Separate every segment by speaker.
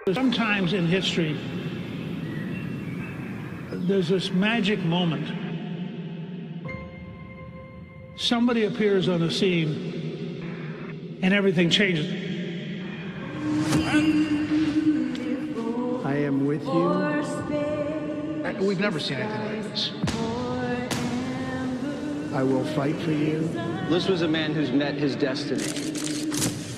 Speaker 1: Sometimes in history, there's this magic moment. Somebody appears on the scene and everything changes.
Speaker 2: I am with you.
Speaker 3: We've never seen anything like this.
Speaker 2: I will fight for you.
Speaker 4: This was a man who's met his destiny.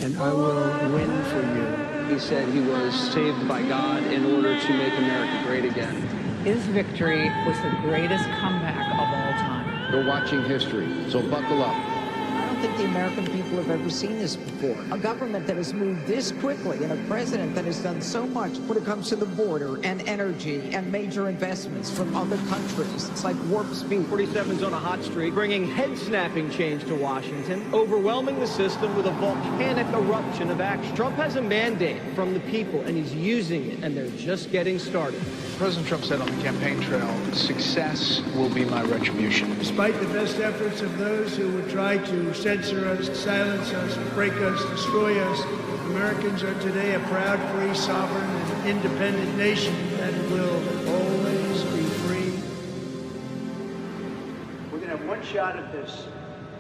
Speaker 2: And I will win for you.
Speaker 4: He said he was saved by God in order to make America great again.
Speaker 5: His victory was the greatest comeback of all time.
Speaker 6: You're watching history, so buckle up.
Speaker 7: I don't think the American people have ever seen this before. A government that has moved this quickly and a president that has done so much when it comes to the border and energy and major investments from other countries. It's like warp speed.
Speaker 8: 47's on a hot streak, bringing head-snapping change to Washington, overwhelming the system with a volcanic eruption of action. Trump has a mandate from the people, and he's using it, and they're just getting started.
Speaker 3: President Trump said on the campaign trail, success will be my retribution.
Speaker 2: Despite the best efforts of those who would try to censor us, silence us, break us, destroy us, Americans are today a proud, free, sovereign, and independent nation that will always be free.
Speaker 9: We're going to have one shot at this,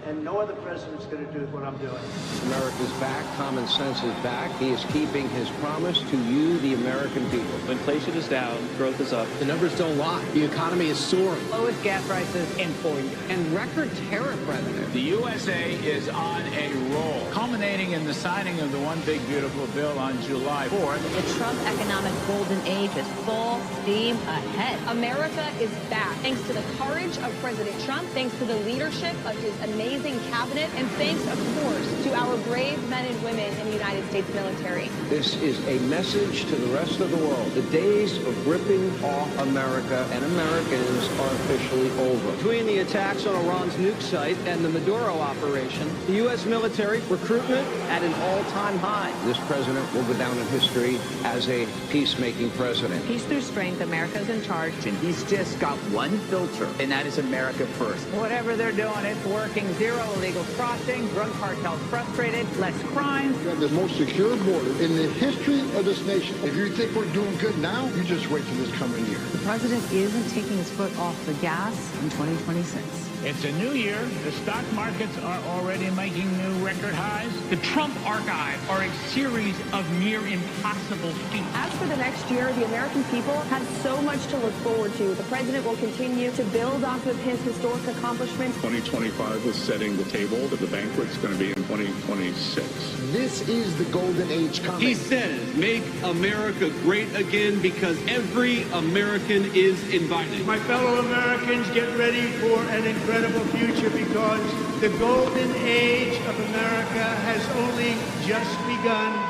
Speaker 9: and no other president's going to do what I'm doing.
Speaker 6: America's back. Common sense is back. He is keeping his promise to you, the American people.
Speaker 10: Inflation is down. Growth is up.
Speaker 11: The numbers don't lie. The economy is soaring.
Speaker 5: Lowest gas prices in 4 years.
Speaker 11: And record tariff revenue.
Speaker 12: The USA is on a roll, culminating in the signing of the One Big Beautiful Bill on July 4th.
Speaker 13: The Trump economic golden age is full steam ahead.
Speaker 14: America is back, thanks to the courage of President Trump, thanks to the leadership of his amazing cabinet, and thanks, of course, to our brave men and women in the United States military.
Speaker 6: This is a message to the rest of the world. The days of ripping off America and Americans are officially over.
Speaker 8: Between the attacks on Iran's nuke site and the Maduro operation, the U.S. military recruitment at an all-time high.
Speaker 6: This president will go down in history as a peacemaking president.
Speaker 5: Peace through strength. America's in charge.
Speaker 11: And he's just got one filter, and that is America first.
Speaker 5: Whatever they're doing, it's working. Zero illegal crossing, drug cartels frustrated, less crime.
Speaker 15: We have the most secure border in the history of this nation. If you think we're doing good now, you just wait till this coming year.
Speaker 16: The president isn't taking his foot off the gas in 2026.
Speaker 12: It's a new year. The stock markets are already making new record highs.
Speaker 17: The Trump archive are a series of near impossible feats.
Speaker 14: As for the next year, the American people have so much to look forward to. The president will continue to build off of his historic accomplishments.
Speaker 18: 2025 is setting the table, but the banquet's going to be in 2026.
Speaker 15: This is the golden age coming.
Speaker 19: He says, make America great again because every American is invited.
Speaker 2: My fellow Americans, get ready for an incredible future because the golden age of America has only just begun.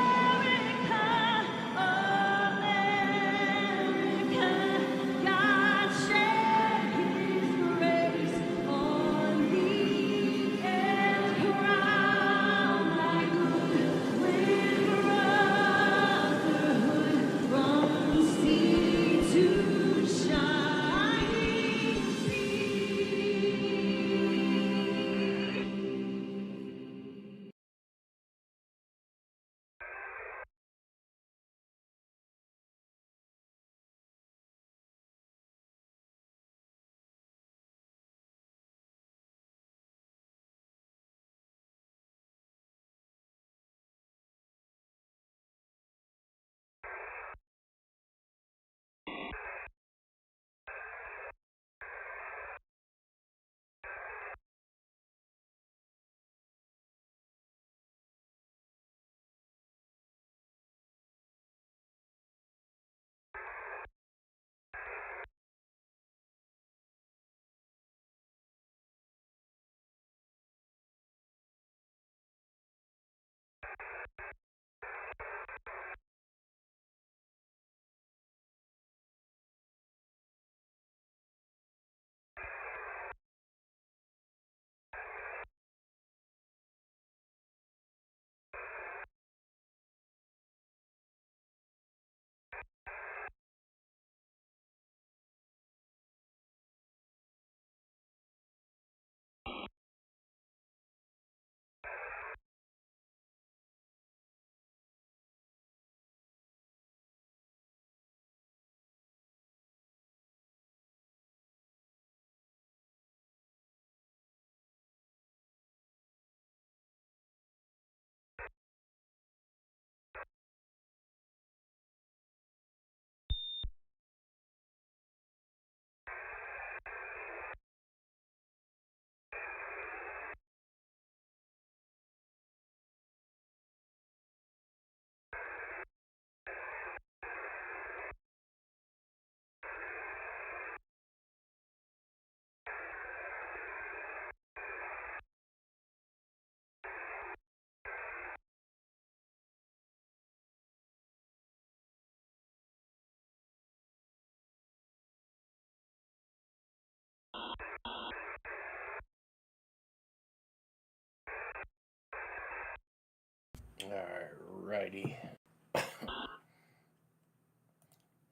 Speaker 20: Alrighty.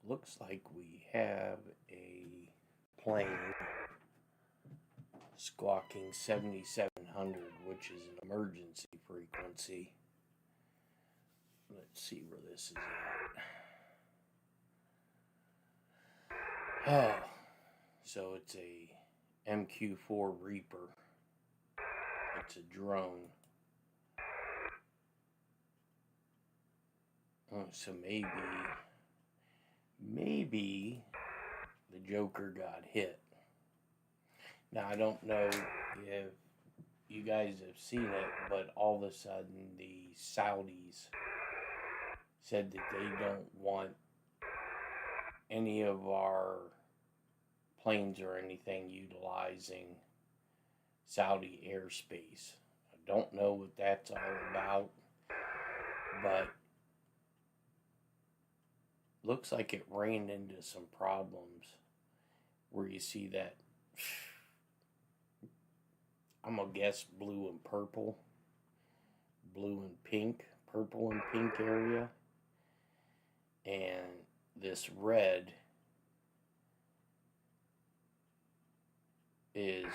Speaker 20: Looks like we have a plane squawking 7700, which is an emergency frequency. Let's see where this is at. Oh, so it's a MQ-4 Reaper. It's a drone. So maybe the Joker got hit. Now, I don't know if you guys have seen it, but all of a sudden the Saudis said that they don't want any of our planes or anything utilizing Saudi airspace. I don't know what that's all about, but looks like it ran into some problems where you see that, I'm gonna guess blue and purple, blue and pink, purple and pink area, and this red is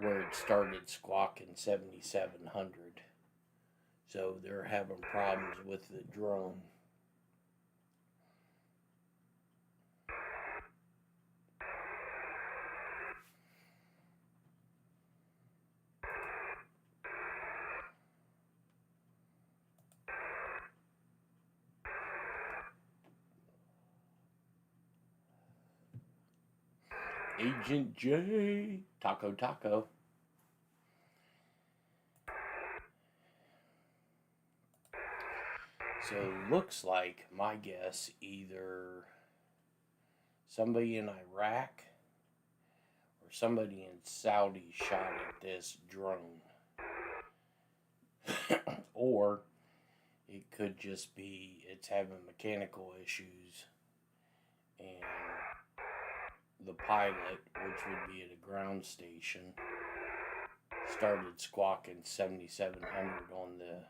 Speaker 20: where it started squawking 7700. So they're having problems with the drone. Agent J, Taco. So looks like, my guess, either somebody in Iraq or somebody in Saudi shot at this drone. Or it could just be it's having mechanical issues and the pilot, which would be at a ground station, started squawking 7700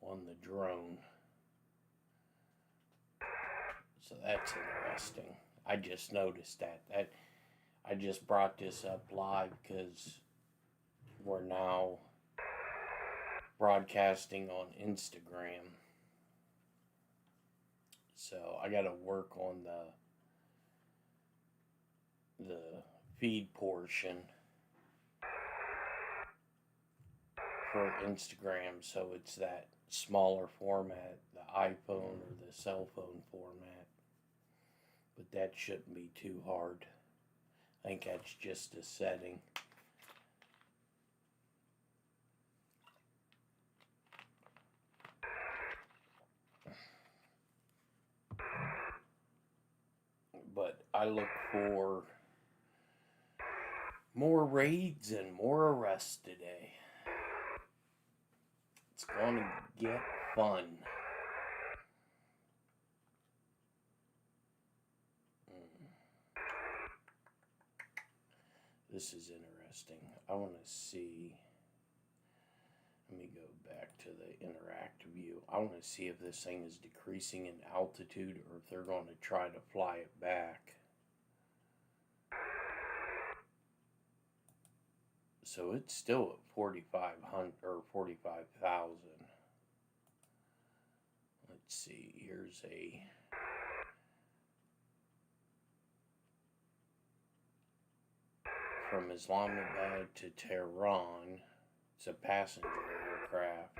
Speaker 20: on the drone. So that's interesting. I just noticed that. I just brought this up live because we're now broadcasting on Instagram. So I got to work on the feed portion for Instagram, so it's that smaller format, the iPhone or the cell phone format. But that shouldn't be too hard. I think that's just a setting. But I look for more raids and more arrests today. It's going to get fun. This is interesting. I want to see. Let me go back to the interact view. I want to see if this thing is decreasing in altitude or if they're going to try to fly it back. So it's still at 4,500 or 45,000. Let's see. Here's a from Islamabad to Tehran. It's a passenger aircraft.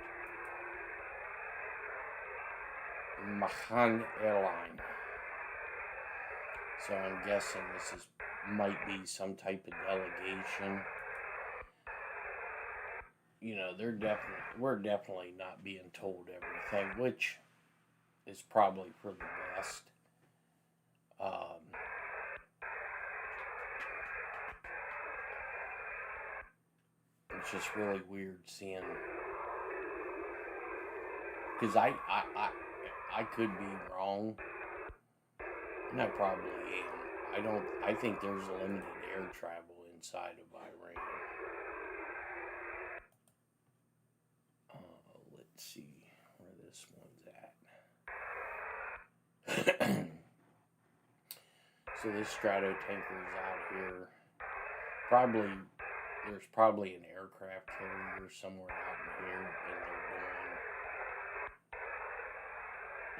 Speaker 20: Mahan Airline. So I'm guessing this might be some type of delegation. You know, we're definitely not being told everything, which is probably for the best. It's just really weird seeing, because I could be wrong, and I probably am. I think there's limited air travel inside of Iran. Let's see. So this strato tanker's out here. Probably, there's probably an aircraft carrier somewhere out in here, and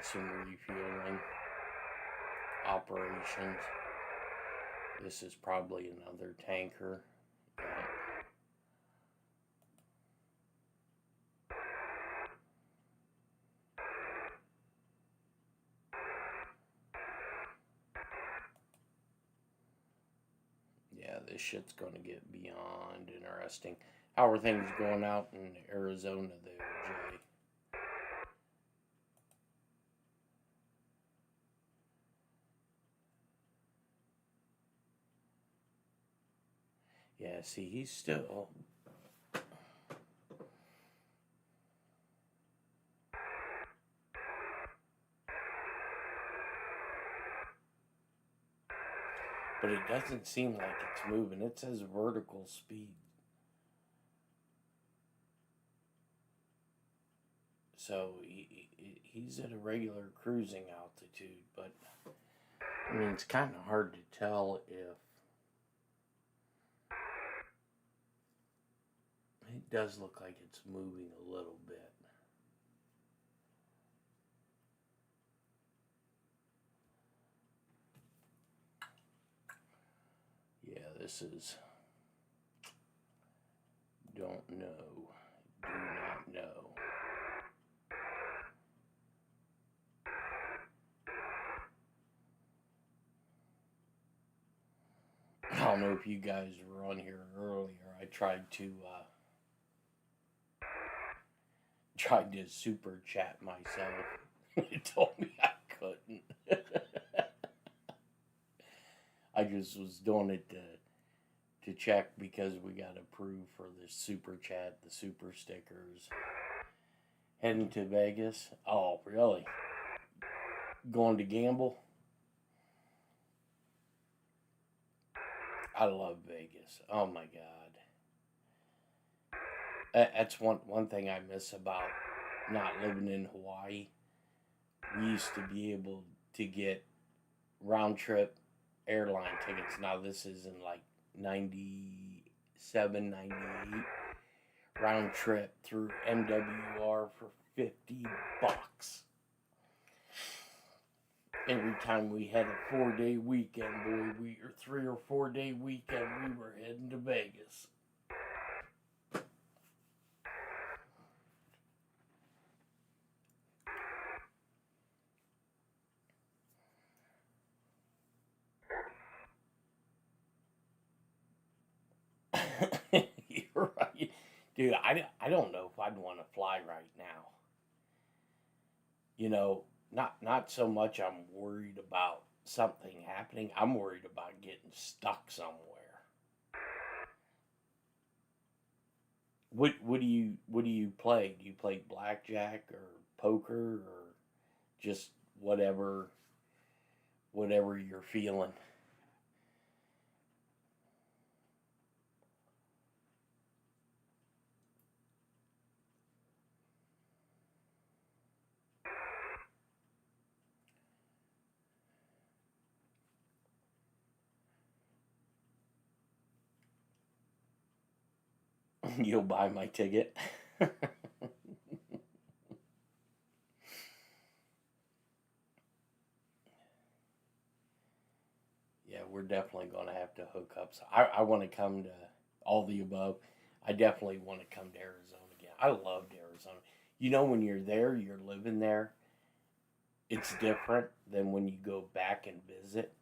Speaker 20: they're doing some refueling operations. This is probably another tanker. Yeah, this shit's going to get beyond interesting. How are things going out in Arizona there, Jay? Yeah, see, he's still... But it doesn't seem like it's moving. It says vertical speed. So he's at a regular cruising altitude, but I mean, it's kind of hard to tell if it does look like it's moving a little bit. Yeah, this is don't know, do not know. I don't know if you guys were on here earlier. I tried to super chat myself. It told me I couldn't. I just was doing it to check because we got approved for the super chat, the super stickers. Heading to Vegas. Oh, really? Going to gamble? I love Vegas. Oh my God. That's one thing I miss about not living in Hawaii. We used to be able to get round trip airline tickets. Now this is in like 97, 98. Round trip through MWR for $50. Every time we had a 4-day weekend, boy, or 3 or 4 day weekend, we were heading to Vegas. You're right. Dude, I don't know if I'd want to fly right now. You know, not so much I'm worried about something happening. I'm worried about getting stuck somewhere. What do you play? Do you play blackjack or poker or just whatever you're feeling? You'll buy my ticket. Yeah, we're definitely going to have to hook up. So I want to come to all the above. I definitely want to come to Arizona again. I loved Arizona. You know, when you're there, you're living there. It's different than when you go back and visit.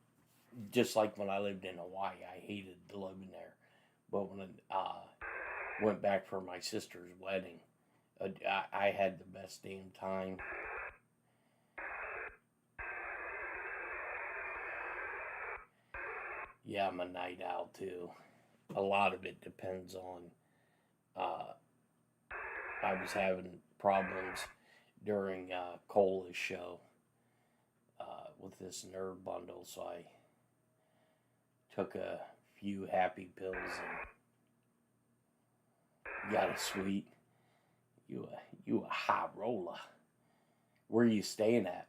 Speaker 20: Just like when I lived in Hawaii, I hated living there. But when I went back for my sister's wedding, I had the best damn time. Yeah, I'm a night owl too. A lot of it depends on, I was having problems during Cola's show with this nerve bundle, so I took a few happy pills and got a sweet. You a high roller. Where are you staying at?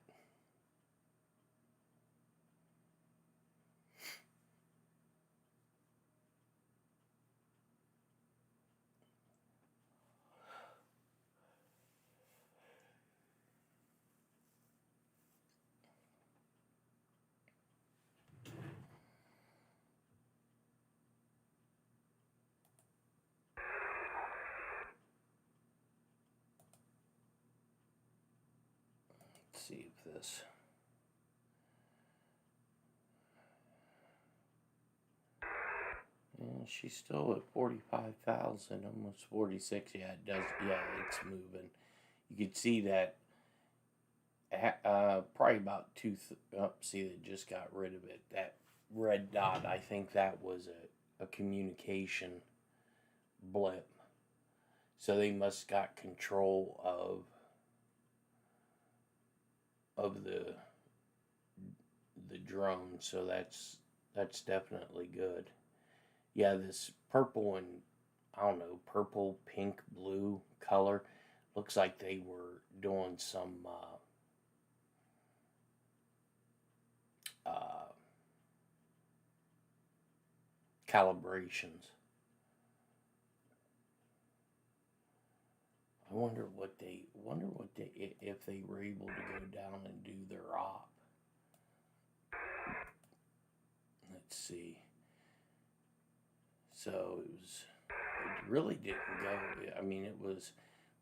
Speaker 20: see if this. And she's still at 45,000, almost 46. Yeah, it does. Yeah, it's moving. You could see that. Probably about see, they just got rid of it. That red dot, I think that was a communication blip. So they must got control of the drone. So that's definitely good. Yeah, this purple and, I don't know, purple, pink, blue color. Looks like they were doing some calibrations. I wonder if they were able to go down and do their op. Let's see. So it really didn't go. I mean, it was,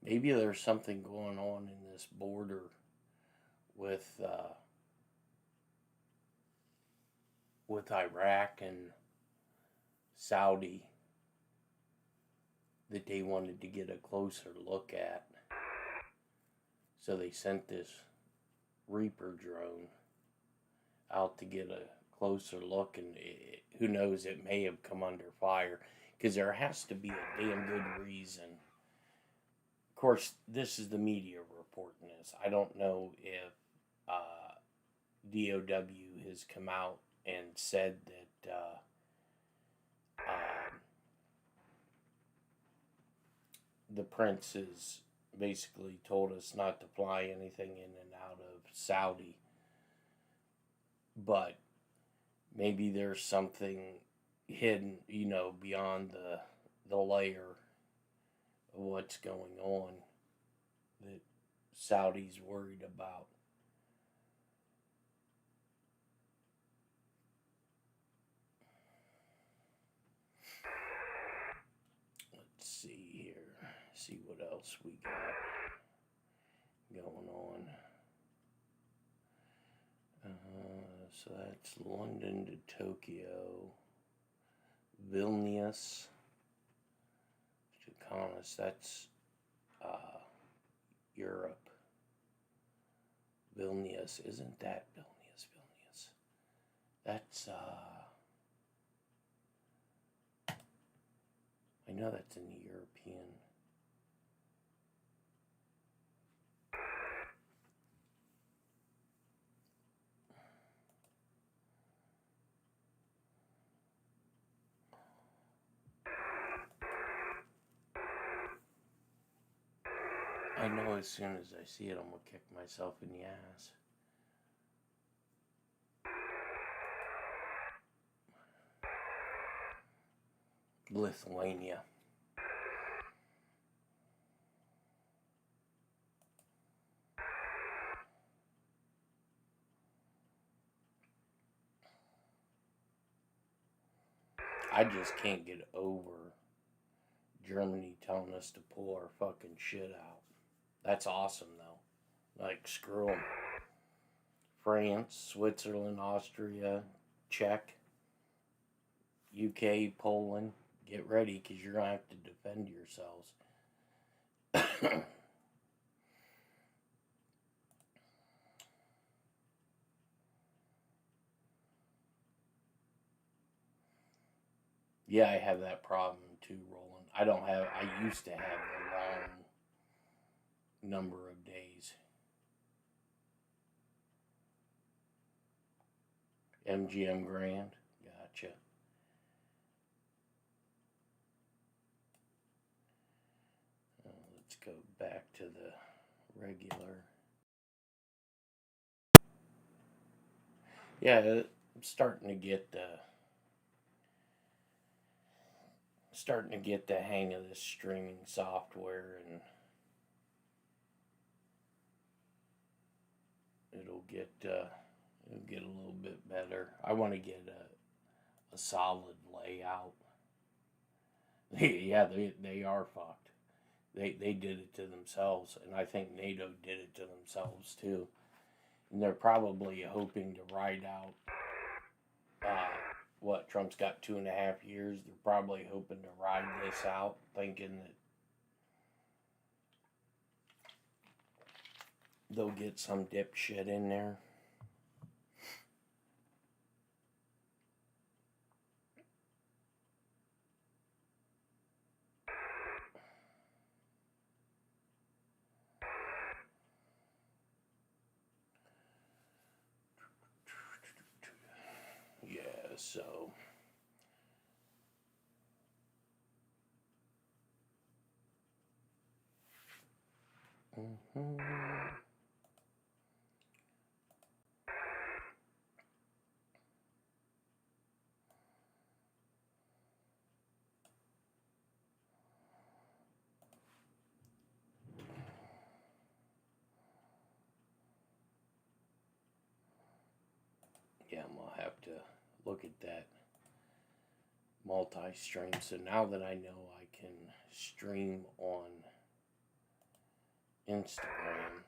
Speaker 20: maybe there's something going on in this border with Iraq and Saudi that they wanted to get a closer look at. So they sent this Reaper drone out to get a closer look, and who knows, it may have come under fire, because there has to be a damn good reason. Of course, this is the media reporting this. I don't know if DOW has come out and said that the prince has basically told us not to fly anything in and out of Saudi. But maybe there's something hidden, beyond the layer of what's going on that Saudi's worried about. Let's see here. See what else we got going on. So that's London to Tokyo, Vilnius to Kaunas. That's Europe. Vilnius, isn't that Vilnius? That's I know that's in the European. I know as soon as I see it, I'm going to kick myself in the ass. Lithuania. I just can't get over Germany telling us to pull our fucking shit out. That's awesome, though. Like, screw them. France, Switzerland, Austria, Czech, UK, Poland, get ready, because you're going to have to defend yourselves. Yeah, I have that problem too, Roland. I used to have a long number of days. MGM Grand, gotcha. Let's go back to the regular. Yeah, I'm starting to get the hang of this streaming software, and it'll get a little bit better. I want to get a solid layout. Yeah, they are fucked. They did it to themselves, and I think NATO did it to themselves too. And they're probably hoping to ride out what Trump's got 2.5 years. They're probably hoping to ride this out, thinking that they'll get some dipshit in there. Yeah, so yeah, I'm gonna have to look at that multi-stream. So now that I know I can stream on Instagram,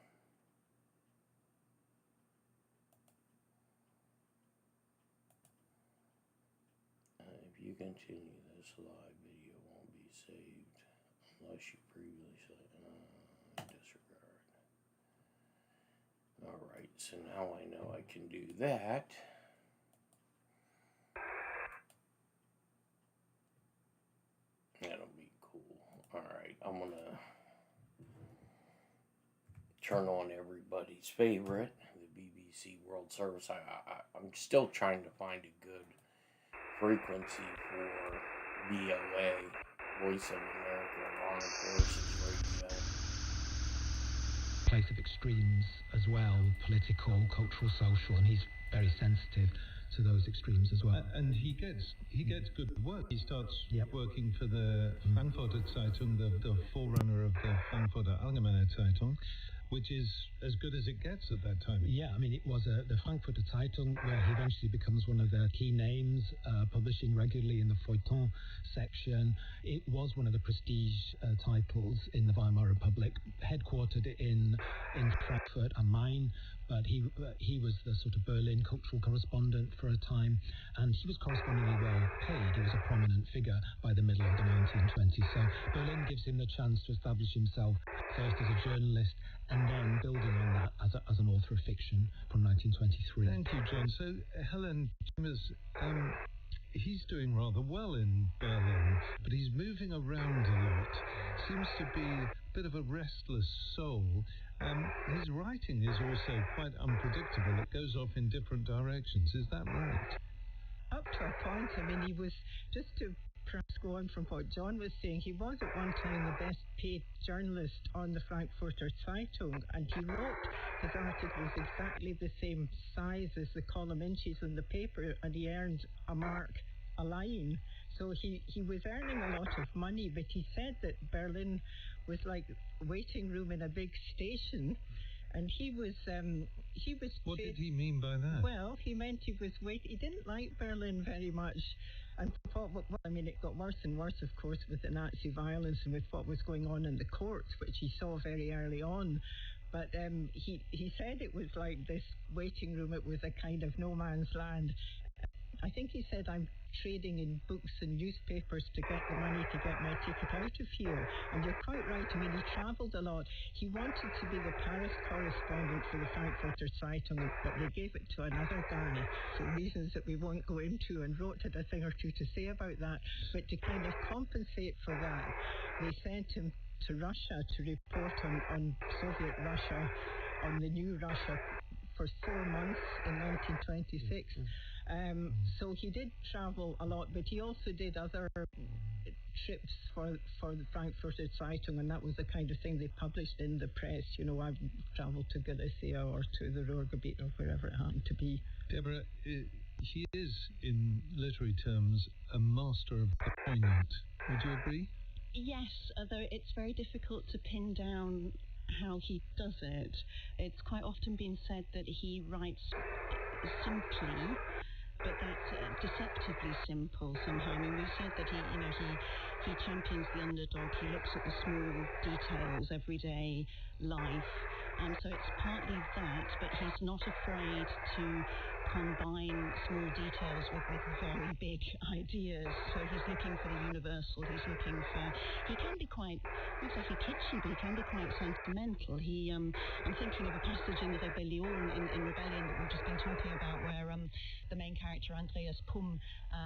Speaker 20: if you continue this live video won't be saved unless you previously disregard. Alright, so now I know I can do that. That'll be cool. Alright, I'm gonna turn on everybody's favorite, the BBC World Service. I'm still trying to find a good frequency for VOA, Voice of America, Armed Forces Radio.
Speaker 21: Place of extremes as well, political, cultural, social, and he's very sensitive to those extremes as well.
Speaker 22: And he gets good work. He starts working for the Frankfurter Zeitung, the forerunner of the Frankfurter Allgemeine Zeitung, which is as good as it gets at that time.
Speaker 21: Yeah, I mean, it was the Frankfurter Zeitung, where he eventually becomes one of the key names, publishing regularly in the feuilleton section. It was one of the prestige titles in the Weimar Republic, headquartered in Frankfurt am Main, but he was the sort of Berlin cultural correspondent for a time, and he was correspondingly well paid. He was a prominent figure by the middle of the 1920s. So Berlin gives him the chance to establish himself first as a journalist, and then building on that as an author of fiction from 1923.
Speaker 22: Thank you, John. So, Helen, he's doing rather well in Berlin, but he's moving around a lot. Seems to be a bit of a restless soul. His writing is also quite unpredictable. It goes off in different directions. Is that right?
Speaker 23: Up to a point. I mean, he was, just to perhaps go on from what John was saying, he was at one time the best paid journalist on the Frankfurter Zeitung, and he wrote his articles exactly the same size as the column inches in the paper, and he earned a mark a line. So he was earning a lot of money, but he said that Berlin was like a waiting room in a big station. And he was. What
Speaker 22: did he mean by that?
Speaker 23: Well, he meant he didn't like Berlin very much, and thought, well, I mean, it got worse and worse, of course, with the Nazi violence and with what was going on in the courts, which he saw very early on. But he said it was like this waiting room. It was a kind of no man's land. I think he said, I'm trading in books and newspapers to get the money to get my ticket out of here. And you're quite right. I mean, he travelled a lot. He wanted to be the Paris correspondent for the Frankfurter Zeitung, but they gave it to another guy for reasons that we won't go into, and Roth had a thing or two to say about that. But to kind of compensate for that, they sent him to Russia to report on Soviet Russia, on the new Russia, for 4 months in 1926. So he did travel a lot, but he also did other trips for the Frankfurter Zeitung, and that was the kind of thing they published in the press. You know, I've travelled to Galicia or to the Ruhrgebiet or wherever it happened to be.
Speaker 22: Deborah, he is, in literary terms, a master of the poignant. Would you agree?
Speaker 24: Yes, although it's very difficult to pin down how he does it. It's quite often been said that he writes simply, but that's deceptively simple somehow. I mean, we've said that he champions the underdog. He looks at the small details, everyday life. So it's partly that, but he's not afraid to combine small details with very big ideas. So he's looking for the universal. He can be quite, not exactly kitschy, but he can be quite sentimental. I'm thinking of a passage in the Rebellion, in Rebellion, that we've just been talking about, where the main character, Andreas Pum,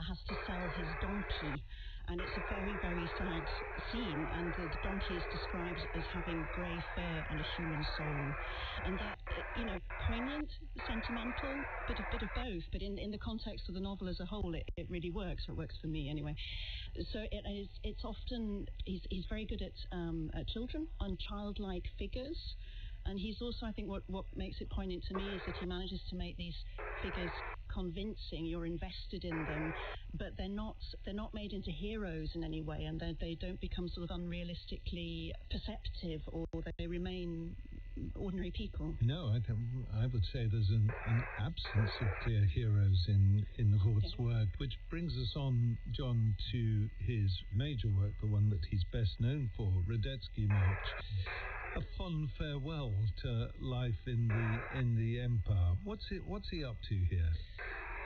Speaker 24: has to sell his donkey. And it's a very, very sad scene, and the donkey is described as having grey fur and a human soul. And that, poignant, sentimental, bit of both, but in the context of the novel as a whole, it really works, or it works for me anyway. So it's often, he's very good at children, on childlike figures. And he's also, I think, what makes it poignant to me is that he manages to make these figures convincing. You're invested in them, but they're not made into heroes in any way, and they don't become sort of unrealistically perceptive, or they remain ordinary people.
Speaker 22: No, I would say there's an absence of clear heroes in Roth's work, which brings us on, John, to his major work, the one that he's best known for, Radetzky March. A fond farewell to life in the Empire. What's he up to here?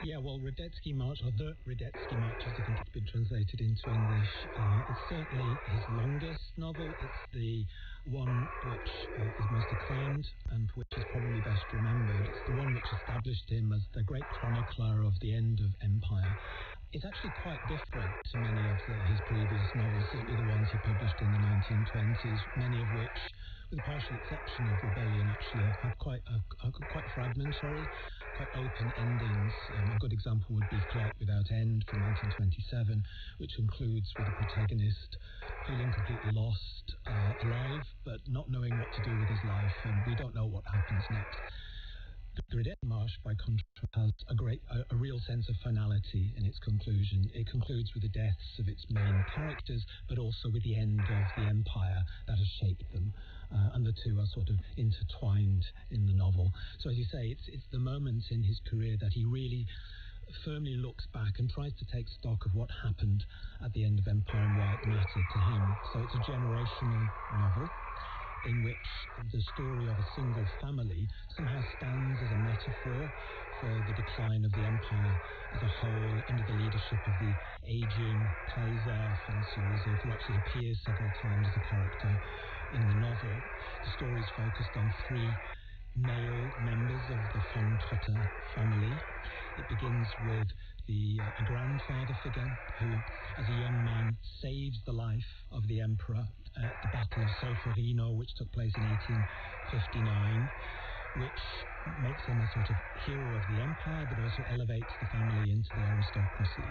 Speaker 21: Yeah, well, Radetzky March, or the Radetzky March, as I think it's been translated into English, it's certainly his longest novel. It's the one which is most acclaimed and which is probably best remembered. It's the one which established him as the great chronicler of the end of empire. It's actually quite different to many of his previous novels, certainly the ones he published in the 1920s, many of which, with the partial exception of Rebellion, actually have quite fragmentary, quite open endings. A good example would be Flight Without End from 1927, which concludes with the protagonist feeling completely lost, alive, but not knowing what to do with his life, and we don't know what happens next. The Radetzky March, by contrast, has a real sense of finality in its conclusion. It concludes with the deaths of its main characters, but also with the end of the empire that has shaped them. And the two are sort of intertwined in the novel. So as you say, it's the moment in his career that he really firmly looks back and tries to take stock of what happened at the end of empire and why it mattered to him. So it's a generational novel in which the story of a single family somehow stands as a metaphor for the decline of the empire as a whole under the leadership of the aging Kaiser Franz Josef, who actually appears several times as a character in the novel. The story is focused on three male members of the von Trotter family. It begins with a grandfather figure who, as a young man, saves the life of the emperor at the Battle of Solferino, which took place in 1859, which makes him a sort of hero of the empire, but also elevates the family into the aristocracy.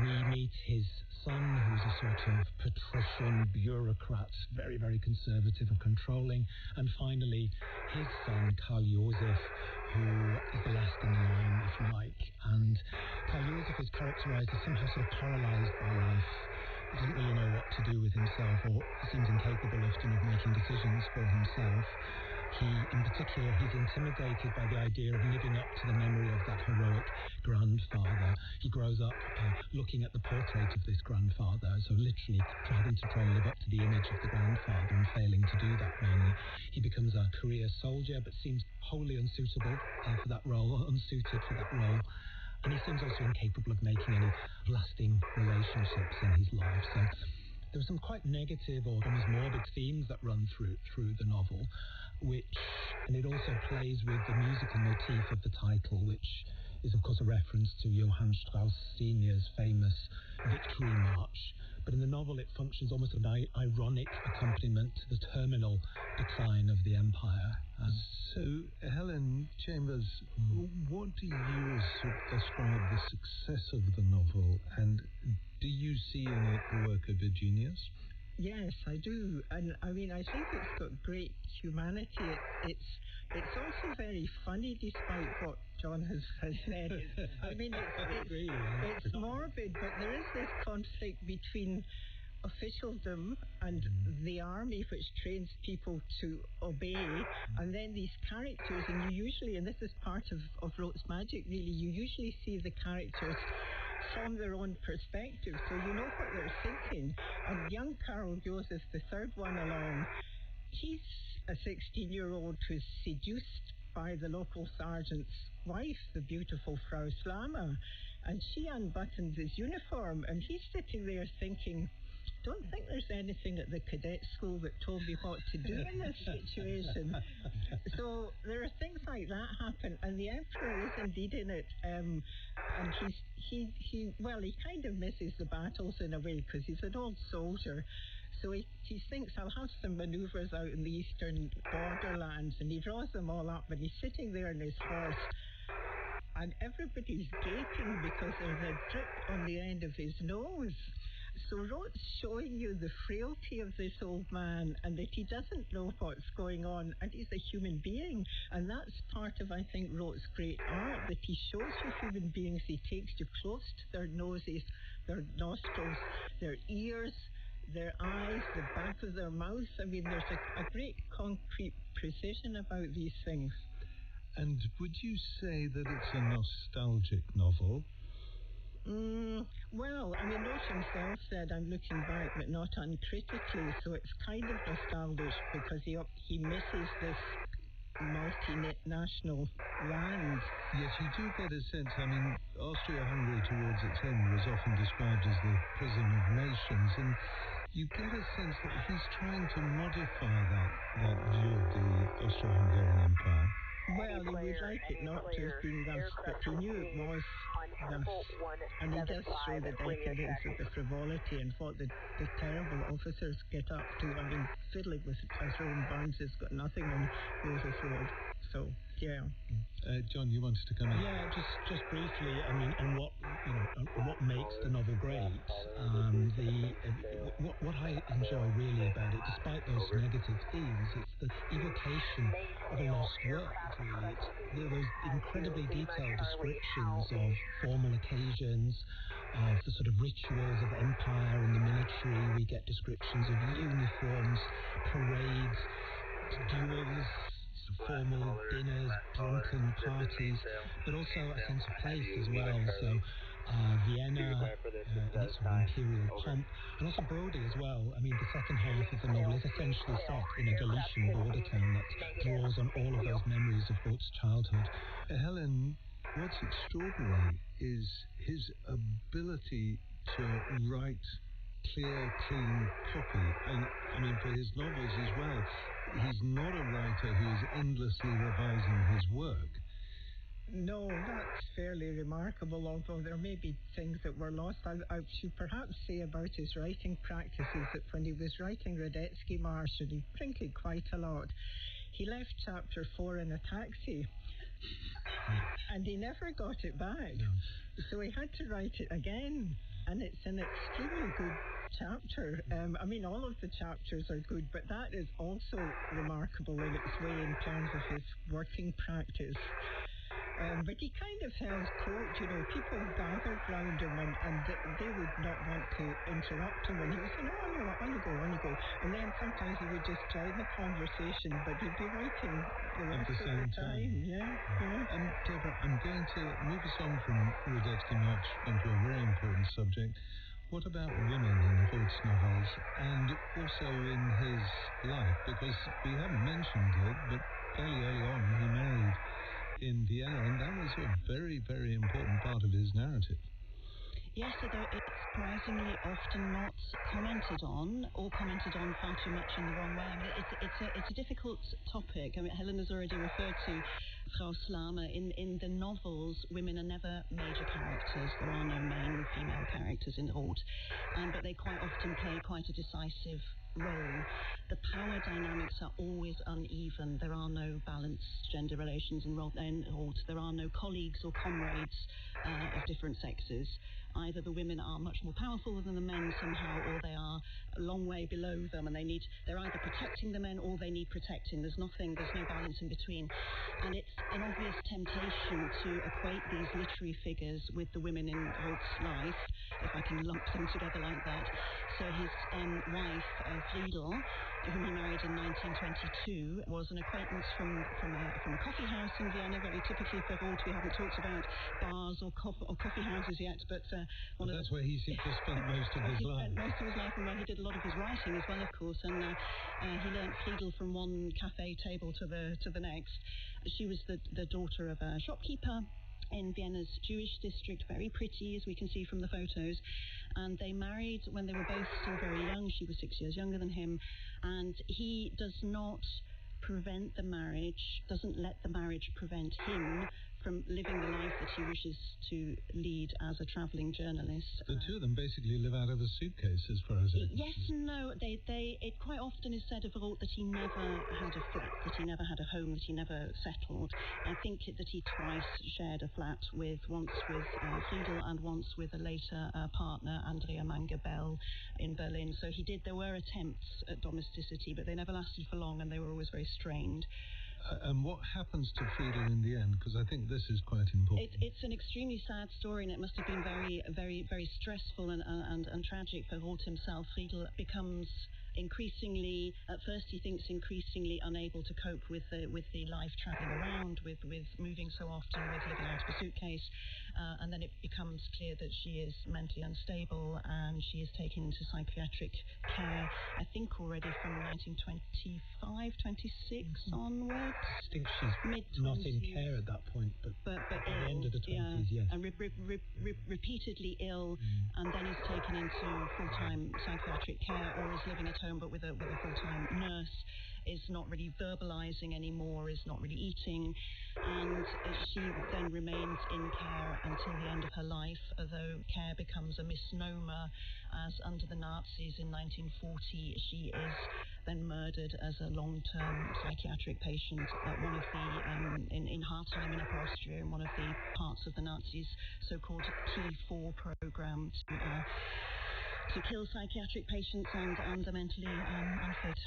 Speaker 21: We meet his son, who's a sort of patrician bureaucrat, very, very conservative and controlling, and finally his son, Karl Josef, who is the last in the line, if you like. And Karl Josef is characterized as somehow sort of paralyzed by life. He doesn't really know what to do with himself, or seems incapable often of making decisions for himself. In particular, he's intimidated by the idea of living up to the memory of that heroic grandfather. He grows up looking at the portrait of this grandfather, so literally having to try and live up to the image of the grandfather and failing to do that mainly. He becomes a career soldier, but seems wholly unsuitable for that role, unsuited for that role. And he seems also incapable of making any lasting relationships in his life. So there are some quite negative or almost morbid themes that run through the novel, and it also plays with the musical motif of the title, which is of course a reference to Johann Strauss Sr.'s famous Victory March. But in the novel it functions almost as an ironic accompaniment to the terminal decline of the empire.
Speaker 22: So, Helen Chambers, what do you ascribe the success of the novel, and do you see in it the work of a genius?
Speaker 23: Yes, I do. And I mean, I think it's got great humanity. It's also very funny, despite what John has said. I mean, it's morbid, but there is this conflict between officialdom and the army, which trains people to obey, and then these characters, and you usually, and this is part of Roth's magic really, you usually see the characters from their own perspective, so you know what they're thinking. And young Karl Josef, the third one along, he's a 16-year-old who's seduced by the local sergeant's wife, the beautiful Frau Slama, and she unbuttons his uniform, and he's sitting there thinking, don't think there's anything at the cadet school that told me what to do in this situation. So there are things like that happen, and the Emperor is indeed in it. And he kind of misses the battles in a way because he's an old soldier. So he thinks, I'll have some manoeuvres out in the eastern borderlands, and he draws them all up, and he's sitting there on his horse, and everybody's gaping because there's a drip on the end of his nose. So Roth's showing you the frailty of this old man and that he doesn't know what's going on, and he's a human being. And that's part of, I think, Roth's great art, that he shows you human beings. He takes you close to their noses, their nostrils, their ears, their eyes, the back of their mouth. I mean, there's a great concrete precision about these things.
Speaker 22: And would you say that it's a nostalgic novel?
Speaker 23: Well, I mean, Roth himself said, I'm looking back, but not uncritically, so it's kind of nostalgic because he misses this multinational land.
Speaker 22: Yes, you do get a sense. I mean, Austria-Hungary towards its end was often described as the prison of nations, and you get a sense that he's trying to modify that view of the Austro-Hungarian Empire.
Speaker 23: Well, he would like it not to have been thus, but he knew it was thus. And he does show the decadence of the frivolity and what the terrible officers get up to. I mean, fiddling with Tyrone Barnes has got nothing on Joseph Roth. So, yeah.
Speaker 22: John, you wanted to come in?
Speaker 21: Yeah, just briefly. I mean, on what makes the novel great. What I enjoy really about it, despite those negative themes, it's the evocation of a lost world. Really, it's those incredibly detailed descriptions of formal occasions, of the sort of rituals of empire and the military. We get descriptions of uniforms, parades, duels, formal dinners, drunken parties, but also a sense of place as well. So Vienna in its sort of imperial pomp, and also Brody as well. I mean, the second half of the novel is essentially set in a Galician border town that draws on all of those memories of Roth's childhood.
Speaker 22: Helen, what's extraordinary is his ability to write clear, clean copy. And I mean, for his novels as well, he's not a writer who is endlessly revising his work.
Speaker 23: No, that's fairly remarkable, although there may be things that were lost. I should perhaps say about his writing practices that when he was writing Radetzky March, and he printed quite a lot, he left chapter 4 in a taxi. And he never got it back. So he had to write it again. And it's an extremely good chapter. I mean, all of the chapters are good, but that is also remarkable in its way in terms of his working practice. But he kind of held court, people gathered round him and they would not want to interrupt him, and he was saying, oh, no, on you go. And then sometimes he would just join the conversation, but he'd be writing the rest of the time. Yeah.
Speaker 22: Deborah, I'm going to move us on from Radetzky March onto a very important subject. What about women in Roth's novels, and also in his life? Because we haven't mentioned it, but fairly early on he married in Vienna, and that was a very, very important part of his narrative.
Speaker 24: Yes, although it's surprisingly often not commented on, or commented on far too much in the wrong way. I mean, it's a difficult topic. I mean, Helen has already referred to Frau Slama. In the novels, women are never major characters. There are no main female characters in Roth, but they quite often play quite a decisive role. The power dynamics are always uneven. There are no balanced gender relations in Roth. There are no colleagues or comrades of different sexes. Either the women are much more powerful than the men somehow, or they are a long way below them, and they're either protecting the men or they need protecting. There's no balance in between. And it's an obvious temptation to equate these literary figures with the women in Roth's life, if I can lump them together like that. So his wife, Friedel, whom he married in 1922, was an acquaintance from a coffee house in Vienna. Very typically for Roth, we haven't talked about bars or coffee houses yet, but
Speaker 22: that's where he seemed to spend most of his life.
Speaker 24: Most of his life, and where he did a lot of his writing as well, of course. And he learnt Friedel from one cafe table to the next. She was the daughter of a shopkeeper in Vienna's Jewish district, very pretty, as we can see from the photos. And they married when they were both still very young. She was 6 years younger than him. And he does not prevent the marriage, doesn't let the marriage prevent him from living the life that he wishes to lead as a travelling journalist.
Speaker 22: The two of them basically live out of a suitcase, as far as I can
Speaker 24: Yes and no. It quite often is said of Roth that he never had a flat, that he never had a home, that he never settled. I think that he twice shared a flat once with Friedel and once with a later partner, Andrea Mangabell, in Berlin. So there were attempts at domesticity, but they never lasted for long, and they were always very strained.
Speaker 22: And what happens to Friedel in the end? Because I think this is quite important.
Speaker 24: It's an extremely sad story, and it must have been very, very, very stressful and tragic for Roth himself. Friedel becomes increasingly, at first he thinks increasingly unable to cope with the life travelling around, with moving so often, with living out of a suitcase, and then it becomes clear that she is mentally unstable, and she is taken into psychiatric care, I think already from 1925, 26 onwards.
Speaker 22: I think she's not in care at that point, but at the end of the 20s, yes.
Speaker 24: And repeatedly ill, and then is taken into full-time psychiatric care, or is living at home but with a full-time nurse, is not really verbalizing anymore, is not really eating, and she then remains in care until the end of her life, although care becomes a misnomer, as under the Nazis in 1940 she is then murdered as a long-term psychiatric patient at one of the in Hartheim in Upper Austria, in one of the parts of the Nazis' so-called T4 program to kill psychiatric patients and the mentally unfit.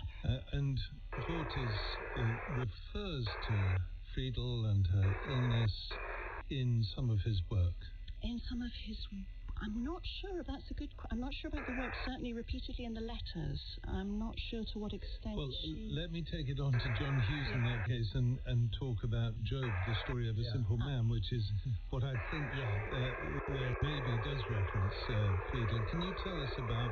Speaker 22: And Roth refers to Friedel and her illness in some of his work.
Speaker 24: In some of his... I'm not sure. I'm not sure about the work, certainly repeatedly in the letters. I'm not sure to what extent.
Speaker 22: Well, let me take it on to John Hughes in that case and talk about Job, the story of a simple man, which is what I think where maybe does reference Friedel. Can you tell us about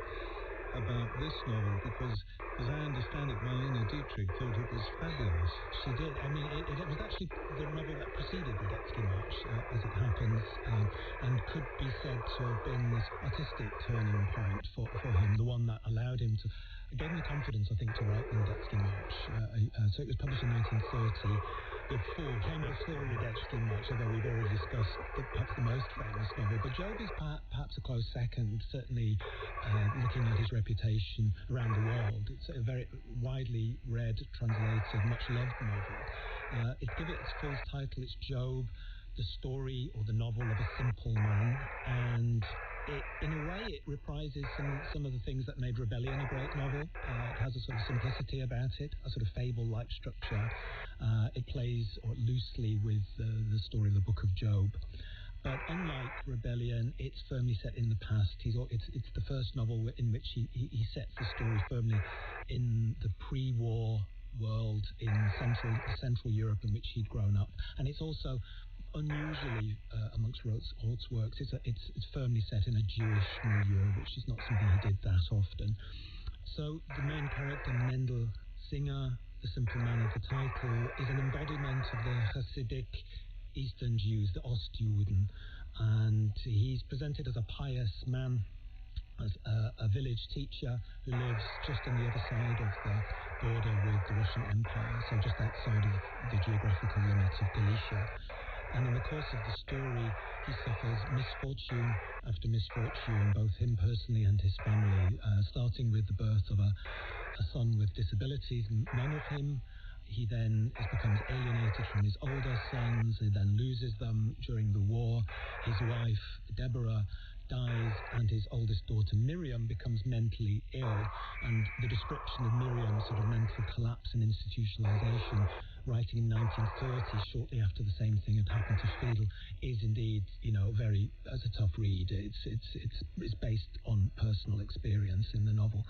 Speaker 22: this novel? Because, as I understand it, Marlene Dietrich thought it was fabulous.
Speaker 21: She did. I mean, it was actually the novel that preceded Radetzky March, as it happens, and could be said to have been this artistic turning point for him, the one that allowed him to, gave him the confidence, I think, to write the Radetzky March. So it was published in 1930. Came before Radetzky March, although we've already discussed perhaps the most famous novel. But Job is perhaps a close second, certainly looking at his reputation around the world. It's a very widely read, translated, much loved novel. To give it its full title, it's Job, the story or the novel of a simple man, and in a way it reprises some of the things that made Rebellion a great novel. It has a sort of simplicity about it, a sort of fable-like structure. It plays loosely with the story of the Book of Job. But unlike Rebellion, it's firmly set in the past. It's the first novel in which he sets the story firmly in the pre-war world in Central Europe in which he'd grown up. And it's also unusually amongst Roth's works, it's firmly set in a Jewish milieu, which is not something he did that often. So the main character, Mendel Singer, the simple man of the title, is an embodiment of the Hasidic Eastern Jews, the Ostjuden, and he's presented as a pious man, as a village teacher who lives just on the other side of the border with the Russian Empire, so just outside of the geographical limits of Galicia. And in the course of the story, he suffers misfortune after misfortune, both him personally and his family, starting with the birth of a son with disabilities, none of him. He then becomes alienated from his older sons. He then loses them during the war. His wife, Deborah, dies, and his oldest daughter, Miriam, becomes mentally ill. And the description of Miriam's sort of mental collapse and institutionalization writing in 1930, shortly after the same thing had happened to Fiedel, is indeed, as a tough read. It's based on personal experience in the novel.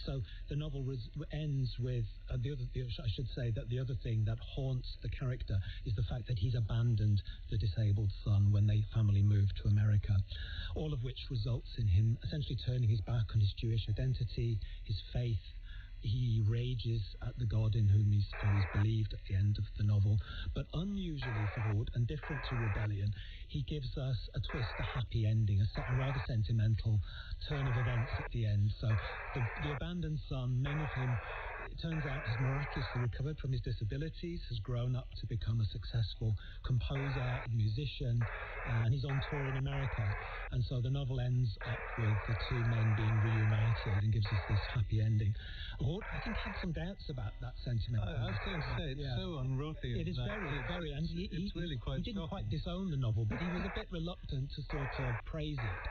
Speaker 21: So the novel ends with I should say that the other thing that haunts the character is the fact that he's abandoned the disabled son when they family moved to America, all of which results in him essentially turning his back on his Jewish identity, his faith. He rages at the God in whom he's always believed at the end of the novel. But unusually for Roth, and different to Rebellion, he gives us a twist, a happy ending, a rather sentimental turn of events at the end. So the abandoned son, many of him, it turns out, has miraculously recovered from his disabilities, has grown up to become a successful composer, musician, and he's on tour in America. And so the novel ends up with the two men being reunited and gives us this happy ending. Roth, I think, had some doubts about that sentiment.
Speaker 22: I was going to say, it's so unrothy.
Speaker 21: It is very, and
Speaker 22: it's really quite
Speaker 21: he didn't quite disown the novel, but he was a bit reluctant to sort of praise it.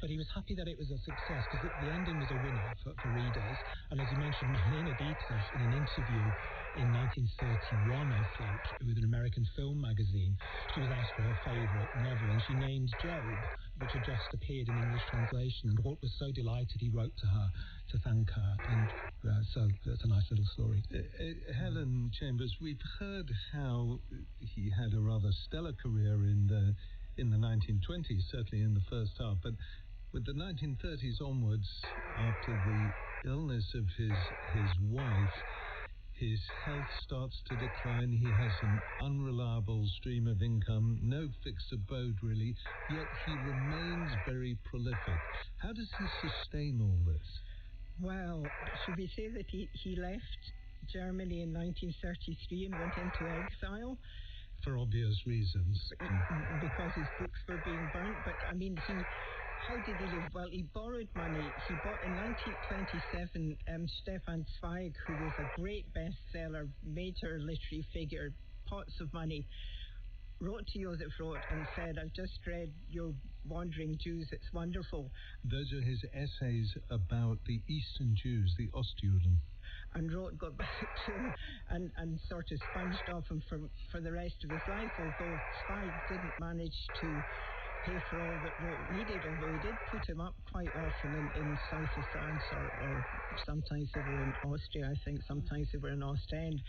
Speaker 21: But he was happy that it was a success because the ending was a winner for readers. And as you mentioned, Marlene Dietrich, in an interview in 1931, I think, with an American film magazine, she was asked for her favourite novel, and she named Job, which had just appeared in English translation. And Roth was so delighted, he wrote to her to thank her. And so that's a nice little story.
Speaker 22: Helen Chambers, we've heard how he had a rather stellar career in the 1920s, certainly in the first half, but with the 1930s onwards, after the illness of his wife, his health starts to decline. He has an unreliable stream of income, no fixed abode really, yet he remains very prolific. How does he sustain all this?
Speaker 23: Well, should we say that he left Germany in 1933 and went into exile?
Speaker 22: For obvious reasons.
Speaker 23: Because his books were being burnt. But, I mean, how did he live? Well, he borrowed money. He bought, in 1927, Stefan Zweig, who was a great bestseller, major literary figure, pots of money, wrote to Joseph Roth and said, I've just read your Wandering Jews, it's wonderful.
Speaker 22: Those are his essays about the Eastern Jews, the Ostjuden.
Speaker 23: And Roth got back to him and sort of sponged off him for the rest of his life, although Spies didn't manage to pay for all that Roth needed, although he did put him up quite often in south of France, or sometimes they were in Austria, I think, sometimes they were in Ostend.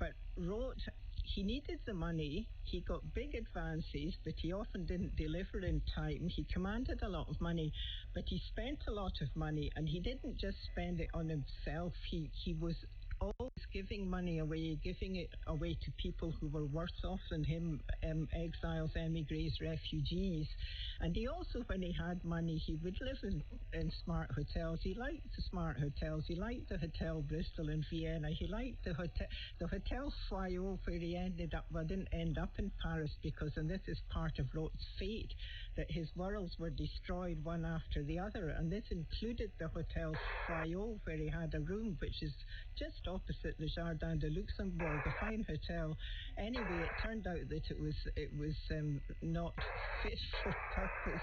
Speaker 23: But Roth, he needed the money. He got big advances, but he often didn't deliver in time. He commanded a lot of money, but he spent a lot of money, and he didn't just spend it on himself. He was always giving money away, giving it away to people who were worse off than him, exiles, emigres, refugees. And he also, when he had money, he would live in smart hotels. He liked the smart hotels. He liked the Hotel Bristol in Vienna. He liked the Hotel Foyot, where he didn't end up in Paris, because, and this is part of Roth's fate, that his worlds were destroyed one after the other. And this included the Hotel Foyot, where he had a room which is just opposite the Jardin de Luxembourg, a fine hotel. Anyway, it turned out that it was not fit for purpose,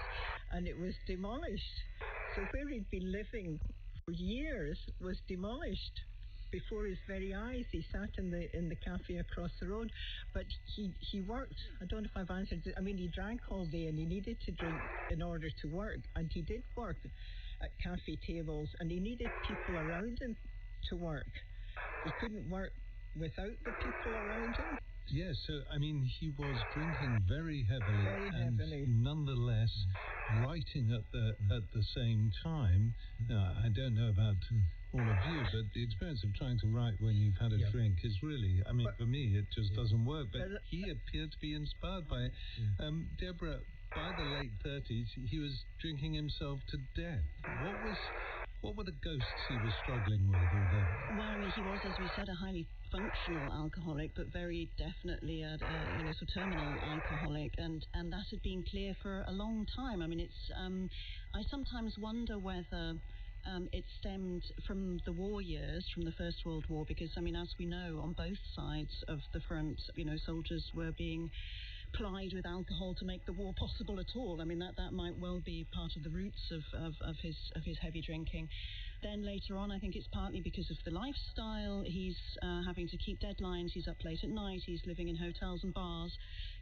Speaker 23: and it was demolished. So where he'd been living for years was demolished before his very eyes. He sat in the cafe across the road, but he worked. I don't know if I've answered it. I mean, he drank all day, and he needed to drink in order to work, and he did work at cafe tables, and he needed people around him to work. He couldn't work without the people around him.
Speaker 22: Yes, so, I mean, he was drinking very heavily, and nonetheless writing at the same time. Now, I don't know about all of you, but the experience of trying to write when you've had a drink is really, I mean, for me, it just doesn't work. But he appeared to be inspired by it. Deborah, by the late 30s, he was drinking himself to death. What were the ghosts he was struggling with?
Speaker 24: Well, I mean, he was, as we said, a highly functional alcoholic, but very definitely a terminal alcoholic, and that had been clear for a long time. I mean, it's I sometimes wonder whether it stemmed from the war years, from the First World War, because, I mean, as we know, on both sides of the front, soldiers were being plied with alcohol to make the war possible at all. I mean, that might well be part of the roots of his heavy drinking. Then later on, I think it's partly because of the lifestyle. He's having to keep deadlines. He's up late at night. He's living in hotels and bars.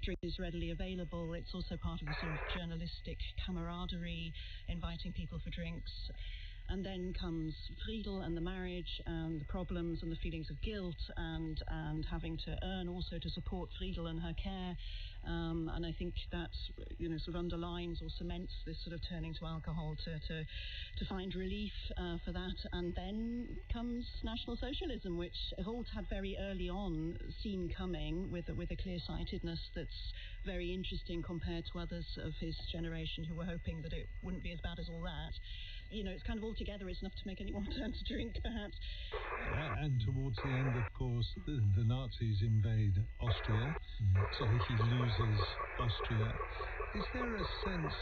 Speaker 24: Drink is readily available. It's also part of the sort of journalistic camaraderie, inviting people for drinks. And then comes Friedel and the marriage and the problems and the feelings of guilt and having to earn also to support Friedel and her care. And I think that, sort of underlines or cements this sort of turning to alcohol to find relief for that. And then comes National Socialism, which Roth had very early on seen coming with a clear-sightedness that's very interesting compared to others of his generation who were hoping that it wouldn't be as bad as all that. It's kind of all together is enough to make anyone turn to drink, perhaps.
Speaker 22: And towards the end, of course, the Nazis invade Austria, so he loses Austria. Is there a sense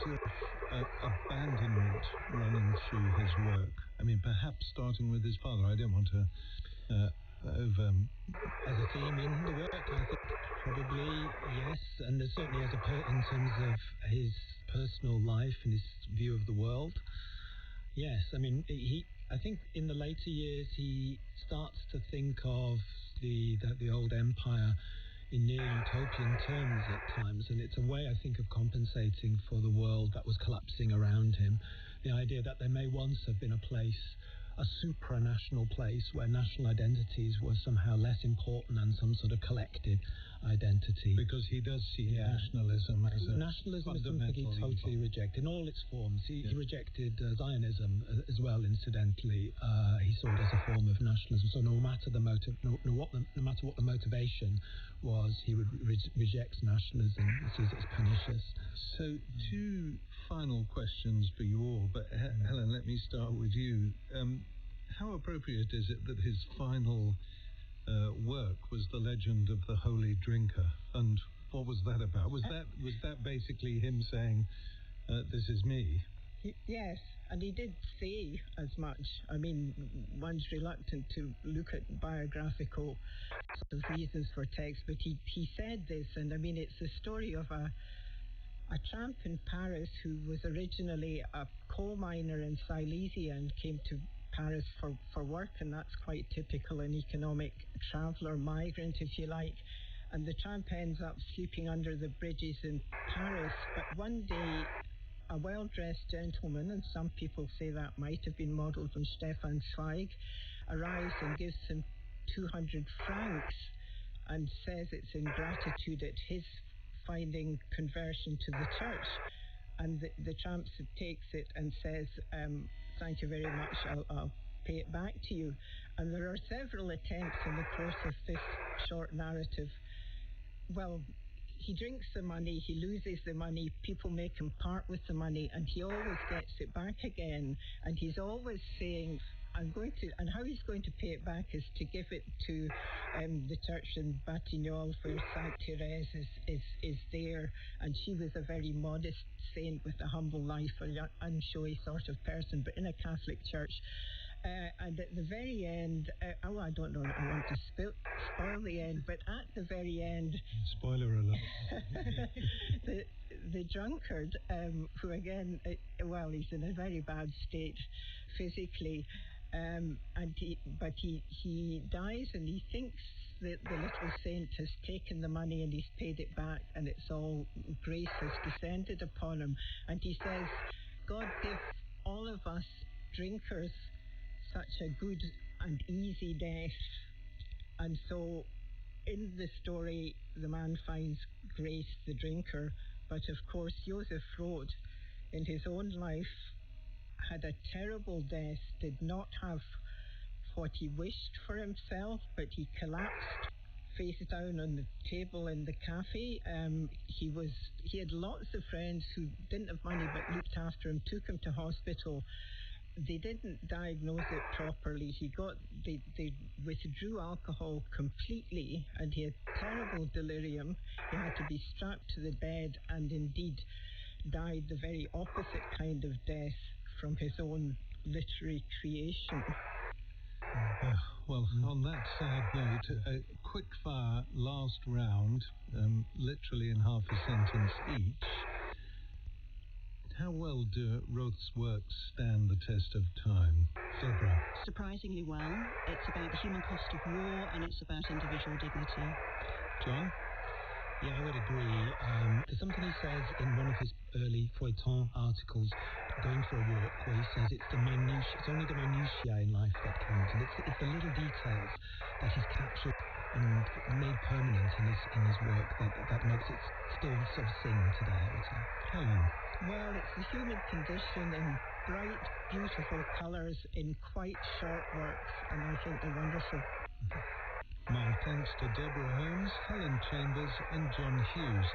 Speaker 22: of abandonment running through his work? I mean, perhaps starting with his father. I don't want to
Speaker 21: as a theme in the work, I think probably yes, and there's certainly in terms of his personal life and his view of the world. Yes, I mean, I think in the later years he starts to think of the old empire in near utopian terms at times, and it's a way, I think, of compensating for the world that was collapsing around him. The idea that there may once have been a place, a supranational place, where national identities were somehow less important than some sort of collective identity.
Speaker 22: Because he does see nationalism as a
Speaker 21: nationalism is something he totally rejected in all its forms. He rejected Zionism as well, incidentally. He saw it as a form of nationalism. So no matter the motive, no matter what the motivation was, he would reject nationalism. He sees it as pernicious.
Speaker 22: So two final questions for you all, but Helen, let me start with you. How appropriate is it that his final work was The Legend of the Holy Drinker? And what was that about? Was that basically him saying, this is me?
Speaker 23: Yes, and he did say as much. I mean, one's reluctant to look at biographical sort of reasons for text, but he said this, and I mean, it's the story of a tramp in Paris who was originally a coal miner in Silesia and came to Paris for work, and that's quite typical, an economic traveller, migrant, if you like. And the tramp ends up sleeping under the bridges in Paris. But one day, a well-dressed gentleman, and some people say that might have been modelled on Stefan Zweig, arrives and gives him 200 francs and says it's in gratitude at his finding conversion to the church. And the tramp takes it and says, thank you very much, I'll pay it back to you. And there are several attempts in the course of this short narrative. Well, he drinks the money, he loses the money, people make him part with the money, and he always gets it back again. And he's always saying, and how he's going to pay it back is to give it to the church in Batignolles where Sainte Therese is there, and she was a very modest saint with a humble life, an unshowy sort of person, but in a Catholic church. And at the very end, I don't know, I want to spoil the end, but at the very end...
Speaker 22: Spoiler alert.
Speaker 23: the drunkard, who again, he's in a very bad state physically, but he dies, and he thinks that the little saint has taken the money and he's paid it back, and it's all grace has descended upon him. And he says, God give all of us drinkers such a good and easy death. And so in the story, the man finds grace, the drinker, but of course Joseph Roth in his own life had a terrible death, did not have what he wished for himself, but he collapsed face down on the table in the cafe. He had lots of friends who didn't have money but looked after him, took him to hospital. They didn't diagnose it properly. They withdrew alcohol completely, and he had terrible delirium. He had to be strapped to the bed, and indeed died the very opposite kind of death from his own literary creation.
Speaker 22: Well, on that sad note, a quick fire last round, literally in half a sentence each. How well do Roth's works stand the test of time? Deborah.
Speaker 24: Surprisingly well. It's about the human cost of war, and it's about individual dignity.
Speaker 22: John?
Speaker 21: Yeah, I would agree. There's something he says in one of his early feuilleton articles, Going for a Walk, where he says it's only the minutiae in life that count, and it's the little details that he's captured and made permanent in his work that makes it still sort of sing today, I would say.
Speaker 22: Helen.
Speaker 23: Well, it's the human condition in bright, beautiful colours in quite short works, and I think they're wonderful.
Speaker 22: My thanks to Deborah Holmes, Helen Chambers and John Hughes.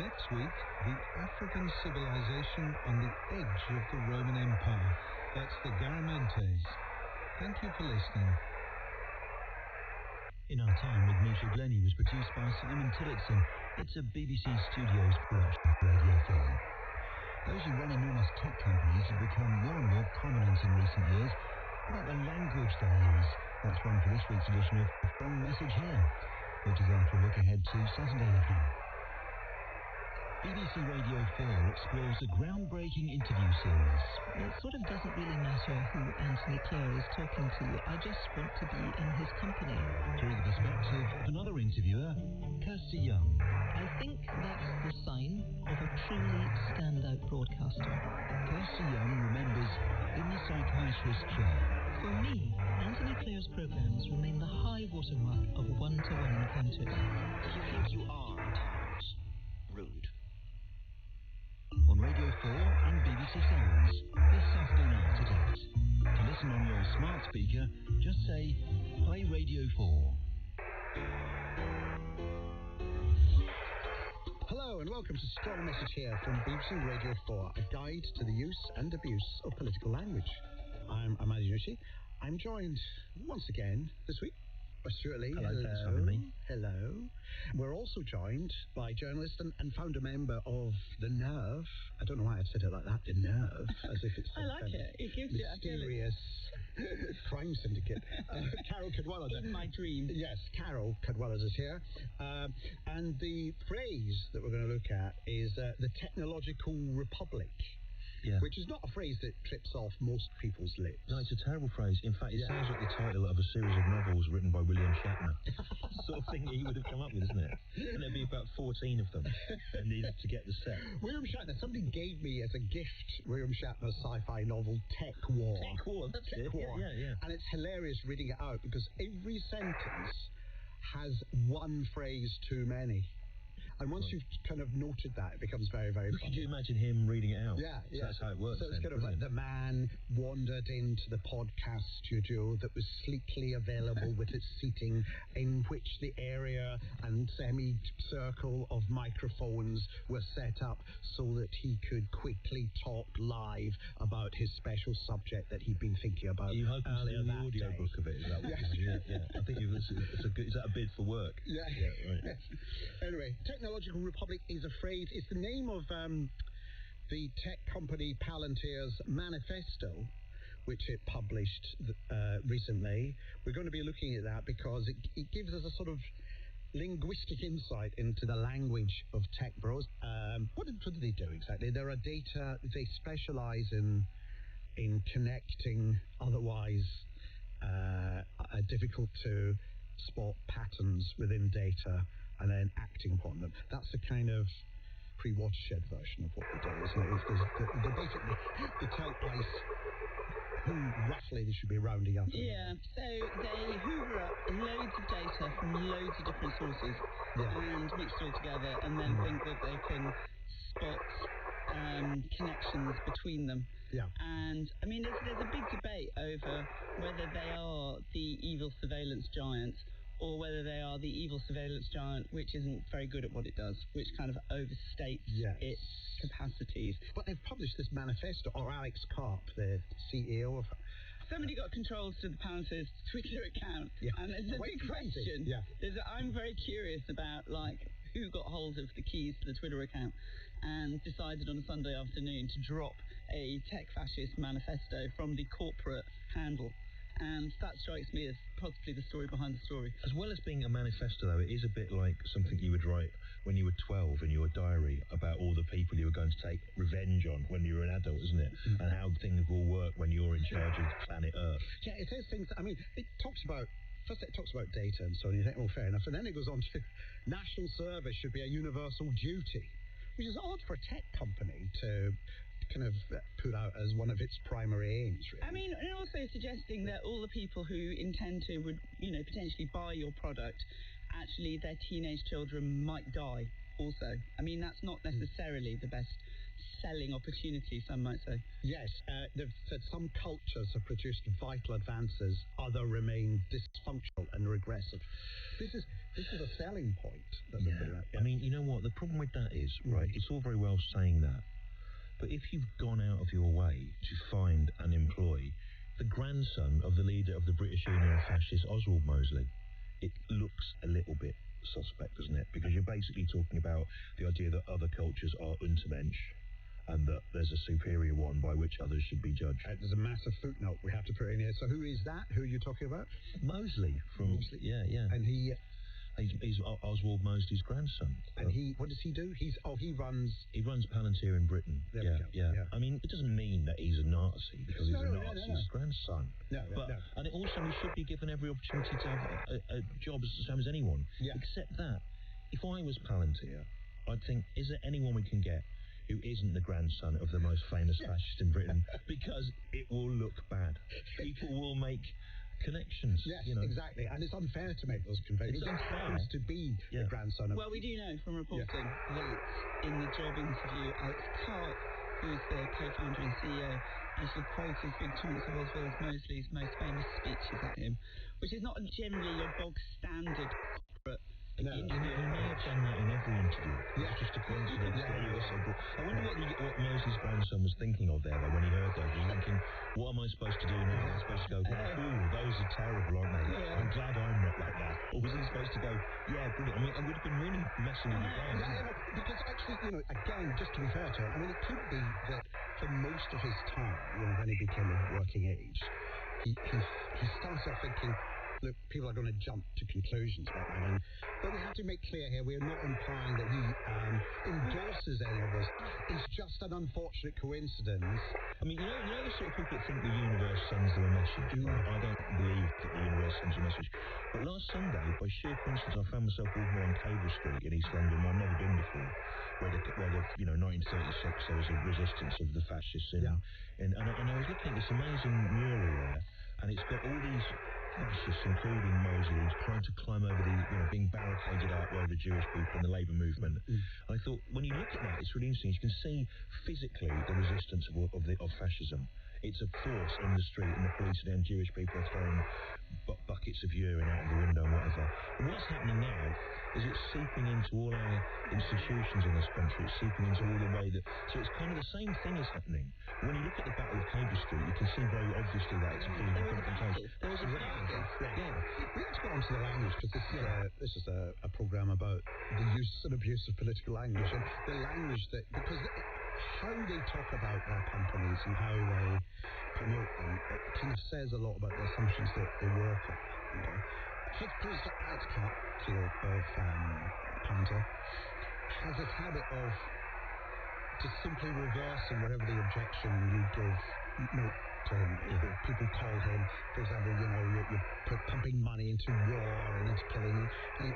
Speaker 22: Next week, the African civilization on the edge of the Roman Empire. That's the Garamantes. Thank you for listening.
Speaker 1: In Our Time with Misha Glennie was produced by Simon Tillotson. It's a BBC Studios production for Radio 4. Those who run enormous tech companies have become more and more prominent in recent years. What about the language they use? That's one for this week's edition of From Message Here, which is after a look ahead to Saturday evening. BBC Radio 4 explores a groundbreaking interview series.
Speaker 24: It sort of doesn't really matter who Anthony Clare is talking to. I just want to be in his company.
Speaker 1: Through the perspective of another interviewer, Kirsty Young.
Speaker 24: I think that's the sign of a truly standout broadcaster.
Speaker 1: Kirsty Young remembers In the Psychiatrist's Chair.
Speaker 24: For me, Anthony Clare's programmes remain the high watermark of one-to-one encounters.
Speaker 1: If you think you are at times rude. On Radio 4 and BBC Sounds this Saturday night at 8. To listen on your smart speaker, just say, play Radio 4.
Speaker 3: Hello and welcome to Strong Message Here from BBC Radio 4, a guide to the use and abuse of political language. I'm Amadi Nushi. I'm joined once again this week by Stuart Lee.
Speaker 1: Hello, thanks for having me.
Speaker 3: Hello. We're also joined by journalist and founder member of The Nerve. I don't know why I said it like that, The Nerve, as if it's some
Speaker 23: I like it. It gives you
Speaker 3: mysterious crime syndicate. Carol Cadwallader.
Speaker 23: In my dream.
Speaker 3: Yes, Carol Cadwallader is here. And the phrase that we're going to look at is the technological republic.
Speaker 1: Yeah.
Speaker 3: Which is not a phrase that trips off most people's lips.
Speaker 1: No, it's a terrible phrase. In fact, it sounds like the title of a series of novels written by William Shatner. Sort of thing he would have come up with, isn't it? And there'd be about 14 of them and needed to get the set.
Speaker 3: William Shatner, somebody gave me as a gift William Shatner's sci-fi novel Tech War.
Speaker 1: Tech War, that's
Speaker 3: Tech
Speaker 1: it.
Speaker 3: War.
Speaker 1: Yeah.
Speaker 3: And it's hilarious reading it out because every sentence has one phrase too many. And once you've kind of noted that, it becomes very, very funny.
Speaker 1: Could you imagine him reading it out?
Speaker 3: Yeah.
Speaker 1: So that's how it works.
Speaker 3: So it's kind of like the man wandered into the podcast studio that was sleekly available with its seating, in which the area and semi-circle of microphones were set up so that he could quickly talk live about his special subject that he'd been thinking about.
Speaker 1: You hoping to do the audio
Speaker 3: day.
Speaker 1: book of it? Is that what yeah. I think is that a bid for work?
Speaker 3: Yeah.
Speaker 1: Right.
Speaker 3: Anyway, Technological Republic is a phrase. It's the name of the tech company Palantir's manifesto, which it published recently. We're going to be looking at that because it gives us a sort of linguistic insight into the language of tech bros. What do they do exactly? They specialize in connecting otherwise difficult to spot patterns within data and then acting upon them. That's the kind of pre-watershed version of what they do, isn't it? They basically tell ICE who roughly they should be rounding up.
Speaker 23: Yeah, so they hoover up loads of data from loads of different sources and mix it all together and then think that they can spot connections between them.
Speaker 3: Yeah.
Speaker 23: And, I mean, there's a big debate over whether they are the evil surveillance giant or whether they are the evil surveillance giant which isn't very good at what it does, which kind of overstates its capacities.
Speaker 3: But they've published this manifesto, or Alex Karp, the CEO of...
Speaker 23: Somebody got controls to the Palantir's Twitter account, and there's a big question. I'm very curious about, who got hold of the keys to the Twitter account and decided on a Sunday afternoon to drop a tech-fascist manifesto from the corporate handle. And that strikes me as possibly the story behind the story.
Speaker 1: As well as being a manifesto, though, it is a bit like something you would write when you were 12 in your diary about all the people you were going to take revenge on when you're an adult, isn't it? And how things will work when you're in charge of planet Earth.
Speaker 3: Yeah, it says things. I mean, it talks about. First, it talks about data and so on. You think, fair enough. And then it goes on to national service should be a universal duty, which is odd for a tech company to kind of put out as one of its primary aims, really.
Speaker 4: I mean, and also suggesting that all the people who intend to would, potentially buy your product, actually their teenage children might die also. I mean, that's not necessarily the best selling opportunity, some might say.
Speaker 3: Yes, they've said some cultures have produced vital advances, other remain dysfunctional and regressive. This is a selling point.
Speaker 1: I mean, you know what? The problem with that is, right, it's all very well saying that, but if you've gone out of your way to find and employ the grandson of the leader of the British Union of Fascists, Oswald Mosley, it looks a little bit suspect, doesn't it? Because you're basically talking about the idea that other cultures are Untermensch, and that there's a superior one by which others should be judged.
Speaker 3: There's a massive footnote we have to put in here. So who is that? Who are you talking about?
Speaker 1: Mosley from...
Speaker 3: Mosley.
Speaker 1: Yeah.
Speaker 3: And
Speaker 1: He's Oswald Mosley's grandson.
Speaker 3: And what does he do? He runs
Speaker 1: Palantir in Britain.
Speaker 3: There we go.
Speaker 1: Yeah. I mean, it doesn't mean that he's a Nazi because he's a Nazi. He's his grandson.
Speaker 3: No.
Speaker 1: And it also, we should be given every opportunity to have a job as the same as anyone.
Speaker 3: Yeah.
Speaker 1: Except that, if I was Palantir, I'd think, is there anyone we can get who isn't the grandson of the most famous fascist in Britain? Because it will look bad. People will make connections.
Speaker 3: Yes, exactly. And it's unfair to make those connections. It happens to be the grandson of...
Speaker 4: Well, we do know from reporting that in the job interview, Alex Karp, who's the co-founder and CEO, actually quoted big chunks of Oswald Mosley's most famous speeches at him, which is not generally your bog standard corporate...
Speaker 1: No, he may have done that in every interview. It's just a coincidence that he also brought... I wonder what Mosley's grandson was thinking of there, though, when he heard those. He was thinking, what am I supposed to do now? Am I supposed to go, ooh, those are terrible, aren't they?
Speaker 4: Yeah.
Speaker 1: I'm glad I'm not like that. Or was he supposed to go, yeah, brilliant? I mean, it would have been really messing with your brain.
Speaker 3: Because actually, again, just to be fair to him, I mean, it could be that for most of his time, when he became of working age, he started off thinking, look, people are going to jump to conclusions about that. But we have to make clear here, we're not implying that he endorses any of this. It's just an unfortunate coincidence.
Speaker 1: I mean, you know the sort of people that think the universe sends them a message, right? I don't believe that the universe sends a message. But last Sunday, by sheer coincidence, I found myself walking around Cable Street in East London, where I've never been before, where 1936, there was a resistance of the fascists and I was looking at this amazing mural there, and it's got all these fascists, including Mosley, trying to climb over being barricaded out by the Jewish people and the labour movement. I thought, when you look at that, it's really interesting. You can see physically the resistance of fascism. It's a force in the street, and the police and Jewish people are throwing buckets of urine out of the window and whatever. And what's happening now is it's seeping into all our institutions in this country. It's seeping into all the way that... So it's kind of the same thing is happening. When you look at the Battle of Cable Street, you can see very obviously that it's a form of confrontation. There was a battle.
Speaker 3: Yeah. We have to get onto the language, because this is a program about the use and abuse of political language, and the language that... Because how they talk about their companies and how they promote them, it kind of says a lot about the assumptions that they work on. First President Alex Karp, CEO of Palantir, has this habit of just simply reversing whatever the objection you give to him. People call him, for example, you're pumping money into war and into killing. He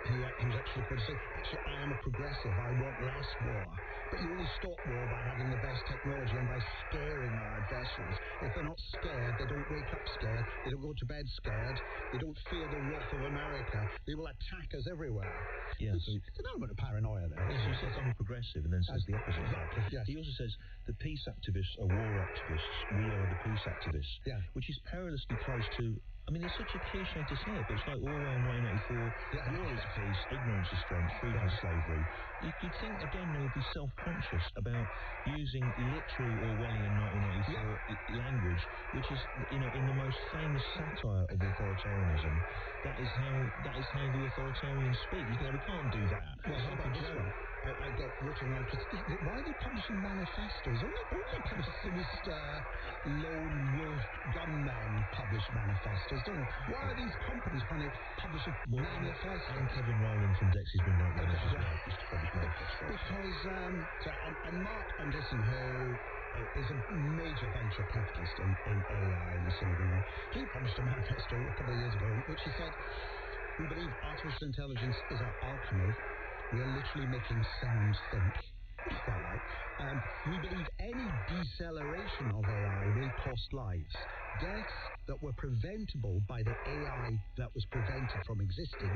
Speaker 3: was actually quoted saying, actually, I am a progressive. I want less war. But you only stop war by having the best technology and by scaring our adversaries. If they're not scared, they don't wake up scared. They don't go to bed scared. They don't fear the wrath of America. They will attack us everywhere.
Speaker 1: Yes.
Speaker 3: It's an element of paranoia there.
Speaker 1: Yes, he says I'm a progressive and then says the opposite.
Speaker 3: Exactly, yes.
Speaker 1: He also says the peace activists are war activists. We are the peace activists.
Speaker 3: Yeah.
Speaker 1: Which is perilously close to... I mean, it's such a cliche to say it, but it's like Orwell 1984, war is peace, ignorance is strength, freedom is slavery. You'd think, again, they would be self-conscious about using literary Orwellian 1984 language, which is, in the most famous satire of authoritarianism, that is how the authoritarians speak. You know, we can't do that.
Speaker 3: Well, how about this one? I got written on, why are they publishing manifestos? Only kind of sinister lone wolf gunmen publish manifestos, don't they? Why are these companies trying to publish manifestos?
Speaker 1: And Kevin Rowland from Dexy's been writing
Speaker 3: Okay,
Speaker 1: as well.
Speaker 3: Because, and Mark Anderson, who is a major venture capitalist in AI and Silicon Valley, he published a manifesto a couple of years ago in which he said, we believe artificial intelligence is our alchemy. We are literally making sound think. Which is quite right. We believe any deceleration of AI will cost lives. Deaths that were preventable by the AI that was prevented from existing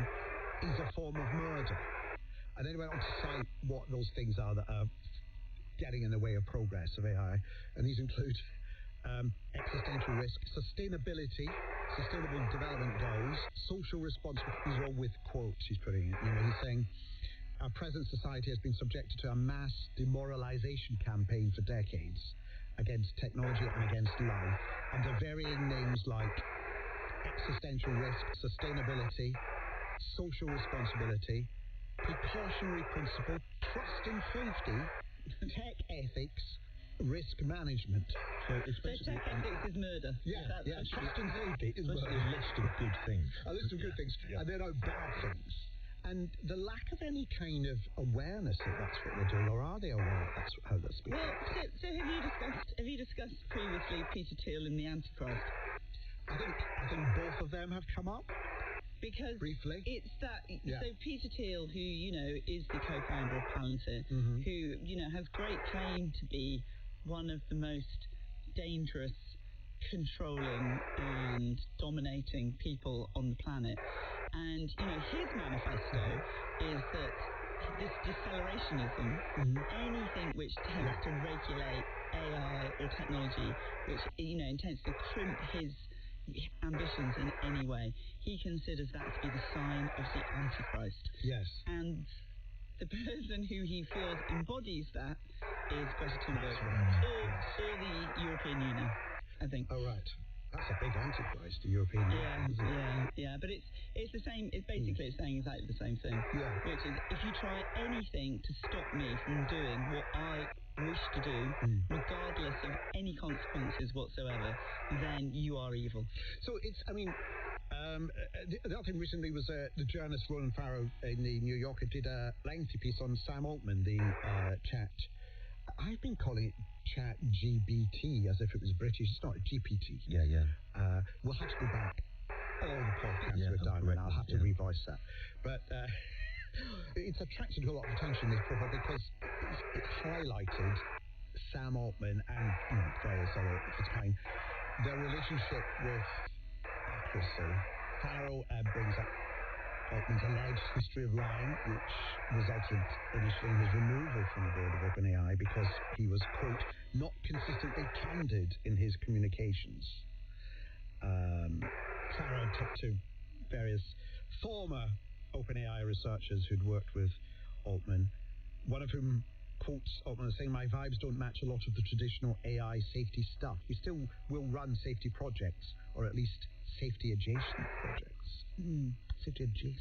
Speaker 3: is a form of murder. And then he went on to cite what those things are that are getting in the way of progress of AI. And these include existential risk, sustainability, sustainable development goals, social responsibility. These are all with quotes he's putting in. You know, he's saying, our present society has been subjected to a mass demoralization campaign for decades against technology and against life, under varying names like existential risk, sustainability, social responsibility, precautionary principle, trust and safety, tech ethics, risk management.
Speaker 4: So tech ethics is murder.
Speaker 3: Yeah, trust and safety is murder.
Speaker 1: A list of good things.
Speaker 3: A list of good things, and there are bad things. And the lack of any kind of awareness that that's what they're doing, or are they aware that's how they're speaking?
Speaker 4: Well, so have you discussed previously Peter Thiel and the Antichrist?
Speaker 3: I think both of them have come up.
Speaker 4: Because
Speaker 3: briefly,
Speaker 4: it's that. Yeah. So Peter Thiel, who is the co-founder of Palantir, who has great claim to be one of the most dangerous, controlling and dominating people on the planet. And, his manifesto is that this decelerationism, anything which tends to regulate AI or technology, which, intends to crimp his ambitions in any way, he considers that to be the sign of the Antichrist.
Speaker 3: Yes.
Speaker 4: And the person who he feels embodies that is Greta Thunberg, or the European Union, I think.
Speaker 3: Oh, right. That's a big Antichrist, the European Union.
Speaker 4: Yeah. But it's the same. It's basically saying exactly the same thing.
Speaker 3: Yeah.
Speaker 4: Which is, if you try anything to stop me from doing what I wish to do, regardless of any consequences whatsoever, then you are evil.
Speaker 3: So it's, the other thing recently was the journalist Roland Farrow in the New Yorker did a lengthy piece on Sam Altman, the chat. I've been calling it Chat GBT as if it was British. It's not GPT.
Speaker 1: Yeah.
Speaker 3: We'll have to go back all the podcasts we've done, and I'll have to revoice that. But it's attracted a lot of attention, this profile, because it's highlighted Sam Altman and various other of its kind, their relationship with accuracy. Farrow brings up Altman's alleged history of lying, which resulted initially in his removal from the board of OpenAI because he was, quote, not consistently candid in his communications. Farrow talked to various former OpenAI researchers who'd worked with Altman, one of whom quotes Altman as saying, my vibes don't match a lot of the traditional AI safety stuff. We still will run safety projects, or at least safety-adjacent projects.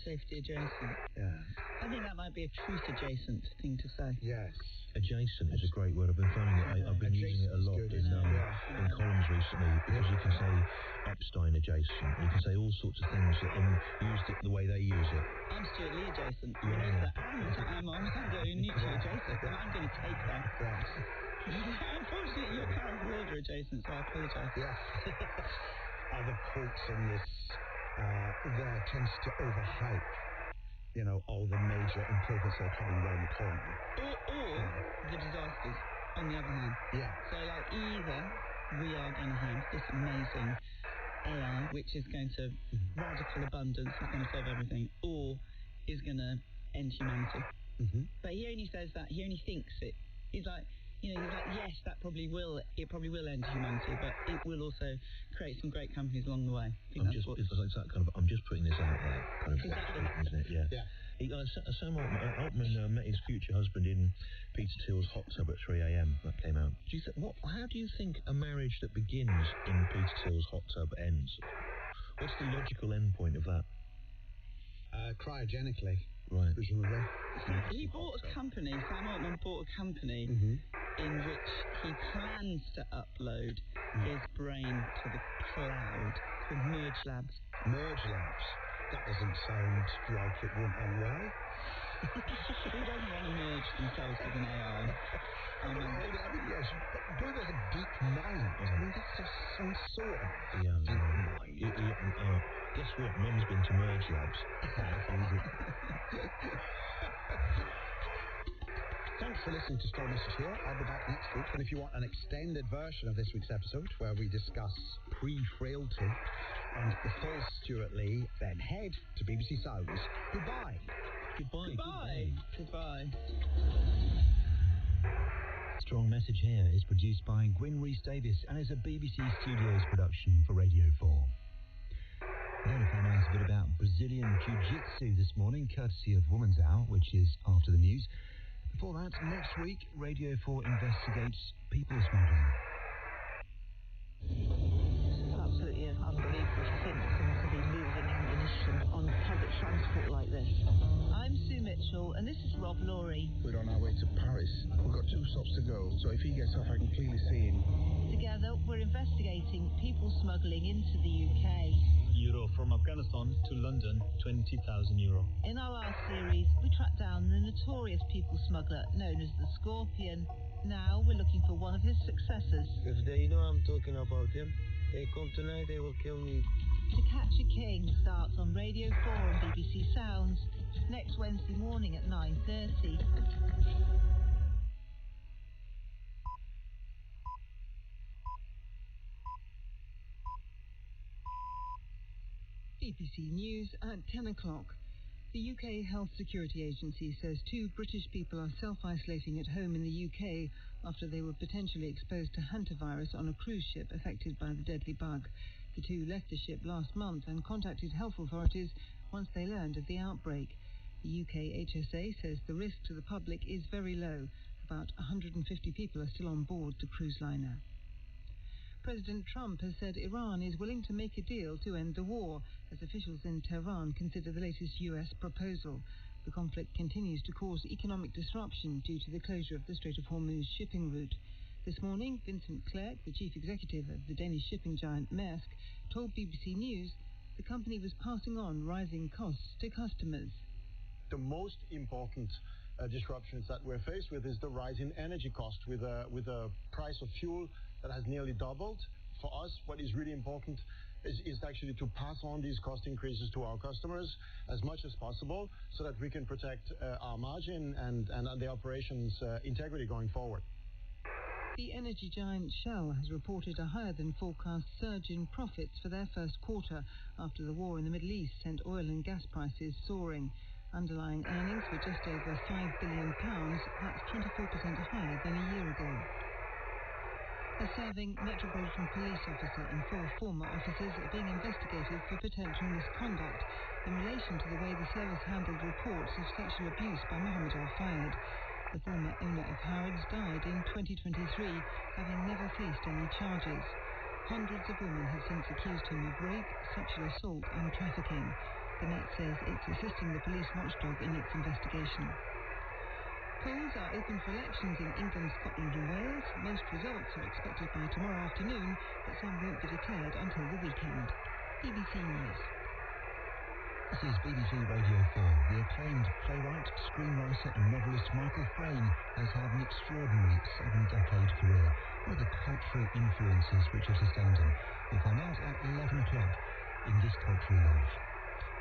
Speaker 4: Safety adjacent.
Speaker 3: Yeah.
Speaker 4: I think that might be a truth-adjacent thing to say.
Speaker 3: Yes.
Speaker 1: Adjacent is a great word. I've been finding it. I've been using it a lot in columns recently, because you can say Epstein adjacent. You can say all sorts of things and use it the way they use it.
Speaker 4: I'm Stuart Lee adjacent. I'm Armando Nucci adjacent, and I'm going to take that.
Speaker 3: Yes.
Speaker 4: Unfortunately, you're Karen Wilder adjacent, so I apologise.
Speaker 3: Yes. Other quotes in this there tends to overhype, all the major improvements that are coming around the corner.
Speaker 4: Or the disasters, on the other hand.
Speaker 3: Yeah.
Speaker 4: So, either we are going to have this amazing AI, which is going to radical abundance, is going to solve everything, or is going to end humanity. But he only says that, he only thinks it. He's like, yes, it probably will end humanity, but it will also create some great companies along the way.
Speaker 1: I'm just putting this out there, kind of
Speaker 4: exactly.
Speaker 1: Isn't it? Yeah. Sam Altman met his future husband in Peter Thiel's hot tub at 3 a.m. That came out. How do you think a marriage that begins in Peter Thiel's hot tub ends? What's the logical end point of that?
Speaker 3: cryogenically,
Speaker 1: right?
Speaker 3: Presumably.
Speaker 4: He bought a company. Sam Altman bought a company in which he plans to upload his brain to the cloud called Merge Labs.
Speaker 3: Merge Labs. That doesn't sound like it won't end well.
Speaker 4: Who doesn't want to merge themselves with an AI?
Speaker 3: I mean, yes, but Bird has a deep mind. I mean, that just sounds so deep mind.
Speaker 1: Guess what? Mum's been to Merge Labs.
Speaker 3: Thanks for listening to Store Message here. I'll be back next week. And if you want an extended version of this week's episode, where we discuss pre-frailty and the false Stuart Lee, then head to BBC Sounds. Goodbye.
Speaker 1: Goodbye.
Speaker 4: Goodbye. Goodbye.
Speaker 1: Strong Message here is produced by Gwyn Rhys-Davies and is a BBC Studios production for Radio 4. We're going to find out a bit about Brazilian Jiu-Jitsu this morning, courtesy of Woman's Hour, which is after the news. Before that, next week, Radio 4 investigates people smuggling.
Speaker 23: Absolutely unbelievable to think someone could be moving ammunition on public transport like this. I'm Sue Mitchell, and this is Rob Laurie.
Speaker 7: We're on our way to Paris. We've got 2 stops to go, so if he gets off, I can clearly see him.
Speaker 23: Together, we're investigating people smuggling into the UK.
Speaker 22: Euro from Afghanistan to London, 20,000 euro.
Speaker 23: In our last series, we tracked down the notorious people smuggler known as the Scorpion. Now we're looking for one of his successors.
Speaker 9: If they know I'm talking about him, they come tonight, they will kill me.
Speaker 23: To Catch a King starts on Radio 4 and BBC Sounds next Wednesday morning at 9:30. BBC News at 10 o'clock. The UK Health Security Agency says 2 British people are self-isolating at home in the UK after they were potentially exposed to hantavirus on a cruise ship affected by the deadly bug. The 2 left the ship last month and contacted health authorities once they learned of the outbreak. The UK HSA says the risk to the public is very low. About 150 people are still on board the cruise liner. President Trump has said Iran is willing to make a deal to end the war, as officials in Tehran consider the latest US proposal. The conflict continues to cause economic disruption due to the closure of the Strait of Hormuz shipping route. This morning, Vincent Clerc, the chief executive of the Danish shipping giant Maersk, told BBC News the company was passing on rising costs to customers.
Speaker 10: The most important disruptions that we're faced with is the rise in energy cost with a price of fuel that has nearly doubled. For us, what is really important is actually to pass on these cost increases to our customers as much as possible so that we can protect our margin and the operations integrity going forward.
Speaker 23: The energy giant Shell has reported a higher than forecast surge in profits for their first quarter after the war in the Middle East sent oil and gas prices soaring. Underlying earnings were just over £5 billion, that's 24% higher than a year ago. A serving Metropolitan Police officer and 4 former officers are being investigated for potential misconduct in relation to the way the service handled reports of sexual abuse by Mohammed Al-Fayed. The former owner of Harrods died in 2023, having never faced any charges. Hundreds of women have since accused him of rape, sexual assault and trafficking. The Met says it's assisting the police watchdog in its investigation. Polls are open for elections in England, Scotland and Wales. Most results are expected by tomorrow afternoon, but some won't be declared until the weekend. BBC News.
Speaker 1: This is BBC Radio 4. The acclaimed playwright, screenwriter and novelist Michael Frayn has had an extraordinary 7-decade career. What are the cultural influences which have sustained him? We'll find out at 11 o'clock in This Cultural Life.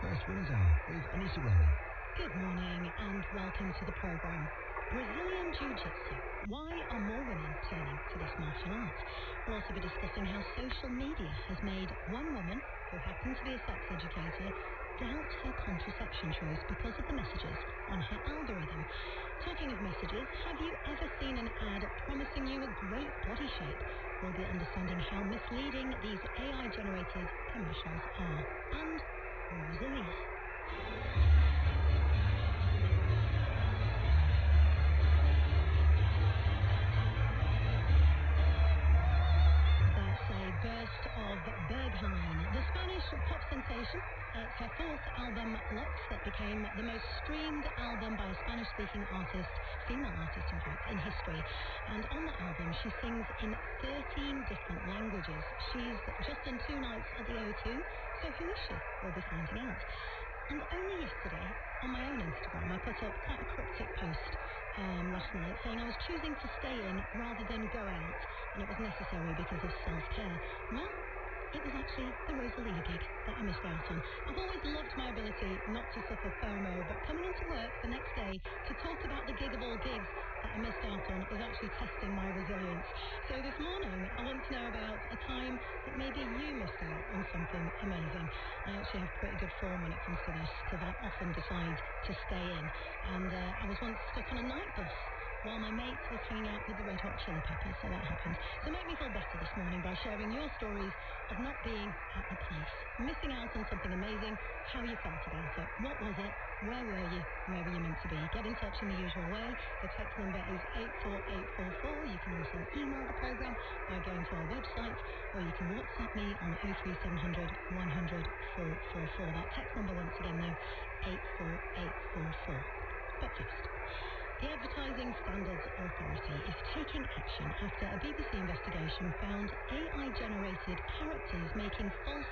Speaker 1: First, Women's Hour with Anissa Rowan.
Speaker 13: Good morning and welcome to the programme. Brazilian Jiu-Jitsu. Why are more women turning to this martial art? We'll also be discussing how social media has made one woman, who happens to be a sex educator, doubt her contraception choice because of the messages on her algorithm. Talking of messages, have you ever seen an ad promising you a great body shape? We'll be understanding how misleading these AI-generated commercials are. And Rosalia. Burst of Berghain. The Spanish pop sensation sensation. It's her fourth album, Lux, that became the most streamed album by a Spanish-speaking artist, female artist in fact, in history. And on that album, she sings in 13 different languages. She's just done 2 nights at the O2, so who is she? We'll be finding out. And only yesterday, on my own Instagram, I put up quite a cryptic post last night saying I was choosing to stay in rather than go out, and it was necessary because of self-care. Well, it was actually the Rosalia gig that I missed out on. I've always loved my ability not to suffer FOMO, but coming into work the next day to talk about the gig of all gigs that I missed out on was actually testing my resilience. So this morning, I want to know about a time that maybe you missed out on something amazing. I actually have pretty good form when it comes to this, because I often decide to stay in. And I was once stuck on a night bus while my mate was hanging out with the Red Hot Chili Peppers, so that happened. So make me feel better this morning by sharing your stories of not being at the place, missing out on something amazing, how you felt about it, what was it, where were you meant to be. Get in touch in the usual way. The text number is 84844. You can also email the programme by going to our website, or you can WhatsApp me on 03700 100 444. That text number once again though, 84844. But first, the Advertising Standards Authority is taking action after a BBC investigation found AI-generated characters making false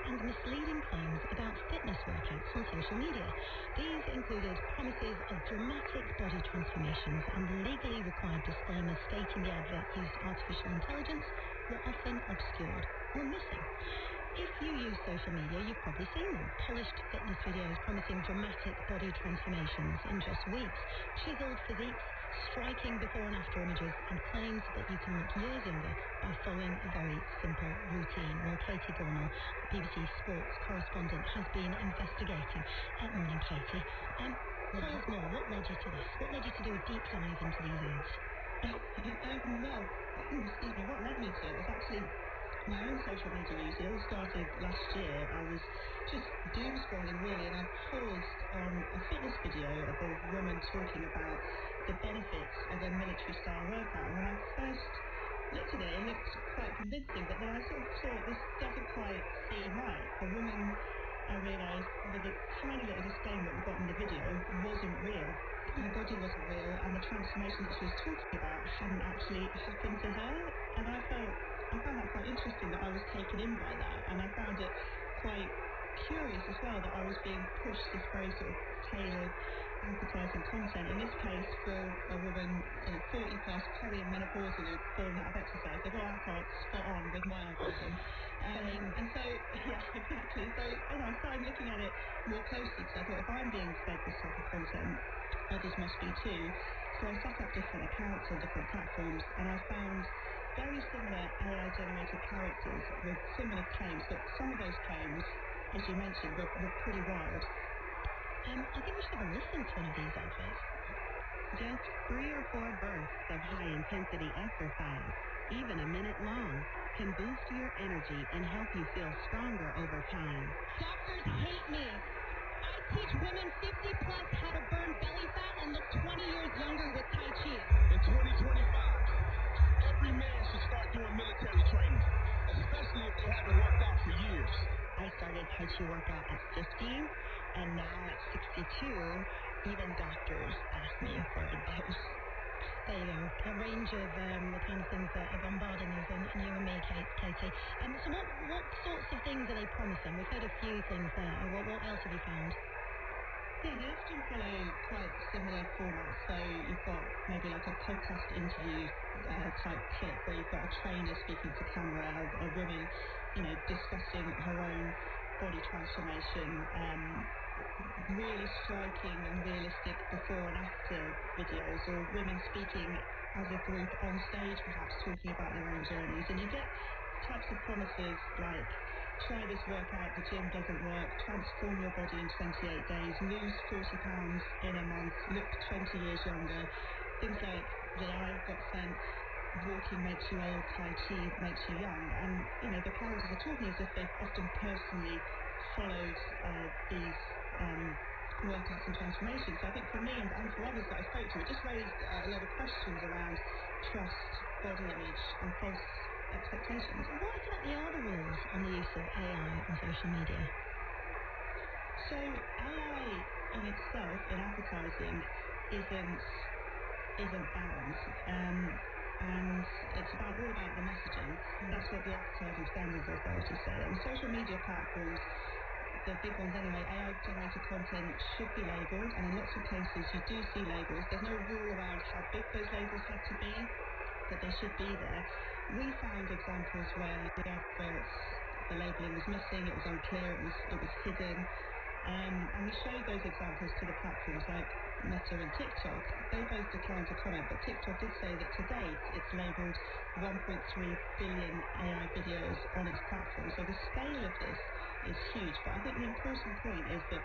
Speaker 13: and misleading claims about fitness workouts on social media. These included promises of dramatic body transformations, and legally required disclaimers stating the advert used artificial intelligence were often obscured or missing. If you use social media, you've probably seen them. Polished fitness videos promising dramatic body transformations in just weeks, chiseled physiques, striking before and after images, and claims that you can look years younger by following a very simple routine. Well, Katie Gornall, BBC sports correspondent, has been investigating. Morning, Katie. Tell us more. What led you to this? What led you to do a deep dive into these ads?
Speaker 24: Well, excuse me, what led me to it was actually my own social media use. It all started last year. I was just doom scrolling really, and I paused on a fitness video of a woman talking about the benefits of a military style workout. And when I first looked at it, it looked quite convincing, but then I sort of thought this doesn't quite seem right. The woman, I realised, with a tiny little disclaimer at the bottom of the video, wasn't real. Her body wasn't real, and the transformations that she was talking about hadn't actually happened to her. And I found that quite interesting, that I was taken in by that, and I found it quite curious as well that I was being pushed this very sort of tailored advertising content, in this case for a woman 40 plus, perimenopausal, who'd fallen out of exercise. They got that part spot on with my algorithm. And so, yeah, exactly. So, I started looking at it more closely, because I thought, if I'm being fed this type of content, others must be too. So I set up different accounts on different platforms, and I found very similar AI-generated characters with similar claims, but some of those claims, as you mentioned, were pretty wild.
Speaker 13: I think we should have a listen to one of these adverts.
Speaker 5: Just 3 or 4 bursts of high-intensity exercise, even a minute long, can boost your energy and help you feel stronger over time.
Speaker 6: Doctors hate me. I teach women 50 plus how to burn belly fat and look 20 years younger with Tai Chi.
Speaker 8: In 2025, every man should start doing military training, especially if they haven't worked out for years.
Speaker 5: I started Tai Chi workout at 50, and now at 62, even doctors ask me for advice.
Speaker 13: There you go, a range of the kind of things that are bombarding us and you and me, Katie. So what sorts of things are they promising? We've heard a few things there. What else have you found?
Speaker 24: Yeah, they often follow quite similar formats. So you've got maybe like a podcast interview type clip where you've got a trainer speaking to camera, a woman, discussing her own body transformation, really striking and realistic before and after videos, or women speaking as a group on stage, perhaps talking about their own journeys. And you get types of promises like, try this workout, the gym doesn't work, transform your body in 28 days, lose 40 pounds in a month, look 20 years younger. Things like that I got sent, walking makes you old, Tai Chi makes you young. And, the characters are talking as if they've often personally followed these workouts and transformations. So I think for me and for others that I spoke to, it just raised a lot of questions around trust, body image, and false expectations.
Speaker 13: What exactly are the rules on the use of AI on social media?
Speaker 24: So AI in itself, in advertising, isn't bound, and it's all about the messaging. That's what the Advertising Standards Authority say. And social media platforms, the big ones anyway, AI-generated content should be labelled, and in lots of cases you do see labels. There's no rule around how big those labels have to be, but they should be there. We found examples where the adverts, the labelling was missing, it was unclear, it was hidden, and we showed those examples to the platforms like Meta and TikTok. They both declined to comment, but TikTok did say that to date it's labelled 1.3 billion AI videos on its platform. So the scale of this is huge. But I think the important point is that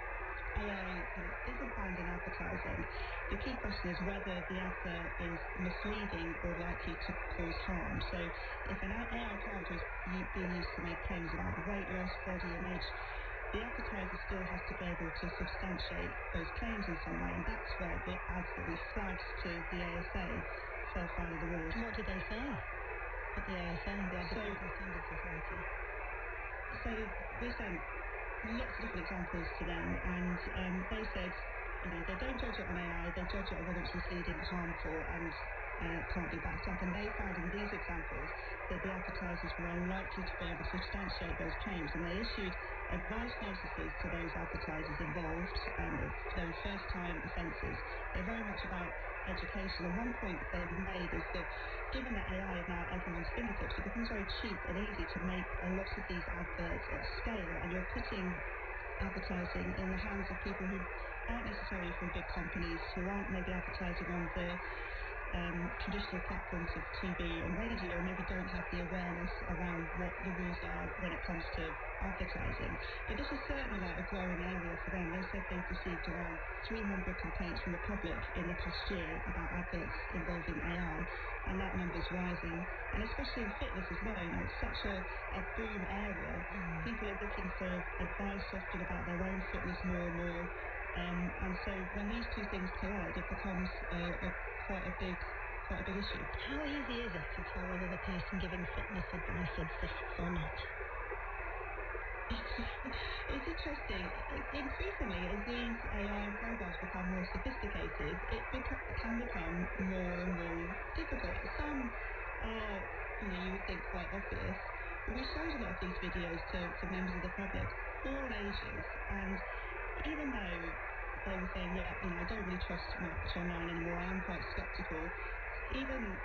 Speaker 24: AI isn't banned in advertising. The key question is whether the advert is misleading or likely to cause harm. So if an AI character is being used to make claims about weight loss, body image, the advertiser still has to be able to substantiate those claims in some way, and that's where the ads that we flagged to the ASA fell foul of the rules.
Speaker 13: And what did they say at the ASA, the Advertising Standards Authority?
Speaker 24: So we sent lots of different examples to them, and they said, they don't judge it on AI, they judge it on whether it's misleading, harmful, and can't be backed up. And they found in these examples that the advertisers were unlikely to be able to substantiate those claims, and they issued advice notices to those advertisers involved, those first-time offences. They're very much about education. And one point that they've made is that given that AI is now at everyone's fingertips, it becomes very cheap and easy to make a lot of these adverts at scale, and you're putting advertising in the hands of people who aren't necessarily from big companies, who aren't maybe advertising on the traditional platforms of TV and radio, maybe don't have the awareness around what the rules are when it comes to advertising. But this is certainly like a growing area for them. They said they've received around 300 complaints from the public in the past year about adverts involving AI, and that number's rising. And especially in fitness as well, it's such a boom area. People are looking for advice often about their own fitness more and more. And so when these two things collide, it becomes quite a big issue.
Speaker 13: How easy is it to tell whether the person giving fitness advice exists or not?
Speaker 24: It's interesting. Increasingly, as these AI programs become more sophisticated, it can become more and more difficult. Some are, you would think, quite obvious. We showed a lot of these videos to members of the public, all ages, and even though they were saying, I don't really trust much online anymore, I am quite sceptical, even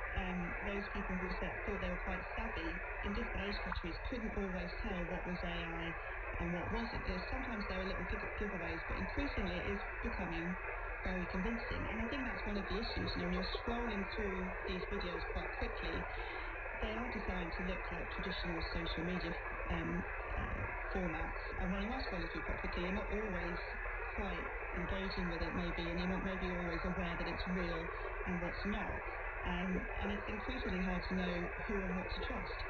Speaker 24: those people who thought they were quite savvy in different age categories couldn't always tell what was AI and what wasn't. Sometimes there are little giveaways, but increasingly it is becoming very convincing. And I think that's one of the issues. When you're scrolling through these videos quite quickly, they are designed to look like traditional social media formats. And when you are scrolling through quite quickly, you're not always quite engaging with it, maybe, and you're not maybe always aware that it's real and what's not. And it's increasingly hard to know who and what to trust.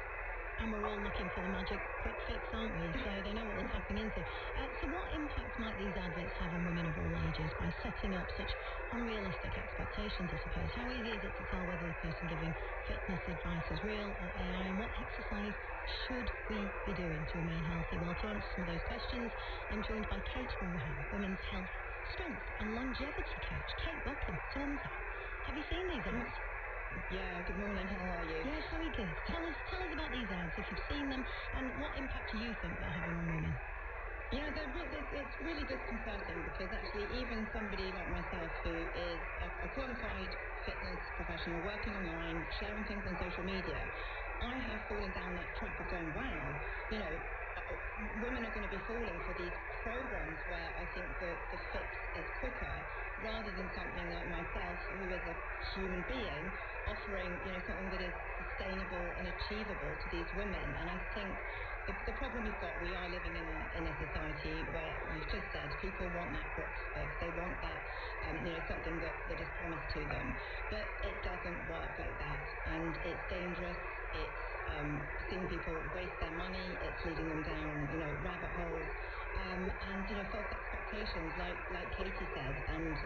Speaker 13: And we're all looking for the magic quick fix, aren't we? So they know what they're tapping into. So what impact might these adverts have on women of all ages by setting up such unrealistic expectations, I suppose? How easy is it to tell whether the person giving fitness advice is real or AI, and what exercise should we be doing to remain healthy? Well, to answer some of those questions, I'm joined by Kate Rohan, women's health, strength and longevity coach. Kate, welcome to Women's Health. Have you seen these ads?
Speaker 24: Yeah, good morning, how are you?
Speaker 13: Yeah, very good. Tell us about these ads, if you've seen them, and what impact do you think they're having on women?
Speaker 24: Yeah, it's really disconcerting, because actually even somebody like myself who is a qualified fitness professional working online, sharing things on social media, I have fallen down that trap of going, wow, women are going to be falling for these programs where I think that the fix is quicker, rather than something like myself, who is a human being, offering something that is sustainable and achievable to these women. And I think the problem we've got, we are living in a society where you've just said people want that quick fix, they want that something that is promised to them, but it doesn't work like that, and it's dangerous. It's seeing people waste their money, it's leading them down rabbit holes, and false expectations, like Katie said, and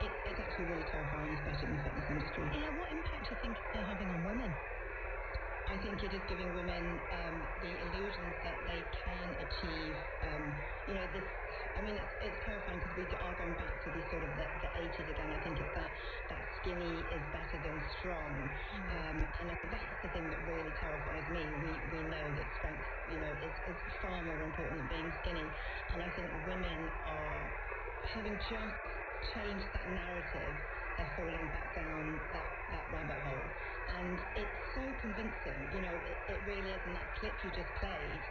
Speaker 24: it's actually really terrifying, especially in the fitness industry.
Speaker 13: Yeah, what impact do you think they're having on women?
Speaker 24: I think it is giving women the illusions that they can achieve this
Speaker 6: I mean, it's terrifying because we are going back to the sort of the 80s again. I think it's that skinny is better than strong. And I think that's the thing that really terrifies me. We know that strength, is far more important than being skinny. And I think women are, having just changed that narrative, they're falling back down that rabbit hole. And it's so convincing, it really is. And that clip you just played,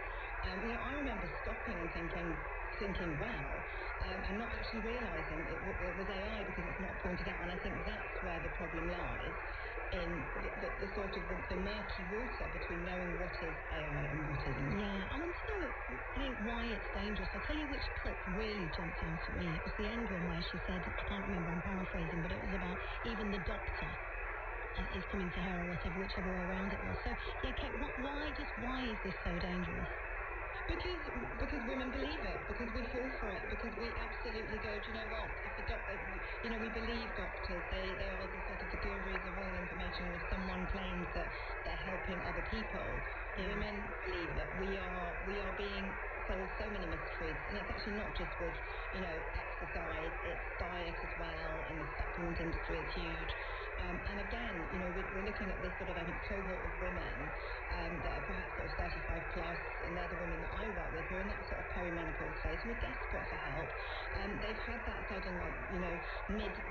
Speaker 6: I remember stopping and thinking, wow, and not actually realising it was AI because it's not pointed out. And I think that's where the problem lies, in the sort of the murky water between knowing what is AI and what isn't.
Speaker 13: Yeah, I want to know, why it's dangerous. I'll tell you which clip really jumped out at me. It was the end one where she said, I can't remember, I'm paraphrasing, but it was about even the doctor is coming to her or whatever, whichever way around it was. So, yeah, Kate, why is this so dangerous?
Speaker 6: Because women believe it, because we fall for it, because we absolutely go, do you know what, if the doctor, we believe doctors, they are the sort of the gurus of all information, and if someone claims that they're helping other people, women believe it. We are being sold so many mysteries, and it's actually not just with, exercise, it's diet as well, and the supplement industry is huge. And again, we're looking at this sort of, I think, cohort of women that are perhaps sort of 35 plus, and they're the women that I work with who are in that sort of perimenopause phase who are desperate for help. They've had that sudden,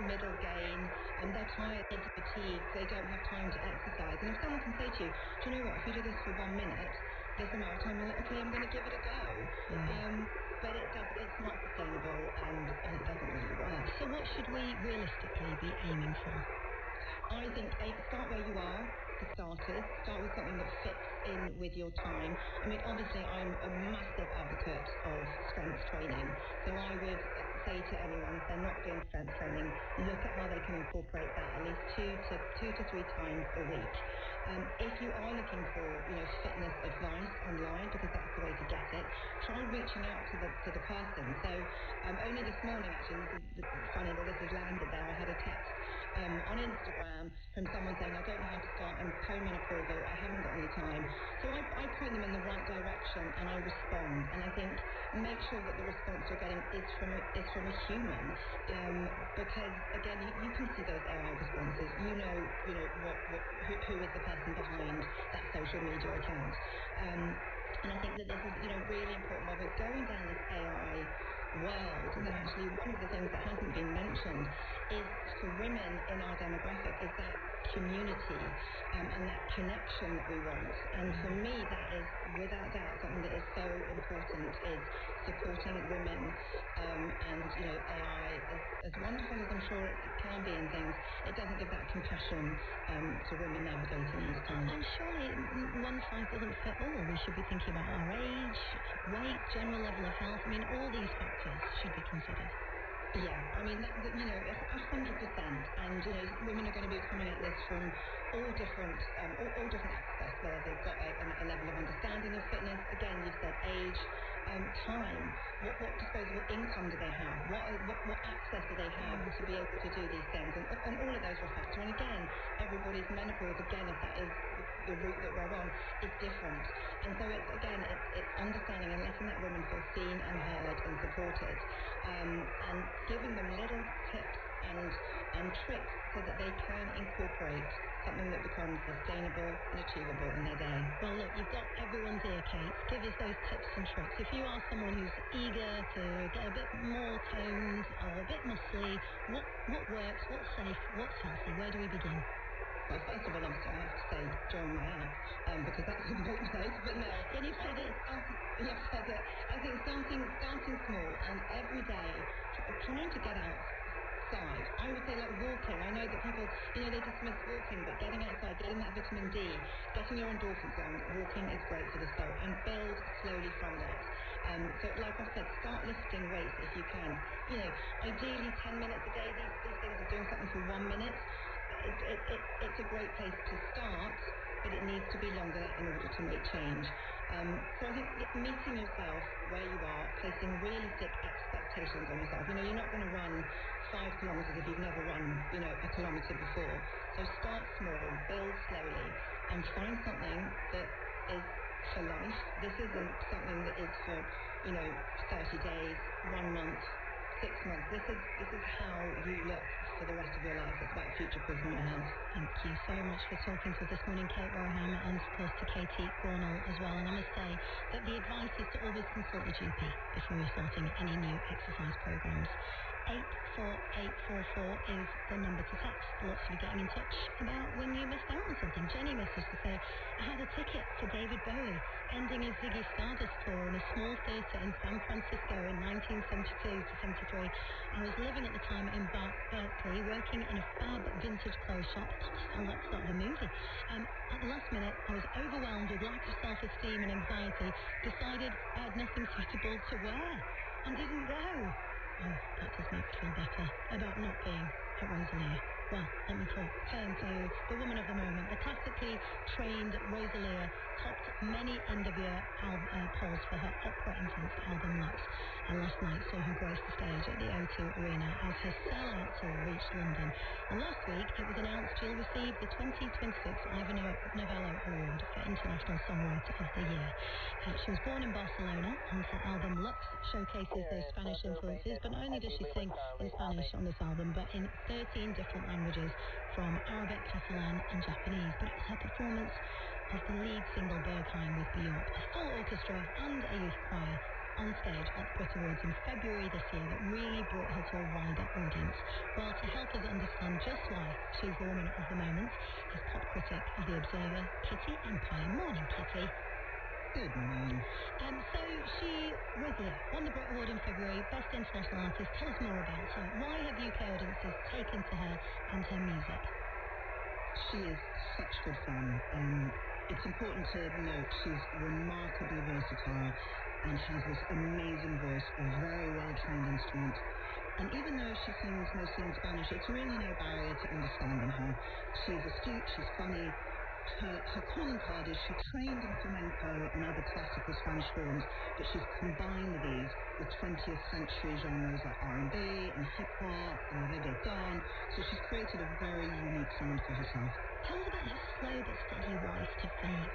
Speaker 6: middle gain, and they're tired, they're fatigued, they don't have time to exercise. And if someone can say to you, do you know what, if you do this for 1 minute, this amount of time, you're like, okay, I'm going to give it a go. But it's not sustainable, and it doesn't really work.
Speaker 13: So what should we realistically be aiming for?
Speaker 6: I think start where you are, for starters. Start with something that fits in with your time. I mean, obviously, I'm a massive advocate of strength training. So I would say to anyone, if they're not doing strength training, look at how they can incorporate that at least two to three times a week. If you are looking for, fitness advice online, because that's the way to get it, try reaching out to the person. So only this morning, actually, this is funny that this has landed there. I had a text on Instagram from someone saying, I don't know how to start, I'm perimenopausal, I haven't got any time. So I point them in the right direction, and I respond. And I think make sure that the response you're getting is from a human, because again, you can see those AI responses. You know who is the person behind that social media account. And I think that this is really important. While we're going down this AI world, that actually one of the things that hasn't been mentioned is for women in our demographic is that community and that connection that we want. And for me, that is without doubt something that is so important, is supporting women, and AI, as wonderful as I'm sure it can be in things, it doesn't give that compassion to women navigating these times.
Speaker 13: And surely one size doesn't fit all. We should be thinking about our age, weight, general level of health. I mean, all these factors should be considered.
Speaker 6: Yeah, I mean, 100%. And, women are going to be coming at this from all different aspects, whether they've got a level of understanding of fitness. Again, you've said age, time, what disposable income do they have? What access do they have to be able to do these things? And all of those are a factor. And again, everybody's menopause, again, if that is the route that we're on, is different. And so it's understanding and letting that woman feel seen and heard and supported, and giving them little tips and tricks so that they can incorporate something that becomes sustainable and achievable in their day.
Speaker 13: Well, look, you've got everyone's ear, Kate. Give us those tips and tricks. If you are someone who's eager to get a bit more toned or a bit muscly, what works, what's safe, what's healthy? Where do we begin?
Speaker 6: Well, first of all, obviously, I have to say, join my app, because that's a great place. But no,
Speaker 13: you've said it.
Speaker 6: You've said it. I think starting small and every day trying to get outside. I would say like walking. I know that people, they dismiss walking, but getting outside, getting that vitamin D, getting your endorphins on, walking is great for the soul, and build slowly from that. So like I said, start lifting weights if you can. Ideally 10 minutes a day. These things are doing something for 1 minute. It's a great place to start, but it needs to be longer in order to make change. So I think meeting yourself where you are, placing realistic expectations on yourself. You're not going to run 5 kilometers if you've never run, a kilometer before. So start small, build slowly, and find something that is for life. This isn't something that is for 30 days, 1 month, 6 months. This is how you look for the rest of your life. It's about future-proofing your health.
Speaker 13: Thank you so much for talking to us this morning, Kate Roham, and of course to Katie Gornall as well. And I must say that the advice is to always consult your GP before you're starting any new exercise programs. 84844 is the number to text. Lots of you getting in touch about when you missed out on something. Jenny messaged to say, I had a ticket for David Bowie ending his Ziggy Stardust tour in a small theatre in San Francisco in 1972 to 73. I was living at the time in Berkeley, working in a fab vintage clothes shop. That sounds like the start of a movie. At the last minute, I was overwhelmed with lack of self-esteem and anxiety, decided I had nothing suitable to wear, and didn't go. Oh, that does make me feel better about not being at Rosalia. Well, let me turn to the woman of the moment. The classically trained Rosalia topped many end-of-year polls for her opera-influenced album Knox, and last night saw her grace the stage at the O2 Arena as her sell-out tour reached London. And last week, it was announced she'll receive the 2026 Ivor Novello Award for International Songwriter of the Year. She was born in Barcelona, and her album Lux showcases those Spanish influences, but not only does she sing in Spanish on this album, but in 13 different languages, from Arabic, Catalan and Japanese. But it was her performance of the lead single Berghain with Björk, a full orchestra and a youth choir on stage at the Brit Awards in February this year that really brought her to a wider audience. Well, to help us understand just why she's the woman of the moment is pop critic of The Observer, Kitty Empire. Morning, Kitty.
Speaker 6: Good morning.
Speaker 13: So Rosalia won the Brit Award in February, Best International Artist. Tell us more about her. Why have UK audiences taken to her and her music?
Speaker 6: She is such good fun. It's important to note she's remarkably versatile and has this amazing voice, a very well-trained instrument. And even though she sings mostly in Spanish, it's really no barrier to understanding her. She's astute, she's funny. Her calling card is she trained in flamenco and other classical Spanish forms, but she's combined these with 20th century genres like R&B and hip-hop and reggaeton, so she's created a very unique sound for herself.
Speaker 13: Tell us about her slow but steady rise to fame.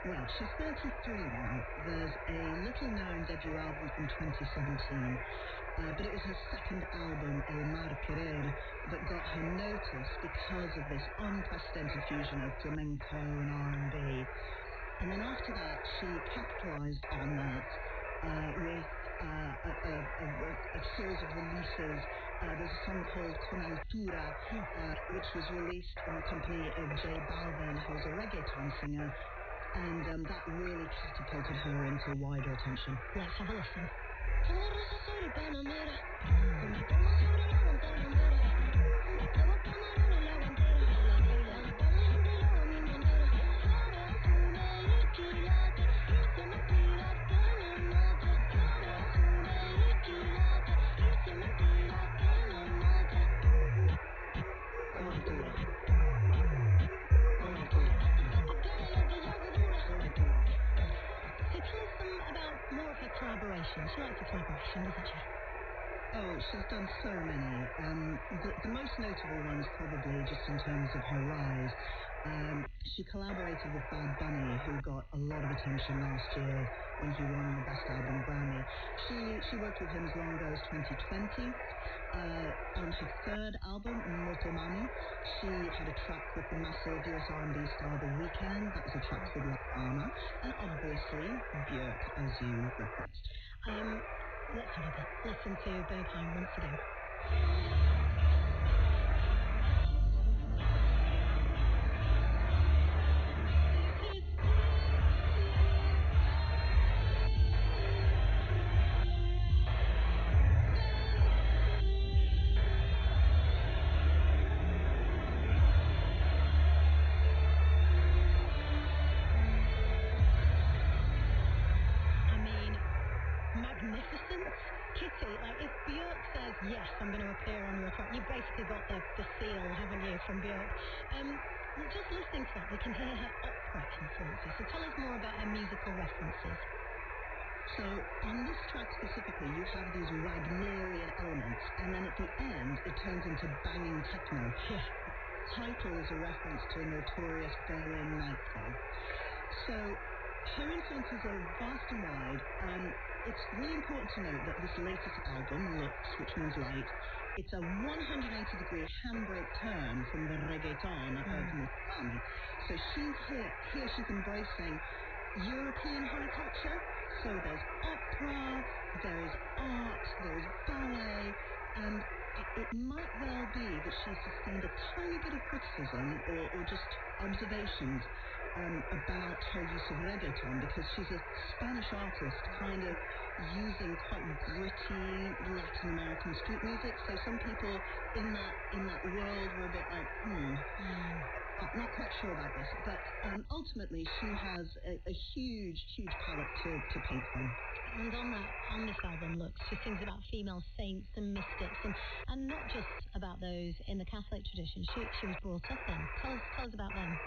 Speaker 6: Well, she's 33 now. There's a little-known debut album from 2017, but it was her second album, El Mar Querer, that got her notice because of this unprecedented fusion of flamenco and R&B. And then after that, she capitalized on that with a series of releases. There's a song called Con Altura, which was released in the company of J Balvin, who's a reggaeton singer, and that really catapulted her into wider attention.
Speaker 13: Let's have a listen. She likes a collaboration, doesn't she?
Speaker 6: Oh, she's done so many. The most notable ones, probably, just in terms of her rise, she collaborated with Bad Bunny, who got a lot of attention last year when he won the Best Album Grammy. She worked with him as long ago as 2020. On her third album, Motomami, she had a track with the massive US R&B star The Weeknd. That was a track with La Dama, and obviously Björk, as you referenced.
Speaker 13: Let's have a bit. Listen to Berghain once again. Yes, I'm going to appear on your track. You've basically got the seal, haven't you, from Björk? Just listening to that, we can hear her opera influences. So tell us more about her musical references.
Speaker 6: So on this track specifically, you have these Wagnerian elements, and then at the end, it turns into banging techno.
Speaker 13: Yeah.
Speaker 6: The title is a reference to a notorious Berlin nightclub. So
Speaker 11: her influences are vast and wide. It's really important to note that this latest album, Lux, which means light, it's a 180-degree handbrake turn from the reggaeton of Rosalia. So here she's embracing European high culture. So there's opera, there's art, there's ballet, and it might well be that she's sustained a tiny bit of criticism or just observations about her use of reggaeton, because she's a Spanish artist kind of using quite gritty Latin American street music. So some people in that world were a bit like, not quite sure about this. But ultimately, she has a huge palette to paint from.
Speaker 13: And on this album, look, she sings about female saints and mystics, and not just about those in the Catholic tradition. She was brought up in. Tell us about them.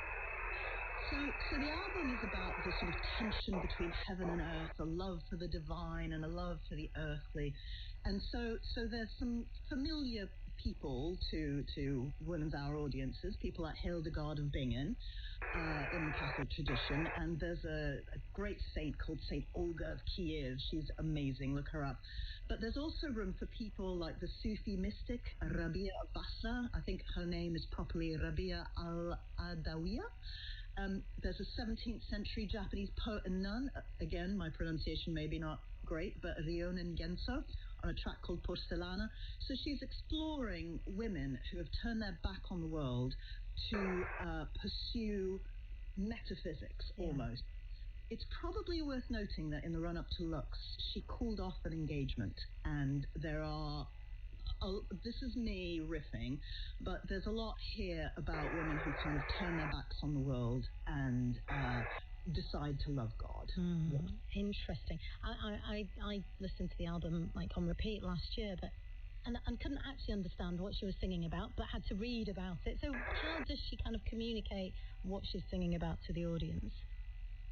Speaker 11: So the album is about this sort of tension between heaven and earth, a love for the divine and a love for the earthly. And so there's some familiar people to Women's Hour audiences, people like Hildegard of Bingen in the Catholic tradition, and there's a great saint called Saint Olga of Kiev. She's amazing, look her up. But there's also room for people like the Sufi mystic Rabia of Basra. I think her name is properly Rabia al-Adawiya. There's a 17th century Japanese poet and nun, again, my pronunciation may be not great, but Ryonen Genso, on a track called Porcelana. So she's exploring women who have turned their back on the world to pursue metaphysics, almost. It's probably worth noting that in the run-up to Lux, she called off an engagement, and there are... this is me riffing, but there's a lot here about women who kind of turn their backs on the world and decide to love God.
Speaker 13: Interesting. I listened to the album like on repeat last year, and couldn't actually understand what she was singing about, but had to read about it. So how does she kind of communicate what she's singing about to the audience?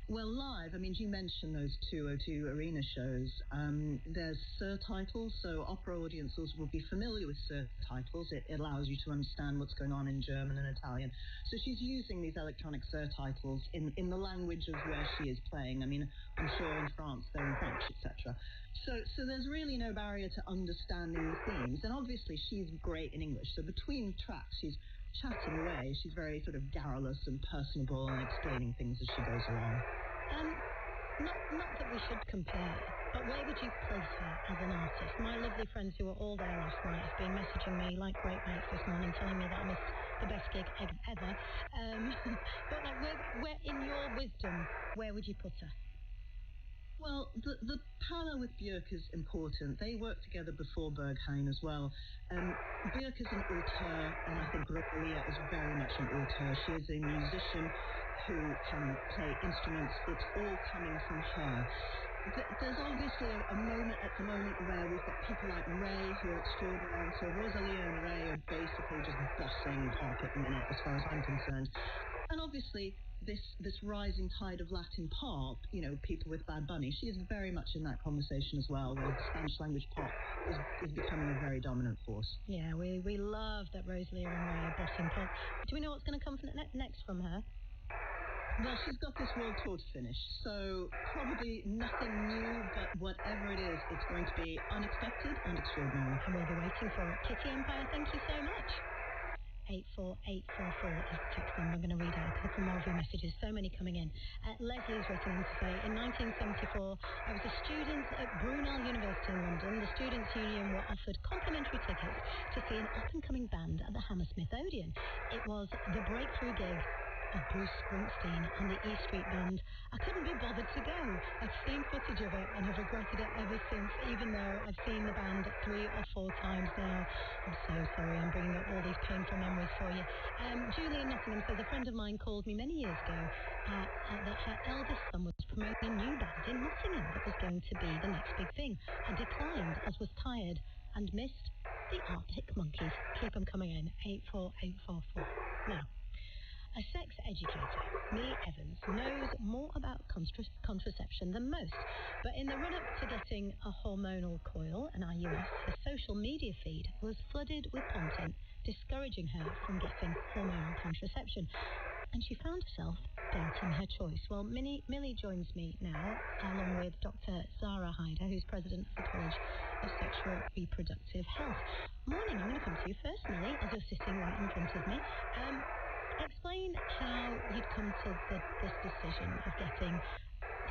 Speaker 11: Well, live, I mean, you mentioned those 202 arena shows. There's surtitles, so opera audiences will be familiar with surtitles. It allows you to understand what's going on in German and Italian. So she's using these electronic surtitles in the language of where she is playing. I mean, I'm sure in France they're in French, etc. So there's really no barrier to understanding the themes. And obviously she's great in English. So between tracks, she's chatting away. She's very sort of garrulous and personable and explaining things as she goes along.
Speaker 13: Not that we should compare, but where would you place her as an artist? My lovely friends who were all there last night have been messaging me like great mates this morning, telling me that I missed the best gig ever. But like, where in your wisdom, where would you put her?
Speaker 11: Well, the parallel with Björk is important. They worked together before Berghain as well. Björk is an auteur, and I think Rosalia is very much an auteur. She is a musician who can play instruments. It's all coming from her. There's obviously a moment at the moment where we've got people like Ray who are extraordinary. So Rosalia and Ray are basically just bossing pop at the minute, as far as I'm concerned. And obviously, this rising tide of Latin pop, you know, people with Bad Bunny, she is very much in that conversation as well, where Spanish language pop is becoming a very dominant force.
Speaker 13: Yeah, we love that Rosalia and Ray are bossing pop. Do we know what's going to come next from her?
Speaker 11: Well, she's got this world tour to finish, so probably nothing new, but whatever it is, it's going to be unexpected and extraordinary.
Speaker 13: And we'll be waiting for it. Kitty Empire, thank you so much. 84844 is the text number. I'm going to read out a couple more of your messages. So many coming in. Leslie's written in to say, in 1974, I was a student at Brunel University in London. The Students' Union were offered complimentary tickets to see an up-and-coming band at the Hammersmith Odeon. It was the breakthrough gig of Bruce Springsteen and the E Street Band. I couldn't be bothered to go. I've seen footage of it and have regretted it ever since, even though I've seen the band 3 or 4 times now. I'm so sorry, I'm bringing up all these painful memories for you. Julie in Nottingham says, a friend of mine called me many years ago that her eldest son was promoting a new band in Nottingham that was going to be the next big thing. I declined as was tired and missed the Arctic Monkeys. Keep them coming in. 84844. Now, a sex educator, Millie Evans, knows more about contraception than most. But in the run-up to getting a hormonal coil, an IUS, her social media feed was flooded with content discouraging her from getting hormonal contraception. and she found herself doubting her choice. Well, Millie joins me now, along with Dr. Zara Haider, who's president of the College of Sexual Reproductive Health. Morning, I'm going to come to you first, Millie, as you're sitting right in front of me. Explain how you'd come to this decision of getting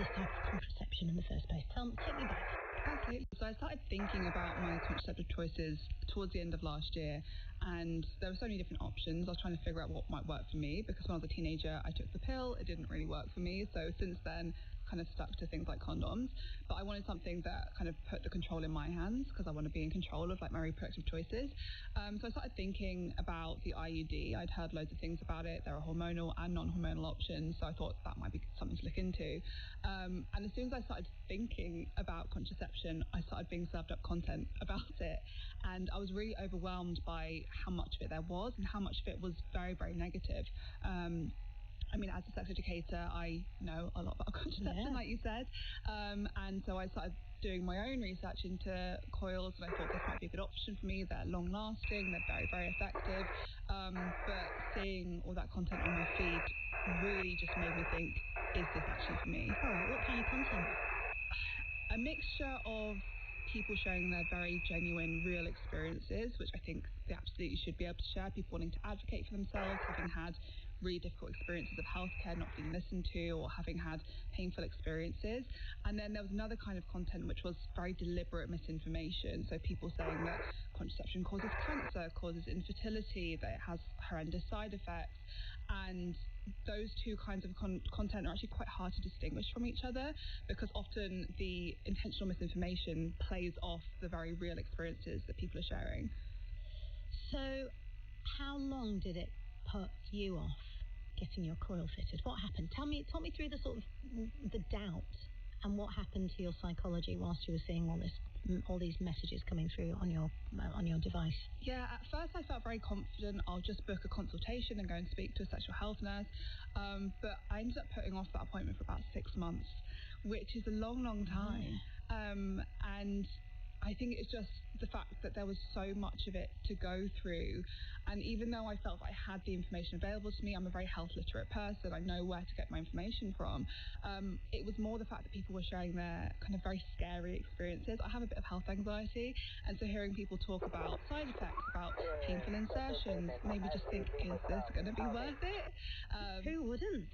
Speaker 13: this type of contraception in the first place. Take me back.
Speaker 12: Absolutely. So I started thinking about my contraceptive choices towards the end of last year, and there were so many different options. I was trying to figure out what might work for me, because when I was a teenager, I took the pill. It didn't really work for me. So since then, kind of stuck to things like condoms. But I wanted something that kind of put the control in my hands, because I want to be in control of like my reproductive choices. So I started thinking about the IUD. I'd heard loads of things about it. There are hormonal and non-hormonal options. So I thought that might be something to look into. And as soon as I started thinking about contraception, I started being served up content about it. And I was really overwhelmed by how much of it there was and how much of it was very, very negative. I mean, as a sex educator, I know a lot about contraception, like you said. And so I started doing my own research into coils, and I thought this might be a good option for me. They're long-lasting, they're very, very effective. But seeing all that content on my feed really just made me think, is this actually for me?
Speaker 13: All right, what kind of content?
Speaker 12: A mixture of people sharing their very genuine, real experiences, which I think they absolutely should be able to share. People wanting to advocate for themselves, having had really difficult experiences of healthcare, not being listened to, or having had painful experiences. And then there was another kind of content which was very deliberate misinformation. So people saying that contraception causes cancer, causes infertility, that it has horrendous side effects. And those two kinds of content are actually quite hard to distinguish from each other, because often the intentional misinformation plays off the very real experiences that people are sharing.
Speaker 13: So how long did it put you off getting your coil fitted? What happened? Talk me through the sort of the doubt and what happened to your psychology whilst you were seeing all these messages coming through on your device.
Speaker 12: Yeah, at first I felt very confident. I'll just book a consultation and go and speak to a sexual health nurse. But I ended up putting off that appointment for about 6 months, which is a long, long time. And I think it's just the fact that there was so much of it to go through. And even though I felt I had the information available to me, I'm a very health literate person, I know where to get my information from. It was more the fact that people were sharing their kind of very scary experiences. I have a bit of health anxiety, and so hearing people talk about side effects, about painful insertions, made me just think, is this going to be worth it?
Speaker 13: Who wouldn't?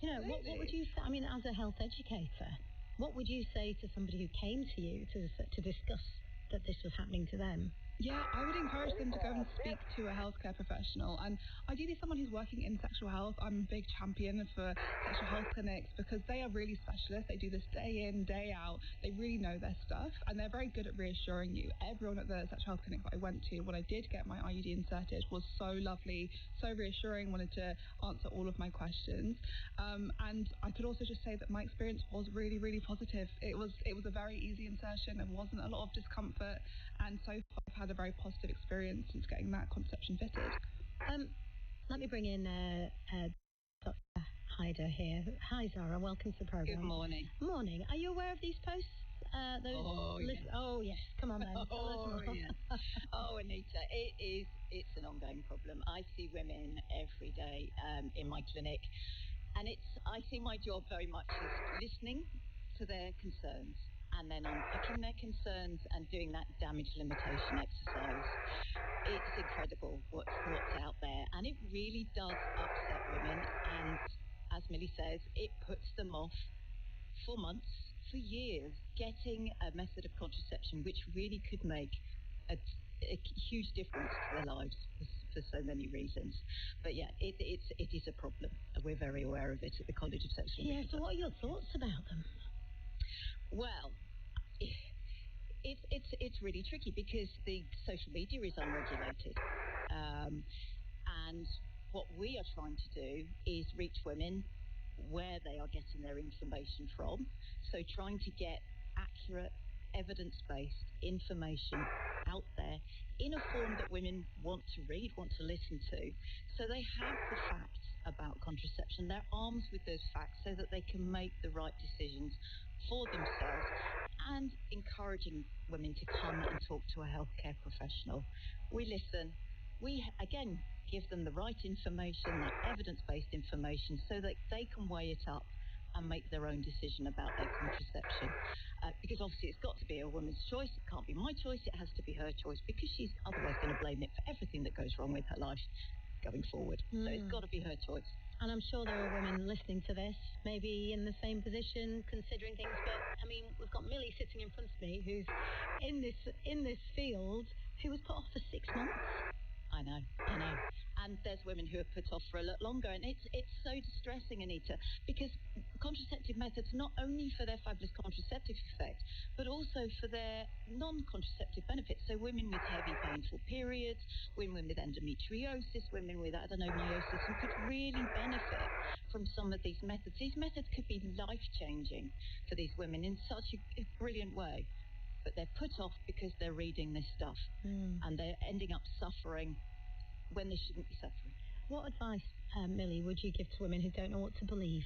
Speaker 13: You know, what would you say? I mean, as a health educator, what would you say to somebody who came to you to discuss that this was happening to them?
Speaker 12: Yeah, I would encourage them to go and speak to a healthcare professional, and ideally someone who's working in sexual health. I'm a big champion for sexual health clinics, because they are really specialists. They do this day in, day out. They really know their stuff, and they're very good at reassuring you. Everyone at the sexual health clinic that I went to when I did get my IUD inserted was so lovely, so reassuring, wanted to answer all of my questions. And I could also just say that my experience was really, really positive. It was a very easy insertion. There wasn't a lot of discomfort, and so far I've had a very positive experience since getting that contraception fitted.
Speaker 13: Let me bring in Dr. Haider here. Hi, Zara. Welcome to the program.
Speaker 14: Good morning.
Speaker 13: Morning. Are you aware of these posts?
Speaker 14: Oh,
Speaker 13: yes. Come on, then.
Speaker 14: Yes. Oh, Anita, it's an ongoing problem. I see women every day in my clinic, and I see my job very much as listening to their concerns, and then unpicking their concerns and doing that damage limitation exercise. It's incredible what's out there, and it really does upset women, and as Millie says, it puts them off for months, for years, getting a method of contraception which really could make a huge difference to their lives for so many reasons. But yeah, it is a problem. We're very aware of it at the College of Sexual Reproduction.
Speaker 13: So what are your thoughts about them?
Speaker 14: Well, it's really tricky because the social media is unregulated. And what we are trying to do is reach women where they are getting their information from. So trying to get accurate, evidence-based information out there in a form that women want to read, want to listen to. So they have the facts about contraception. They're armed with those facts so that they can make the right decisions for themselves, and encouraging women to come and talk to a healthcare professional. We listen. We, again, give them the right information, that evidence-based information, so that they can weigh it up and make their own decision about their contraception. Because obviously it's got to be a woman's choice. It can't be my choice. It has to be her choice, because she's otherwise going to blame it for everything that goes wrong with her life going forward. So it's got to be her choice.
Speaker 13: And I'm sure there are women listening to this, maybe in the same position, considering things. But I mean, we've got Millie sitting in front of me, who's in this field, who was put off for 6 months.
Speaker 14: I know. And there's women who are put off for a lot longer, and it's so distressing, Anita, because contraceptive methods, not only for their fabulous contraceptive effect, but also for their non-contraceptive benefits. So women with heavy, painful periods, women with endometriosis, women with adenomyosis, who could really benefit from some of these methods. These methods could be life-changing for these women in such a brilliant way. But they're put off because they're reading this stuff, and they're ending up suffering when they shouldn't be suffering.
Speaker 13: What advice, Millie, would you give to women who don't know what to believe?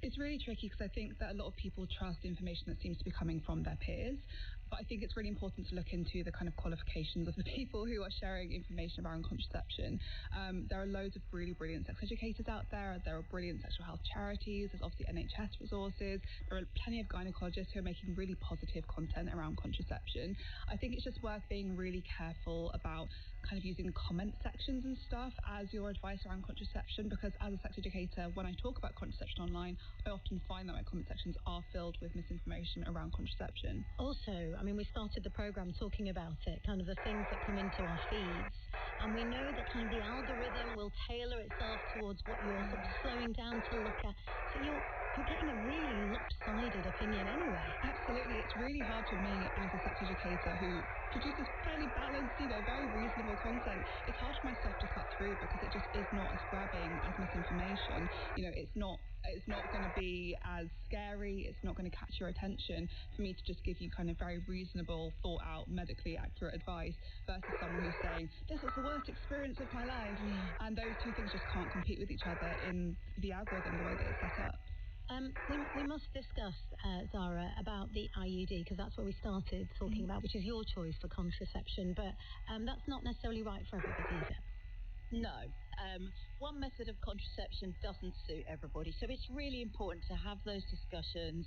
Speaker 12: It's really tricky, because I think that a lot of people trust information that seems to be coming from their peers. But I think it's really important to look into the kind of qualifications of the people who are sharing information around contraception. There are loads of really brilliant sex educators out there. There are brilliant sexual health charities. There's obviously NHS resources. There are plenty of gynecologists who are making really positive content around contraception. I think it's just worth being really careful about kind of using comment sections and stuff as your advice around contraception, because as a sex educator, when I talk about contraception online, I often find that my comment sections are filled with misinformation around contraception.
Speaker 13: Also, I mean, we started the program talking about it, kind of the things that come into our feeds, and we know that kind of the algorithm will tailor itself towards what you're sort of slowing down to look at. So you're getting a really lopsided opinion anyway.
Speaker 12: Absolutely. It's really hard for me as a sex educator who produces fairly balanced, very reasonable content. It's hard for myself to cut through, because it just is not as grabbing as misinformation. It's not going to be as scary. It's not going to catch your attention for me to just give you kind of very reasonable, thought out, medically accurate advice versus someone who's saying, this was the worst experience of my life. And those two things just can't compete with each other in the algorithm, the way that it's set up.
Speaker 13: We must discuss, Zara, about the IUD, because that's what we started talking about, which is your choice for contraception. But that's not necessarily right for everybody, is it?
Speaker 14: No. One method of contraception doesn't suit everybody. So it's really important to have those discussions.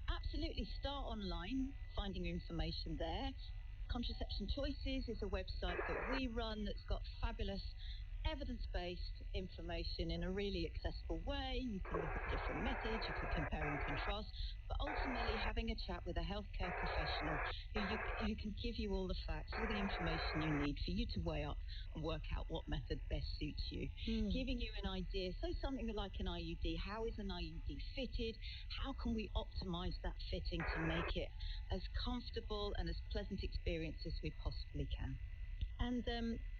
Speaker 14: Absolutely start online, finding your information there. Contraception Choices is a website that we run that's got fabulous evidence-based information in a really accessible way. You can look at different methods, you can compare and contrast, but ultimately having a chat with a healthcare professional who can give you all the facts, all the information you need for you to weigh up and work out what method best suits you. Giving you an idea, so something like an IUD, how is an IUD fitted? How can we optimize that fitting to make it as comfortable and as pleasant experience as we possibly can?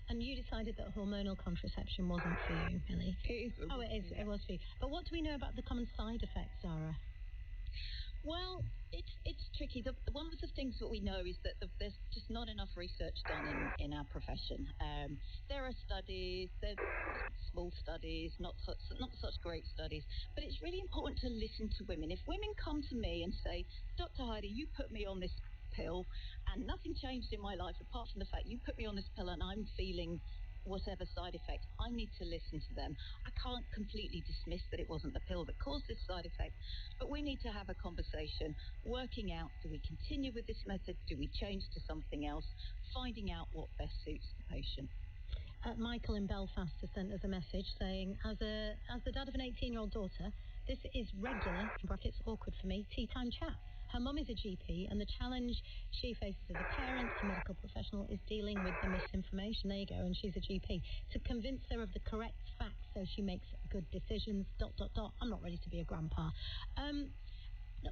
Speaker 13: And you decided that hormonal contraception wasn't for you, Millie.
Speaker 12: It is.
Speaker 13: Oh, it is. It was for you. But what do we know about the common side effects, Zara?
Speaker 14: Well, it's tricky. One of the things that we know is that there's just not enough research done in our profession. There are studies, there are small studies, not such great studies, but it's really important to listen to women. If women come to me and say, Dr. Heidi, you put me on this pill and nothing changed in my life apart from the fact you put me on this pill and I'm feeling whatever side effect, I need to listen to them. I can't completely dismiss that it wasn't the pill that caused this side effect, but we need to have a conversation, working out, do we continue with this method, do we change to something else, finding out what best suits the patient.
Speaker 13: Michael in Belfast has sent us a message saying, as the dad of an 18-year-old daughter, this is regular, in brackets awkward for me, tea time chat. Her mum is a GP, and the challenge she faces as a parent and medical professional is dealing with the misinformation. There you go, and she's a GP. To convince her of the correct facts so she makes good decisions, ... I'm not ready to be a grandpa.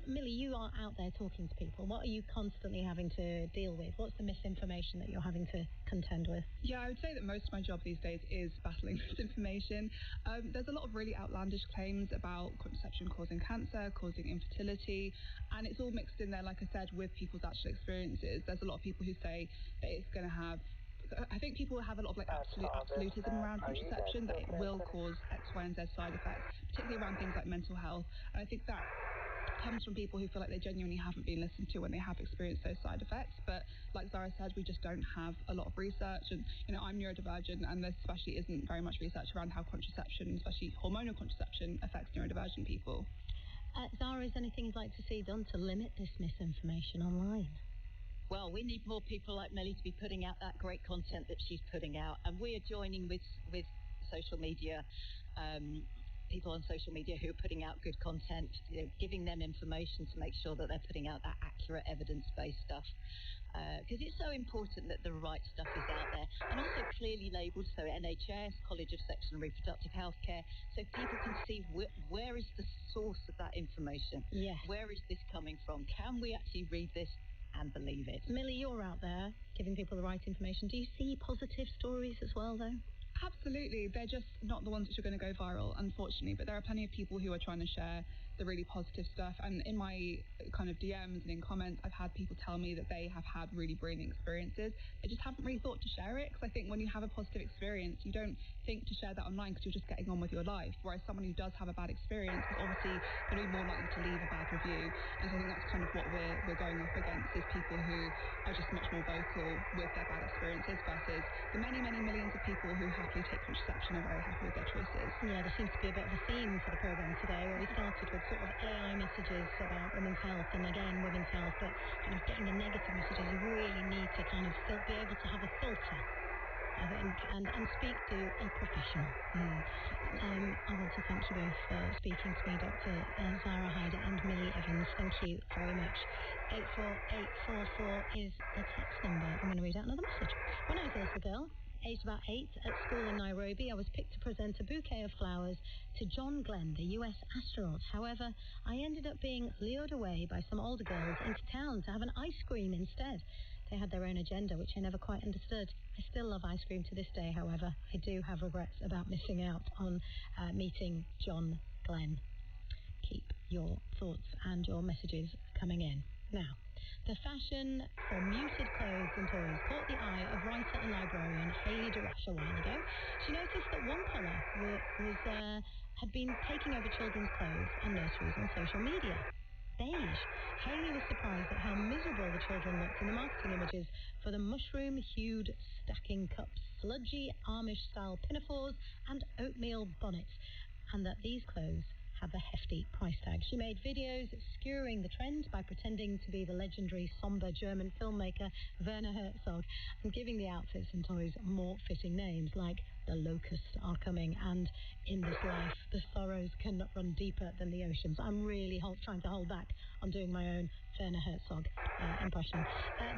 Speaker 13: Millie, you are out there talking to people. What are you constantly having to deal with? What's the misinformation that you're having to contend with?
Speaker 12: Yeah, I would say that most of my job these days is battling misinformation. There's a lot of really outlandish claims about contraception causing cancer, causing infertility, and it's all mixed in there, like I said, with people's actual experiences. There's a lot of people who say that it's going to have... I think people have a lot of absolutism around contraception, that it will cause X, Y, and Z side effects, particularly around things like mental health. And I think that comes from people who feel like they genuinely haven't been listened to when they have experienced those side effects. But like Zara said, we just don't have a lot of research. And, I'm neurodivergent, and there especially isn't very much research around how contraception, especially hormonal contraception, affects neurodivergent people.
Speaker 13: Zara, is anything you'd like to see done to limit this misinformation online?
Speaker 14: Well, we need more people like Melly to be putting out that great content that she's putting out. And we are joining with social media, people on social media who are putting out good content, giving them information to make sure that they're putting out that accurate evidence-based stuff. Because it's so important that the right stuff is out there and also clearly labelled, so NHS, College of Sexual and Reproductive Healthcare, so people can see where is the source of that information.
Speaker 13: Yes.
Speaker 14: Where is this coming from? Can we actually read this and believe it?
Speaker 13: Millie, you're out there giving people the right information. Do you see positive stories as well, though?
Speaker 12: Absolutely. They're just not the ones which are going to go viral, unfortunately, but there are plenty of people who are trying to share the really positive stuff. And in my kind of DMs and in comments, I've had people tell me that they have had really brilliant experiences. They just haven't really thought to share it, because I think when you have a positive experience, you don't think to share that online because you're just getting on with your life. Whereas someone who does have a bad experience is obviously going to be more likely to leave a bad review. And so I think that's kind of what we're going up against, is people who are just much more vocal with their bad experiences versus the many, many millions of people who happily take contraception and are very happy with their choices.
Speaker 13: Yeah, there seems to be a bit of a theme for the programme today, where we started with sort of AI messages about women's health and again women's health, but kind of getting the negative messages. You really need to kind of still be able to have a filter, I think, and speak to a professional. I want to thank you both for speaking to me, Dr. Zara Haider and Millie Evans. Thank you very much. 84844 is the text number. I'm going to read out another message. When I was a little girl, aged about 8, at school in Nairobi, I was picked to present a bouquet of flowers to John Glenn, the US astronaut. However, I ended up being lured away by some older girls into town to have an ice cream instead. They had their own agenda, which I never quite understood. I still love ice cream to this day, however. I do have regrets about missing out on meeting John Glenn. Keep your thoughts and your messages coming in. Now, the fashion for muted clothes and toys caught the eye of writer and librarian Hayley DeRoche a while ago. She noticed that one colour had been taking over children's clothes and nurseries on social media. Beige. Hayley was surprised at how miserable the children looked in the marketing images for the mushroom-hued stacking cups, sludgy Amish-style pinafores, and oatmeal bonnets, and that these clothes have a hefty price tag. She made videos skewering the trend by pretending to be the legendary somber German filmmaker Werner Herzog and giving the outfits and toys more fitting names like The Locusts Are Coming and In This Life, the sorrows cannot run deeper than the oceans. I'm really trying to hold back on doing my own Werner Herzog impression.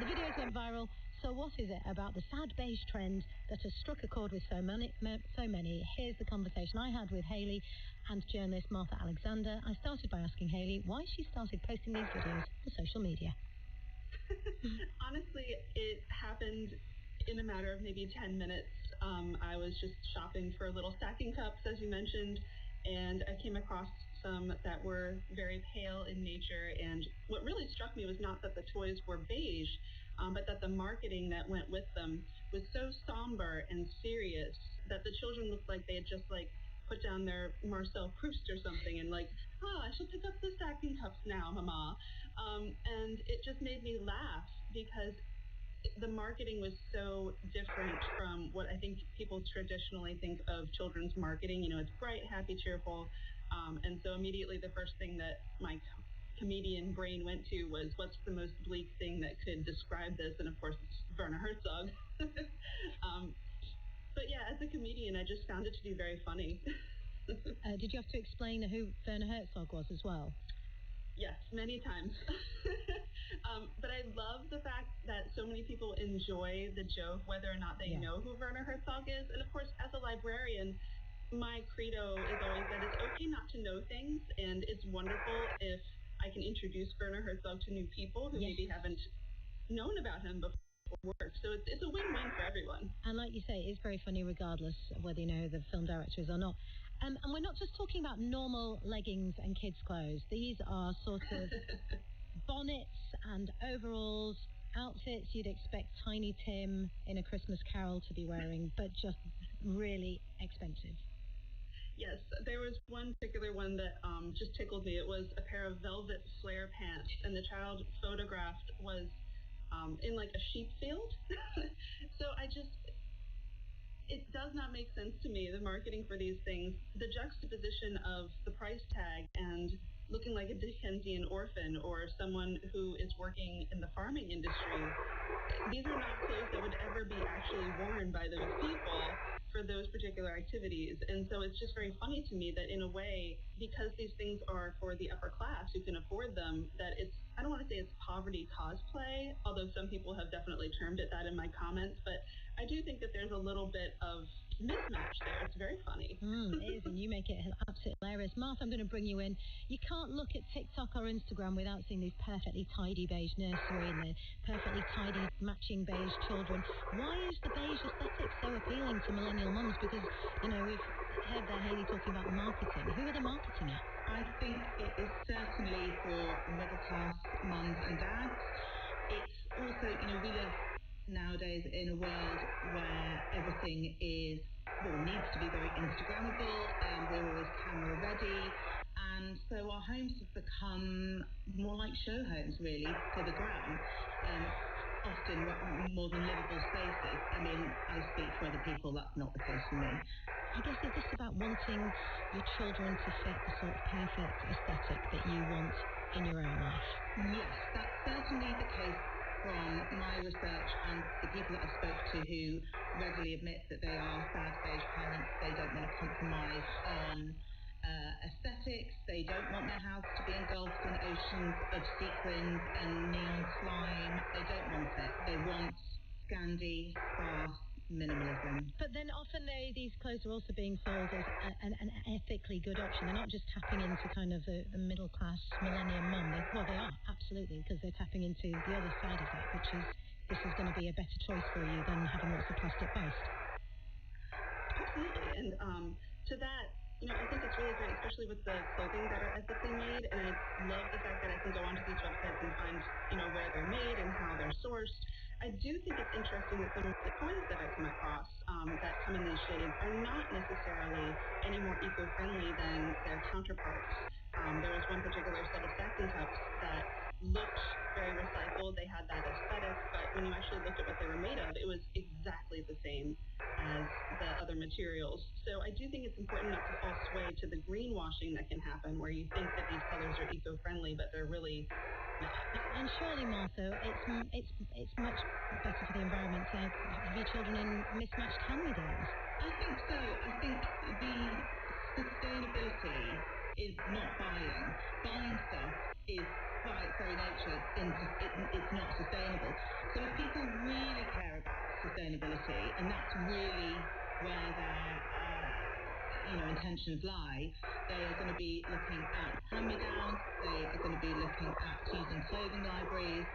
Speaker 13: The videos went viral. So what is it about the sad beige trend that has struck a chord with so many? Here's the conversation I had with Hayley and journalist Martha Alexander. I started by asking Hayley why she started posting these videos to social media.
Speaker 15: Honestly, it happened in a matter of maybe 10 minutes. I was just shopping for little stacking cups, as you mentioned, and I came across some that were very pale in nature. And what really struck me was not that the toys were beige, but that the marketing that went with them was so somber and serious that the children looked like they had just put down their Marcel Proust or something and I shall pick up the stacking cups now, Mama. And it just made me laugh because the marketing was so different from what I think people traditionally think of children's marketing. It's bright, happy, cheerful. And so immediately the first thing that my comedian brain went to was, what's the most bleak thing that could describe this? And of course, it's Werner Herzog. But yeah, as a comedian, I just found it to be very funny.
Speaker 13: Did you have to explain who Werner Herzog was as well?
Speaker 15: Yes, many times. But I love the fact that so many people enjoy the joke, whether or not they know who Werner Herzog is. And of course, as a librarian, my credo is always that it's okay not to know things, and it's wonderful if I can introduce Werner Herzog to new people who maybe haven't known about him before work. So it's a win-win for everyone.
Speaker 13: And like you say, it's very funny regardless of whether you know who the film director is or not. And we're not just talking about normal leggings and kids' clothes. These are sort of bonnets and overalls, outfits you'd expect Tiny Tim in A Christmas Carol to be wearing, but just really expensive.
Speaker 15: Yes, there was one particular one that just tickled me. It was a pair of velvet flare pants, and the child photographed was in like a sheep field. So it does not make sense to me, the marketing for these things, the juxtaposition of the price tag and looking like a Dickensian orphan or someone who is working in the farming industry. These are not clothes that would ever be actually worn by those people for those particular activities. And so it's just very funny to me that in a way, because these things are for the upper class who can afford them, that it's, I don't want to say it's poverty cosplay, although some people have definitely termed it that in my comments, but I do think that there's a little bit of mismatch there. It's very funny.
Speaker 13: It is, and you make it absolutely hilarious. Martha, I'm going to bring you in. You can't look at TikTok or Instagram without seeing this perfectly tidy beige nursery and the perfectly tidy matching beige children. Why is the beige aesthetic so appealing to millennial mums? Because, you know, we've heard there Hayley talking about marketing. Who are they marketing at?
Speaker 11: I think it is certainly for middle class mums and dads. It's also, you know, we live nowadays in a world where everything is, well, needs to be very Instagrammable, and we're always camera ready, and so our homes have become more like show homes, really, for the gram, often more than livable spaces. I mean, I speak for other people, that's not the case for me.
Speaker 13: I guess it's just about wanting your children to fit the sort of perfect aesthetic that you want in your own life.
Speaker 11: Yes, that's certainly the case from my research and the people that I spoke to who regularly admit that they are sad beige parents. They don't want to compromise on aesthetics. They don't want their house to be engulfed in oceans of sequins and neon slime. They don't want it. They want Scandi, sparse minimalism.
Speaker 13: But then often these clothes are also being sold as an ethically good option. They're not just tapping into kind of the middle class millennium mum. They are, absolutely, because they're tapping into the other side of that, which is this is going to be a better choice for you than having lots of plastic waste.
Speaker 15: Absolutely. And to that, you know, I think it's really great, especially with the clothing that are ethically made. And I love the fact that I can go onto these websites and find, you know, where they're made and how they're sourced. I do think it's interesting that some of the toys that I come across that come in these shades are not necessarily any more eco-friendly than their counterparts. There was one particular set of stacking cups that looked very recycled. They had that aesthetic, but when you actually looked at what they were made of, it was exactly the same as the other materials. So I do think it's important not to fall sway to the greenwashing that can happen, where you think that these colors are eco-friendly, but they're really not.
Speaker 13: And surely, Martha, it's much better for the environment to have your children in mismatched hand-me-downs.
Speaker 11: I think so. I think the sustainability is not buying. Buying stuff is, by its very nature, it's not sustainable. So if people really care about sustainability, and that's really where their intentions lie, they are going to be looking at hand-me-downs. They are going to be looking at using clothing libraries.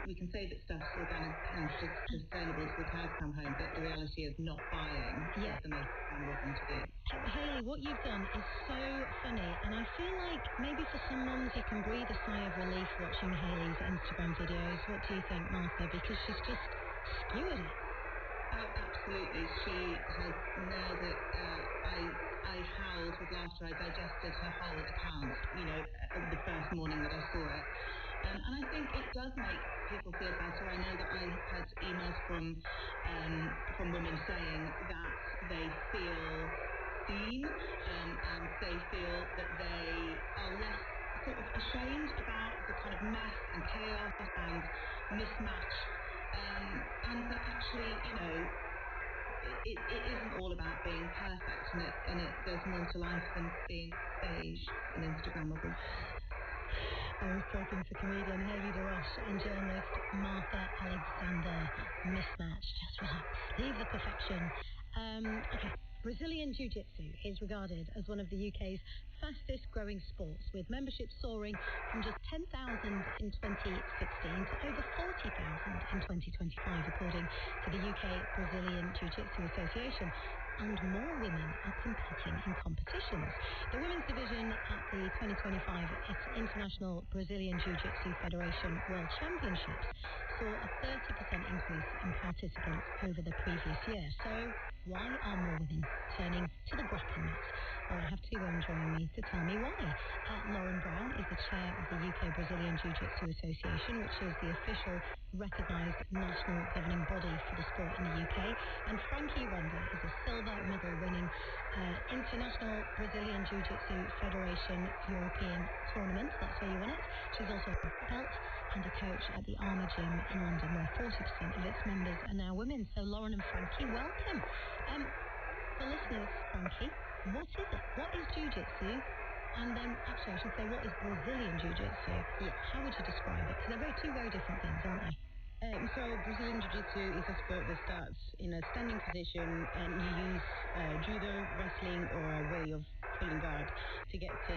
Speaker 11: We can say that stuff's organic and sustainable till the cows come home, but the reality is not buying is the most sustainable thing to do.
Speaker 13: Hayley, what you've done is so funny, and I feel like maybe for some mums you can breathe a sigh of relief watching Hayley's Instagram videos. What do you think, Martha? Because she's just skewered it.
Speaker 11: Oh, absolutely. She has nailed it. I howled with laughter. I digested her whole account, the first morning that I saw it. And I think it does make people feel better. I know that I had emails from women saying that they feel seen, and they feel that they are less sort of ashamed about the kind of mess and chaos and mismatch, and that actually, it isn't all about being perfect, and there's more to life than being beige and Instagrammable.
Speaker 13: I was talking to comedian Hayley DeRoche and journalist Martha Alexander. Mismatch, just relax, leave the perfection. Okay, Brazilian Jiu-Jitsu is regarded as one of the UK's fastest growing sports, with membership soaring from just 10,000 in 2016 to over 40,000 in 2025, according to the UK Brazilian Jiu-Jitsu Association. And more women are competing in competitions. The women's division at the 2025 International Brazilian Jiu-Jitsu Federation World Championships saw a 30% increase in participants over the previous year. So why are more women turning to the grappling mats? Well, I have two women joining me to tell me why. Lauren Brown is the chair of the UK Brazilian Jiu-Jitsu Association, which is the official recognised national governing body for the sport in the UK. And Frankie Rendler is a silver medal winning International Brazilian Jiu-Jitsu Federation European Tournament. That's where you won it. She's also a belt and a coach at the Armour Gym in London, where 40% of its members are now women. So Lauren and Frankie, welcome. For listeners, Frankie, what is it? What is Jiu-Jitsu? And then, actually, I should say, what is Brazilian Jiu-Jitsu?
Speaker 24: Yeah.
Speaker 13: How would you describe it? Because they're two very different things, aren't they?
Speaker 24: So Brazilian Jiu-Jitsu is a sport that starts in a standing position, and you use judo, wrestling, or a way of pulling guard to get to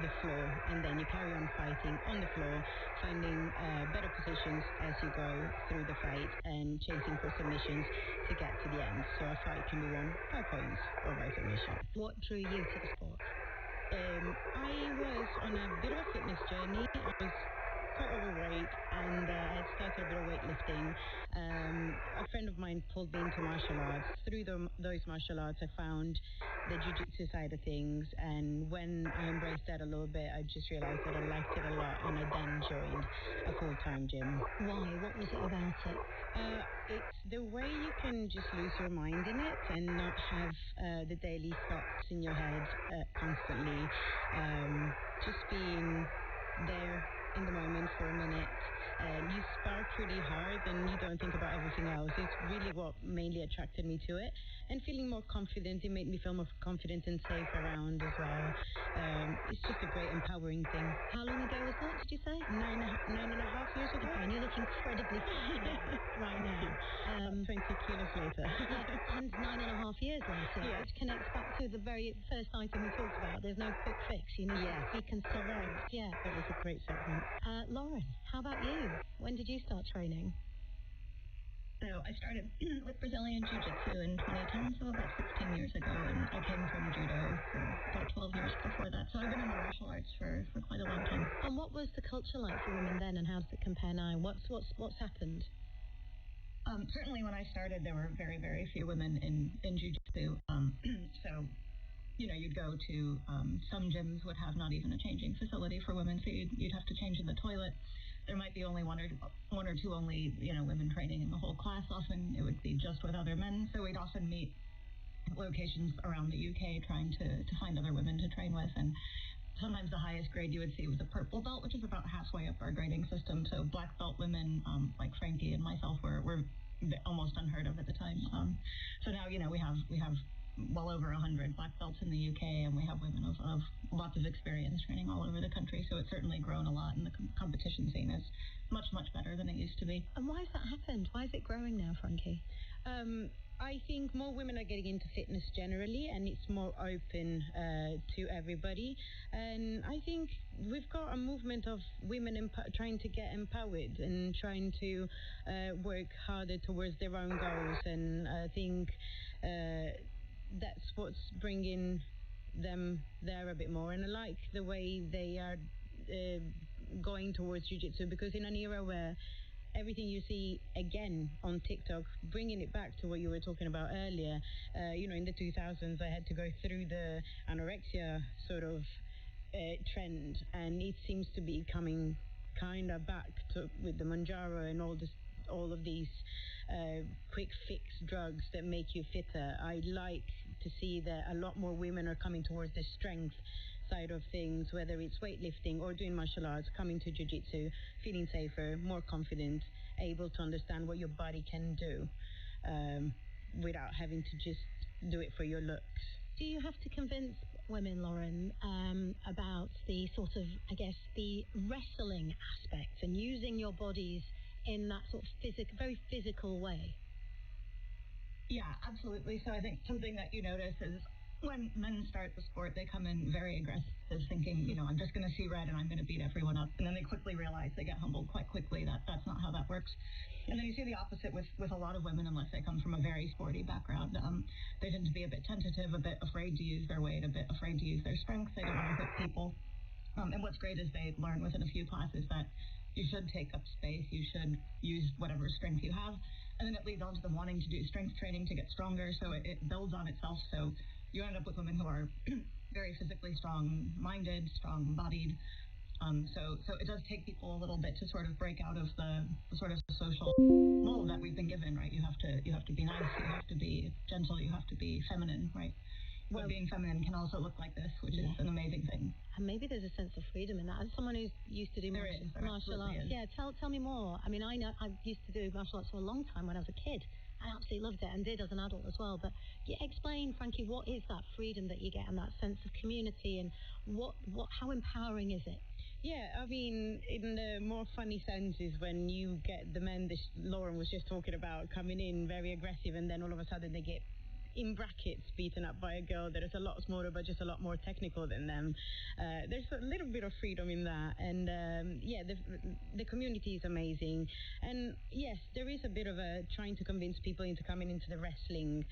Speaker 24: the floor, and then you carry on fighting on the floor, finding better positions as you go through the fight and chasing for submissions to get to the end. So a fight can be won by points or by submission.
Speaker 13: What drew you to the sport?
Speaker 24: I was on a bit of a fitness journey. I was quite overweight, and I had started a bit of weightlifting. A friend of mine pulled me into martial arts. Through those martial arts, I found the jiu-jitsu side of things, and when I embraced that a little bit, I just realized that I liked it a lot, and I then joined a full-time gym.
Speaker 13: Why? What was it about it?
Speaker 24: It's the way you can just lose your mind in it and not have the daily thoughts in your head constantly. Just being there in the moment for a minute. You spar pretty hard and you don't think about everything else. It's really what mainly attracted me to it. And feeling more confident, it made me feel more confident and safe around as well. It's just a great empowering thing.
Speaker 13: How long ago was that, did you say?
Speaker 24: 9.5 years ago.
Speaker 13: Okay, and you look incredibly fit right now.
Speaker 24: 20 kilos later.
Speaker 13: And 9.5 years later,
Speaker 24: Yes.
Speaker 13: which connects back to the very first item we talked about. There's no quick fix. You need to be consistent. Yeah.
Speaker 24: That was a great segment.
Speaker 13: Lauren, how about you? When did you start training?
Speaker 11: So I started with Brazilian Jiu-Jitsu in 2010, so about 16 years ago, and I came from judo for about 12 years before that. So I've been in the martial arts for quite a long time.
Speaker 13: And what was the culture like for women then, and how does it compare now? What's happened?
Speaker 11: Certainly when I started, there were very, very few women in Jiu-Jitsu. So, you'd go to some gyms would have not even a changing facility for women, so you'd have to change in the toilet. There might be only one or two only, women training in the whole class. Often it would be just with other men. So we'd often meet locations around the UK trying to find other women to train with. And sometimes the highest grade you would see was a purple belt, which is about halfway up our grading system. So black belt women, like Frankie and myself, were almost unheard of at the time. So now, we have well over 100 black belts in the UK, and we have women of lots of experience training all over the country. So it's certainly grown a lot, and the competition scene is much, much better than it used to be.
Speaker 13: And why has that happened? Why is it growing now, Frankie?
Speaker 24: I think more women are getting into fitness generally, and it's more open to everybody. And I think we've got a movement of women trying to get empowered and trying to work harder towards their own goals. And I think that's what's bringing them there a bit more. And I like the way they are going towards jiu-jitsu, because in an era where everything you see again on TikTok, bringing it back to what you were talking about earlier, in the 2000s, I had to go through the anorexia sort of trend, and it seems to be coming kind of back with the Manjaro and all of these quick fix drugs that make you fitter. I like to see that a lot more women are coming towards the strength side of things, whether it's weightlifting or doing martial arts, coming to jiu-jitsu, feeling safer, more confident, able to understand what your body can do without having to just do it for your looks.
Speaker 13: Do you have to convince women, Lauren, about the sort of, the wrestling aspect and using your bodies in that sort of very physical way?
Speaker 11: Yeah, absolutely. So I think something that you notice is
Speaker 6: when men start the sport, they come in very aggressive, thinking, I'm just going to see red and I'm going to beat everyone up. And then they quickly realize, they get humbled quite quickly, that that's not how that works. And then you see the opposite with a lot of women, unless they come from a very sporty background. They tend to be a bit tentative, a bit afraid to use their weight, a bit afraid to use their strength. They don't want to hurt people. And what's great is they learn within a few classes that you should take up space, you should use whatever strength you have, and then it leads on to them wanting to do strength training to get stronger, so it builds on itself. So you end up with women who are very physically strong-minded, strong-bodied. So it does take people a little bit to sort of break out of the sort of social mold that we've been given, right? You have to be nice, you have to be gentle, you have to be feminine, right? Well, but being feminine can also look like this, which is an amazing thing.
Speaker 13: And maybe there's a sense of freedom in that. As someone who's used to do martial arts, tell me more. I mean, I know I used to do martial arts for a long time when I was a kid. I absolutely loved it and did as an adult as well. But explain, Frankie, what is that freedom that you get and that sense of community, and how empowering is it?
Speaker 16: Yeah, I mean, in the more funny sense is when you get the men that Lauren was just talking about coming in very aggressive, and then all of a sudden they get, in brackets, beaten up by a girl that is a lot smaller but just a lot more technical than them. There's a little bit of freedom in that, and the community is amazing. And yes, there is a bit of a trying to convince people into coming into the wrestling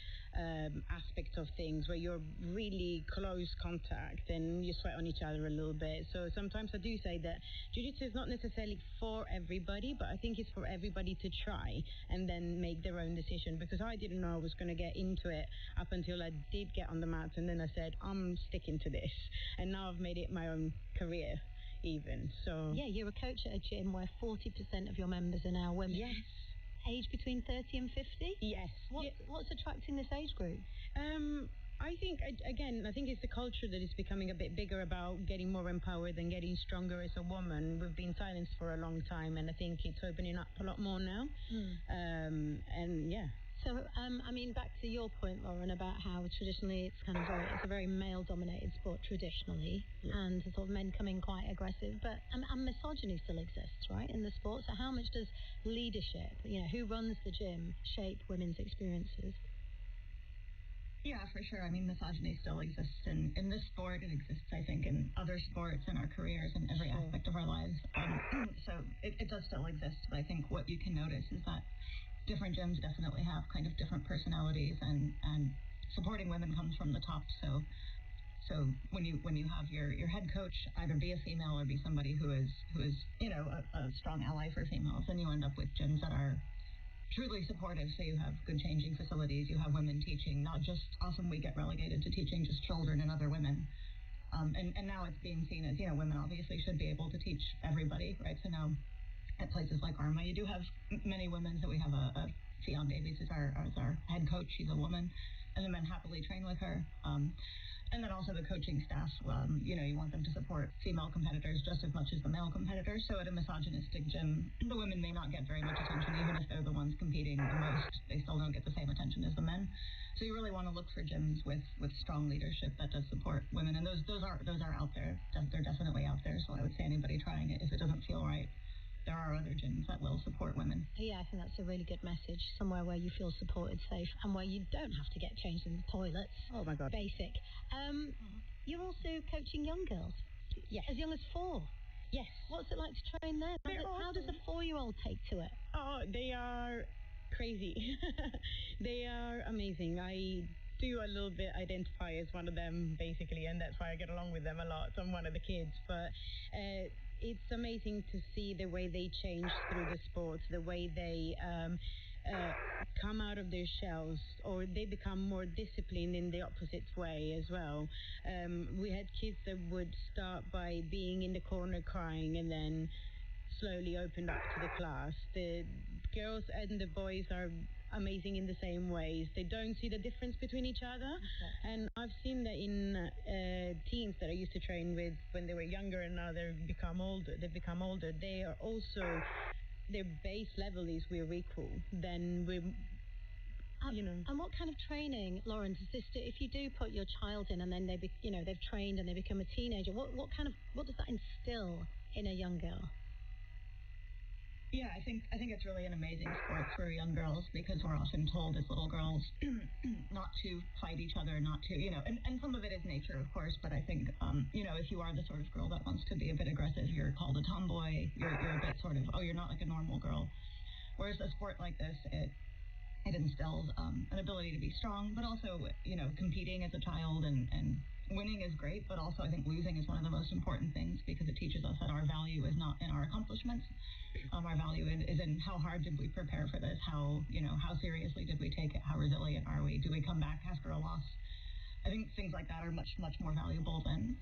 Speaker 16: aspect of things, where you're really close contact and you sweat on each other a little bit. So sometimes I do say that Jiu-Jitsu is not necessarily for everybody, but I think it's for everybody to try and then make their own decision, because I didn't know I was going to get into it up until I did get on the mats, and then I said, I'm sticking to this, and now I've made it my own career even. So
Speaker 13: yeah, you're a coach at a gym where 40% of your members are now women.
Speaker 16: Yes.
Speaker 13: Age between 30 and 50?
Speaker 16: Yes.
Speaker 13: What's attracting this age group?
Speaker 16: I think it's the culture that is becoming a bit bigger about getting more empowered and getting stronger as a woman. We've been silenced for a long time, and I think it's opening up a lot more now. And yeah.
Speaker 13: So, I mean, back to your point, Lauren, about how traditionally it's a very male-dominated sport traditionally, and sort of men coming quite aggressive, but and misogyny still exists, right, in the sport. So how much does leadership, who runs the gym, shape women's experiences?
Speaker 6: Yeah, for sure. I mean, misogyny still exists in this sport. It exists, I think, in other sports, in our careers, in every aspect of our lives. So it does still exist, but I think what you can notice is that different gyms definitely have kind of different personalities, and supporting women comes from the top. So when you have your head coach either be a female or be somebody who is a strong ally for females, then you end up with gyms that are truly supportive. So you have good changing facilities, you have women teaching, not just often we get relegated to teaching just children and other women. And now it's being seen as, women obviously should be able to teach everybody, right? So now at places like Arma, you do have many women. So we have a Fionn Davies is our head coach. She's a woman, and the men happily train with her. And then also the coaching staff, you want them to support female competitors just as much as the male competitors. So at a misogynistic gym, the women may not get very much attention, even if they're the ones competing the most. They still don't get the same attention as the men. So you really want to look for gyms with strong leadership that does support women, and those are out there. They're definitely out there. So I would say anybody trying it, if it doesn't feel right, there are other gyms that will support women.
Speaker 13: Yeah, I think that's a really good message. Somewhere where you feel supported, safe, and where you don't have to get changed in the toilets.
Speaker 16: Oh, my God.
Speaker 13: Basic. You're also coaching young girls.
Speaker 16: Yes.
Speaker 13: As young as 4.
Speaker 16: Yes.
Speaker 13: What's it like to train them? How does a 4-year-old take to it?
Speaker 16: Oh, they are crazy. They are amazing. I do a little bit identify as one of them, basically, and that's why I get along with them a lot. So I'm one of the kids, but it's amazing to see the way they change through the sports, the way they come out of their shells, or they become more disciplined in the opposite way as well. We had kids that would start by being in the corner crying and then slowly opened up to the class. The girls and the boys are amazing in the same ways. They don't see the difference between each other. Okay. And I've seen that in teens that I used to train with when they were younger, and now they've become older. They are also, their base level is we're equal. Then we're,
Speaker 13: And what kind of training, Lauren, does this do? If you do put your child in and then they've trained and they become a teenager, what does that instill in a young girl?
Speaker 6: Yeah, I think it's really an amazing sport for young girls because we're often told as little girls not to fight each other, not to, and some of it is nature, of course, but I think, if you are the sort of girl that wants to be a bit aggressive, you're called a tomboy, you're a bit sort of, you're not like a normal girl. Whereas a sport like this, it instills an ability to be strong, but also, competing as a child and winning is great, but also I think losing is one of the most important things because it teaches us that our value is not in our accomplishments. Our value is in how hard did we prepare for this? How seriously did we take it? How resilient are we? Do we come back after a loss? I think things like that are much, much more valuable than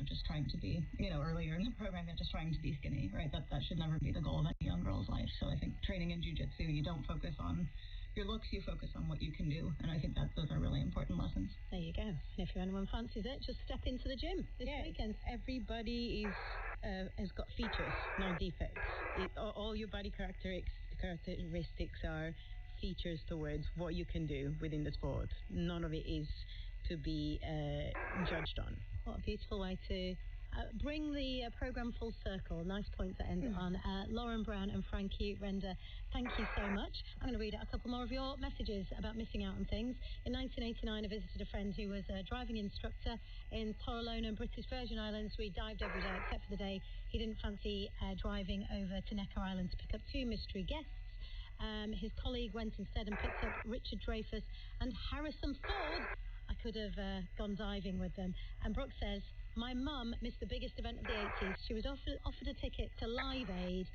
Speaker 6: just trying to be, earlier in the program, just trying to be skinny, right? That should never be the goal of any young girl's life. So I think training in jiu-jitsu, you don't focus on your looks, you focus on what you can do. And I think those are really important lessons.
Speaker 13: There you go. And if anyone fancies it, just step into the gym this weekend.
Speaker 16: Everybody has got features, no defects. All your body characteristics are features towards what you can do within the sport. None of it is to be judged on.
Speaker 13: What a beautiful way to bring the program full circle. Nice point to end on. Lauren Brown and Frankie Render, thank you so much. I'm going to read out a couple more of your messages about missing out on things. In 1989, I visited a friend who was a driving instructor in Torrelona, British Virgin Islands. We dived every day except for the day he didn't fancy driving over to Necker Island to pick up two mystery guests. His colleague went instead and picked up Richard Dreyfuss and Harrison Ford. I could have gone diving with them. And Brooke says, my mum missed the biggest event of the 80s. She was offered a ticket to Live Aid,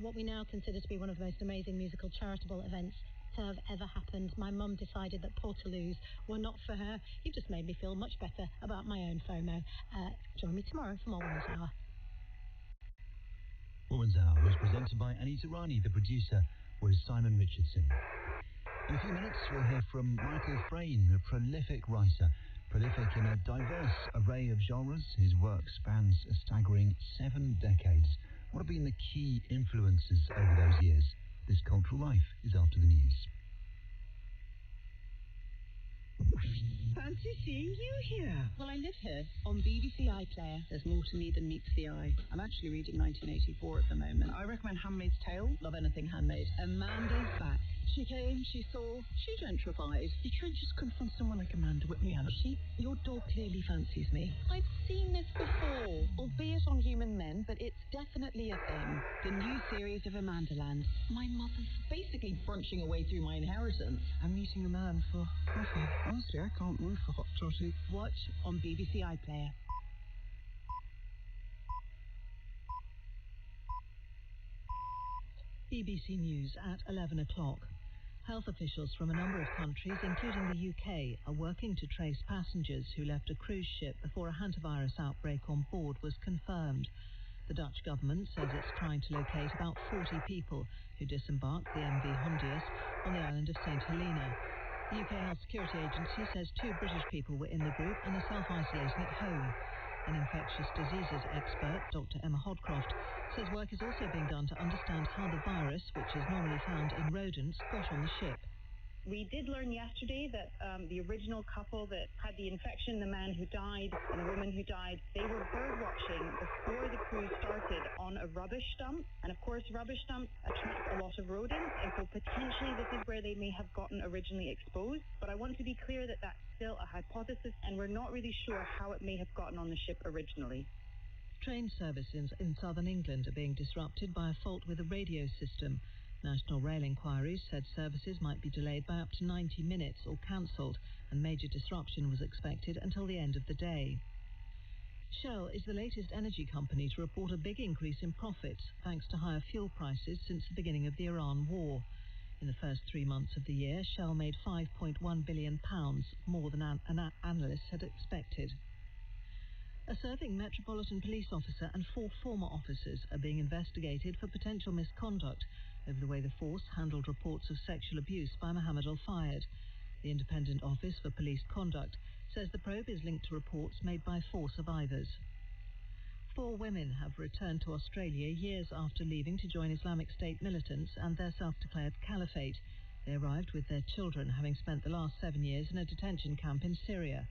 Speaker 13: what we now consider to be one of the most amazing musical charitable events to have ever happened. My mum decided that Portaloos were not for her. You've just made me feel much better about my own FOMO. Join me tomorrow for more Woman's Hour.
Speaker 1: Woman's Hour was presented by Anita Rani. The producer was Simon Richardson. In a few minutes, we'll hear from Michael Frayn, a prolific writer. Prolific in a diverse array of genres, his work spans a staggering 7 decades. What have been the key influences over those years? This Cultural Life is after the news.
Speaker 2: Fancy seeing you here. Well, I live here on BBC iPlayer. There's more to me than meets the eye. I'm actually reading 1984 at the moment. I recommend Handmaid's Tale. Love anything handmade. Amanda's back. She came, she saw, she gentrified. You can't just confront someone like Amanda with reality. Your dog clearly fancies me. I've seen this before, albeit on human men, but it's definitely a thing. The new series of Amandaland. My mother's basically brunching away through my inheritance. I'm meeting a man for coffee. Honestly, I can't move for hot toddy. Watch on BBC iPlayer.
Speaker 5: BBC News at 11 o'clock. Health officials from a number of countries, including the UK, are working to trace passengers who left a cruise ship before a hantavirus outbreak on board was confirmed. The Dutch government says it's trying to locate about 40 people who disembarked the MV Hondius on the island of St Helena. The UK Health Security Agency says 2 British people were in the group and are self-isolating at home. An infectious diseases expert, Dr. Emma Hodcroft, says work is also being done to understand how the virus, which is normally found in rodents, got on the ship.
Speaker 16: We did learn yesterday that the original couple that had the infection, the man who died and the woman who died, they were bird watching before the cruise started on a rubbish dump. And of course, rubbish dumps attract a lot of rodents. And so potentially this is where they may have gotten originally exposed. But I want to be clear that that's still a hypothesis and we're not really sure how it may have gotten on the ship originally.
Speaker 5: Train services in southern England are being disrupted by a fault with a radio system. National Rail inquiries said services might be delayed by up to 90 minutes or cancelled, and major disruption was expected until the end of the day. Shell is the latest energy company to report a big increase in profits thanks to higher fuel prices since the beginning of the Iran war. In the first 3 months of the year, Shell made £5.1 billion, more than analysts had expected. A serving Metropolitan Police officer and 4 former officers are being investigated for potential misconduct over the way the force handled reports of sexual abuse by Mohammed Al-Fayed. The Independent Office for Police Conduct says the probe is linked to reports made by 4 survivors. 4 women have returned to Australia years after leaving to join Islamic State militants and their self-declared caliphate. They arrived with their children, having spent the last 7 years in a detention camp in Syria.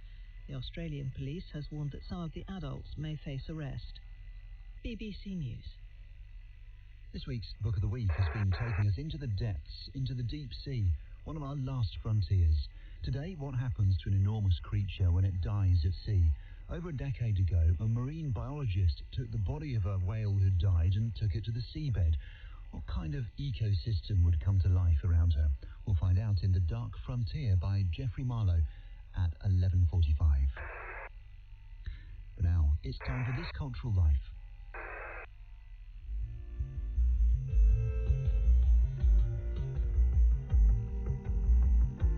Speaker 5: The Australian police has warned that some of the adults may face arrest. BBC News.
Speaker 1: This week's Book of the Week has been taking us into the depths, into the deep sea, one of our last frontiers. Today, what happens to an enormous creature when it dies at sea? Over a decade ago, a marine biologist took the body of a whale who died and took it to the seabed. What kind of ecosystem would come to life around her? We'll find out in The Dark Frontier by Geoffrey Marlowe at 11:45. But now, it's time for This Cultural Life.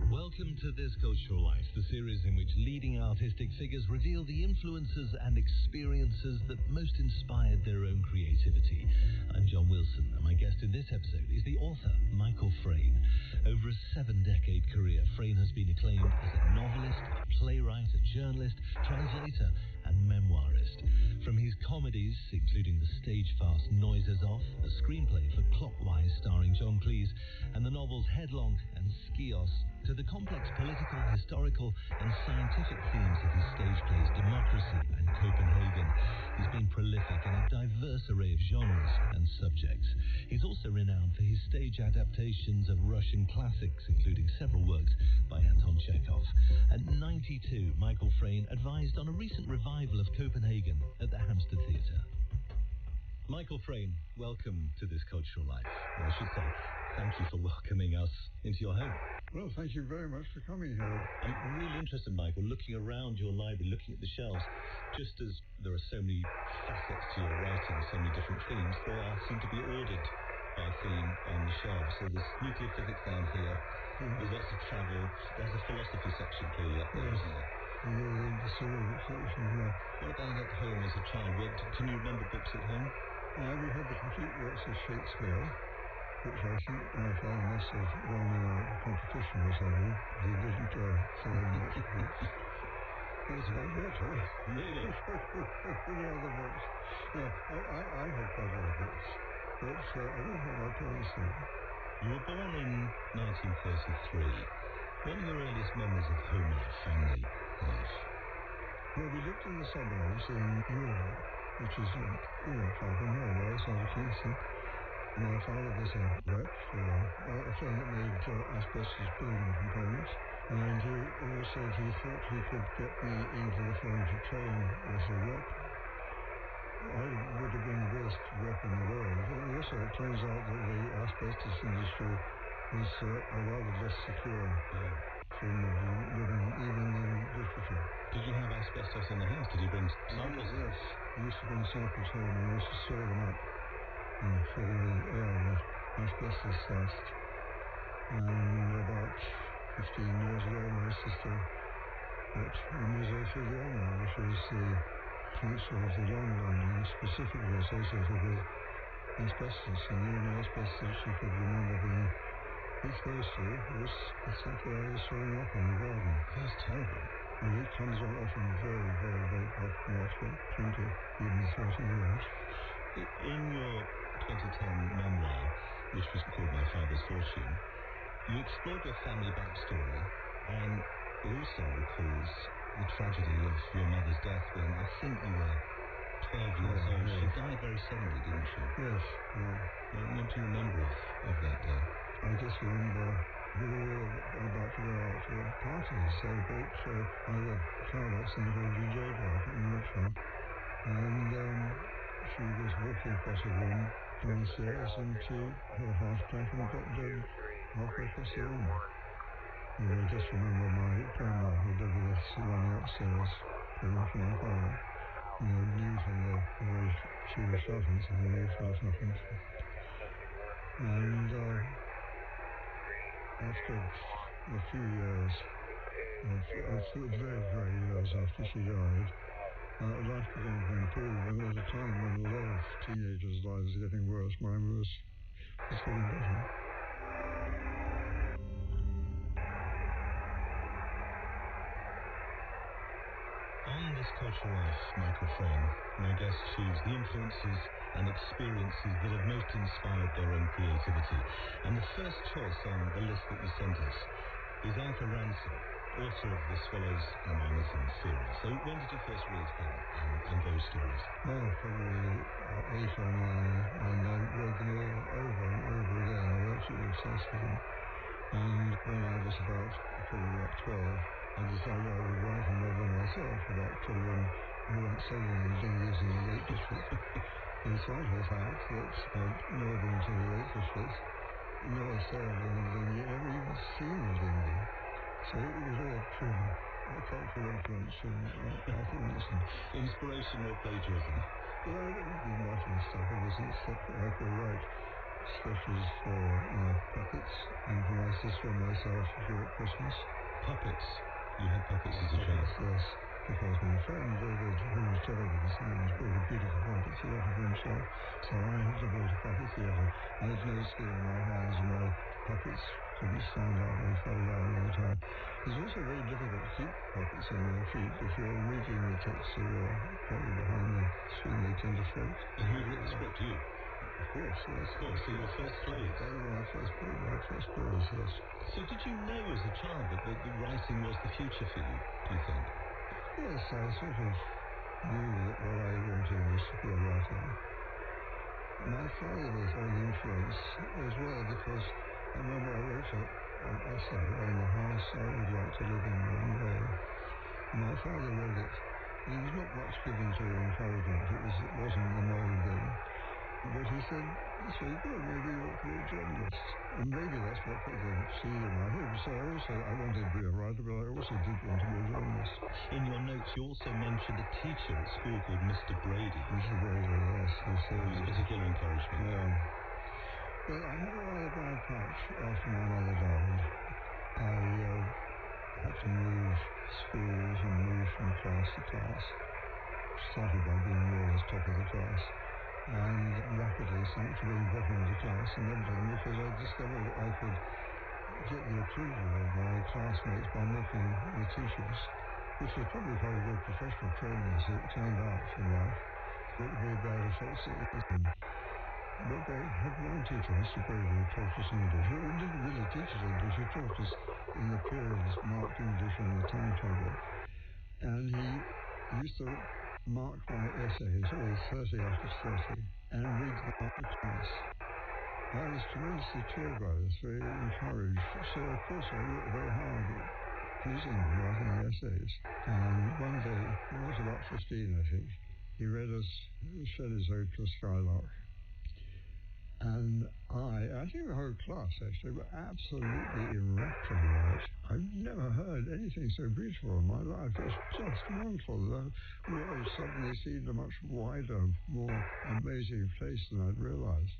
Speaker 17: Welcome to This Cultural Life, the series in which leading artistic figures reveal the influences and experiences that most inspired their own creativity. I'm John Wilson, and my guest in this episode is the author, Michael Frayn. Over a 7-decade career, Frayn has been acclaimed as a novelist, a playwright, a journalist, translator, and memoirist. From his comedies, including the stage farce Noises Off, a screenplay for Clockwise starring John Cleese, and the novels Headlong and Spies, to the complex political, historical, and scientific themes of his stage plays Democracy and Copenhagen, he's been prolific in a diverse array of genres and subjects. He's also renowned for his stage adaptations of Russian classics, including several works by Anton Chekhov. At 92, Michael Frayn advised on a recent revival of Copenhagen at the Hampstead Theatre. Michael Frayn, welcome to This Cultural Life. Or I should say, thank you for welcoming us into your home.
Speaker 18: Well, thank you very much for coming here.
Speaker 17: I'm really interested, Michael, looking around your library, looking at the shelves. Just as there are so many facets to your writing, so many different themes, they all seem to be ordered by theme on the shelves. So there's nuclear physics down here, there's lots of travel, there's a philosophy section clearly up there, isn't there?
Speaker 18: The sort section, yeah.
Speaker 17: What about at home as a child? Can you remember books at home?
Speaker 18: We had the complete works of Shakespeare, which I think my father must have won a competition or something. He didn't follow much books. That was about it, huh?
Speaker 17: Really?
Speaker 18: Any other books? No, I had quite a lot of books, but I don't think my parents did.
Speaker 17: You were born in 1933. What are your earliest memories of home life, family life?
Speaker 18: Well, we lived in the suburbs in Europe, which is, far from here, outside of Kingston. My father was a rep for a firm that made asbestos building components, and he always said he thought he could get me into the firm to train as a rep. I would have been the best rep in the world. And also, it turns out that the asbestos industry was a rather less secure form of living, even in literature.
Speaker 17: Did you have asbestos in the house? Did you bring samples?
Speaker 18: Yes, I used to bring samples home and I used to store them up and fill the air with asbestos dust. And about 15 years ago, my sister got a mesothelioma, which is the cancer of the lung lining, specifically associated with asbestos. And the only asbestos she could remember being exposed to was the stuff that I was throwing up in the garden.
Speaker 17: That's terrible.
Speaker 18: And it comes on often very, very late after 20, even 30 years.
Speaker 17: In your 2010 memoir, which was called My Father's Fortune, you explored your family backstory, and it also recalls the tragedy of your mother's death when I think you were 12 years old.
Speaker 18: Yes.
Speaker 17: She died very suddenly, didn't she?
Speaker 18: Yes.
Speaker 17: What do you remember of that day?
Speaker 18: I just remember we were all about to go out to a party to celebrate either Carlotson or DJ Club in Richmond. And she was walking across the room downstairs and she had a heart attack and got dead halfway across the room. And I just remember my grandma who lived with us running upstairs calling for my father. And I knew from the way she was shouting to the way felt nothing. And after a few years, very, very years after she died, life began to improve, and at a time when a lot of teenagers' lives are getting worse, mine was getting better.
Speaker 17: On This Cultural Life, Michael Frayn, my guest choose the influences and experiences that have most inspired their own creativity. And the first choice on the list that you sent us is Arthur Ransom. author of the Swallows and Amazon series. So when did you first read him and those stories?
Speaker 18: Oh, probably 8 or 9, and I read them all over and over again. I was absolutely obsessed with them. And when I was probably about 12, I decided I would write a novel myself about children who weren't selling anything using the Lake District. In spite of the fact that I'd never been to the Lake District, never sailed in England, never even seen it in England. So it was all pure cultural influence from alcoholism.
Speaker 17: Inspiration or plagiarism?
Speaker 18: Well, I've been writing stuff ever since I could write sketches for my puppets and for my sister and myself at Christmas.
Speaker 17: Puppets? You had puppets as a child?
Speaker 18: Yes, because my friend David, who was terrible, his name was called a beautiful puppet theatre for himself. So I had to build a puppet theatre. I had no skin in my hands, and my puppets couldn't stand up, they fell down all the time. It's also very difficult to keep puppets on their feet if you're reading the text of your play behind the screen. They tend to float.
Speaker 17: And who wrote the script? You?
Speaker 18: Of course, yes.
Speaker 17: Of course, so your first plays?
Speaker 18: That was my first plays, yes.
Speaker 17: So did you know as a child that the writing was the future for you, do you think?
Speaker 18: Yes, I sort of knew that what I wanted was to be a writer. My father was an influence as well, because I remember I wrote an essay on the house I would like to live in one day. My father read it. He was not much given to encouragement. It wasn't the mode then. But he said, "That's very good. Maybe you ought to be a journalist." And maybe that's what put the seed in my head. So I wanted to be a writer, but I also did want to be a journalist.
Speaker 17: In your notes, you also mentioned a teacher at school called Mr. Brady.
Speaker 18: Mr. Brady, yes.
Speaker 17: Who was a particular encouragement.
Speaker 18: Yeah. Well, I had a rather bad patch after my mother died. I had to move schools and move from class to class. Started by being more or less top of the class, and rapidly sank to being bottom of the class, and everything, because I discovered that I could get the approval of my classmates by mocking the teachers, which was probably quite a good professional training as it turned out from life, but very bad effects at the time. But they had one teacher, Mr. Brady, who taught us English. He didn't really teach us English, he taught us in the periods marked English on the timetable. And he used to mark my essays, all 30 out of 30, and read them out to class. I was tremendously cheered by this, very encouraged. So, of course, I worked very hard at using them, writing the essays. And one day, when I was about 15, I think, he read us Shelley's Ode to a Skylark. And I think the whole class actually were absolutely enraptured by it. I've never heard anything so beautiful in my life. It was just wonderful. The world suddenly seemed a much wider, more amazing place than I'd realized.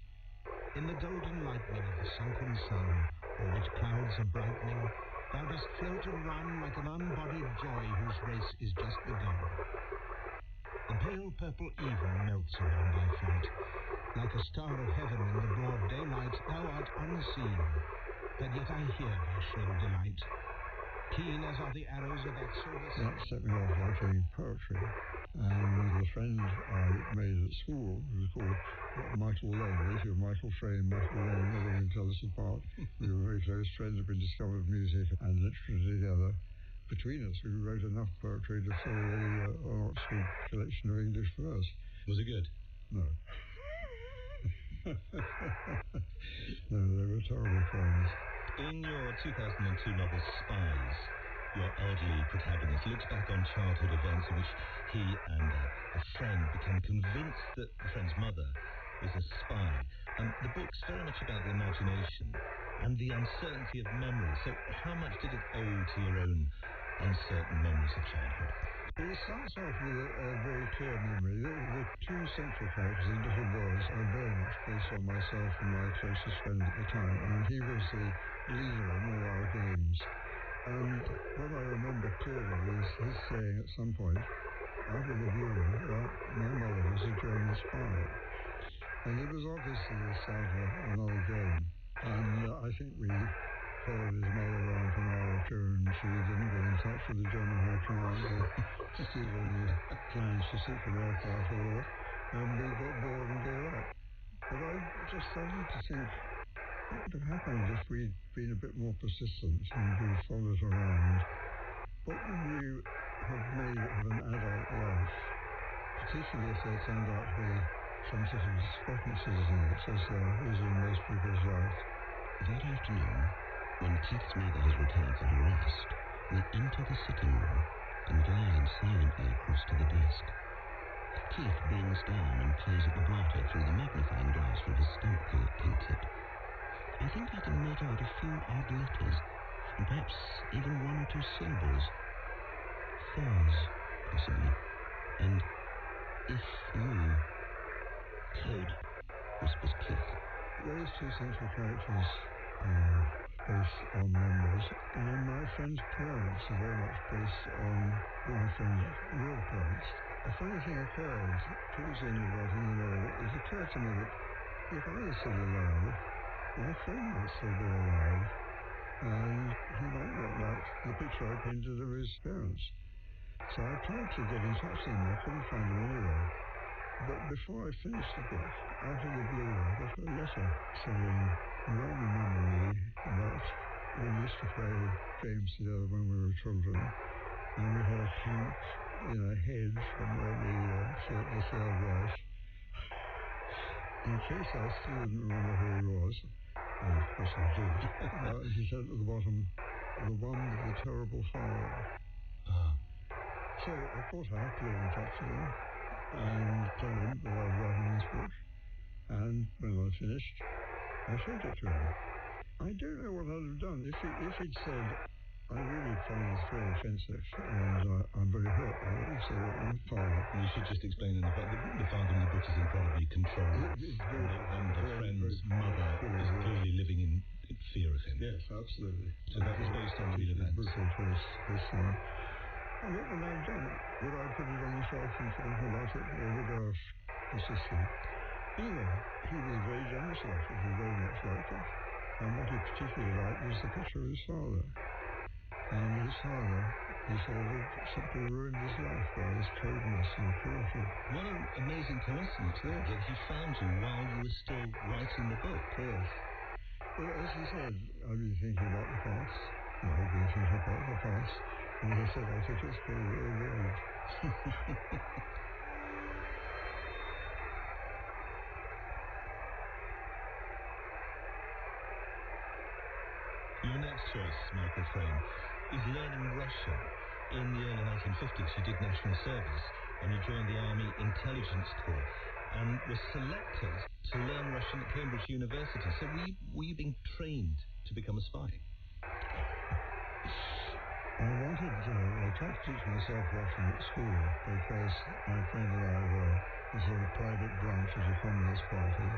Speaker 3: In the golden lightning of the sunken sun, o'er which clouds are brightening, thou dost float and run like an unbodied joy whose race is just begun. The pale purple even melts around thy flight. Like a star of heaven in the broad daylight, thou art unseen, but yet I hear thy shrill delight. Keen as are the arrows of that silver
Speaker 18: That set me off writing poetry. And the friend I made at school, who was called Michael Lane, later Michael Frayn, Michael Lane, never going to tell us apart. We were very close friends, we discovered music and literature together. Between us, we wrote enough poetry to fill the Oxford collection of English verse.
Speaker 17: Was it good?
Speaker 18: No. No, they were terrible friends.
Speaker 17: In your 2002 novel Spies, your elderly protagonist looks back on childhood events in which he and a friend become convinced that the friend's mother is a spy. The book's very much about the imagination and the uncertainty of memory. So how much did it owe to your own uncertain memories of childhood?
Speaker 18: It starts off with a very clear memory. The two central characters, the little boys, are very much based on myself and my closest friend at the time. And he was the leader in all our games. And what I remember clearly is his saying at some point, out of the blue, that my mother was a German spy. And it was obviously the start of another game. And I think we followed his mother around for an hour or two, and she didn't get in touch with the German high command or steal any plans to seek an aircraft or what, and we got bored and gave up. But I just started to think, what would have happened if we'd been a bit more persistent and we'd followed around? What would you have made of an adult life, particularly if there turned out to be some sort of discrepancies in it, as there is in most people's lives?
Speaker 1: That afternoon, when Keith's mother has retired for her rest, we enter the sitting room and glide silently across to the desk. Keith bends down and plays at the blotter through the magnifying glass from his stamp collecting kit. I think I can make out a few odd letters, and perhaps even one or two syllables. Furs, possibly. And if you could, whispers Keith.
Speaker 18: Those two central characters are based on numbers, and my friend's parents are very much based on my friend's real parents. A funny thing occurred towards the end of writing the novel. It occurred to me that if I was still alive, my friend might still be alive, and he might not like the picture I painted of his parents. So I tried to get in touch with him. I couldn't find him anywhere. But before I finished the book, out of the blue, I got a letter saying, "You might remember me, but we used to play games together when we were children, and we had a tank in a hedge from the third wife. In case I still didn't remember who he was," and of course I did, he said at the bottom, "The one with the terrible father." So, of course, I had to get in touch with him and tell him that I was writing this book. And when I finished, I showed it to him. I don't know what I'd have done. If he'd said, "I really find this very offensive, and I'm very hurt by what you say about my father."
Speaker 17: You should just explain the father in the book is incredibly controlling. And the friend's mother is clearly living in fear of him.
Speaker 18: Yes, absolutely.
Speaker 17: So that was based on real events.
Speaker 18: And what would I have done? Would I put it on the shelf and forgotten about it, or would I have persisted? Anyway, he was very generous about it. He very much liked it. And what he particularly liked was the picture of his father. And his father, he said, had simply ruined his life by his coldness and cruelty.
Speaker 17: What an amazing coincidence, though, that he found you while you were still writing the book.
Speaker 18: Yes. Well, as he said, I've been thinking about the past. And I've been thinking about the past. And he said, "I think it's very, very weird."
Speaker 17: Your next choice, Michael Frayn, is learning Russian. In the early 1950s, you did national service and you joined the Army Intelligence Corps and were selected to learn Russian at Cambridge University. So were you being trained to become a spy?
Speaker 18: I tried to teach myself Russian at school because my friend and I were a sort of private branch of the Communist Party,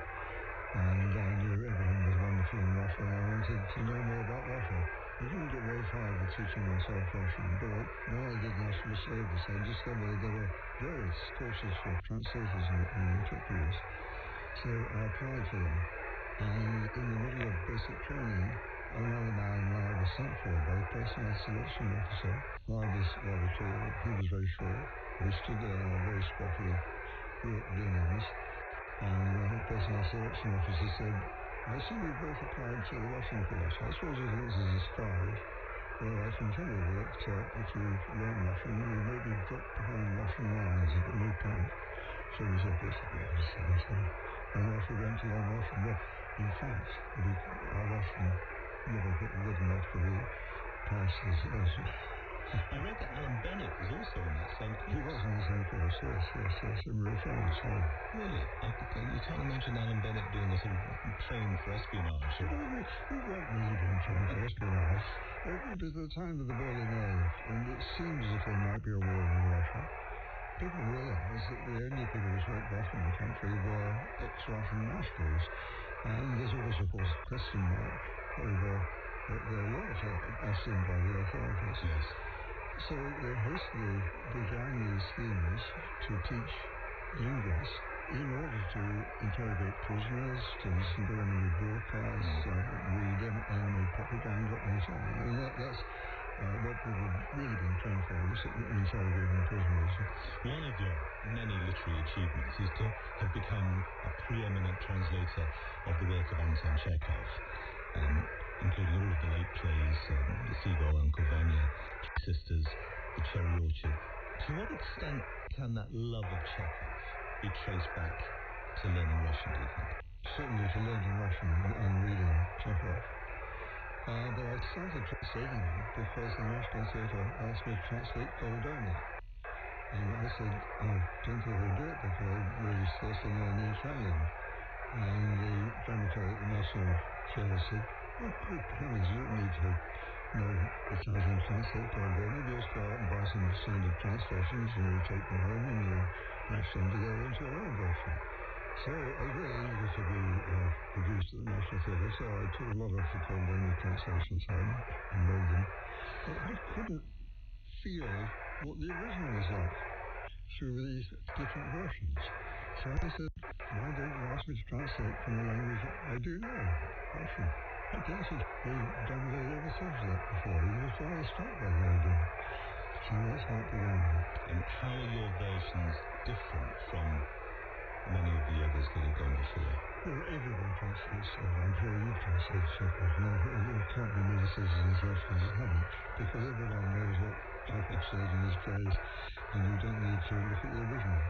Speaker 18: and I knew everything was wonderful in Russia, and I wanted to know more about Russia. I didn't get very far with teaching myself Russian, but when I did national service, I discovered that there were various courses for translators and interpreters. So I applied for them, and in the middle of basic training, another man and I was sent for by a personnel selection officer. I was rather tall, he was very short. We stood there in our very scruffy work linens, and the personnel selection officer said, "I see you both applied to the Russian course. I suppose it is as a spy. Well, I can tell you that if you learn Russian, you may be dropped behind Russian lines at any point." So we said, "Basically, I understand." And off we went to learn Russian. But in fact, our Russian never got good enough to be passed as
Speaker 17: I read that Alan Bennett was also on that same course.
Speaker 18: He was on the same course, yes, and we were friends.
Speaker 17: Really? You can't imagine Alan Bennett being a sort of trained for espionage.
Speaker 18: Or... Well, we weren't really being trained for espionage. It was the time of the Berlin Age, and it seemed as if there might be a war with Russia. People realized that the only people who spoke Russian in the country were ex-Russian nationals, and there's always, of course, a question mark over their loyalty as seen by the authorities.
Speaker 17: Yes.
Speaker 18: So they hastily began these schemes to teach linguists in order to interrogate prisoners, to listen to enemy broadcasts, read enemy propaganda, and so on. And that's what people have really been trained for, is interrogating prisoners.
Speaker 17: One of your many literary achievements is to have become a preeminent translator of the work of Anton Chekhov. including all of the late plays, The Seagull, Uncle Vanya, Sisters, The Cherry Orchard. To what extent can that love of Chekhov be traced back to learning Russian, do you think?
Speaker 18: Certainly to learning Russian and reading Chekhov. But I started translating it because the National Theatre asked me to translate Goldoni. And I said, I don't think I'll do it because I really still to learn Italian. And the dramaturg at the National Theatre said, oh, good heavens, you don't need to know Italian translate Goldoni. Just go out and buy some standard translations and you take them home and you mash them together into your own version. So I was very eager to be produced at the National Theatre, so I took a lot of the Goldoni translations home and made them. But I couldn't feel what the original was like through these different versions. So I said, why don't you ask me to translate from a language that I do know, Russian? I don't think the dramaturg ever thought of that before. He was rather struck by the idea. So that's how it began.
Speaker 17: And how are your versions different from many of the others that have gone before?
Speaker 18: Well, everyone translates Chekhov. I'm sure you've translated Chekhov. No, there can't be many citizens left that haven't, because everyone knows what Chekhov said in his plays, and you don't need to look at the original.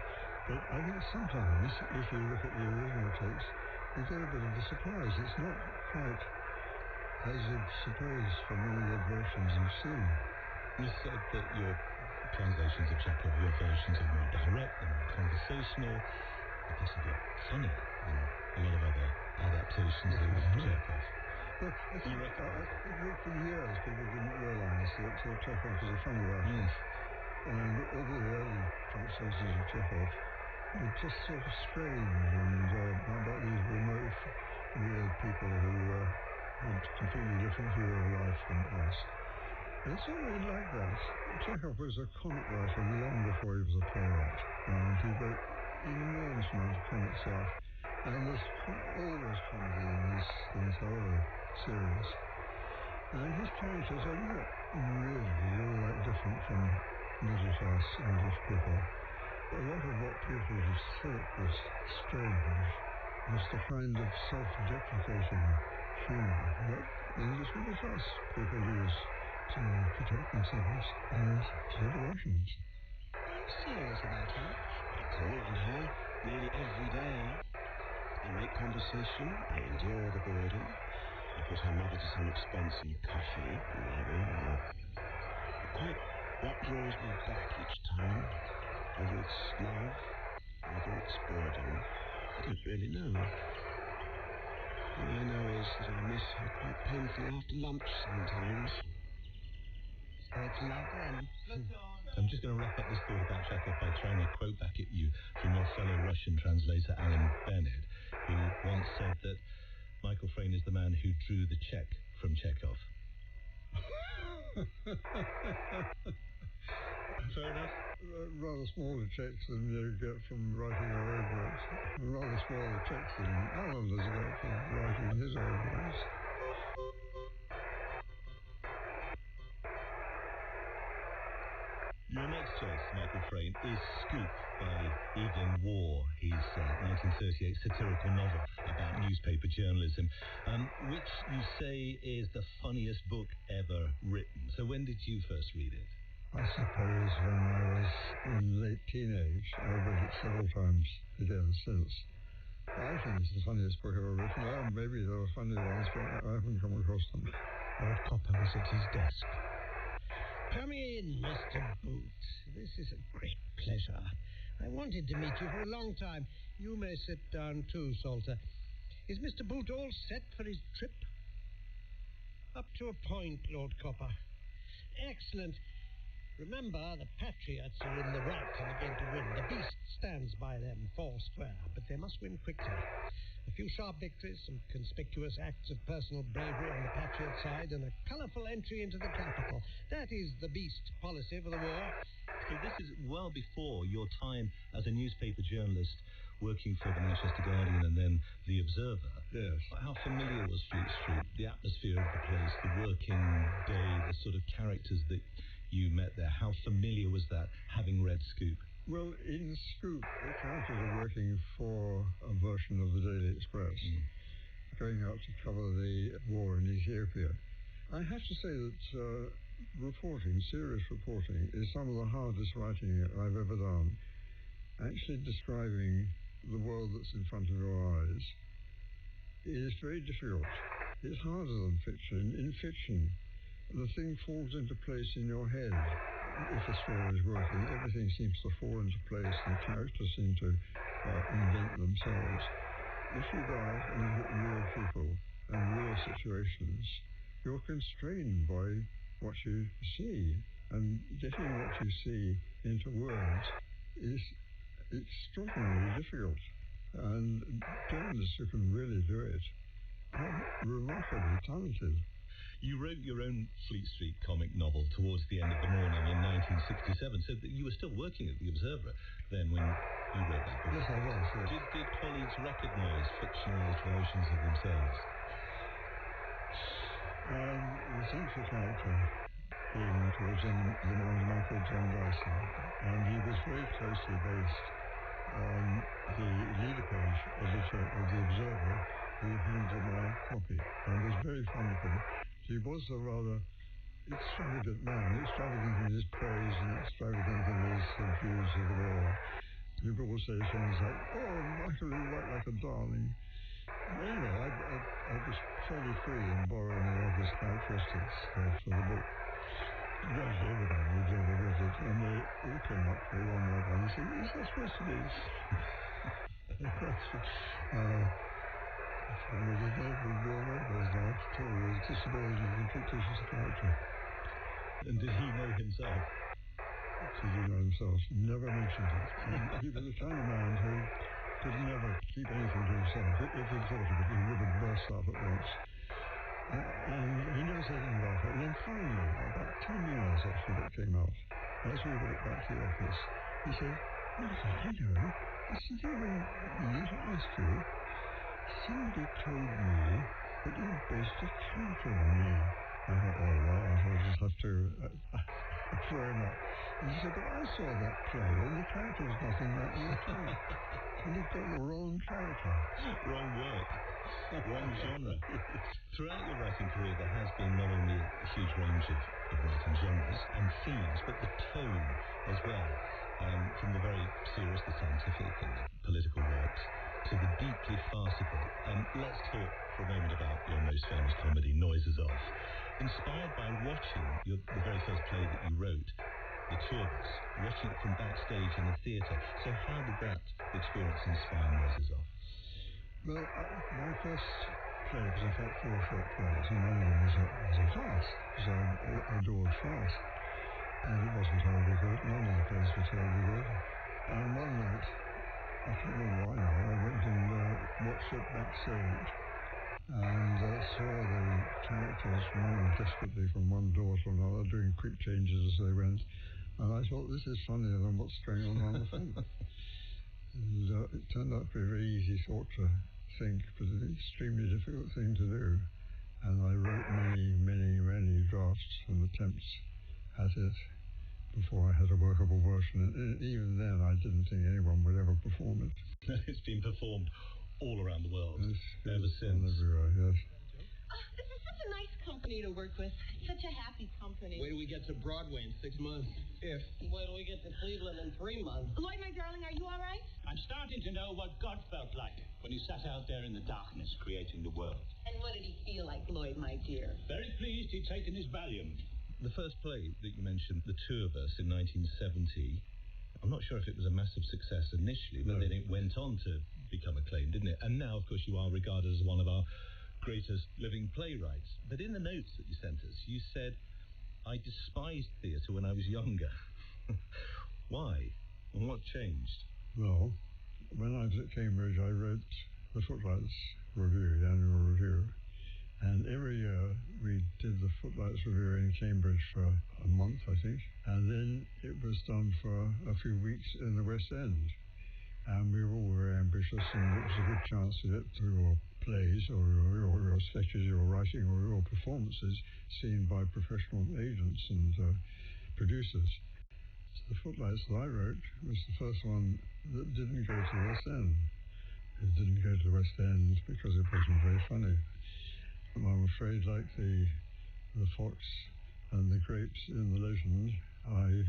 Speaker 18: But I think sometimes, if you look at the original text, you get a bit of a surprise. It's not quite as you'd suppose from all the versions you've seen.
Speaker 17: You said that your translations of Chekhov, your versions are more direct and more conversational, possibly funnier than a lot of other adaptations of Chekhov.
Speaker 18: Well, I think for years people didn't realise that Chekhov was a funny writer.
Speaker 17: Yes.
Speaker 18: And all the early translations of Chekhov were just sort of strange and about these remote, weird people who had a completely different view of life than us. And it's not really like that. Chekhov was a comic writer long before he was a playwright. And he wrote enormous amount of comic stuff. And there's always comedy in these things, however serious. And his characters are not really all that different from middle-class English people. A lot of what people just thought was strange was the kind of self-deprecating humour that English middle-class people use to protect themselves, and so the Russians.
Speaker 4: Are you serious about her? I call on her nearly every day. I make conversation, I endure the boredom, I put her mother to some expensive coffee, maybe. Quite what draws me back each time, whether it's love, whether it's boredom, I don't really know. All I know is that I miss her quite painfully after lunch sometimes.
Speaker 2: So it's love then.
Speaker 17: I'm just going to wrap up this thought about Chekhov by throwing a quote back at you from your fellow Russian translator, Alan Bennett, who once said that Michael Frayn is the man who drew the check from Chekhov. Fair enough.
Speaker 18: Rather smaller checks than you get from writing your own works. Rather smaller checks than Alan does get from writing his own works.
Speaker 17: Your next choice, Michael Frayn, is Scoop by Evelyn Waugh, his 1938 satirical novel about newspaper journalism, which you say is the funniest book ever written. So when did you first read it?
Speaker 18: I suppose when I was in late teenage. I've read it several times again since. I think it's the funniest book ever written. Maybe there are funny ones, but I haven't come across them.
Speaker 19: Lord Copper was at his desk. Come in, Mr. Boot. This is a great pleasure. I wanted to meet you for a long time. You may sit down too, Salter. Is Mr. Boot all set for his trip? Up to a point, Lord Copper. Excellent. Remember, the Patriots are in the right and are going to win. The Beast stands by them, 4 square, but they must win quickly. A few sharp victories, some conspicuous acts of personal bravery on the Patriot side, and a colourful entry into the capital. That is the Beast policy for the war.
Speaker 17: So this is well before your time as a newspaper journalist working for the Manchester Guardian and then the Observer.
Speaker 18: Yes.
Speaker 17: How familiar was Fleet Street, the atmosphere of the place, the working day, the sort of characters that you met there? How familiar was that, having read Scoop?
Speaker 18: Well, in Scoop, the characters are working for a version of the Daily Express. going out to cover the war in Ethiopia. I have to say that serious reporting, is some of the hardest writing I've ever done. Actually describing the world that's in front of your eyes is very difficult. It's harder than fiction. In fiction, the thing falls into place in your head. If a story is working, everything seems to fall into place and the characters seem to invent themselves. If you go out and look at real people and real situations, you're constrained by what you see, and getting what you see into words is extraordinarily difficult. And journalists who can really do it are remarkably talented.
Speaker 17: You wrote your own Fleet Street comic novel towards the end of the morning in 1967, so that you were still working at the Observer then when you wrote that book.
Speaker 18: Yes, I was. Yes.
Speaker 17: Did colleagues recognise fictionalised versions of themselves?
Speaker 18: The central character being towards the man called John Dyson, and he was very closely based on the leader page editor of the Observer, who handled my copy and was very fond of him. He was a rather extravagant man, extravagant in his praise and extravagant in his views of the world. He would always say things like, "Oh, Michael, you write like a darling." Anyway, I was fairly free in borrowing all of his characteristics for the book. Gradually, everyone in the Observer read it, and they all came up to me one by one and said, "Is that supposed to be?" The neighbour was now to tell you his disabilities and fictitious character.
Speaker 17: And did he know himself?
Speaker 18: Did he know himself? Never mentioned it. He was the kind of man who could never keep anything to himself. If he thought of it, he would have burst out at once. And he never said anything about it. And then finally, about 10 years after it came out, as we walked back to the office, he said, "Michael, hello. There's something I need to ask you. Somebody told me that you based a character on me." I thought, "Oh, well, I'll just have to throw him up." And he said, "But I saw that play, and the character was nothing like you at all. And you've got the wrong character."
Speaker 17: Wrong work. Wrong genre. Throughout your writing career, there has been not only a huge range of writing genres and themes, but the tone as well. From the very serious, the scientific and the political works, to the deeply farcical. Let's talk for a moment about your most famous comedy, Noises Off. Inspired by watching the very first play that you wrote, The Two of Us, watching it from backstage in the theatre. So how did that experience inspire Noises Off?
Speaker 18: Well, my first play was in fact 4 short plays, and one of them was a farce, because I adored farce. And it wasn't terribly good. None of the plays were terribly good. And one night, I can't remember why now, I went and watched it backstage and saw the characters running desperately from one door to another, doing quick changes as they went. And I thought, this is funnier than what's going on the front. And it turned out to be a very easy thought to think, but an extremely difficult thing to do. And I wrote many drafts and attempts at it before I had a workable version. And even then, I didn't think anyone would ever perform it.
Speaker 17: It's been performed all around the world ever since.
Speaker 18: Everywhere, yes.
Speaker 6: This is such a nice company to work with. Such a happy company.
Speaker 8: Wait till we get to Broadway in 6 months. If.
Speaker 6: Wait till we get to Cleveland in 3 months. Lloyd, my darling, are you all right?
Speaker 7: I'm starting to know what God felt like when he sat out there in the darkness creating the world.
Speaker 6: And what did he feel like, Lloyd, my dear?
Speaker 7: Very pleased he'd taken his Valium.
Speaker 17: The first play that you mentioned, The Two of Us, in 1970, I'm not sure if it was a massive success initially, but then it went on to become acclaimed, didn't it? And now, of course, you are regarded as one of our greatest living playwrights. But in the notes that you sent us, you said, "I despised theatre when I was younger." Why? And what changed?
Speaker 18: Well, when I was at Cambridge, I wrote the Footlights Review, the annual review. And every year we did the Footlights Review in Cambridge for a month, I think. And then it was done for a few weeks in the West End. And we were all very ambitious, and it was a good chance to get through your plays or your sketches, your writing or your performances seen by professional agents and producers. The Footlights that I wrote was the first one that didn't go to the West End. It didn't go to the West End because it wasn't very funny. I'm afraid, like the fox and the grapes in the legend, I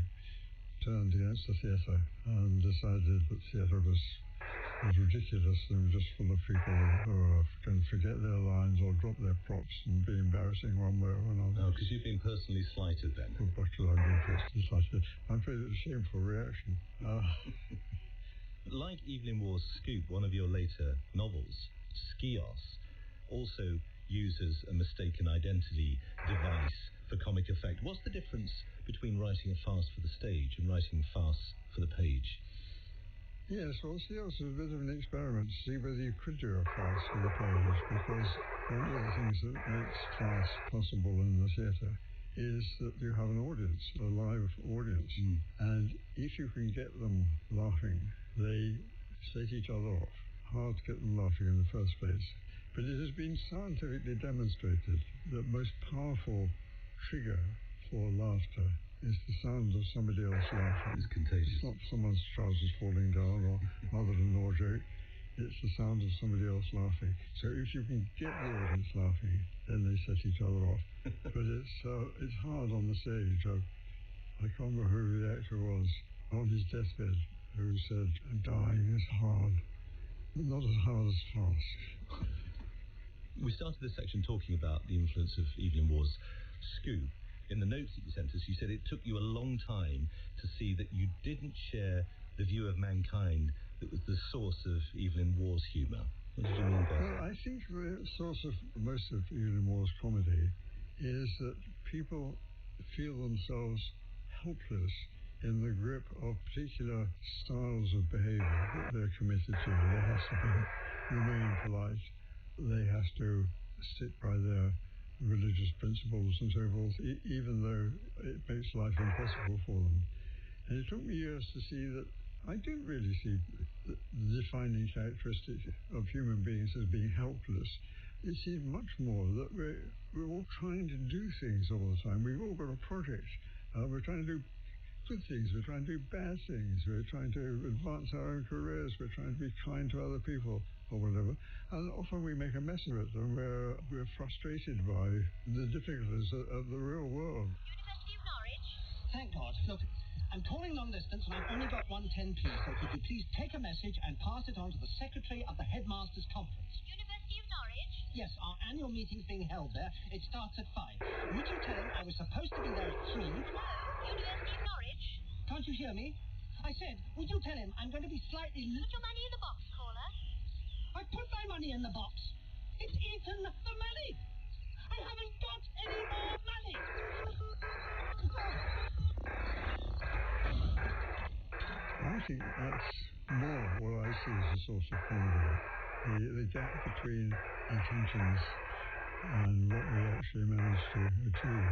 Speaker 18: turned against the theatre and decided that theatre was ridiculous and just full of people who are going to forget their lines or drop their props and be embarrassing one way or another.
Speaker 17: Oh, because you've been personally slighted then?
Speaker 18: Well, because I've been personally slighted. I'm afraid it's a shameful reaction.
Speaker 17: Like Evelyn Waugh's Scoop, one of your later novels, Skios, also uses a mistaken identity device for comic effect. What's the difference between writing a farce for the stage and writing a farce for the page?
Speaker 18: Yes, well, Skios is a bit of an experiment to see whether you could do a farce for the page, because one of the things that makes farce possible in the theatre is that you have an audience, a live audience, and if you can get them laughing, they set each other off. Hard to get them laughing in the first place. But it has been scientifically demonstrated that most powerful trigger for laughter is the sound of somebody else laughing.
Speaker 17: It's contagious.
Speaker 18: It's not someone's trousers falling down or mother-in-law joke. It's the sound of somebody else laughing. So if you can get the audience laughing, then they set each other off. But it's hard on the stage. I can't remember who the actor was on his deathbed who said, dying is hard. Not as hard as farce.
Speaker 17: We started this section talking about the influence of Evelyn Waugh's Scoop. In the notes that you sent us, you said it took you a long time to see that you didn't share the view of mankind that was the source of Evelyn Waugh's humour. What did you mean by that?
Speaker 18: Well, I think the source of most of Evelyn Waugh's comedy is that people feel themselves helpless in the grip of particular styles of behaviour that they're committed to. They have to remain polite. They have to stick by their religious principles and so forth, even though it makes life impossible for them. And it took me years to see that I didn't really see the defining characteristic of human beings as being helpless. It seemed much more that we're all trying to do things all the time. We've all got a project. We're trying to do good things. We're trying to do bad things. We're trying to advance our own careers. We're trying to be kind to other people or whatever. And often we make a mess of it, and we're frustrated by the difficulties of the real world.
Speaker 9: University of Norwich?
Speaker 20: Thank God. Look, I'm calling long distance, and I've only got 110p, so could you please take a message and pass it on to the Secretary of the Headmasters' Conference?
Speaker 9: University of Norwich?
Speaker 20: Yes, our annual meeting's being held there. It starts at 5. Would you tell him I was supposed to be there at 3?
Speaker 9: Hello? University of Norwich?
Speaker 20: Can't you hear me? I said, would you tell him I'm going to be slightly...
Speaker 9: Put your money in the box, caller.
Speaker 20: I put my money in the box. It's eaten the money. I haven't got any more money.
Speaker 18: I think that's more what I see as a source of comedy. The gap between intentions and what we actually manage to achieve.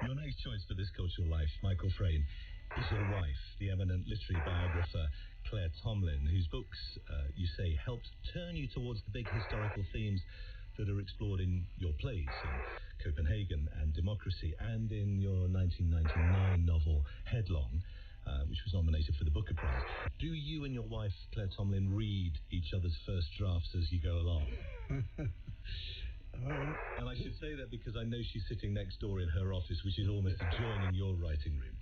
Speaker 17: Your next choice for This Cultural Life, Michael Frayn, is your wife, the eminent literary biographer Claire Tomlin, whose books, you say, helped turn you towards the big historical themes that are explored in your plays, in Copenhagen and Democracy, and in your 1999 novel Headlong, which was nominated for the Booker Prize. Do you and your wife, Claire Tomlin, read each other's first drafts as you go along? And I should say that because I know she's sitting next door in her office, which is almost adjoining your writing room.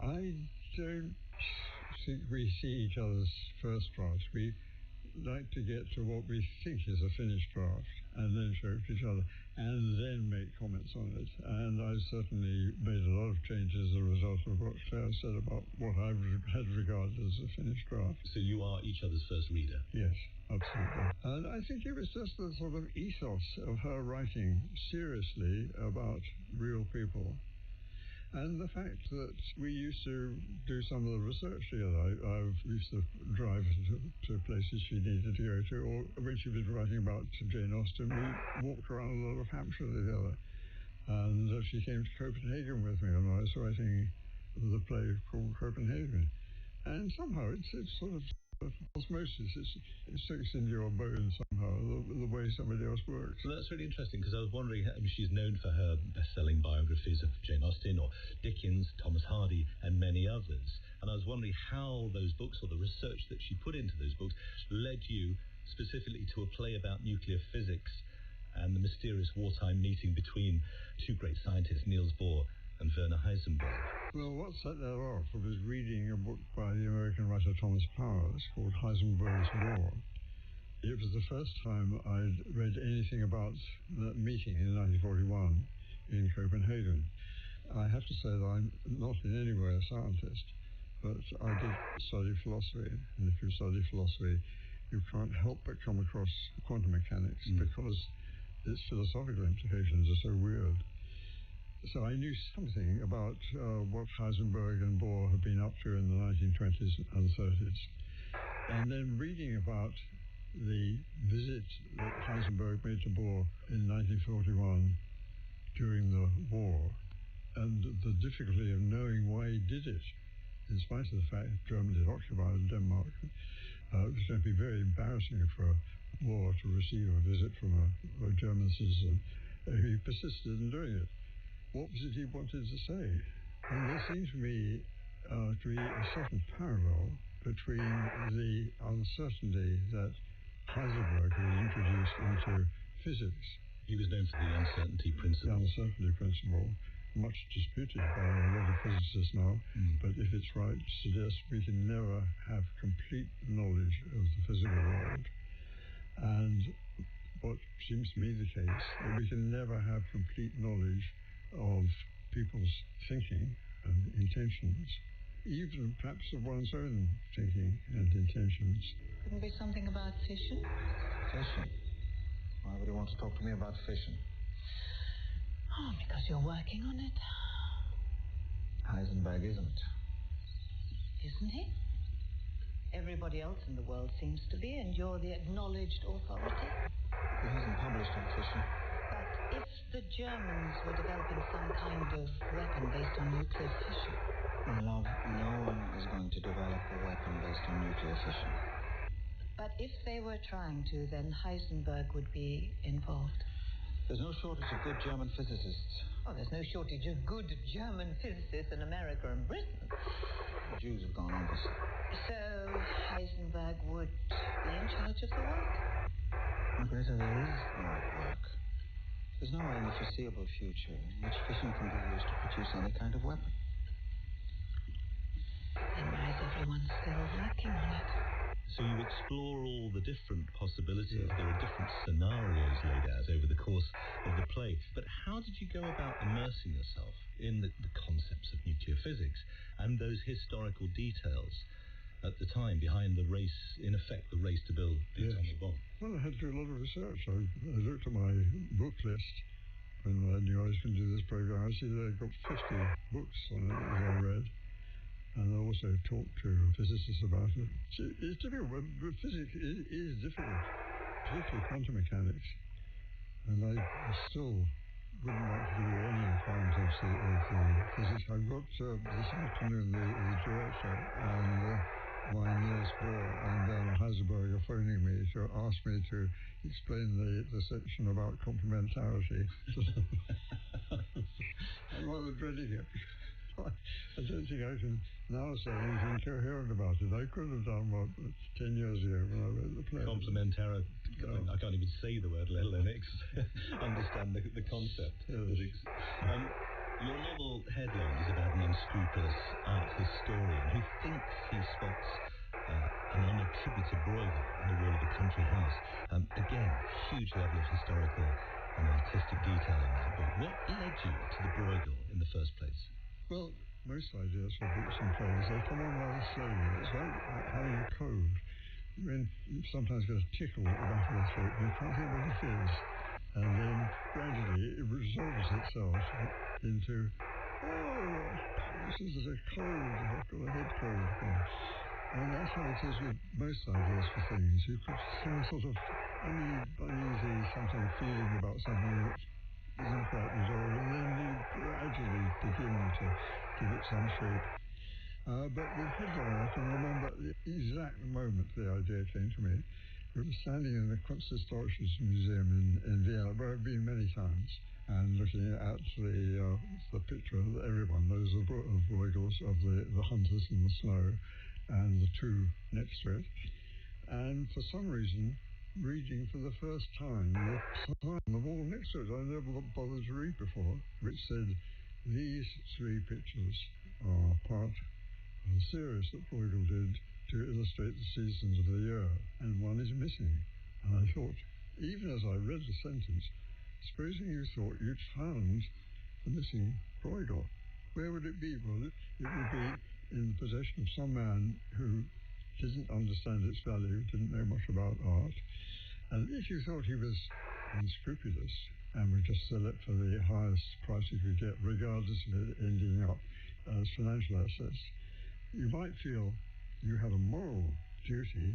Speaker 18: I don't think we see each other's first drafts. We like to get to what we think is a finished draft and then show it to each other and then make comments on it. And I certainly made a lot of changes as a result of what Claire said about what I had regarded as a finished draft.
Speaker 17: So you are each other's first reader?
Speaker 18: Yes, absolutely. And I think it was just the sort of ethos of her writing seriously about real people. And the fact that we used to do some of the research together. I used to drive to places she needed to go to, or when she was writing about Jane Austen, we walked around a lot of Hampshire together. And she came to Copenhagen with me, and I was writing the play called Copenhagen. And somehow it's sort of Osmosis, it sticks into your bone somehow, the way somebody else works.
Speaker 17: Well, that's really interesting, because I was wondering, she's known for her best-selling biographies of Jane Austen or Dickens, Thomas Hardy, and many others. And I was wondering how those books, or the research that she put into those books, led you specifically to a play about nuclear physics and the mysterious wartime meeting between two great scientists, Niels Bohr and Werner Heisenberg.
Speaker 18: Well, what set that off was reading a book by the American writer Thomas Powers called Heisenberg's War. It was the first time I'd read anything about that meeting in 1941 in Copenhagen. I have to say that I'm not in any way a scientist, but I did study philosophy, and if you study philosophy, you can't help but come across quantum mechanics because its philosophical implications are so weird. So I knew something about what Heisenberg and Bohr had been up to in the 1920s and 30s. And then reading about the visit that Heisenberg made to Bohr in 1941 during the war, and the difficulty of knowing why he did it, in spite of the fact that Germany had occupied Denmark. It was going to be very embarrassing for Bohr to receive a visit from a German citizen. He persisted in doing it. What was it he wanted to say? And there seems to me to be a certain parallel between the uncertainty that Heisenberg had introduced into physics.
Speaker 17: He was known for the uncertainty principle.
Speaker 18: The uncertainty principle, much disputed by a lot of physicists now, but if it's right, suggests we can never have complete knowledge of the physical world. And what seems to me the case, that we can never have complete knowledge of people's thinking and intentions, even perhaps of one's own thinking and intentions.
Speaker 14: Couldn't be something about fission?
Speaker 1: Fission? Why would you want to talk to me about fission?
Speaker 14: Oh, because you're working on it.
Speaker 1: Heisenberg isn't.
Speaker 14: Isn't he? Everybody else in the world seems to be, and you're the acknowledged authority.
Speaker 1: He hasn't published on fission.
Speaker 14: But if the Germans were developing some kind of weapon based on nuclear fission...
Speaker 1: My love, no one is going to develop a weapon based on nuclear fission.
Speaker 14: But if they were trying to, then Heisenberg would be involved.
Speaker 1: There's no shortage of good German physicists.
Speaker 14: Oh, there's no shortage of good German physicists in America and Britain.
Speaker 1: The Jews have gone opposite.
Speaker 14: So Heisenberg would be in charge of the work?
Speaker 1: Greta, there is no work. There's no way in the foreseeable future in which fission can be used to produce any kind of weapon.
Speaker 14: Then why is everyone still working on it?
Speaker 17: So you explore all the different possibilities. There are different scenarios laid out over the course of the play. But how did you go about immersing yourself in the concepts of nuclear physics and those historical details at the time behind the race, in effect, the race to build the atomic bomb?
Speaker 18: Well, I had to do a lot of research. I looked at my book list when I knew I was going to do this program. I see that I've got 50 books on it that I read. And I also talked to physicists about it. It's difficult, but physics is difficult, particularly quantum mechanics. And I still wouldn't like to give you any account of the physics. I've got this afternoon the director and my Niels Bohr and Werner Heisenberg are phoning me to ask me to explain the section about complementarity. I'm rather dreading it. I don't think I can now say anything coherent about it. I could have done, 10 years ago when I wrote the play.
Speaker 17: Complementarity. I can't even say the word, let alone understand the concept.
Speaker 18: Yes.
Speaker 17: Your novel, Headlong, is about an unscrupulous art historian who thinks he spots an unattributed broiler on the wall of a country house. Again, huge level of historical and artistic detail in that book. What led you to the broiler in the first place?
Speaker 18: Well, most ideas for books and plays, they come on rather slowly. It's like having a cold. When you sometimes get a tickle at the back of the throat, you can't think what it is. And then gradually it resolves itself into, this is a cold, I've got a head cold. And that's how it is with most ideas for things. You could some sort of uneasy feeling about something that isn't quite resolved, and then you gradually begin to give it some shape. But with Headlong, I can remember the exact moment the idea came to me. We were standing in the Kunsthistorisches Museum in Vienna, where I've been many times, and looking at the picture that everyone knows of Bruegels, of the hunters in the snow, and the two next to it. And for some reason, reading for the first time the sign on the wall next to it, I never bothered to read before, which said, "These three pictures are part of a series that Bruegel did to illustrate the seasons of the year, and one is missing." And I thought, even as I read the sentence, supposing you thought you'd found the missing Bruegel, where would it be? Well, it would be in the possession of some man who didn't understand its value, didn't know much about art. And if you thought he was unscrupulous and would just sell it for the highest price he could get, regardless of it ending up as financial assets, you might feel you had a moral duty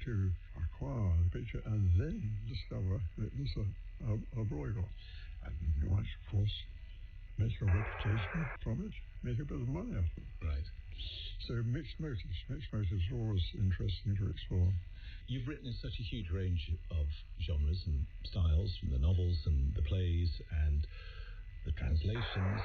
Speaker 18: to acquire the picture and then discover it was a Bruegel. And you might, of course, make a reputation from it, make a bit of money out of it.
Speaker 17: Right.
Speaker 18: So mixed motives are always interesting to explore.
Speaker 17: You've written in such a huge range of genres and styles, from the novels and the plays and the translations.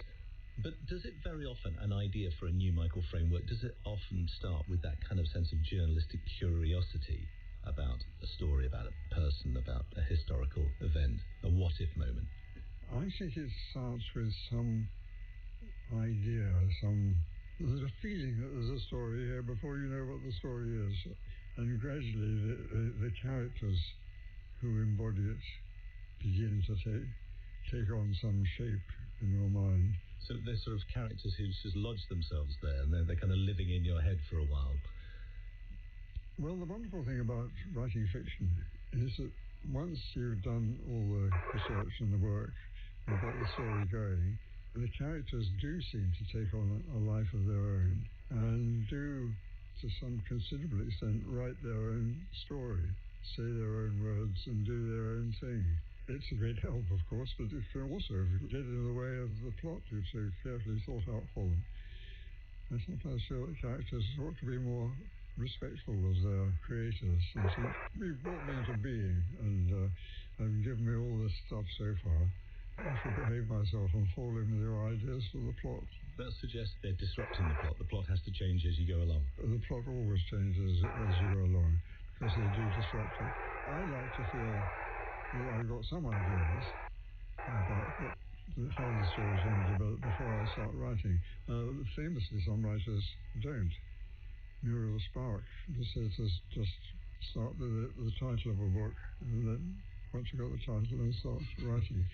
Speaker 17: But does it very often, an idea for a new Michael Frayn work, does it often start with that kind of sense of journalistic curiosity about a story, about a person, about a historical event, a what-if moment?
Speaker 18: I think it starts with some idea, there's a feeling that there's a story here before you know what the story is. And gradually the characters who embody it begin to take on some shape in your mind.
Speaker 17: So they're sort of characters who just lodge themselves there, and they're kind of living in your head for a while.
Speaker 18: Well, the wonderful thing about writing fiction is that once you've done all the research and the work and got the story going, the characters do seem to take on a life of their own and do, to some considerable extent, write their own story, say their own words and do their own thing. It's a great help, of course, but it can also get in the way of the plot you've so carefully thought out for them. I sometimes feel that characters ought to be more respectful of their creators and think, "You've brought me into being and have given me all this stuff so far. I should behave myself and fall in with your ideas for the plot."
Speaker 17: That suggests they're disrupting the plot. The plot has to change as you go along.
Speaker 18: The plot always changes as you go along because they do disrupt it. I like to feel that I've got some ideas about how the story is going to develop before I start writing. Famously, some writers don't. Muriel Spark says just start with the title of a book, and then once you've got the title, then start writing.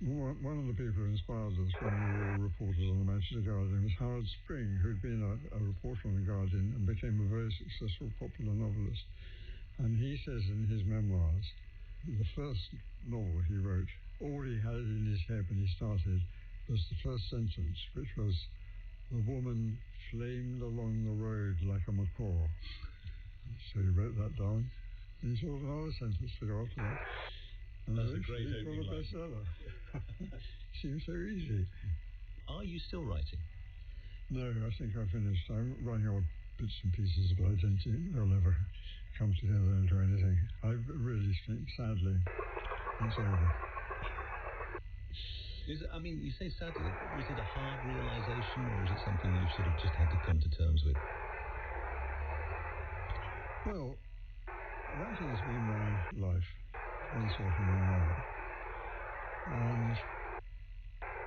Speaker 18: One of the people who inspired us when we were all reporters on the Manchester Guardian was Howard Spring, who'd been a reporter on the Guardian and became a very successful popular novelist. And he says in his memoirs, the first novel he wrote, all he had in his head when he started was the first sentence, which was, "The woman flamed along the road like a macaw." So he wrote that down. And he thought another sentence to go after that. And
Speaker 17: that's a great
Speaker 18: got a bestseller. Seems so easy.
Speaker 17: Are you still writing?
Speaker 18: No, I think I finished. I'm writing odd bits and pieces, but I don't think they'll ever come together into anything. I really think, sadly, it's over.
Speaker 17: You say sadly, was it a hard realization, or is it something you've sort of just had to come to terms with?
Speaker 18: Well, writing has been my life, one sort of another. And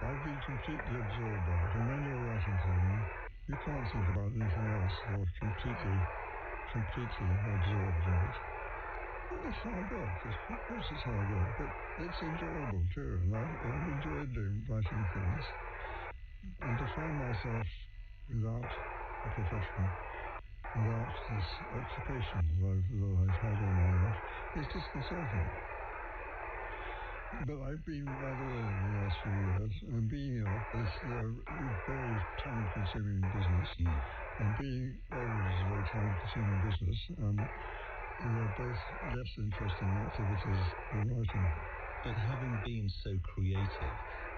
Speaker 18: I've been completely absorbed by it. And when you're writing something, you can't think about anything else. You're completely absorbed in it. It's hard work. Of course it's hard work, but it's enjoyable too. And I've enjoyed writing things. And to find myself without a profession, without this occupation that I've had all my life, is disconcerting. But I've been rather ill in the last few years, and being ill is a very time-consuming business. And being old is a very time-consuming business. They're both less interesting activities than writing.
Speaker 17: But having been so creative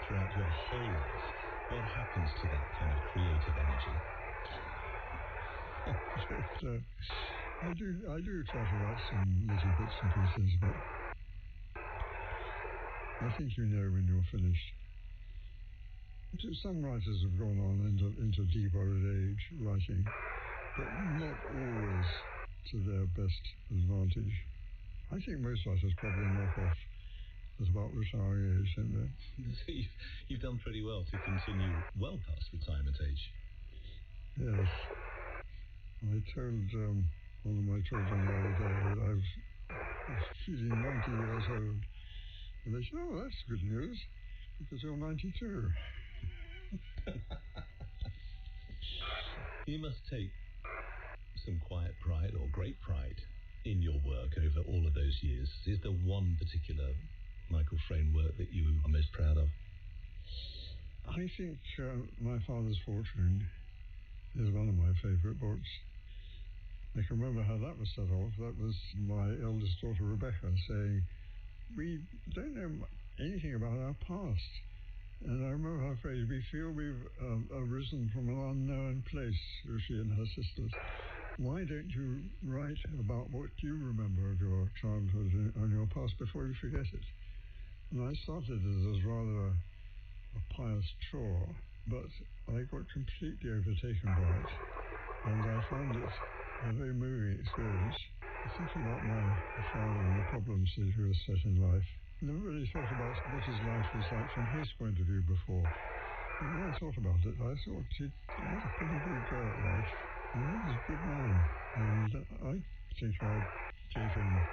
Speaker 17: throughout your whole life, what happens to that kind of creative energy?
Speaker 18: But, I do try to write some little bits and pieces, but I think you know when you're finished. Some writers have gone on into deep old age writing, but not always to their best advantage. I think most writers probably knock off at about retiring age, don't they?
Speaker 17: So you've done pretty well to continue well past retirement age.
Speaker 18: Yes. I told one of my children the other day that I was feeling 90 years old. And they said, oh, that's good news, because you're 92.
Speaker 17: You must take some quiet pride or great pride in your work over all of those years. Is there one particular Michael Frayn work that you are most proud of?
Speaker 18: I think My Father's Fortune is one of my favourite books. I can remember how that was set off. That was my eldest daughter, Rebecca, saying, we don't know anything about our past. And I remember her phrase, we feel we've arisen from an unknown place, she and her sisters. Why don't you write about what you remember of your childhood and your past before you forget it? And I started it as rather a pious chore, but I got completely overtaken by it. And I found it a very moving experience. Thinking about my father and the problems that he was set in life. Never really thought about what his life was like from his point of view before. And when I thought about it, I thought he had a pretty good go at life. And he was a good man. And I think I gave him a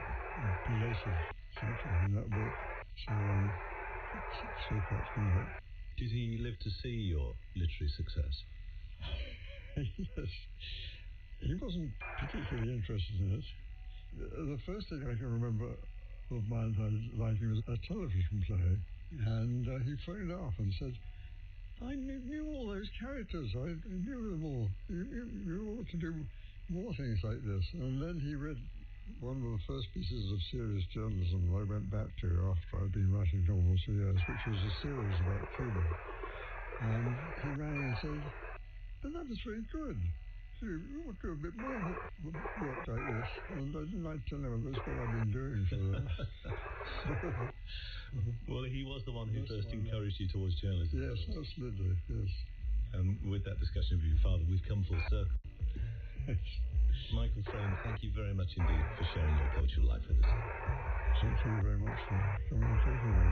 Speaker 18: belated thank you in that book. So quite from it.
Speaker 17: Did he live to see your literary success?
Speaker 18: Yes. He wasn't particularly interested in it. The first thing I can remember of my writing was a television play, and he phoned up and said, I knew all those characters, I knew them all. You ought to do more things like this. And then he read one of the first pieces of serious journalism I went back to after I'd been writing novels for years, which was a series about Cuba. And he rang and said, oh, that was very good. You ought to do a bit more work like this. And I didn't like to tell him that's what I've been doing for them.
Speaker 17: Well, he was the one who first encouraged you towards journalism.
Speaker 18: Yes, absolutely, yes.
Speaker 17: And with that discussion with your father, we've come full circle. Michael Frayn, thank you very much indeed for sharing your cultural life with us.
Speaker 18: Thank you very much for coming and talking to me.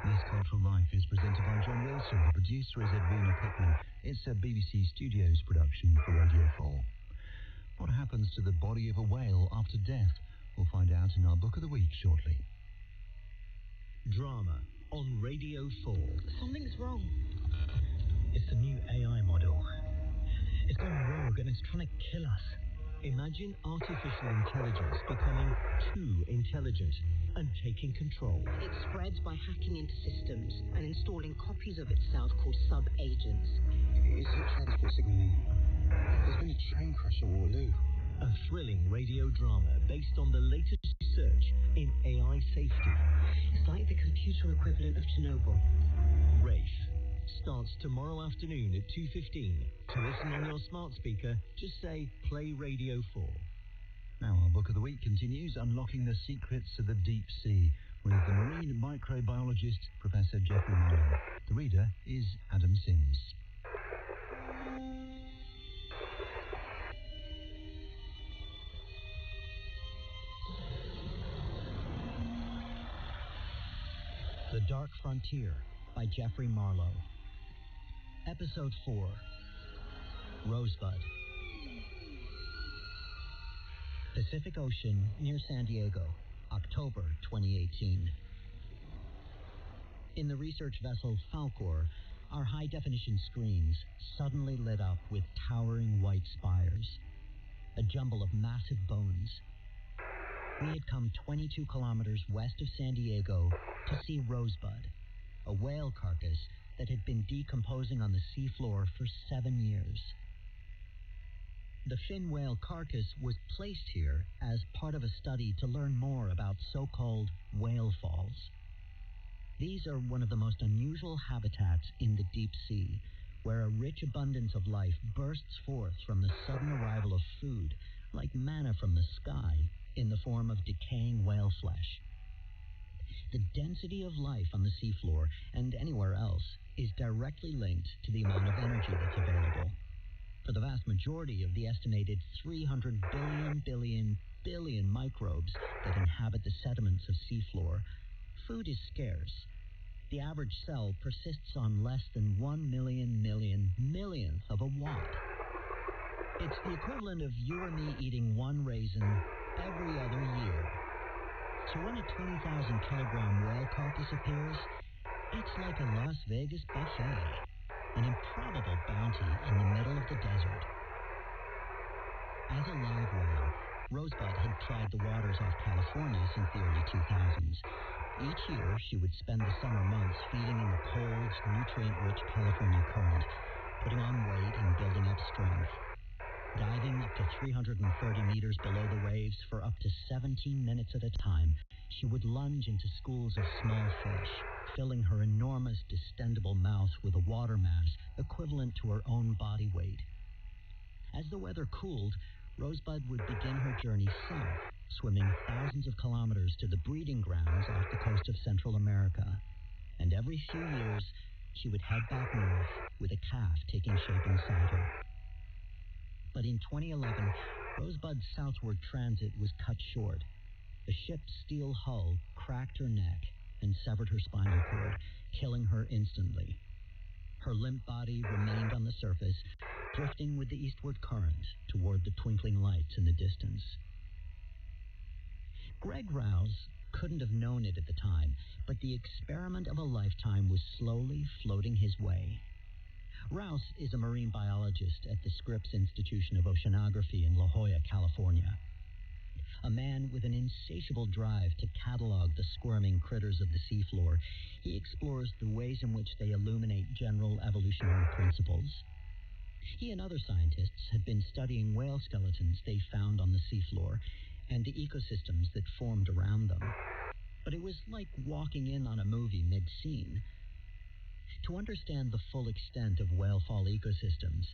Speaker 1: This Cultural Life is presented by John Wilson. The producer is Edwina Pickman. It's a BBC Studios production for Radio 4. What happens to the body of a whale after death? We'll find out in our Book of the Week shortly.
Speaker 17: Drama on Radio 4.
Speaker 16: Something's wrong.
Speaker 10: It's the new AI model. It's gone rogue and it's trying to kill us.
Speaker 17: Imagine artificial intelligence becoming too intelligent and taking control.
Speaker 21: It spreads by hacking into systems and installing copies of itself called sub-agents.
Speaker 4: It's a transport signaling. There's been a train crash at Waterloo.
Speaker 17: A thrilling radio drama based on the latest research in AI safety.
Speaker 21: It's like the computer equivalent of Chernobyl.
Speaker 17: Wraith starts tomorrow afternoon at 2:15. To listen on your smart speaker, just say Play Radio 4.
Speaker 1: Now our Book of the Week continues, Unlocking the Secrets of the Deep Sea, with the marine microbiologist Professor Geoffrey Marlowe. The reader is Adam Sims.
Speaker 10: The Dark Frontier by Geoffrey Marlowe. Episode 4. Rosebud. Pacific Ocean, near San Diego, October 2018. In the research vessel Falcor, our high-definition screens suddenly lit up with towering white spires, a jumble of massive bones. We had come 22 kilometers west of San Diego to see Rosebud, a whale carcass that had been decomposing on the seafloor for 7 years. The fin whale carcass was placed here as part of a study to learn more about so-called whale falls. These are one of the most unusual habitats in the deep sea, where a rich abundance of life bursts forth from the sudden arrival of food, like manna from the sky, in the form of decaying whale flesh. The density of life on the seafloor and anywhere else is directly linked to the amount of energy that's available. For the vast majority of the estimated 300 billion microbes that inhabit the sediments of seafloor, food is scarce. The average cell persists on less than 1 millionth of a watt. It's the equivalent of you or me eating one raisin every other year. So when a 20,000-kilogram whale carcass appears, it's like a Las Vegas buffet, an improbable bounty in the middle of the desert. As a live whale, Rosebud had plied the waters off California since the early 2000s. Each year, she would spend the summer months feeding in the cold, nutrient-rich California current, putting on weight and building up strength. Diving up to 330 meters below the waves for up to 17 minutes at a time, she would lunge into schools of small fish, filling her enormous distendable mouth with a water mass equivalent to her own body weight. As the weather cooled, Rosebud would begin her journey south, swimming thousands of kilometers to the breeding grounds off the coast of Central America. And every few years, she would head back north with a calf taking shape inside her. But in 2011, Rosebud's southward transit was cut short. The ship's steel hull cracked her neck and severed her spinal cord, killing her instantly. Her limp body remained on the surface, drifting with the eastward current toward the twinkling lights in the distance. Greg Rouse couldn't have known it at the time, but the experiment of a lifetime was slowly floating his way. Rouse is a marine biologist at the Scripps Institution of Oceanography in La Jolla, California. A man with an insatiable drive to catalog the squirming critters of the seafloor, he explores the ways in which they illuminate general evolutionary principles. He and other scientists had been studying whale skeletons they found on the seafloor and the ecosystems that formed around them. But it was like walking in on a movie mid-scene. To understand the full extent of whale-fall ecosystems,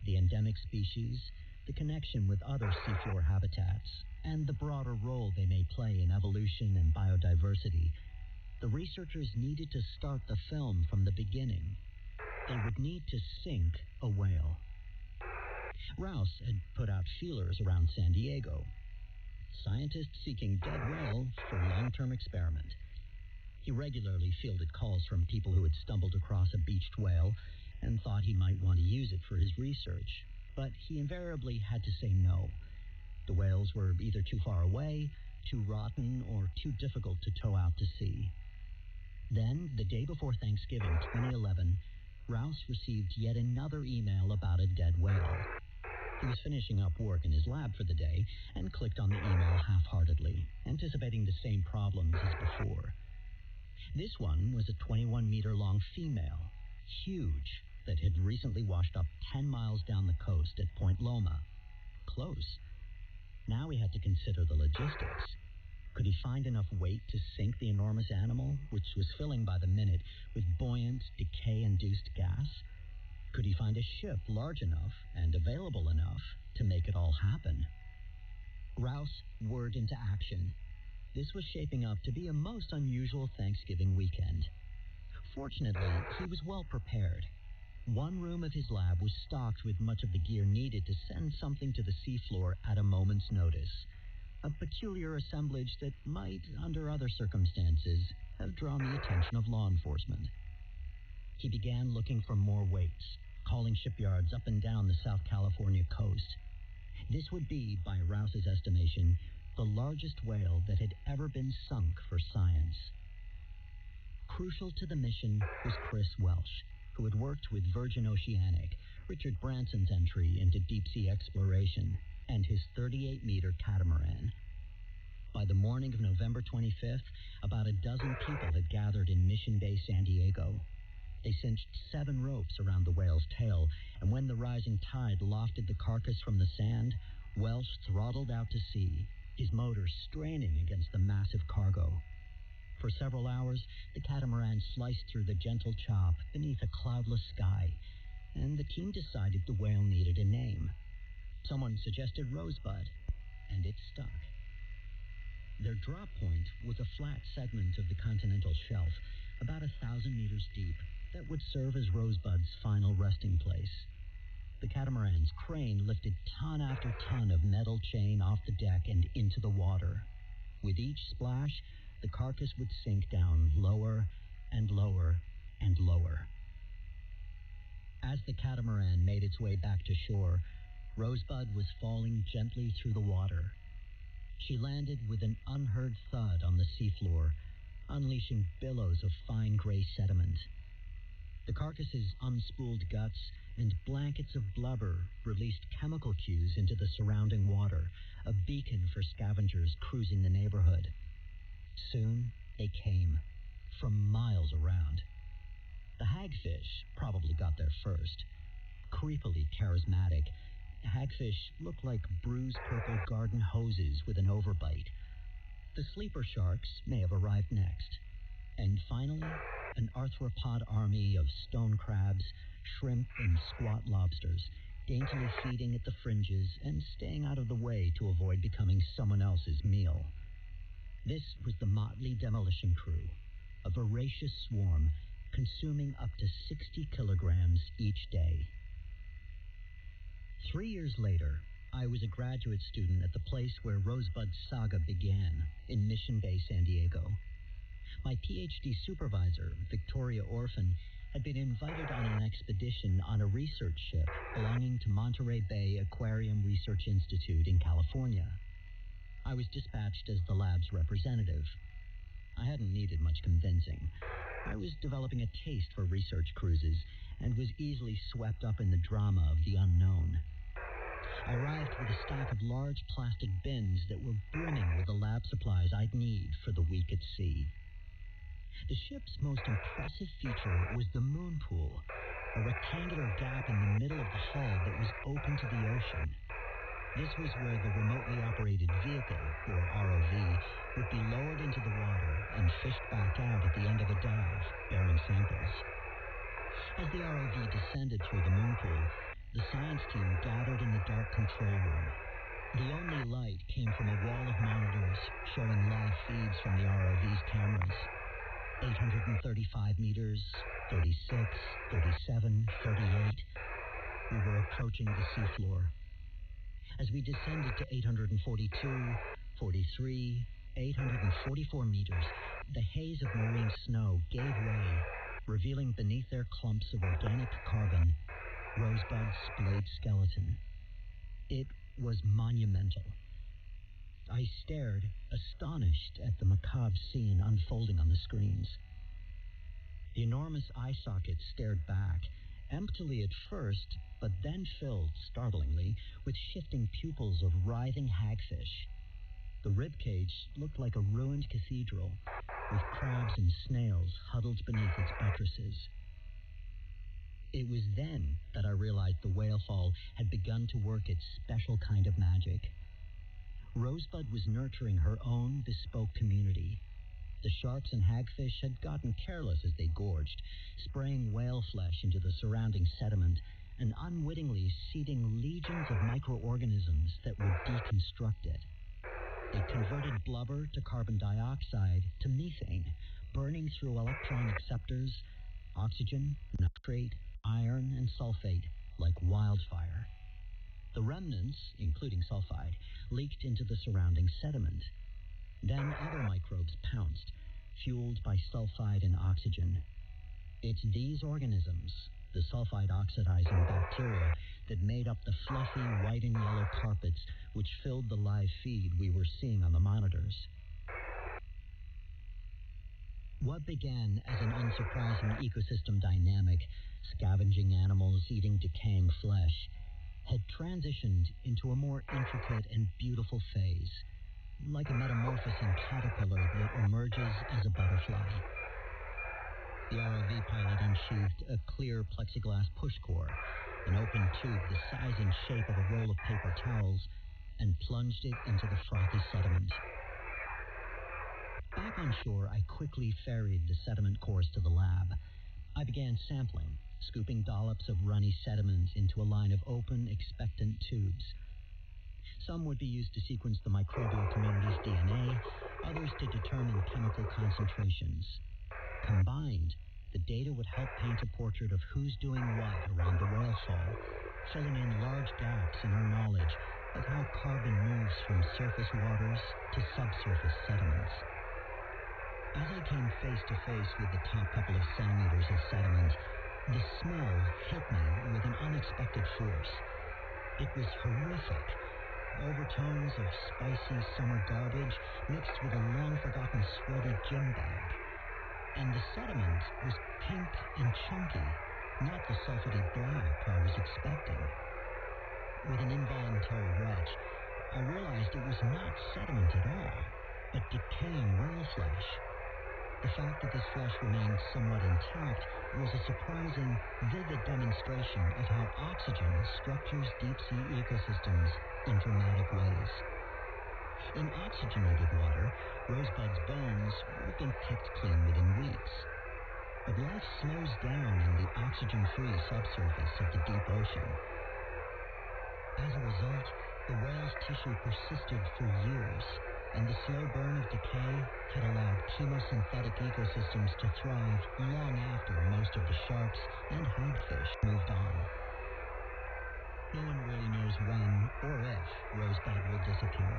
Speaker 10: the endemic species, the connection with other seafloor habitats, and the broader role they may play in evolution and biodiversity, the researchers needed to start the film from the beginning. They would need to sink a whale. Rouse had put out feelers around San Diego. Scientists seeking dead whale for long-term experiment. He regularly fielded calls from people who had stumbled across a beached whale and thought he might want to use it for his research. But he invariably had to say no. The whales were either too far away, too rotten, or too difficult to tow out to sea. Then, the day before Thanksgiving 2011, Rouse received yet another email about a dead whale. He was finishing up work in his lab for the day and clicked on the email half-heartedly, anticipating the same problems as before. This one was a 21-meter-long female, huge, that had recently washed up 10 miles down the coast at Point Loma. Close. Now he had to consider the logistics. Could he find enough weight to sink the enormous animal, which was filling by the minute with buoyant, decay-induced gas? Could he find a ship large enough and available enough to make it all happen? Rouse whirred into action. This was shaping up to be a most unusual Thanksgiving weekend. Fortunately, he was well prepared. One room of his lab was stocked with much of the gear needed to send something to the seafloor at a moment's notice. A peculiar assemblage that might, under other circumstances, have drawn the attention of law enforcement. He began looking for more weights, calling shipyards up and down the South California coast. This would be, by Rouse's estimation, the largest whale that had ever been sunk for science. Crucial to the mission was Chris Welsh, who had worked with Virgin Oceanic, Richard Branson's entry into deep-sea exploration, and his 38-meter catamaran. By the morning of November 25th, about a dozen people had gathered in Mission Bay, San Diego. They cinched 7 ropes around the whale's tail, and when the rising tide lofted the carcass from the sand, Welsh throttled out to sea, his motor straining against the massive cargo. For several hours, the catamaran sliced through the gentle chop beneath a cloudless sky, and the team decided the whale needed a name. Someone suggested Rosebud, and it stuck. Their drop point was a flat segment of the continental shelf, about 1,000 meters deep, that would serve as Rosebud's final resting place. The catamaran's crane lifted ton after ton of metal chain off the deck and into the water. With each splash, the carcass would sink down lower and lower and lower. As the catamaran made its way back to shore, Rosebud was falling gently through the water. She landed with an unheard thud on the seafloor, unleashing billows of fine gray sediment. The carcass's unspooled guts and blankets of blubber released chemical cues into the surrounding water, a beacon for scavengers cruising the neighborhood. Soon they came, from miles around. The hagfish probably got there first. Creepily charismatic, hagfish looked like bruised purple garden hoses with an overbite. The sleeper sharks may have arrived next. And finally, an arthropod army of stone crabs, shrimp, and squat lobsters, daintily feeding at the fringes and staying out of the way to avoid becoming someone else's meal. This was the motley demolition crew, a voracious swarm consuming up to 60 kilograms each day. 3 years later, I was a graduate student at the place where Rosebud's saga began, in Mission Bay, San Diego. My PhD supervisor, Victoria Orphan, had been invited on an expedition on a research ship belonging to Monterey Bay Aquarium Research Institute in California. I was dispatched as the lab's representative. I hadn't needed much convincing. I was developing a taste for research cruises and was easily swept up in the drama of the unknown. I arrived with a stack of large plastic bins that were brimming with the lab supplies I'd need for the week at sea. The ship's most impressive feature was the moon pool, a rectangular gap in the middle of the hull that was open to the ocean. This was where the remotely operated vehicle, or ROV, would be lowered into the water and fished back out at the end of a dive, bearing samples. As the ROV descended through the moon pool, the science team gathered in the dark control room. The only light came from a wall of monitors showing live feeds from the ROV's cameras. 835 meters, 36, 37, 38. We were approaching the seafloor. As we descended to 842, 43, 844 meters, the haze of marine snow gave way, revealing beneath their clumps of organic carbon Rosebud's splayed skeleton. It was monumental. I stared, astonished at the macabre scene unfolding on the screens. The enormous eye sockets stared back, emptily at first, but then filled, startlingly, with shifting pupils of writhing hagfish. The ribcage looked like a ruined cathedral, with crabs and snails huddled beneath its buttresses. It was then that I realized the whale fall had begun to work its special kind of magic. Rosebud was nurturing her own bespoke community. The sharks and hagfish had gotten careless as they gorged, spraying whale flesh into the surrounding sediment and unwittingly seeding legions of microorganisms that would deconstruct it. It converted blubber to carbon dioxide to methane, burning through electron acceptors, oxygen, nitrate, iron, and sulfate like wildfire. The remnants, including sulfide, leaked into the surrounding sediment. Then other microbes pounced, fueled by sulfide and oxygen. It's these organisms, the sulfide-oxidizing bacteria, that made up the fluffy white and yellow carpets which filled the live feed we were seeing on the monitors. What began as an unsurprising ecosystem dynamic, scavenging animals eating decaying flesh, had transitioned into a more intricate and beautiful phase, like a metamorphosing caterpillar that emerges as a butterfly. The ROV pilot unsheathed a clear plexiglass push core, an open tube the size and shape of a roll of paper towels, and plunged it into the frothy sediment. Back on shore, I quickly ferried the sediment cores to the lab. I began sampling, scooping dollops of runny sediment into a line of open, expectant tubes. Some would be used to sequence the microbial community's DNA, others to determine chemical concentrations. Combined, the data would help paint a portrait of who's doing what around the whale fall, filling in large gaps in our knowledge of how carbon moves from surface waters to subsurface sediments. As I came face to face with the top couple of centimeters of sediment, the smell hit me with an unexpected force. It was horrific. Overtones of spicy summer garbage mixed with a long-forgotten sweaty gym bag. And the sediment was pink and chunky, not the sulphity black I was expecting. With an involuntary retch, I realized it was not sediment at all, but decaying whale flesh. The fact that this flesh remained somewhat intact was a surprising, vivid demonstration of how oxygen structures deep-sea ecosystems in dramatic ways. In oxygenated water, Rosebud's bones would have been picked clean within weeks. But life slows down in the oxygen-free subsurface of the deep ocean. As a result, the whale's tissue persisted for years, and the slow burn of decay had allowed chemosynthetic ecosystems to thrive long after most of the sharks and hagfish moved on. No one really knows when or if Rosebud will disappear.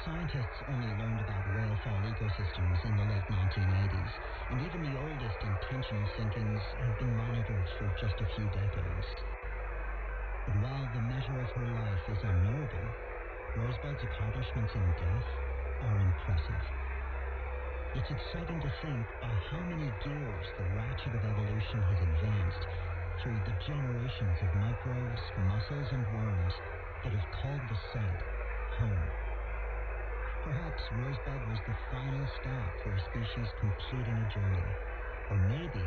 Speaker 10: Scientists only learned about whale fall ecosystems in the late 1980s, and even the oldest intentional sinkings have been monitored for just a few decades. But while the measure of her life is unknowable, Rosebud's accomplishments in death are impressive. It's exciting to think by how many gears the ratchet of evolution has advanced through the generations of microbes, mussels, and worms that have called the site home. Perhaps Rosebud was the final stop for a species completing a journey. Or maybe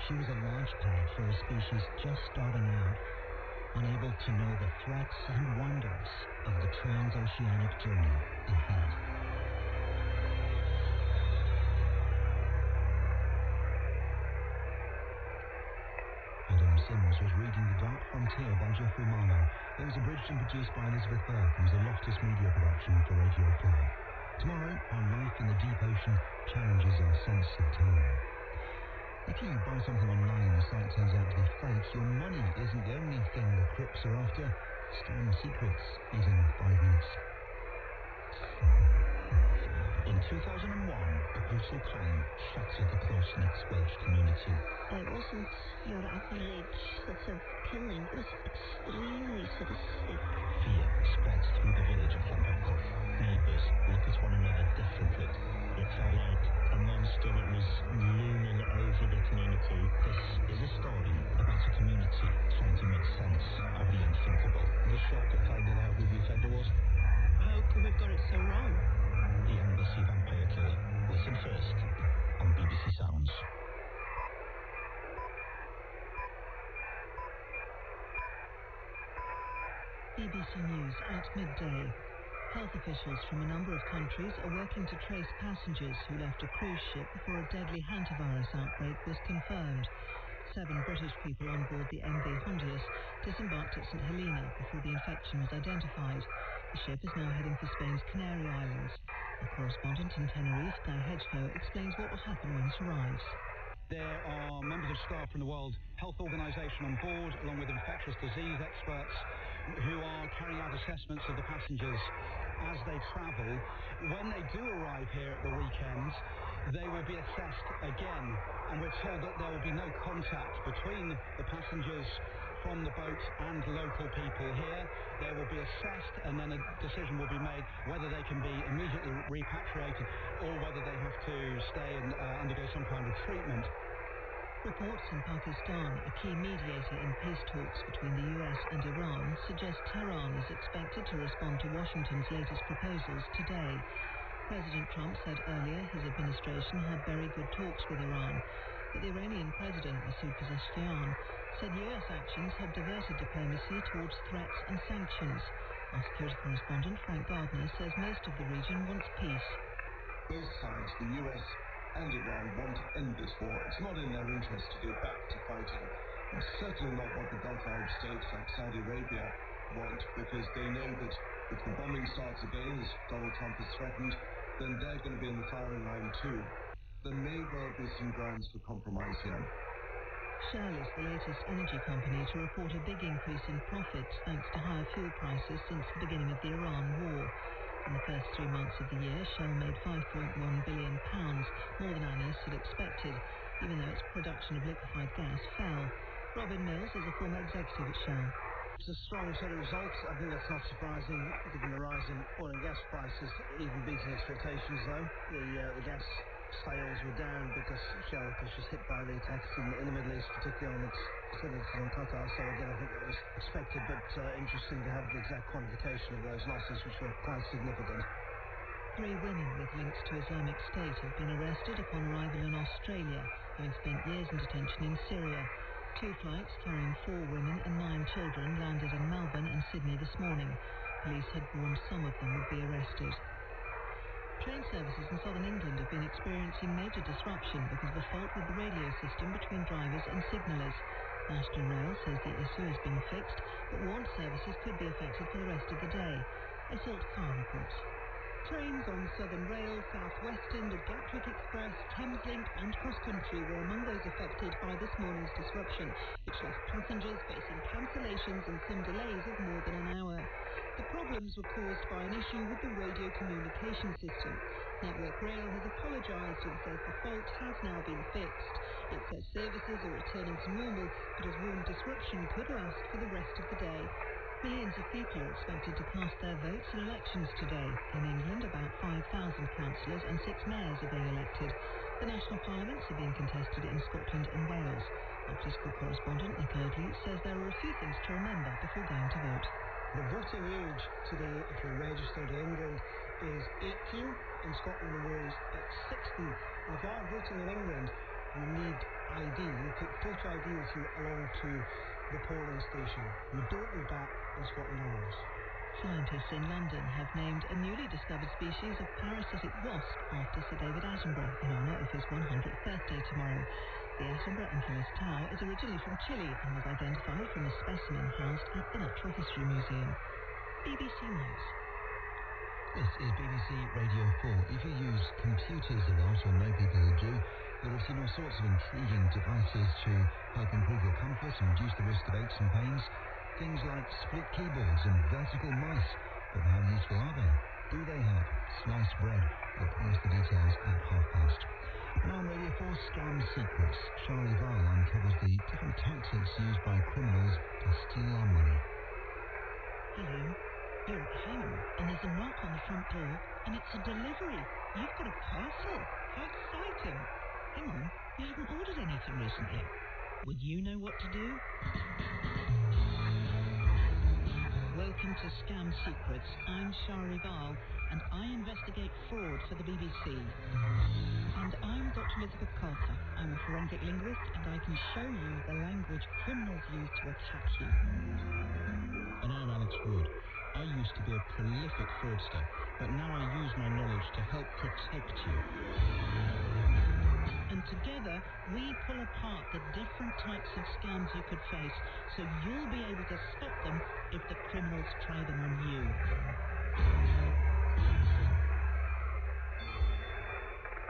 Speaker 10: she was a launch pad for a species just starting out, unable to know the threats and wonders of the transoceanic journey ahead.
Speaker 1: Adam Sims was reading The Dark Frontier by Geoffrey Marlowe. It was abridged and produced by Elizabeth Burke and was a Loftus Media production for Radio 4. Tomorrow, how life in the deep ocean challenges our sense of time. If you buy something online and the site turns out to be fake, your money isn't the only thing the crooks are after. Scam Secrets is in 5 minutes. In 2001, a brutal crime shattered the close-knit Welsh community.
Speaker 13: It wasn't your average sort of killing. It was extremely sadistic.
Speaker 1: Fear spreads through the village of Llanfairpwll. Neighbours look at one another differently.
Speaker 12: It felt like a monster that was looming over the community.
Speaker 1: This is a story about a community trying to make sense of the unthinkable.
Speaker 12: The shock of finding out who the offender was.
Speaker 16: How could we have got it so wrong?
Speaker 1: The Embassy Vampire Killer. Listen first on BBC Sounds.
Speaker 5: BBC News at midday. Health officials from a number of countries are working to trace passengers who left a cruise ship before a deadly hantavirus outbreak was confirmed. 7 British people on board the MV Hondius disembarked at St Helena before the infection was identified. The ship is now heading for Spain's Canary Islands. Our correspondent in Tenerife, Guy Hedgehoe, explains what will happen when it arrives.
Speaker 20: There are members of staff from the World Health Organization on board, along with infectious disease experts who are carrying out assessments of the passengers as they travel. When they do arrive here at the weekend, they will be assessed again, and we're told that there will be no contact between the passengers from the boat and local people here. They will be assessed, and then a decision will be made whether they can be immediately repatriated or whether they have to stay and undergo some kind of treatment.
Speaker 5: Reports in Pakistan, a key mediator in peace talks between the US and Iran, suggest Tehran is expected to respond to Washington's latest proposals today. President Trump said earlier his administration had very good talks with Iran, but the Iranian President Masoud Pezeshkian said US actions had diverted diplomacy towards threats and sanctions. Our security correspondent Frank Gardner says most of the region wants peace.
Speaker 8: Both sides, the US and Iran, want to end this war. It's not in their interest to go back to fighting. It's certainly not what the Gulf Arab states like Saudi Arabia want, because they know that if the bombing starts again, as Donald Trump has threatened, then they're going to be in the firing line too. There may well be some grounds for compromise here.
Speaker 5: Shell is the latest energy company to report a big increase in profits thanks to higher fuel prices since the beginning of the Iran war. In the first 3 months of the year, Shell made £5.1 billion, more than analysts had expected, even though its production of liquefied gas fell. Robin Mills is a former executive at Shell.
Speaker 15: It's a strong set of results. I think that's not surprising, given the rise in oil and gas prices, even beating expectations, though. The gas sales were down because Shell was just hit by the attacks in the Middle East, particularly on its facilities in Qatar. So again, I think that was expected, but interesting to have the exact quantification of those losses, which were quite significant.
Speaker 5: 3 women with links to Islamic State have been arrested upon arrival in Australia, having spent years in detention in Syria. 2 flights carrying 4 women and 9 children landed in Melbourne and Sydney this morning. Police had warned some of them would be arrested. Train services in southern England have been experiencing major disruption because of a fault with the radio system between drivers and signallers. National Rail says the issue has been fixed, but warned services could be affected for the rest of the day. Assault Car reports.
Speaker 2: Trains on Southern Rail, South Western, the Gatwick Express, Thameslink and Cross Country were among those affected by this morning's disruption, which left passengers facing cancellations and some delays of more than an hour. The problems were caused by an issue with the radio communication system. Network Rail has apologised and says the fault has now been fixed. It says services are returning to normal, but has warned disruption could last for the rest of the day. Millions of people are expected to cast their votes in elections today. In England, about 5,000 councillors and 6 mayors are being elected. The national parliaments are being contested in Scotland and Wales. Our political correspondent, Nick Erdley, says there are a few things to remember before going to vote.
Speaker 15: The voting age today, if you're registered in England, is 18. In Scotland and Wales, it's 16. And if you are voting in England, you need ID. You take photo ID with you along to the polling station. You don't need that in Scotland and Wales.
Speaker 5: Scientists in London have named a newly discovered species of parasitic wasp after Sir David Attenborough in honour of his 100th birthday tomorrow. The Attenborough Ankylos tau is originally from Chile and was identified from a specimen housed at the Natural History Museum. BBC News.
Speaker 1: This is BBC Radio 4. If you use computers a lot, or know people who do, you'll have seen all sorts of intriguing devices to help improve your comfort and reduce the risk of aches and pains. Things like split keyboards and vertical mice. But how useful are they? Do they help? Sliced bread. We'll post the details at past. Now on Radio 4, Scam Secrets. Charlie Val uncovers the different tactics used by criminals to steal our money.
Speaker 5: Hello. You're at home, and there's a knock on the front door, and it's a delivery. You've got a parcel. How exciting. Hang on, you haven't ordered anything recently. Would you know what to do? Welcome to Scam Secrets. I'm Shari Val, and I investigate fraud for the BBC. And I'm Dr. Elizabeth Carter. I'm a forensic linguist, and I can show you the language criminals use to attack you.
Speaker 22: And I'm Alex Wood. I used to be a prolific fraudster, but now I use my knowledge to help protect you.
Speaker 5: And together, we pull apart the different types of scams you could face, so you'll be able to stop them if the criminals try them on you.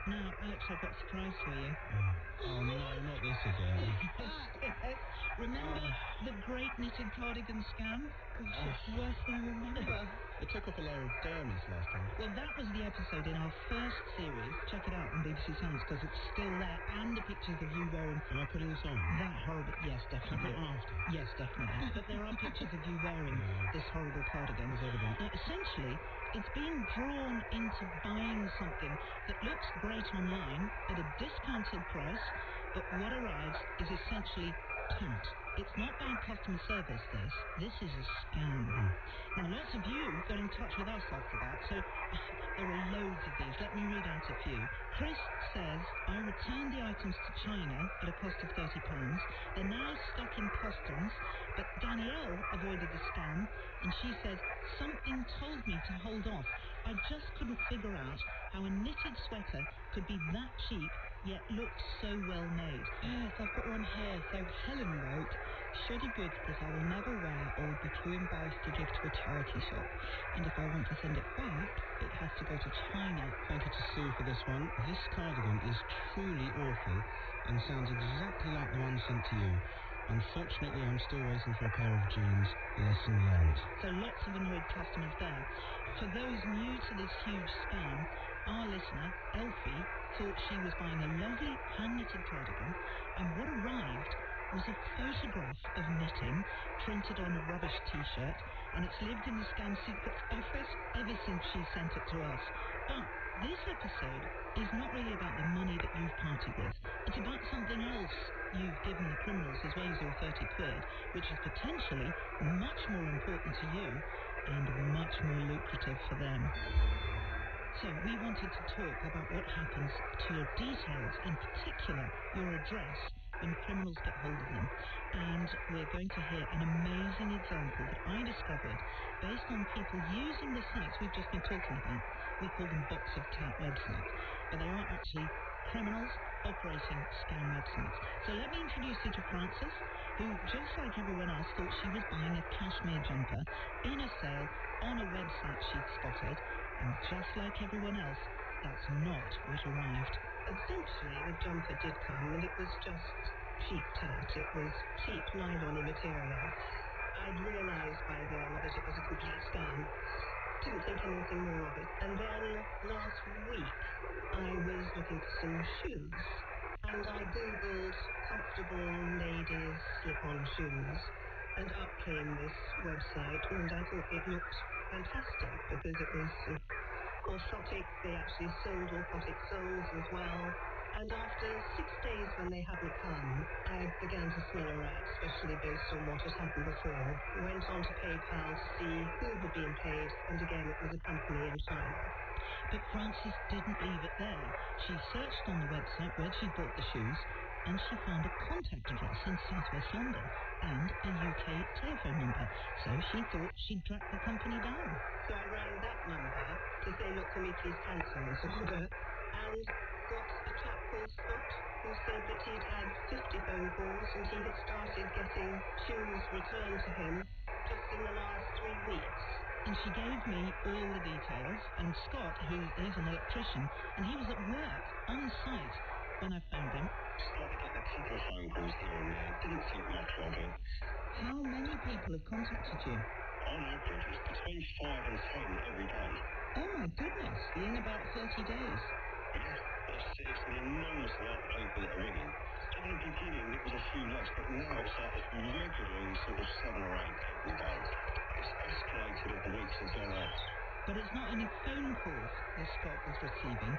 Speaker 5: Now, Alex, I've got a surprise for you.
Speaker 22: Oh no, not this again.
Speaker 5: Yes. Remember the great knitted cardigan scam? Gosh, it's worse than I remember.
Speaker 22: It took off a layer of dermis last time.
Speaker 5: Well, that was the episode in our first series. Check it out on BBC Sounds, because it's still there, and the pictures of you wearing...
Speaker 22: Am I putting this on?
Speaker 5: That horrible... Yes, definitely.
Speaker 22: After?
Speaker 5: Yes, definitely. But there are pictures of you wearing this horrible cardigan.
Speaker 22: There's evidence.
Speaker 5: Now, essentially, it's being drawn into buying something that looks great online at a discounted price, but what arrives is essentially punt. It's not bad customer service, this. This is a scam. Now, lots of you got in touch with us after that, so there were loads of these. Let me read out a few. Chris says, I returned the items to China at a cost of £30. They're now stuck in customs, but Danielle avoided the scam, and she says, something told me to hold off. I just couldn't figure out how a knitted sweater could be that cheap, yet look so well made.
Speaker 16: Yes, I've got one here. So Helen wrote, shoddy goods that I will never wear or would be too embarrassed to give to a charity shop. And if I want to send it back, it has to go to China.
Speaker 22: Thank you to Sue for this one. This cardigan is truly awful and sounds exactly like the one sent to you. Unfortunately, I'm still waiting for a pair of jeans. Lesson learned.
Speaker 5: So lots of annoyed customers there. For those new to this huge scam, our listener, Elfie, thought she was buying a lovely hand-knitted cardigan, and what arrived was a photograph of knitting printed on a rubbish T-shirt, and it's lived in the scam secret office ever since she sent it to us. But this episode is not really about the money that you've parted with. It's about something else you've given the criminals as well as your 30 quid, which is potentially much more important to you and much more lucrative for them. So we wanted to talk about what happens to your details, in particular your address, when criminals get hold of them. And we're going to hear an amazing example that I discovered based on people using the sites we've just been talking about. We call them box of cat websites, but they are actually criminals operating scam websites. So let me introduce you to Frances, who, just like everyone else, thought she was buying a cashmere jumper in a sale on a website she'd spotted, and just like everyone else, that's not what arrived.
Speaker 21: Essentially, the jumper did come, and it was just cheap tat. It was cheap nylon material. I'd realised by then that it was a complete scam. Didn't think anything more of it. And then last week, I was looking for some shoes, and I googled comfortable ladies slip-on shoes, and up came this website, and I thought it looked fantastic because it was orthotic. They actually sold orthotic soles as well. And after 6 days when they hadn't come, I began to smell a rat, especially based on what had happened before. Went on to PayPal to see who had been paid, and again it was a company in China.
Speaker 5: But Frances didn't leave it there. She searched on the website where she bought the shoes, and she found a contact address in southwest London and a UK telephone number. So she thought she'd track the company down.
Speaker 21: So I rang that number to say, look, can we please cancel this order? And got a chap called Scott who said that he'd had 50 phone calls and he had started getting shoes returned to him just in the last 3 weeks.
Speaker 5: And she gave me all the details, and Scott, he's an electrician, and he was at work on site when I phoned him.
Speaker 3: Started getting a couple of phone calls here and there. Didn't think much of it.
Speaker 5: How many people have contacted you?
Speaker 3: On average, it's between 5 and 10 every day.
Speaker 5: Oh my goodness, in about 30 days.
Speaker 3: Yeah, it's an enormous lot of people that are ringing. At the beginning, it was a few less, but now it's like regularly sort of 7 or 8 every day. It's escalated as the weeks have gone on.
Speaker 5: But it's not only phone calls that Scott was receiving.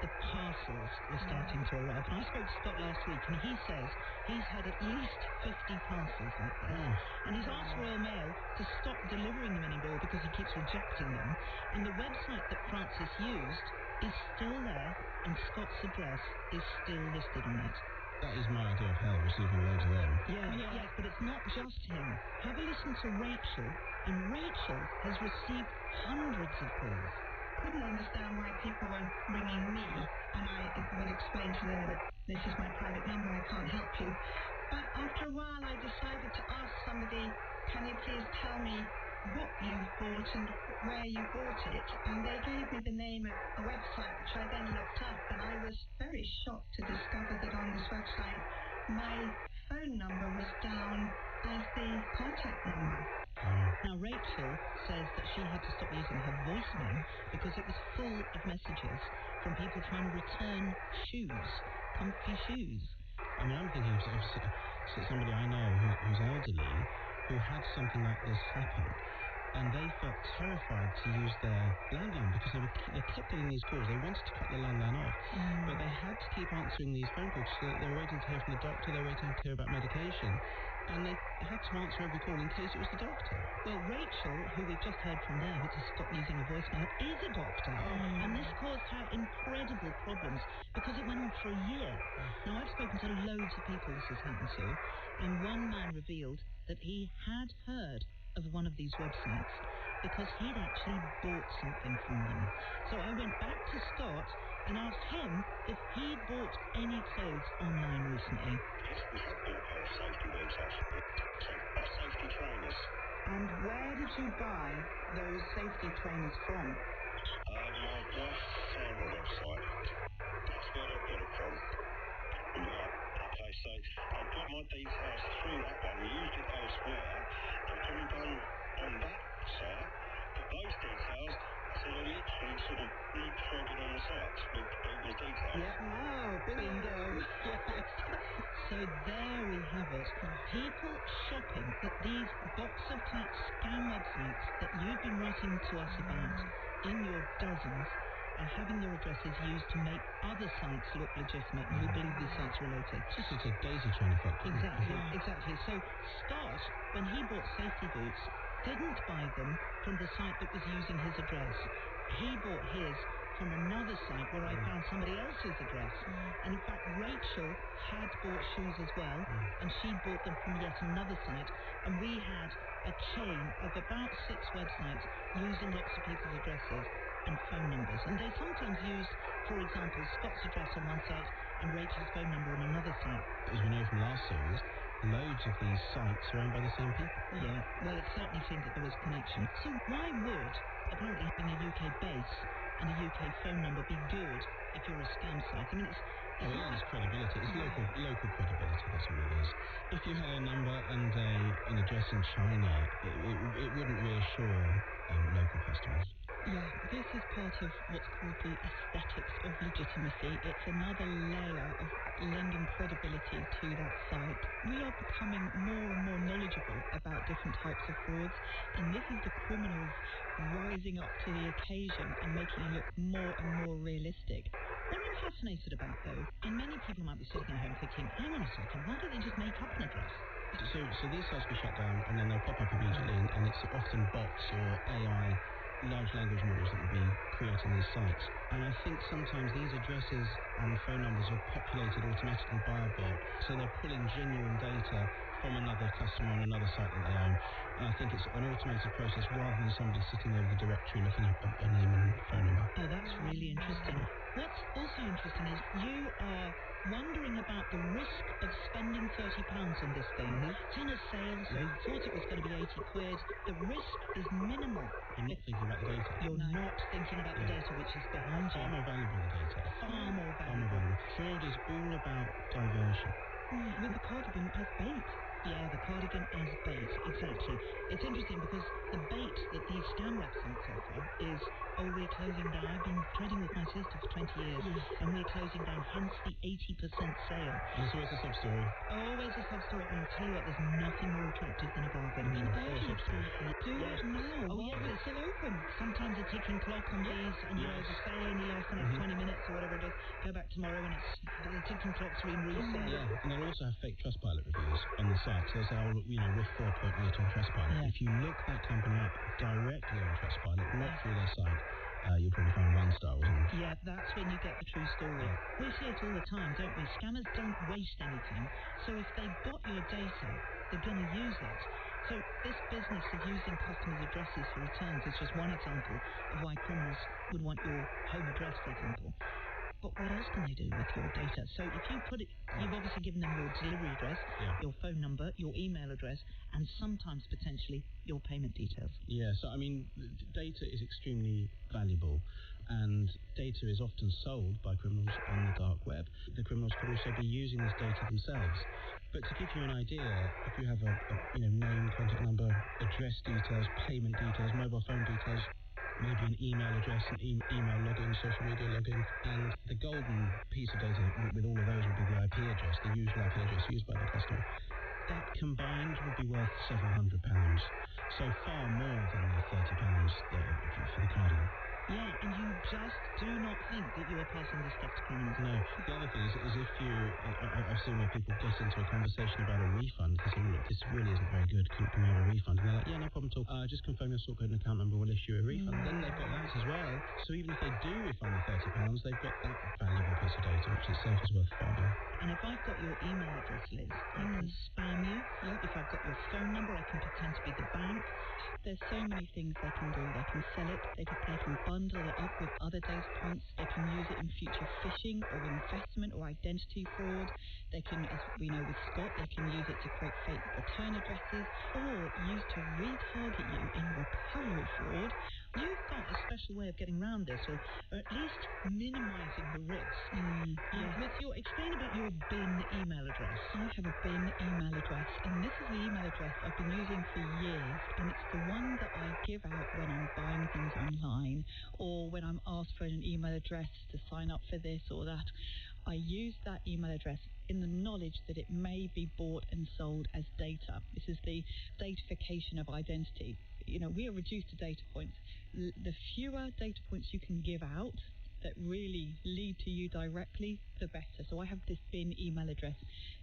Speaker 5: The parcels were starting to arrive. And I spoke to Scott last week, and he says he's had at least 50 parcels like this. And he's asked Royal Mail to stop delivering them anymore because he keeps rejecting them. And the website that Frances used is still there, and Scott's address is still listed on it.
Speaker 22: That is my idea of hell, receiving loads of them.
Speaker 5: Yes, but it's not just him. Have a listen to Rachel, and Rachel has received hundreds of calls.
Speaker 2: Couldn't understand why people were ringing me, and I would explain to them that this is my private number, I can't help you. But after a while I decided to ask somebody, can you please tell me what you bought and where you bought it? And they gave me the name of a website, which I then looked up, and I was very shocked to discover that on this website my phone number was down as the contact number.
Speaker 5: Now, Rachel says that she had to stop using her voicemail because it was full of messages from people trying to return shoes, comfy shoes.
Speaker 22: I mean, I'm thinking of somebody I know who's elderly, who had something like this happen, and they felt terrified to use their landline because they kept getting these calls. They wanted to cut the landline off, but they had to keep answering these phone calls. So they were waiting to hear from the doctor, they were waiting to hear about medication, and they had to answer every call in case it was the doctor.
Speaker 5: Well, Rachel, who we've just heard from there, who just stopped using a voicemail, is a doctor. And this caused her incredible problems because it went on for a year. Now, I've spoken to loads of people this has happened to, and one man revealed that he had heard of one of these websites,
Speaker 2: because he'd actually bought something from them. So I went back to Scott and asked him if he'd bought any clothes online recently.
Speaker 3: Yes, we have bought a pair of safety boots, actually. Safety trainers.
Speaker 2: And where did you buy those safety trainers from?
Speaker 3: My wife found a website. That's where I got it from. Right. Okay, so I got my details through that one, used it elsewhere, and all done on that site. But those details, so they're literally sort of leapfrogging on the sites with people's details.
Speaker 2: Yeah. Oh, bingo. Yes. So there we have it. People shopping at these box of tax scam websites that you've been writing to us about in your dozens are having their addresses used to make other sites look legitimate, and we believe these sites are related.
Speaker 22: It's a daisy chain effect.
Speaker 2: Exactly. So Scott, when he bought safety boots, didn't buy them from the site that was using his address. He bought his from another site where I found somebody else's address. And in fact, Rachel had bought shoes as well, and she bought them from yet another site. And we had a chain of about 6 websites using lots of people's addresses and phone numbers. And they sometimes used, for example, Scott's address on one site and Rachel's phone number on another site.
Speaker 22: As we know from last series, loads of these sites are owned by the same people.
Speaker 2: Yeah, well, it certainly seemed that there was a connection. So why would, apparently, having a UK base and a UK phone number be good if you're a scam site? I mean,
Speaker 22: it's credibility. It's local credibility, that's all it is. If you had a number and an address in China, it wouldn't reassure local customers.
Speaker 2: Yeah, this is part of what's called the aesthetics of legitimacy. It's another layer of lending credibility to that site. We are becoming more and more knowledgeable about different types of frauds, and this is the criminals rising up to the occasion and making it look more and more realistic. What I'm fascinated about, though, and many people might be sitting at home thinking, hang on a second, why don't they just make up an address?
Speaker 22: So these sites will shut down, and then they'll pop up immediately, and it's often bots or AI large language models that will be creating these sites. And I think sometimes these addresses and phone numbers are populated automatically by a bot, so they're pulling genuine data from another customer on another site that they own. And I think it's an automated process rather than somebody sitting over the directory looking up a name and phone number.
Speaker 2: Oh, that's really interesting. What's also interesting is you are wondering about the risk of spending £30 on this thing. It's in a sale, so you thought it was going to be 80 quid. The risk is minimal.
Speaker 22: You're not thinking about the data.
Speaker 2: You're not thinking about the data which is behind you.
Speaker 22: Far more valuable, the data.
Speaker 2: Far more valuable.
Speaker 22: Fraud is all about diversion.
Speaker 2: With the cardigan as bait. Yeah, the cardigan as bait, exactly. It's interesting because the bait that these scam websites offer is, we're closing down. I've been trading with my sister for 20 years, and we're closing down, hence the 80% sale.
Speaker 22: And it's always a sub-story.
Speaker 2: Always a sub-story, and I'll tell you what, there's nothing more attractive than a bargain.
Speaker 16: Do it now, while it's still open.
Speaker 2: Sometimes a ticking clock on these, and you know, the sale only lasts the next 20 minutes or whatever it is. Go back tomorrow and the ticking clock's been reset.
Speaker 22: Yeah, and they'll also have fake Trustpilot reviews on the site. So they'll say, we're 4.8 on Trustpilot.
Speaker 2: Yeah.
Speaker 22: If you look that company up directly on Trustpilot, not through their site, you'll probably find 1 star or something.
Speaker 2: Yeah, that's when you get the true story.
Speaker 22: Yeah.
Speaker 2: We see it all the time, don't we? Scammers don't waste anything. So if they've got your data, they're going to use it. So this business of using customers' addresses for returns is just one example of why criminals would want your home address, for example. But what else can they do with your data? So if you put it, you've obviously given them your delivery address, your phone number, your email address, and sometimes potentially your payment details.
Speaker 22: Yeah, so I mean, data is extremely valuable, and data is often sold by criminals on the dark web. The criminals could also be using this data themselves. But to give you an idea, if you have a name, contact number, address details, payment details, mobile phone details, maybe an email address, an email login, social media login, and the golden piece of data with all of those would be the IP address, the usual IP address used by the customer. That combined would be worth several £100, so far more than the £30 for the cardigan.
Speaker 11: Yeah, and you just do not think that you are passing this stuff to criminals.
Speaker 22: No. The other thing is if you... I've seen where people get into a conversation about a refund. They say, look, this really isn't very good. Can we have a refund? And they're like, yeah, no problem at all. Just confirm your sort code and account number. We'll issue a refund. Then they've got that as well. So even if they do refund the £30, they've got that valuable piece of data, which itself is worth far more.
Speaker 11: And if I've got your email address, Liz, I can spam you. If I've got your phone number, I can pretend to be the bank.
Speaker 2: There's so many things they can do. They can sell it, they can bundle it up with other data points, they can use it in future phishing or investment or identity fraud. They can, as we know with Scott, they can use it to create fake return addresses or use to retarget you in recovery fraud.
Speaker 11: You've got a special way of getting around this, or at least minimizing the risk.
Speaker 2: Yes.
Speaker 11: Explain about your bin email address.
Speaker 2: I have a bin email address, and this is the email address I've been using for years, and it's the one that I give out when I'm buying things online or when I'm asked for an email address to sign up for this or that. I use that email address in the knowledge that it may be bought and sold as data. This is the datafication of identity. You know, we are reduced to data points. The fewer data points you can give out that really lead to you directly, the better. So I have this bin email address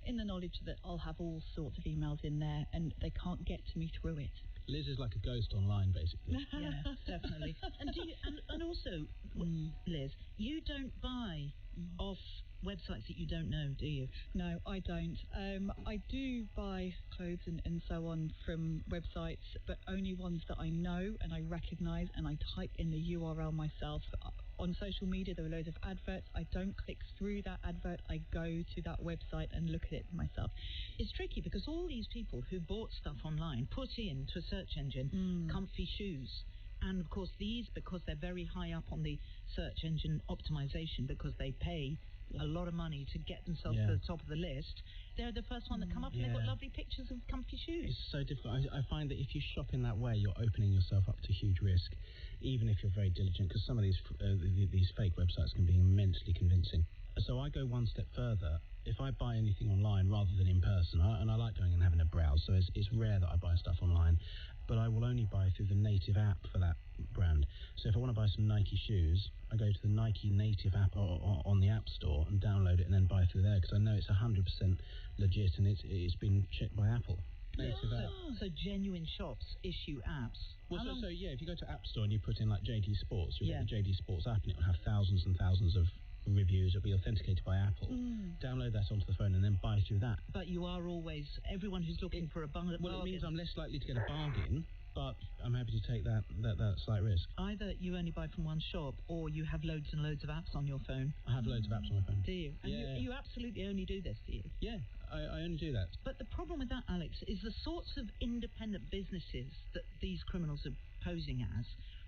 Speaker 2: in the knowledge that I'll have all sorts of emails in there and they can't get to me through it.
Speaker 22: Liz is like a ghost online, basically.
Speaker 11: Yeah, definitely. And also, Liz, you don't buy off websites that you don't know, do you?
Speaker 2: No, I don't. I do buy clothes and so on from websites, but only ones that I know and I recognise, and I type in the URL myself. On social media, there are loads of adverts. I don't click through that advert. I go to that website and look at it myself.
Speaker 11: It's tricky because all these people who bought stuff online put into a search engine comfy shoes. And, of course, these, because they're very high up on the search engine optimization, because they pay a lot of money to get themselves to the top of the list, they're the first one that come up and they've got lovely pictures of comfy shoes.
Speaker 22: It's so difficult. I find that if you shop in that way, you're opening yourself up to huge risk, even if you're very diligent, because some of these fake websites can be immensely convincing. So I go one step further. If I buy anything online rather than in person, and I like going and having a browse, so it's rare that I buy stuff online, but I will only buy through the native app for that brand. So if I want to buy some Nike shoes, I go to the Nike native app on the App Store and download it and then buy through there, because I know it's 100% legit and it's been checked by Apple.
Speaker 11: So genuine shops issue apps.
Speaker 22: Well, so if you go to App Store and you put in like JD Sports, you'll get the JD Sports app and it will have thousands and thousands of reviews. It'll be authenticated by Apple. Download that onto the phone and then buy through that.
Speaker 11: But you are always, everyone who's looking for a bargain.
Speaker 22: Well, it means I'm less likely to get a bargain, but I'm happy to take that slight risk.
Speaker 11: Either you only buy from one shop or you have loads and loads of apps on your phone.
Speaker 22: I have loads of apps on my phone.
Speaker 11: Do you? And you absolutely only do this, do you?
Speaker 22: Yeah, I only do that.
Speaker 11: But the problem with that, Alex, is the sorts of independent businesses that these criminals are posing as,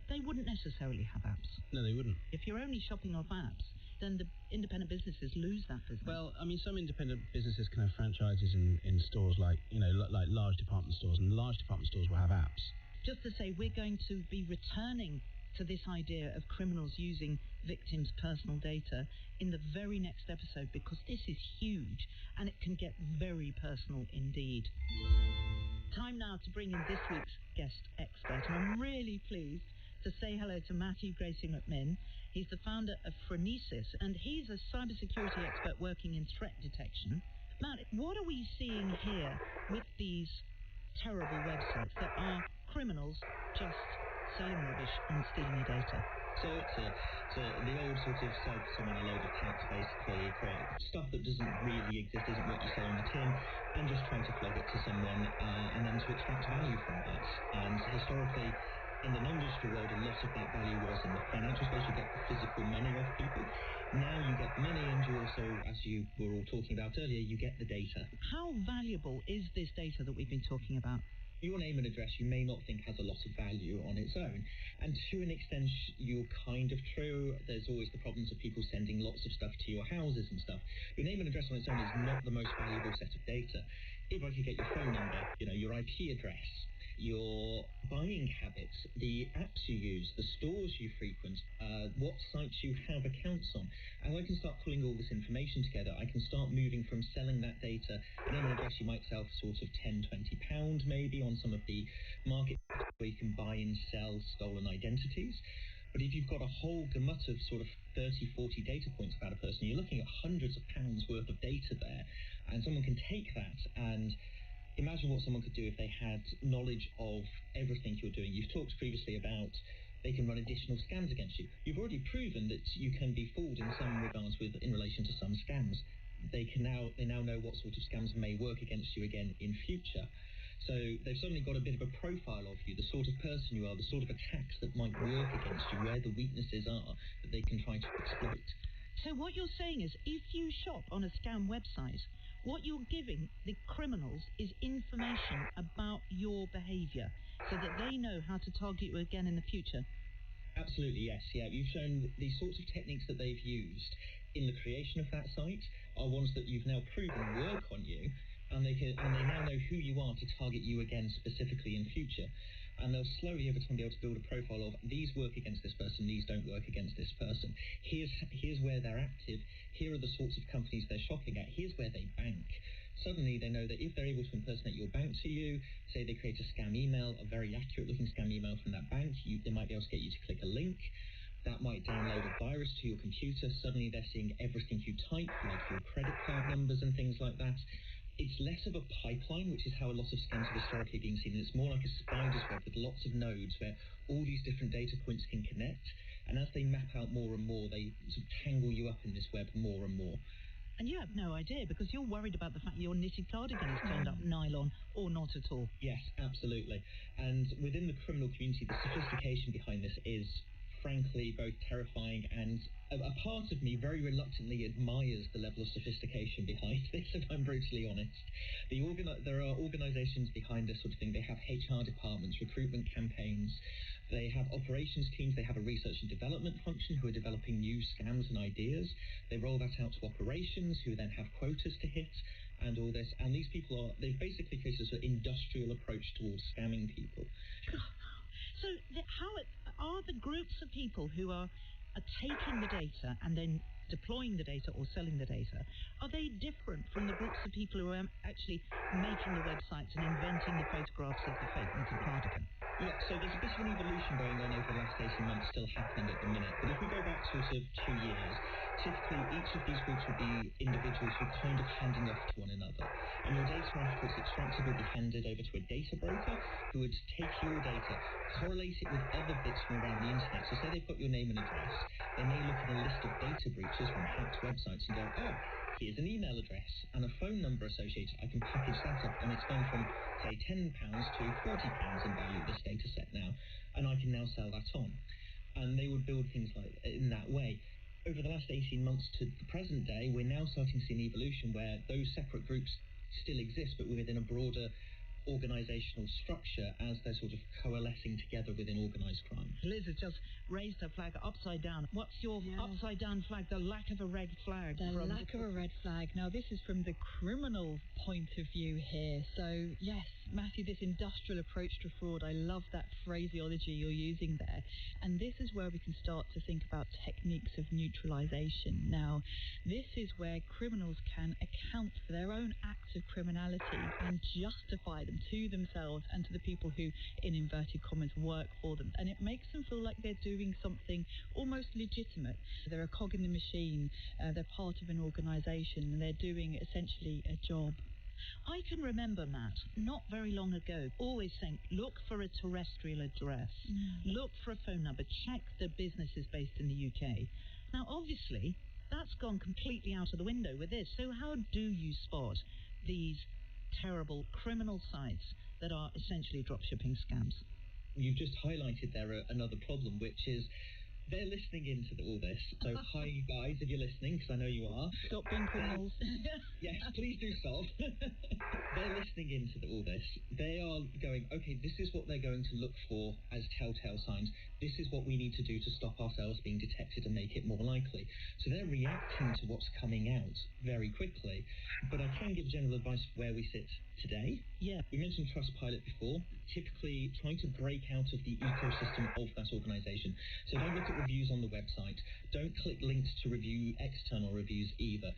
Speaker 11: they wouldn't necessarily have apps.
Speaker 22: No, they wouldn't.
Speaker 11: If you're only shopping off apps, then the independent businesses lose that business.
Speaker 22: Well, I mean, some independent businesses can have franchises in stores like large department stores, and large department stores will have apps.
Speaker 11: Just to say, we're going to be returning to this idea of criminals using victims' personal data in the very next episode, because this is huge and it can get very personal indeed. Time now to bring in this week's guest expert, and I'm really pleased to say hello to Matthew Gracing McMinn. He's the founder of Phronesis, and he's a cybersecurity expert working in threat detection. Matt, what are we seeing here with these terrible websites that are criminals just selling rubbish and stealing your data?
Speaker 19: So the old sort of sell someone a load of cats, basically, create stuff that doesn't really exist, isn't what you say on the tin, and just try to flog it to someone and then to extract value from that. And historically, in the non-digital world, a lot of that value was in the financial space. You get the physical money off people. Now you get money, and you also, as you were all talking about earlier, you get the data.
Speaker 11: How valuable is this data that we've been talking about?
Speaker 19: Your name and address you may not think has a lot of value on its own, and to an extent you're kind of true. There's always the problems of people sending lots of stuff to your houses and stuff. Your name and address on its own is not the most valuable set of data. If I could get your phone number, your IP address, your buying habits, the apps you use, the stores you frequent, what sites you have accounts on, and I can start pulling all this information together. I can start moving from selling that data, a name and address you might sell for sort of £10-20 maybe on some of the markets where you can buy and sell stolen identities. But if you've got a whole gamut of sort of 30, 40 data points about a person, you're looking at hundreds of pounds worth of data there, and someone can take that and imagine what someone could do if they had knowledge of everything you're doing. You've talked previously about they can run additional scams against you. You've already proven that you can be fooled in some regards in relation to some scams. They now know what sort of scams may work against you again in future. So they've suddenly got a bit of a profile of you, the sort of person you are, the sort of attacks that might work against you, where the weaknesses are that they can try to exploit.
Speaker 11: So what you're saying is, if you shop on a scam website, what you're giving the criminals is information about your behaviour, so that they know how to target you again in the future.
Speaker 19: Absolutely, yes. Yeah, you've shown these sorts of techniques that they've used in the creation of that site are ones that you've now proven work on you, and they now know who you are to target you again specifically in future. And they'll slowly over time be able to build a profile of these work against this person, these don't work against this person. Here's where they're active. Here are the sorts of companies they're shopping at. Here's where they bank. Suddenly they know that if they're able to impersonate your bank to you, say they create a scam email, a very accurate looking scam email from that bank, they might be able to get you to click a link. That might download a virus to your computer. Suddenly they're seeing everything you type, like your credit card numbers and things like that. It's less of a pipeline, which is how a lot of scams have historically been seen. It's more like a spider's web with lots of nodes where all these different data points can connect. And as they map out more and more, they sort of tangle you up in this web more and more.
Speaker 11: And you have no idea, because you're worried about the fact your knitted cardigan has turned up nylon or not at all.
Speaker 19: Yes, absolutely. And within the criminal community, the sophistication behind this is frankly both terrifying, and a part of me very reluctantly admires the level of sophistication behind this, if I'm brutally honest. There are organizations behind this sort of thing. They have HR departments, recruitment campaigns, they have operations teams, they have a research and development function who are developing new scams and ideas. They roll that out to operations who then have quotas to hit and all this. And these people they've basically created a sort of industrial approach towards scamming people.
Speaker 11: So how are the groups of people who are taking the data and then deploying the data or selling the data, are they different from the groups of people who are actually making the websites and inventing the photographs of the fake knitted cardigan?
Speaker 19: Yeah, so there's a bit of an evolution going on over the last 18 months still happening at the minute. But if we go back sort of 2 years, typically each of these groups would be individuals who are kind of handing off to one another. And your data, after it's extracted, would be handed over to a data broker who would take your data, correlate it with other bits from around the internet. So say they've got your name and address, they may look at a list of data breaches from hacked websites and go, oh, here's an email address and a phone number associated. I can package that up, and it's gone from, say, £10 to £40 in value, this data set now, and I can now sell that on. And they would build things like in that way. Over the last 18 months to the present day, we're now starting to see an evolution where those separate groups still exist, but within a broader organisational structure as they're sort of coalescing together within organised crime.
Speaker 11: Liz has just raised her flag upside down. What's your upside down flag? The lack of a red flag.
Speaker 16: The lack of a red flag. Now, this is from the criminal point of view here. So, yes, Matthew, this industrial approach to fraud, I love that phraseology you're using there. And this is where we can start to think about techniques of neutralisation. Now, this is where criminals can account for their own acts of criminality and justify them to themselves and to the people who, in inverted commas, work for them. And it makes them feel like they're doing something almost legitimate. They're a cog in the machine, they're part of an organisation, and they're doing essentially a job.
Speaker 11: I can remember, Matt, not very long ago, always saying, look for a terrestrial address, look for a phone number, check the businesses based in the UK. Now, obviously, that's gone completely out of the window with this. So how do you spot these terrible criminal sites that are essentially dropshipping scams?
Speaker 19: You've just highlighted there another problem, which is they're listening into all this. So hi, guys, if you're listening, because I know you are.
Speaker 11: Stop being criminals.
Speaker 19: Yes, please do stop. They're listening into all this. They are going, okay, this is what they're going to look for as telltale signs. This is what we need to do to stop ourselves being detected and make it more likely. So they're reacting to what's coming out very quickly. But I can give general advice where we sit today.
Speaker 11: Yeah.
Speaker 19: We mentioned Trustpilot before. Typically trying to break out of the ecosystem of that organisation. So don't look at reviews on the website. Don't click links to review external reviews either.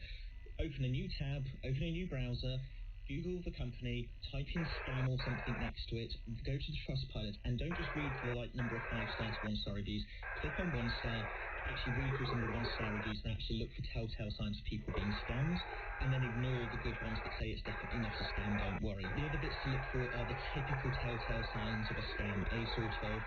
Speaker 19: Open a new tab, open a new browser, Google the company, type in scam or something next to it, go to the Trustpilot, and don't just read the number of 5-star to 1-star reviews. Click on 1 star, actually read through some of the 1-star reviews and actually look for telltale signs of people being scammed, and then ignore the good ones that say it's definitely not a scam, don't worry. The other bits to look for are the typical telltale signs of a scam, a sort of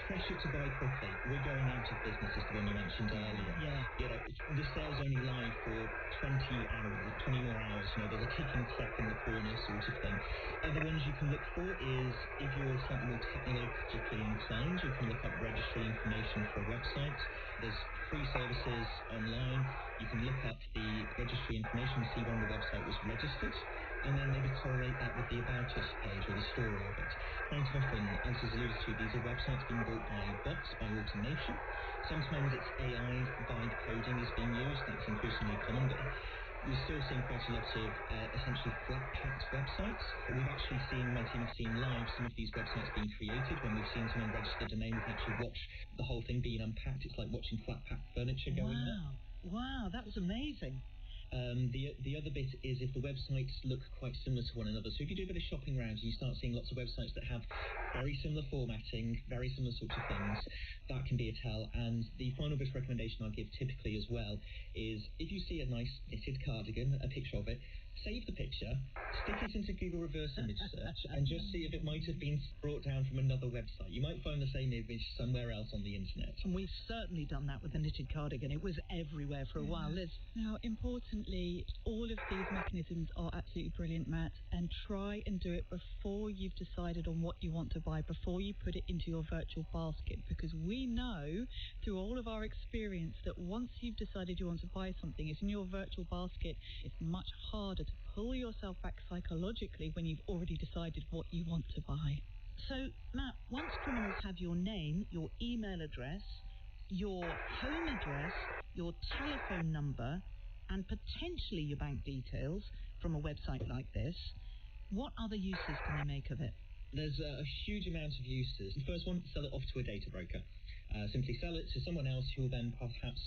Speaker 19: pressure to buy quickly. We're going out of business is the one you mentioned earlier.
Speaker 11: Yeah.
Speaker 19: You know, the sale's only live for 20 hours, 20 more hours. You know, there's a ticking clock in the corner sort of thing. Other ones you can look for is if you're slightly more technologically inclined, you can look up registry information for a website. There's free services online. You can look up the registry information, see when the website was registered, and then maybe correlate that with the About Us page or the story of it. Quite often, as is alluded to, these are websites being built by bots, by automation. Sometimes it's AI vibe coding is being used. That's increasingly common, but we're still seeing quite a lot of essentially flat-packed websites. We've actually seen, my team have seen live some of these websites being created. When we've seen someone register a domain, we can actually watch the whole thing being unpacked. It's like watching flat-packed furniture going there.
Speaker 11: Wow, that was amazing.
Speaker 19: The other bit is if the websites look quite similar to one another. So if you do a bit of shopping around and you start seeing lots of websites that have very similar formatting, very similar sorts of things, that can be a tell. And the final bit of recommendation I'll give typically as well is if you see a nice knitted cardigan, a picture of it, save the picture, stick it into Google reverse image search, and just see if it might have been brought down from another website. You might find the same image somewhere else on the internet.
Speaker 11: And we've certainly done that with the knitted cardigan. It was everywhere for a while, Liz.
Speaker 2: Now, importantly, all of these mechanisms are absolutely brilliant, Matt, and try and do it before you've decided on what you want to buy, before you put it into your virtual basket, because we know through all of our experience that once you've decided you want to buy something, it's in your virtual basket, it's much harder to pull yourself back psychologically when you've already decided what you want to buy.
Speaker 11: So, Matt, once criminals have your name, your email address, your home address, your telephone number, and potentially your bank details from a website like this, what other uses can they make of it?
Speaker 19: There's a huge amount of uses. The first one, sell it off to a data broker. Simply sell it to someone else who will then perhaps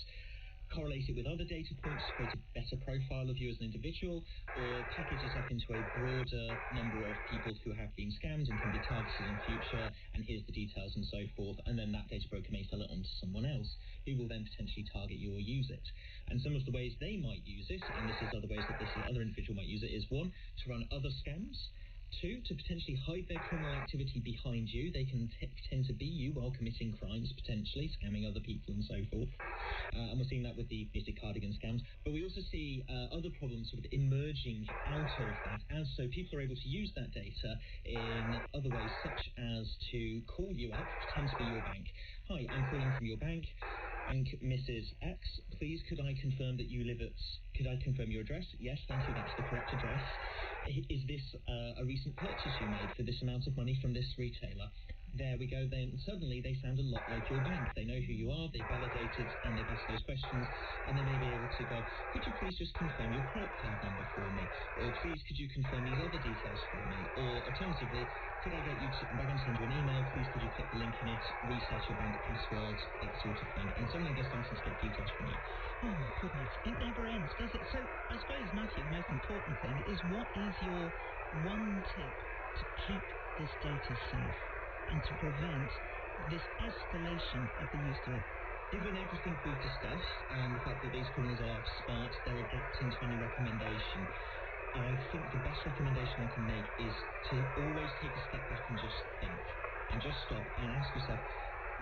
Speaker 19: correlate it with other data points, create a better profile of you as an individual, or package it up into a broader number of people who have been scammed and can be targeted in future, and here's the details and so forth, and then that data broker may sell it on to someone else, who will then potentially target you or use it. And some of the ways they might use it, and this is other ways that this other individual might use it, is 1, to run other scams, 2, to potentially hide their criminal activity behind you. They can pretend to be you while committing crimes, potentially, scamming other people and so forth. And we're seeing that with the knitted cardigan scams. But we also see other problems sort of emerging out of that, as so people are able to use that data in other ways, such as to call you up, pretend to be your bank. Hi, I'm calling from your bank. And Mrs. X, please could I confirm that you live at... Could I confirm your address? Yes, thank you, that's the correct address. Is this a recent purchase you made for this amount of money from this retailer? There we go, then suddenly they sound a lot like your bank. They know who you are, they've validated, and they've asked those questions, and they may be able to go, could you please just confirm your credit card number for me? Or please could you confirm these other details for me? Or alternatively, could I get you to, I'm going to send you an email, please could you click the link in it, reset your bank password, that sort of thing. And suddenly they're starting to get details from you.
Speaker 11: Oh my goodness, it never ends, does it? So I suppose, Matthew, the most important thing is, what is your one tip to keep this data safe and to prevent this escalation of the use of it?
Speaker 19: Given everything we've discussed and the fact that these criminals are smart, they're adapting to any recommendation, I think the best recommendation I can make is to always take a step back and just think, and just stop and ask yourself,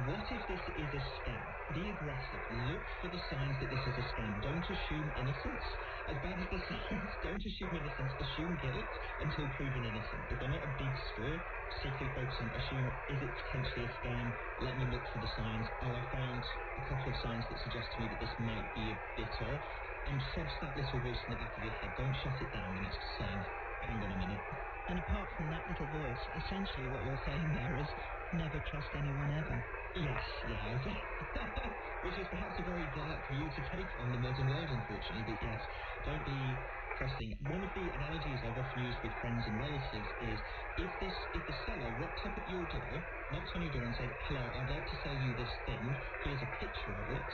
Speaker 19: what if this is a scam? Be aggressive. Look for the signs that this is a scam. Don't assume innocence. As bad as this sounds, don't assume innocence. Assume guilt until proven innocent. If they're not a big store, particularly focus on assume, is it potentially a scam? Let me look for the signs. Oh, I found a couple of signs that suggest to me that this might be a bit off. And trust that little voice in the back of your head. Don't shut it down when it's saying, hang on a minute.
Speaker 11: And apart from that little voice, essentially what you're saying there is never trust anyone ever.
Speaker 19: Yes, yeah. Which is perhaps a very dark view to take on the modern world, unfortunately, but yes, don't be trusting. One of the analogies I've often used with friends and relatives is if the seller rocked up at your door, knocked on your door and said, hello, I'd like to sell you this thing, here's a picture of it,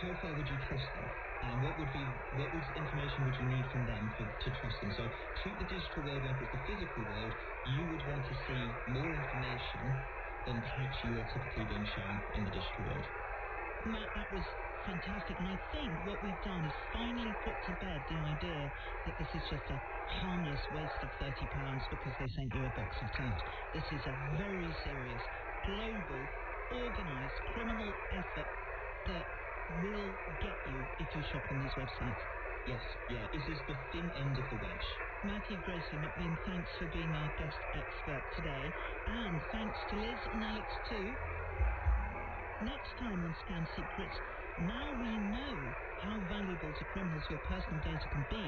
Speaker 19: how far would you trust them? And what information would you need from them to trust them? So treat the digital world like it's the physical world. You would want to see more information than perhaps you are typically being shown in the digital world.
Speaker 11: Matt, that was fantastic. And I think what we've done is finally put to bed the idea that this is just a harmless waste of £30 because they sent you a box of tapes. This is a very serious, global, organised criminal effort that will get you if you shop on these websites.
Speaker 19: Yes, yeah, this is the thin end of the wedge.
Speaker 11: Matthew Gracie McMinn, thanks for being our guest expert today. And thanks to Liz and Alex too. Next time on Scam Secrets, now we know how valuable to criminals your personal data can be,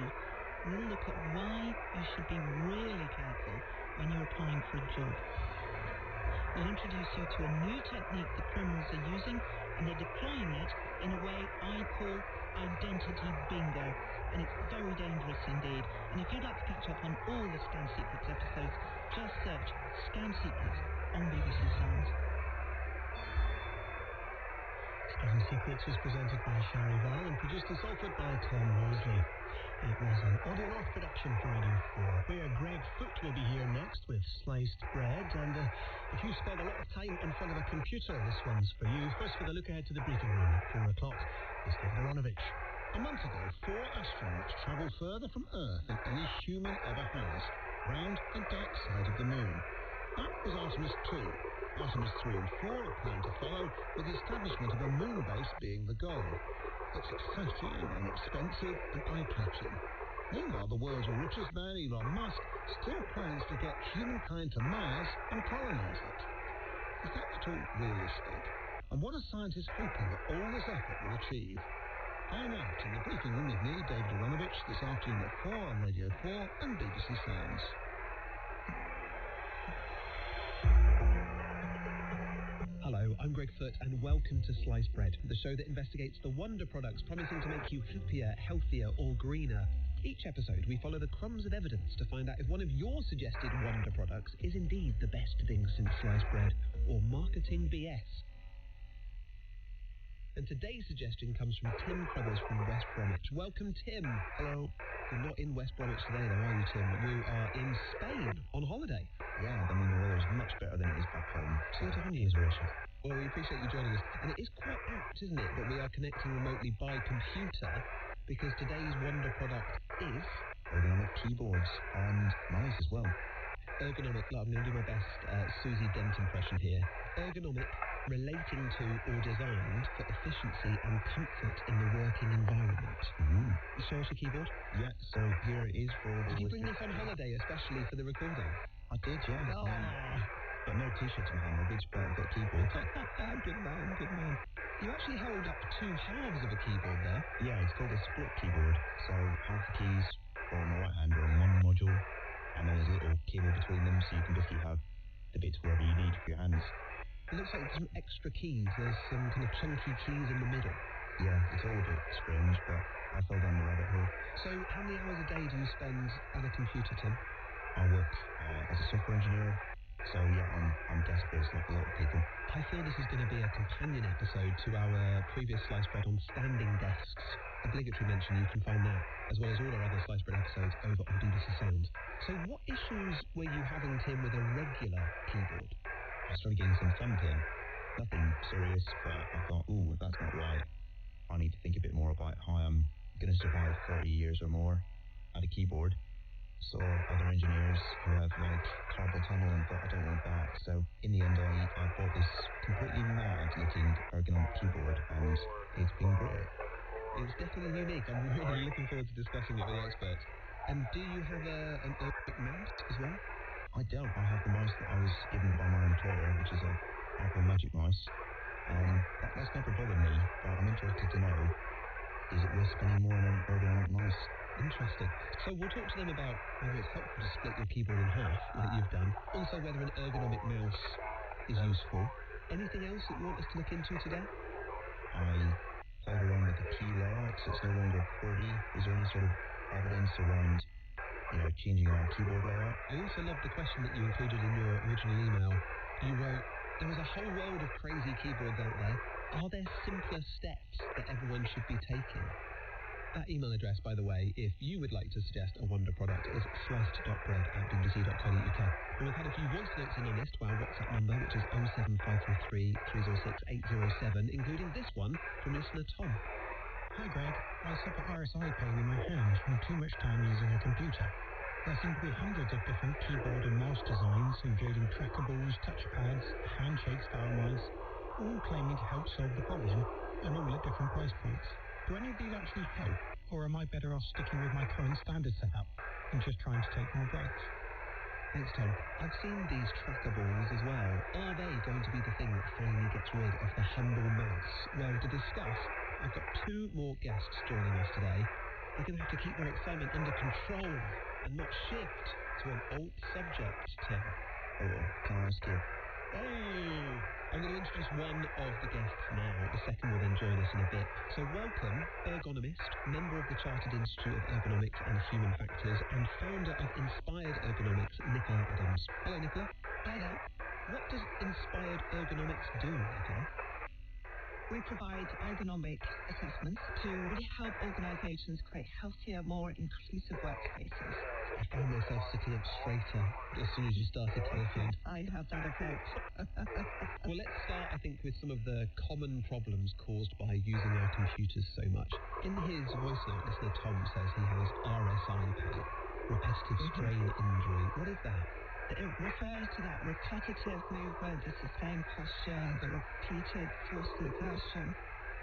Speaker 11: we'll look at why you should be really careful when you're applying for a job. We'll introduce you to a new technique that criminals are using, and they're deploying it in a way I call identity bingo, and it's very dangerous indeed. And if you'd like to catch up on all the Scam Secrets episodes, just search Scam Secrets on BBC Sounds.
Speaker 17: Scam Secrets was presented by Shari Val and produced in Salford by Tom Mosley. It was an Audio North production for Radio 4, where Greg Foote will be here next with Sliced Bread. And if you spend a lot of time in front of a computer, this one's for you. First, for the look ahead to the briefing room at 4 o'clock, is David Aronovich. A month ago, 4 astronauts travelled further from Earth than any human ever has, round the dark side of the moon. That was Artemis 2. Artemis 3 and 4 are planned to follow, with the establishment of a moon base being the goal. It's exciting and expensive and eye-catching. Meanwhile, the world's richest man, Elon Musk, still plans to get humankind to Mars and colonize it. Is that at all realistic? And what are scientists hoping that all this effort will achieve? Find out in the briefing room with me, David Aronovich, this afternoon at 4 on Radio 4 and BBC Sounds.
Speaker 6: Hello, I'm Greg Foote, and welcome to Sliced Bread, the show that investigates the wonder products promising to make you happier, healthier, or greener. Each episode, we follow the crumbs of evidence to find out if one of your suggested wonder products is indeed the best thing since sliced bread, or marketing BS. And today's suggestion comes from Tim Crothers from West Bromwich. Welcome, Tim. Hello. You're not in West Bromwich today, though, are you, Tim? You are in Spain on holiday.
Speaker 7: Yeah, I mean, the weather's much better than it is back home.
Speaker 6: Good on you. Well, we appreciate you joining us. And it is quite apt, isn't it, that we are connecting remotely by computer, because today's wonder product is...
Speaker 7: Ergonomic keyboards, and nice as well.
Speaker 6: Ergonomic, look, I'm going to do my best Susie Dent impression here. Ergonomic, relating to or designed for efficiency and comfort in the working environment. You show us your keyboard?
Speaker 7: Yeah, so here it is for...
Speaker 6: Did you bring this on holiday, especially for the recording?
Speaker 7: I did, yeah. But no t-shirts in hand, I did just got a keyboard.
Speaker 6: Good man, good man. You actually held up 2 halves of a keyboard there.
Speaker 7: Yeah, it's called a split keyboard. So half the keys on the right hand are in one module, and then there's a little cable between them, so you can basically have the bits wherever you need for your hands.
Speaker 6: It looks like there's some extra keys. There's some kind of chunky keys in the middle.
Speaker 7: Yeah, it's all a bit strange, but I fell down the rabbit hole.
Speaker 6: So how many hours a day do you spend at a computer, Tim?
Speaker 7: I work as a software engineer, so yeah, I'm desk-based like a lot of people.
Speaker 6: I feel this is going to be a companion episode to our previous Sliced Bread on standing desks. Obligatory mention, you can find that, as well as all our other Sliced Bread episodes, over on BBC Sound. So what issues were you having, Tim, with a regular keyboard?
Speaker 7: I started getting some thumb pain. Nothing serious, but I thought, ooh, that's not right. I need to think a bit more about how I'm going to survive 30 years or more at a keyboard. Saw other engineers who have like carpal tunnel and thought, I don't want that. So in the end, I bought this completely mad looking ergonomic keyboard, and it's been great.
Speaker 6: It's definitely unique. I'm really looking forward to discussing it with the experts. And do you have an ergonomic mouse as well?
Speaker 7: I don't. I have the mouse that I was given by my employer, which is a Apple Magic Mouse. That's never bothered me, but I'm interested to know, is it worth spending more on an ergonomic mouse?
Speaker 6: Interesting. So we'll talk to them about whether it's helpful to split your keyboard in half, like you've done. Also, whether an ergonomic mouse is useful. Anything else that you want us to look into today?
Speaker 7: I played around with the key layout, so it's no longer QWERTY. Is there any sort of evidence around, changing our keyboard layout?
Speaker 6: I also loved the question that you included in your original email. You wrote, there is a whole world of crazy keyboards out there. Are there simpler steps that everyone should be taking? That email address, by the way, if you would like to suggest a wonder product, is sliced.bread@bbc.co.uk. And we've had a few voice notes in on this to our WhatsApp number, which is 07543 306 807, including this one from listener Tom.
Speaker 9: Hi Greg, I suffer RSI pain in my hands from too much time using a computer. There seem to be hundreds of different keyboard and mouse designs, including trackables, touchpads, handshake style mice, all claiming to help solve the problem, and all at different price points. Do any of these actually help, or am I better off sticking with my current standard setup and just trying to take more breaks?
Speaker 6: Thanks, Tom. I've seen these trackables as well. Are they going to be the thing that finally gets rid of the humble mouse? Well, to discuss, I've got two more guests joining us today. They're going to have to keep their excitement under control and not shift to an alt subject, Tim.
Speaker 7: Oh, can I ask you?
Speaker 6: Hey! I'm going to introduce one of the guests now. The second will then join us in a bit. So welcome, Ergonomist, member of the Chartered Institute of Ergonomics and Human Factors, and founder of Inspired Ergonomics, Nicola Adams. Hello, Nicola.
Speaker 2: Hi there.
Speaker 6: What does Inspired Ergonomics do, Nicola?
Speaker 2: We provide ergonomic assessments to really help organisations create healthier, more inclusive workspaces.
Speaker 6: I found myself sitting up straighter as soon as you started talking.
Speaker 2: I have that effect.
Speaker 6: Well, let's start, I think, with some of the common problems caused by using our computers so much. In his voice note, listener Tom says he has RSI pain, repetitive strain injury. What is that?
Speaker 2: It refers to that repetitive movement, the sustained posture, the repeated forced exertion,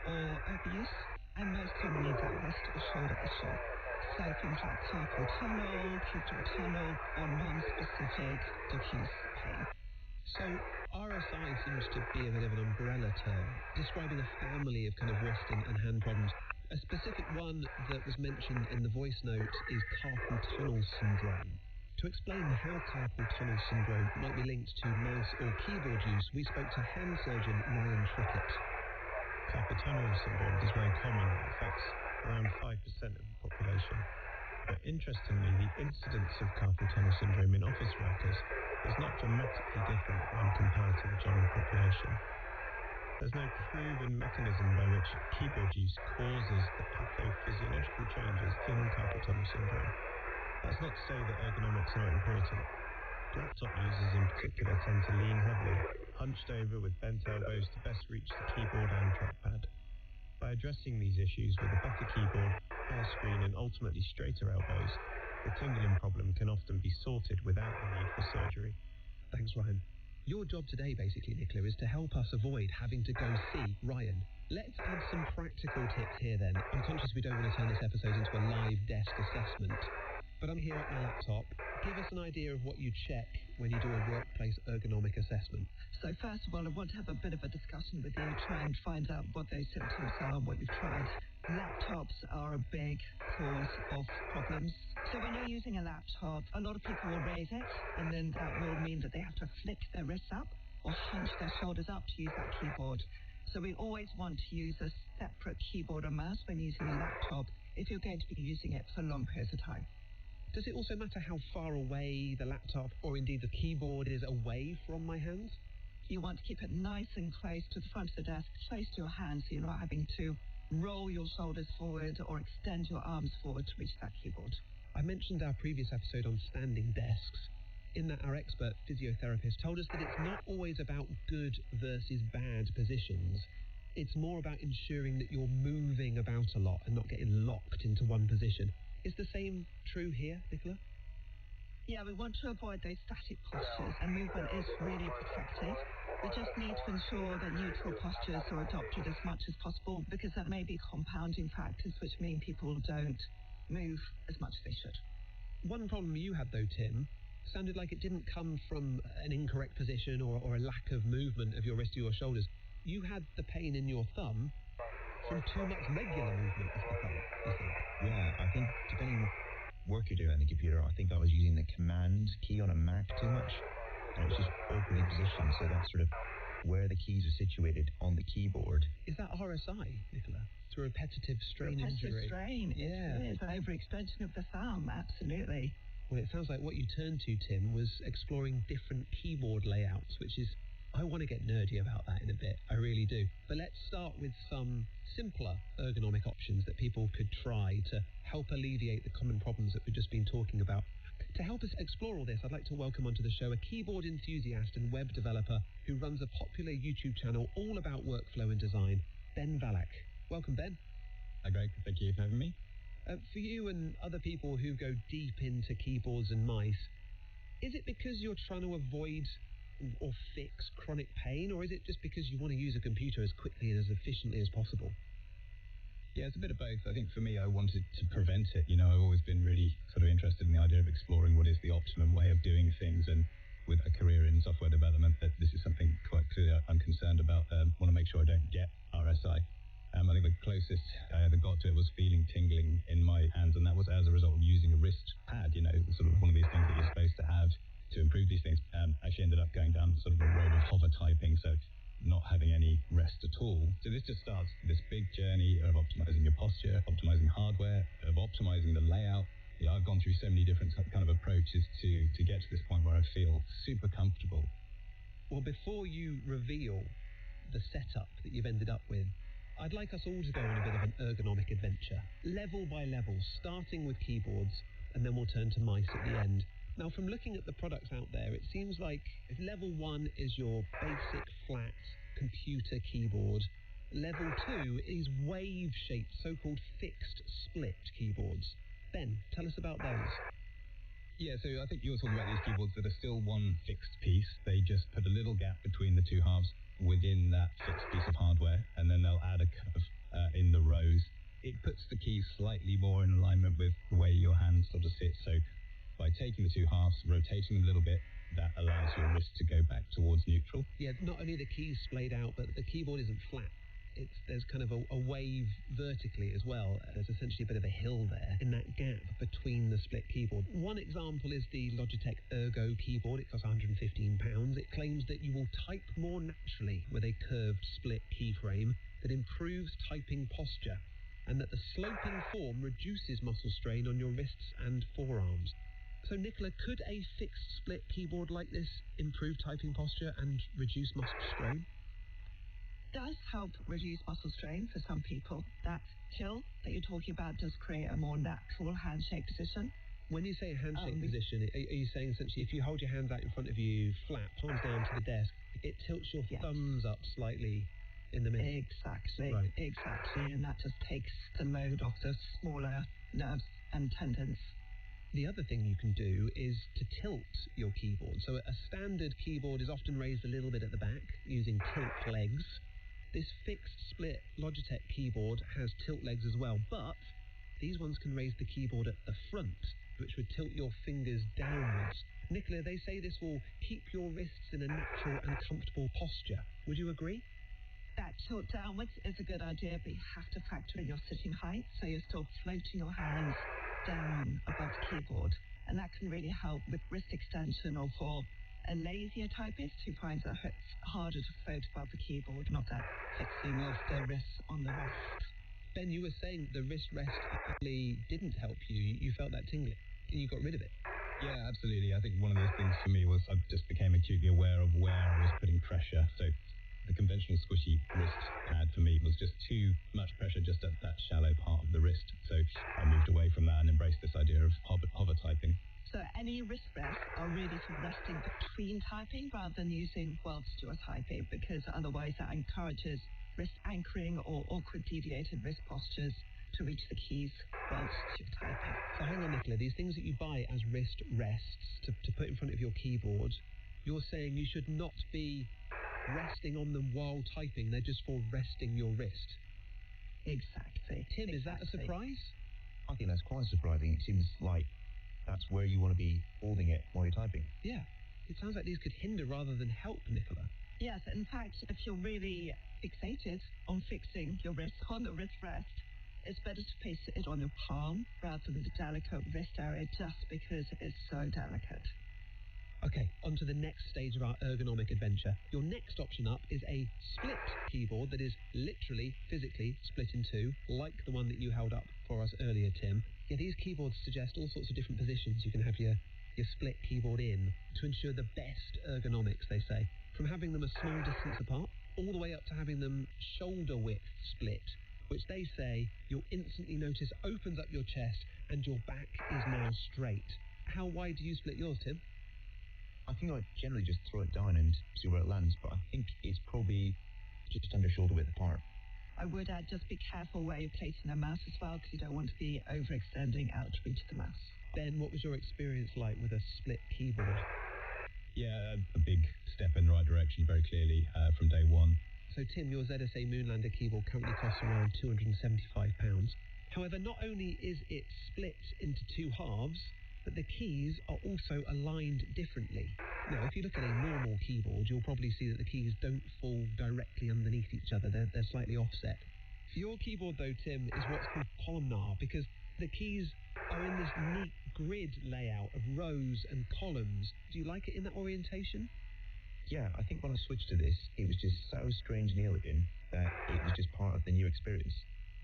Speaker 2: or overuse, and most commonly that wrist or shoulder issue. So things like carpal tunnel, pubesal tunnel, or non-specific diffuse pain.
Speaker 6: So RSI seems to be a bit of an umbrella term, describing a family of kind of wrist and hand problems. A specific one that was mentioned in the voice note is carpal tunnel syndrome. To explain how carpal tunnel syndrome might be linked to mouse or keyboard use, we spoke to hand surgeon Ryan Trickett.
Speaker 12: Carpal tunnel syndrome is very common. It affects around 5% of the population. But interestingly, the incidence of carpal tunnel syndrome in office workers is not dramatically different when compared to the general population. There's no proven mechanism by which keyboard use causes the pathophysiological changes in carpal tunnel syndrome. That's not to say that ergonomics are not important. Laptop users in particular tend to lean heavily, hunched over with bent elbows to best reach the keyboard and trackpad. By addressing these issues with a better keyboard, higher screen and ultimately straighter elbows, the tingling problem can often be sorted without the need for surgery.
Speaker 6: Thanks, Ryan. Your job today, basically, Nicola, is to help us avoid having to go see Ryan. Let's add some practical tips here then. I'm conscious we don't want to turn this episode into a live desk assessment, but I'm here at my laptop. Give us an idea of what you check when you do a workplace ergonomic assessment.
Speaker 2: So first of all, I want to have a bit of a discussion with you, try and find out what those symptoms are, what you've tried. Laptops are a big cause of problems. So when you're using a laptop, a lot of people will raise it, and then that will mean that they have to flick their wrists up or hunch their shoulders up to use that keyboard. So we always want to use a separate keyboard or mouse when using a laptop if you're going to be using it for long periods of time.
Speaker 6: Does it also matter how far away the laptop or indeed the keyboard is away from my hands?
Speaker 2: You want to keep it nice and close to the front of the desk, close to your hands, so you're not having to roll your shoulders forward or extend your arms forward to reach that keyboard.
Speaker 6: I mentioned our previous episode on standing desks. In that, our expert physiotherapist told us that it's not always about good versus bad positions. It's more about ensuring that you're moving about a lot and not getting locked into one position. Is the same true here, Nicola?
Speaker 2: Yeah, we want to avoid those static postures, and movement is really protective. We just need to ensure that neutral postures are adopted as much as possible, because there may be compounding factors which mean people don't move as much as they should.
Speaker 6: One problem you had, though, Tim, sounded like it didn't come from an incorrect position or a lack of movement of your wrist or your shoulders. You had the pain in your thumb from too much regular movement of the thumb, you think?
Speaker 7: Yeah, I think depending on what work you're doing on the computer, I think I was using the command key on a Mac too much. And it was just awkwardly positioned, so that's sort of where the keys are situated on the keyboard.
Speaker 6: Is that RSI, Nicola? It's a repetitive strain injury.
Speaker 2: Repetitive strain,
Speaker 6: yeah.
Speaker 2: It's an overextension of the thumb, absolutely.
Speaker 6: Well, it sounds like what you turned to, Tim, was exploring different keyboard layouts, which is I want to get nerdy about that in a bit, I really do. But let's start with some simpler ergonomic options that people could try to help alleviate the common problems that we've just been talking about. To help us explore all this, I'd like to welcome onto the show a keyboard enthusiast and web developer who runs a popular YouTube channel all about workflow and design, Ben Valak. Welcome, Ben.
Speaker 14: Hi, Greg. Thank you for having me.
Speaker 6: For you and other people who go deep into keyboards and mice, is it because you're trying to avoid or fix chronic pain, or is it just because you want to use a computer as quickly and as efficiently as possible?
Speaker 14: Yeah, it's a bit of both. I think for me, I wanted to prevent it. I've always been really sort of interested in the idea of exploring what is the optimum way of doing things, and with a career in software development, that this is something quite clearly I'm concerned about. Want to make sure I don't get RSI. I think the closest I ever got to it was feeling tingling in my hands, and that was as a result of using a wrist pad, sort of one of these things that you're supposed to have to improve these things. Actually ended up going down sort of a road of hover typing, so not having any rest at all. So this just starts this big journey of optimizing your posture, optimizing hardware, of optimizing the layout. I've gone through so many different kind of approaches to get to this point where I feel super comfortable.
Speaker 6: Well, before you reveal the setup that you've ended up with, I'd like us all to go on a bit of an ergonomic adventure, level by level, starting with keyboards, and then we'll turn to mice at the end. Now, from looking at the products out there, it seems like if level 1 is your basic flat computer keyboard, level 2 is wave-shaped, so-called fixed split keyboards. Ben, tell us about those.
Speaker 14: Yeah, so I think you were talking about these keyboards that are still one fixed piece. They just put a little gap between the two halves within that fixed piece of hardware, and then they'll add a curve in the rows. It puts the keys slightly more in alignment with the way your hand sort of sits. So by taking the two halves, rotating them a little bit, that allows your wrist to go back towards neutral.
Speaker 6: Yeah, not only the keys splayed out, but the keyboard isn't flat. There's kind of a wave vertically as well. There's essentially a bit of a hill there in that gap between the split keyboard. One example is the Logitech Ergo keyboard. It costs £115. It claims that you will type more naturally with a curved split keyframe that improves typing posture, and that the sloping form reduces muscle strain on your wrists and forearms. So, Nicola, could a fixed split keyboard like this improve typing posture and reduce muscle strain?
Speaker 2: Does help reduce muscle strain for some people. That tilt that you're talking about does create a more natural handshake position.
Speaker 6: When you say a handshake position, are you saying essentially if you hold your hands out in front of you flat, palms down to the desk, it tilts your thumbs up slightly in the middle?
Speaker 2: Exactly.
Speaker 6: Right.
Speaker 2: Exactly. And that just takes the load off the smaller nerves and tendons.
Speaker 6: The other thing you can do is to tilt your keyboard. So a standard keyboard is often raised a little bit at the back using tilt legs. This fixed split Logitech keyboard has tilt legs as well, but these ones can raise the keyboard at the front, which would tilt your fingers downwards. Nicola, they say this will keep your wrists in a natural and comfortable posture. Would you agree?
Speaker 2: That tilt downwards is a good idea, but you have to factor in your sitting height, so you're still floating your hands down above the keyboard, and that can really help with wrist extension, or for a lazier typist who finds it harder to float above the keyboard, not that fixing of the wrists on the rest.
Speaker 6: Ben, you were saying the wrist rest actually didn't help you. You felt that tingling, and you got rid of it.
Speaker 14: Yeah, absolutely. I think one of those things for me was I just became acutely aware of where I was putting pressure. So the conventional squishy wrist pad for me was just too much pressure just at that shallow part of the wrist. So I moved away from that and embraced this idea of hover typing.
Speaker 2: So any wrist rests are really for resting between typing rather than using whilst you're typing, because otherwise that encourages wrist anchoring or awkward deviated wrist postures to reach the keys whilst you're typing.
Speaker 6: So hang on, Nicola, these things that you buy as wrist rests to put in front of your keyboard, you're saying you should not be resting on them while typing, they're just for resting your wrist.
Speaker 2: Exactly.
Speaker 6: Tim, is that a surprise?
Speaker 7: I think that's quite surprising. It seems like that's where you want to be holding it while you're typing.
Speaker 6: Yeah. It sounds like these could hinder rather than help, Nicola.
Speaker 2: Yes, in fact, if you're really fixated on fixing your wrist on the wrist rest, it's better to place it on your palm rather than the delicate wrist area, just because it's so delicate.
Speaker 6: Okay, on to the next stage of our ergonomic adventure. Your next option up is a split keyboard that is literally, physically split in two, like the one that you held up for us earlier, Tim. Yeah, these keyboards suggest all sorts of different positions you can have your split keyboard in to ensure the best ergonomics, they say. from having them a small distance apart, all the way up to having them shoulder width split, which they say you'll instantly notice opens up your chest and your back is now straight. How wide do you split yours, Tim?
Speaker 7: I think I generally just throw it down and see where it lands, but I think it's probably just under shoulder width apart.
Speaker 2: I would add, just be careful where you're placing a mouse as well, because you don't want to be overextending out to reach the mouse.
Speaker 6: Ben, what was your experience like with a split keyboard?
Speaker 14: Yeah, a big step in the right direction, very clearly, from day one.
Speaker 6: So, Tim, your ZSA Moonlander keyboard currently costs around £275. However, not only is it split into two halves, but the keys are also aligned differently. Now, if you look at a normal keyboard, you'll probably see that the keys don't fall directly underneath each other. They're slightly offset. For your keyboard, though, Tim, is what's called columnar, because the keys are in this neat grid layout of rows and columns. Do you like it in that orientation?
Speaker 7: Yeah, I think when I switched to this, it was just so strange and elegant that it was just part of the new experience.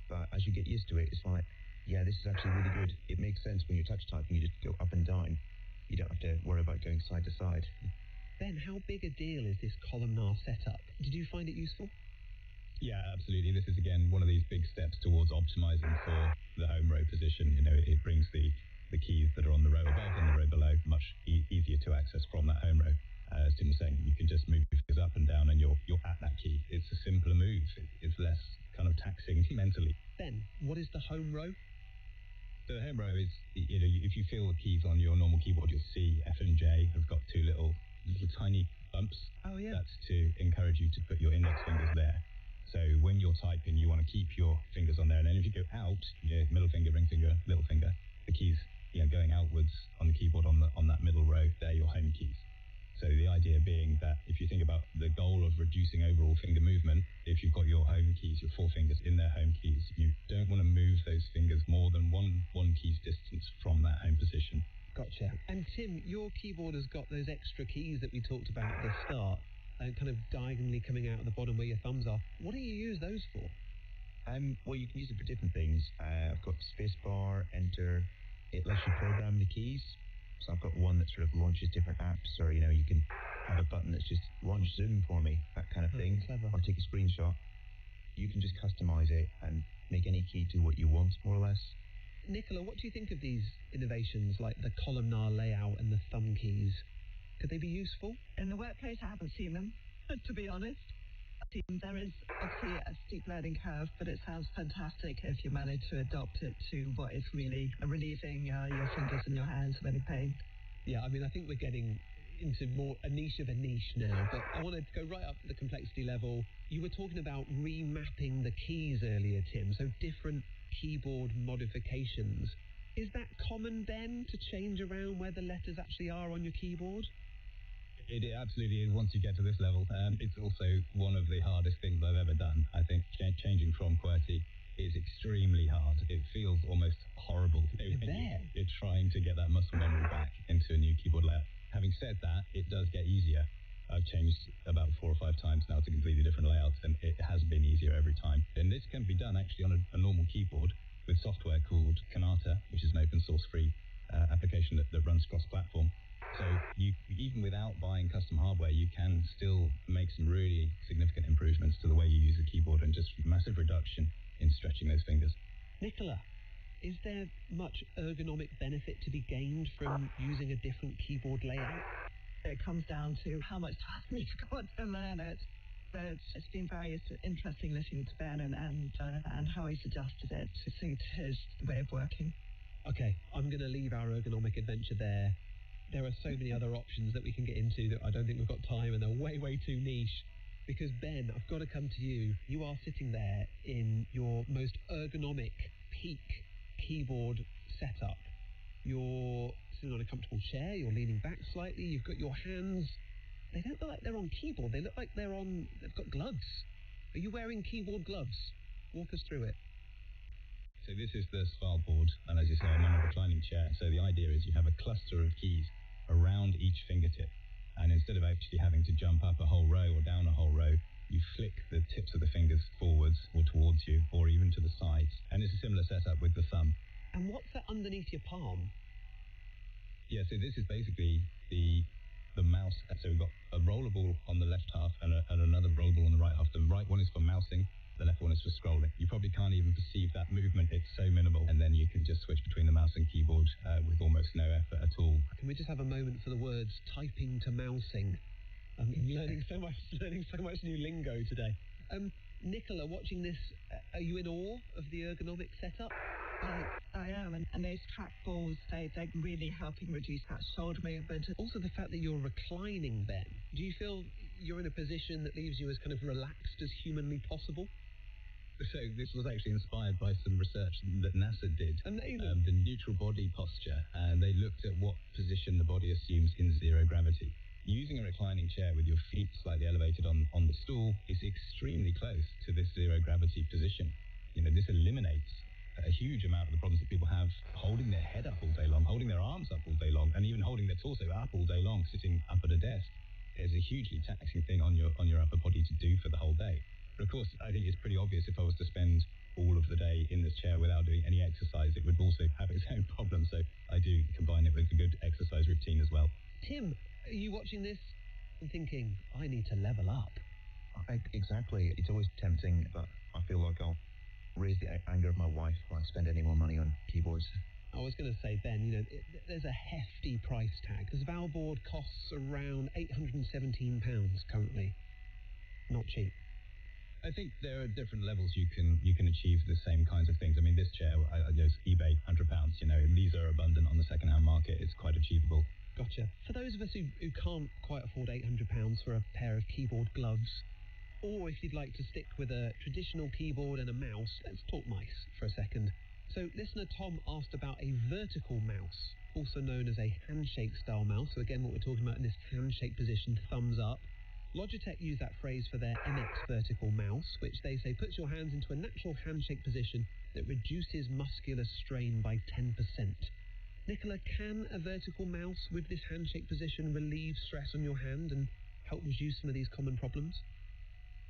Speaker 7: But as you get used to it, it's like, yeah, this is actually really good. It makes sense when you're touch typing, you just go up and down. You don't have to worry about going side to side.
Speaker 6: Ben, how big a deal is this columnar setup? Did you find it useful?
Speaker 14: Yeah, absolutely. This is, again, one of these big steps towards optimizing for the home row position. You know, it brings the keys that are on the row above and the row below much easier to access from that home row. As Tim was saying, you can just move your fingers up and down and you're at that key. It's a simpler move. It's less kind of taxing mentally.
Speaker 6: Ben, what is the home row?
Speaker 14: The home row is, you know, if you feel the keys on your normal keyboard, you'll see F and J have got two little tiny bumps.
Speaker 6: Oh, yeah.
Speaker 14: That's to encourage you to put your index fingers there. So when you're typing, you want to keep your fingers on there. And then if you go out, your middle finger, ring finger, little finger, the keys, you know, going outwards on the keyboard on that middle row, they're your home keys. So the idea being that if you think about the goal of reducing overall finger movement, if you've got your home keys, your four fingers in their home keys, you don't want to move those fingers more than one key's distance from that home position.
Speaker 6: Gotcha. And Tim, your keyboard has got those extra keys that we talked about at the start, kind of diagonally coming out at the bottom where your thumbs are. What do you use those for?
Speaker 7: Well, you can use it for different things. I've got spacebar, enter. It lets you program the keys. So I've got one that sort of launches different apps, or, you know, you can have a button that's just launch Zoom for me, that kind of thing.
Speaker 6: Clever.
Speaker 7: Or take a screenshot. You can just customize it and make any key do what you want, more or less.
Speaker 6: Nicola, what do you think of these innovations like the columnar layout and the thumb keys? Could they be useful?
Speaker 2: In the workplace, I haven't seen them, to be honest. There is obviously a steep learning curve, but it sounds fantastic if you manage to adopt it to what is really relieving your fingers and your hands of any pain.
Speaker 6: Yeah, I mean, I think we're getting into more a niche of a niche now, but I want to go right up to the complexity level. You were talking about remapping the keys earlier, Tim, so different keyboard modifications. Is that common, Ben, to change around where the letters actually are on your keyboard?
Speaker 14: It absolutely is once you get to this level. It's also one of the hardest things I've ever done. I think changing from QWERTY is extremely hard. It feels almost horrible. You're trying to get that muscle memory back into a new keyboard layout. Having said that, it does get easier. I've changed about 4 or 5 times now to completely different layouts, and it has been easier every time. And this can be done actually on a normal keyboard with software called Kanata, which is an open source free application that runs cross-platform. So you, even without buying custom hardware, you can still make some really significant improvements to the way you use the keyboard and just massive reduction in stretching those fingers.
Speaker 6: Nicola, is there much ergonomic benefit to be gained from using a different keyboard layout?
Speaker 2: It comes down to how much time you've got to learn it. But it's been very interesting listening to Ben and how he's adjusted it to suit his way of working.
Speaker 6: Okay, I'm going to leave our ergonomic adventure there. There are so many other options that we can get into that I don't think we've got time, and they're way, way too niche. Because, Ben, I've got to come to you. You are sitting there in your most ergonomic peak keyboard setup. You're sitting on a comfortable chair, you're leaning back slightly, you've got your hands. They don't look like they're on keyboard, they look like they've got gloves. Are you wearing keyboard gloves? Walk us through it.
Speaker 14: So this is the SPA board, and as you say, I'm on a reclining chair. So the idea is you have a cluster of keys around each fingertip, and instead of actually having to jump up a whole row or down a whole row, you flick the tips of the fingers forwards or towards you, or even to the sides. And it's a similar setup with the thumb.
Speaker 6: And what's that underneath your palm?
Speaker 14: Yeah, so this is basically the mouse mouse. So we've got a rollerball on the left half and another rollerball on the right half. The right one is for mousing. The left one is for scrolling. You probably can't even perceive that movement. It's so minimal. And then you can just switch between the mouse and keyboard with almost no effort at all.
Speaker 6: Can we just have a moment for the words typing to mousing? I'm learning so much new lingo today. Nicola, watching this, are you in awe of the ergonomic setup?
Speaker 2: I am, and those trackballs, they're really helping reduce that shoulder movement.
Speaker 6: Also the fact that you're reclining, Ben. Do you feel you're in a position that leaves you as kind of relaxed as humanly possible?
Speaker 14: So this was actually inspired by some research that NASA did.
Speaker 6: Amazing.
Speaker 14: The neutral body posture, and they looked at what position the body assumes in zero gravity. Using a reclining chair with your feet slightly elevated on the stool is extremely close to this zero gravity position. This eliminates a huge amount of the problems that people have holding their head up all day long, holding their arms up all day long, and even holding their torso up all day long, sitting up at a desk. Is a hugely taxing thing on your upper body to do for the whole day. But of course, I think it's pretty obvious if I was to spend all of the day in this chair without doing any exercise, it would also have its own problems. So I do combine it with a good exercise routine as well.
Speaker 6: Tim, are you watching this and thinking, I need to level up?
Speaker 7: Exactly. It's always tempting, but I feel like I'll raise the anger of my wife if I spend any more money on keyboards.
Speaker 6: I was going to say, Ben, there's a hefty price tag. This Valboard costs around £817 currently. Not cheap.
Speaker 14: I think there are different levels you can achieve the same kinds of things. I mean, this chair, I guess eBay, £100. These are abundant on the second-hand market. It's quite achievable.
Speaker 6: Gotcha. For those of us who can't quite afford £800 for a pair of keyboard gloves, or if you'd like to stick with a traditional keyboard and a mouse, let's talk mice for a second. So listener Tom asked about a vertical mouse, also known as a handshake-style mouse. So again, what we're talking about in this handshake position, thumbs up. Logitech use that phrase for their MX vertical mouse, which they say puts your hands into a natural handshake position that reduces muscular strain by 10%. Nicola, can a vertical mouse with this handshake position relieve stress on your hand and help reduce some of these common problems?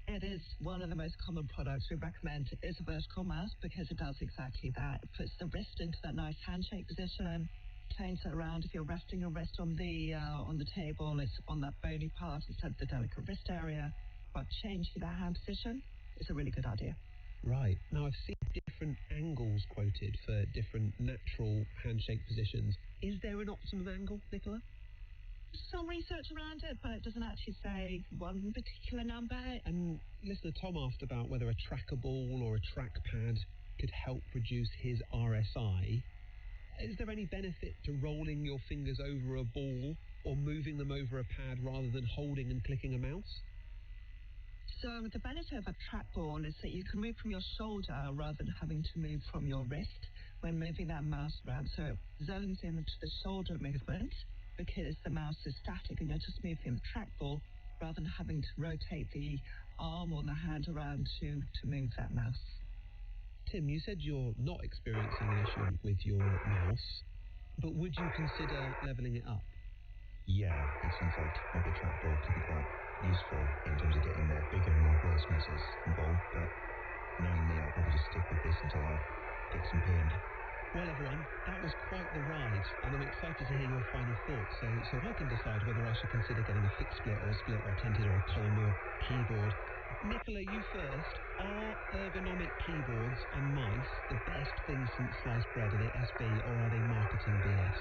Speaker 2: It is one of the most common products we recommend is a vertical mouse because it does exactly that. It puts the wrist into that nice handshake position, turns it around. If you're resting your wrist on the table, it's on that bony part instead of the delicate wrist area. But changing that hand position is a really good idea.
Speaker 6: Right. Now, I've seen different angles quoted for different natural handshake positions. Is there an optimum angle, Nicola?
Speaker 2: Some research around it, but it doesn't actually say one particular number.
Speaker 6: And listener Tom asked about whether a trackable or a trackpad could help reduce his RSI. Is there any benefit to rolling your fingers over a ball or moving them over a pad rather than holding and clicking a mouse?
Speaker 2: So the benefit of a trackball is that you can move from your shoulder rather than having to move from your wrist when moving that mouse around. So it zones into the shoulder movement because the mouse is static and you're just moving the trackball rather than having to rotate the arm or the hand around to move that mouse.
Speaker 6: Tim, you said you're not experiencing an issue with your mouse, but would you consider leveling it up?
Speaker 7: Yeah, it seems like maybe a trackball could be quite useful in terms of getting the bigger, more gross muscles involved, but knowing me, I'll probably just stick with this until I get some pain.
Speaker 6: Well, everyone, that was quite the ride, and I'm excited to hear your final thoughts, so I can decide whether I should consider getting a fixed split or tented or a column or keyboard. Nicola, you first. Are ergonomic keyboards and mice the best thing since sliced bread? Are they SB or are they marketing BS?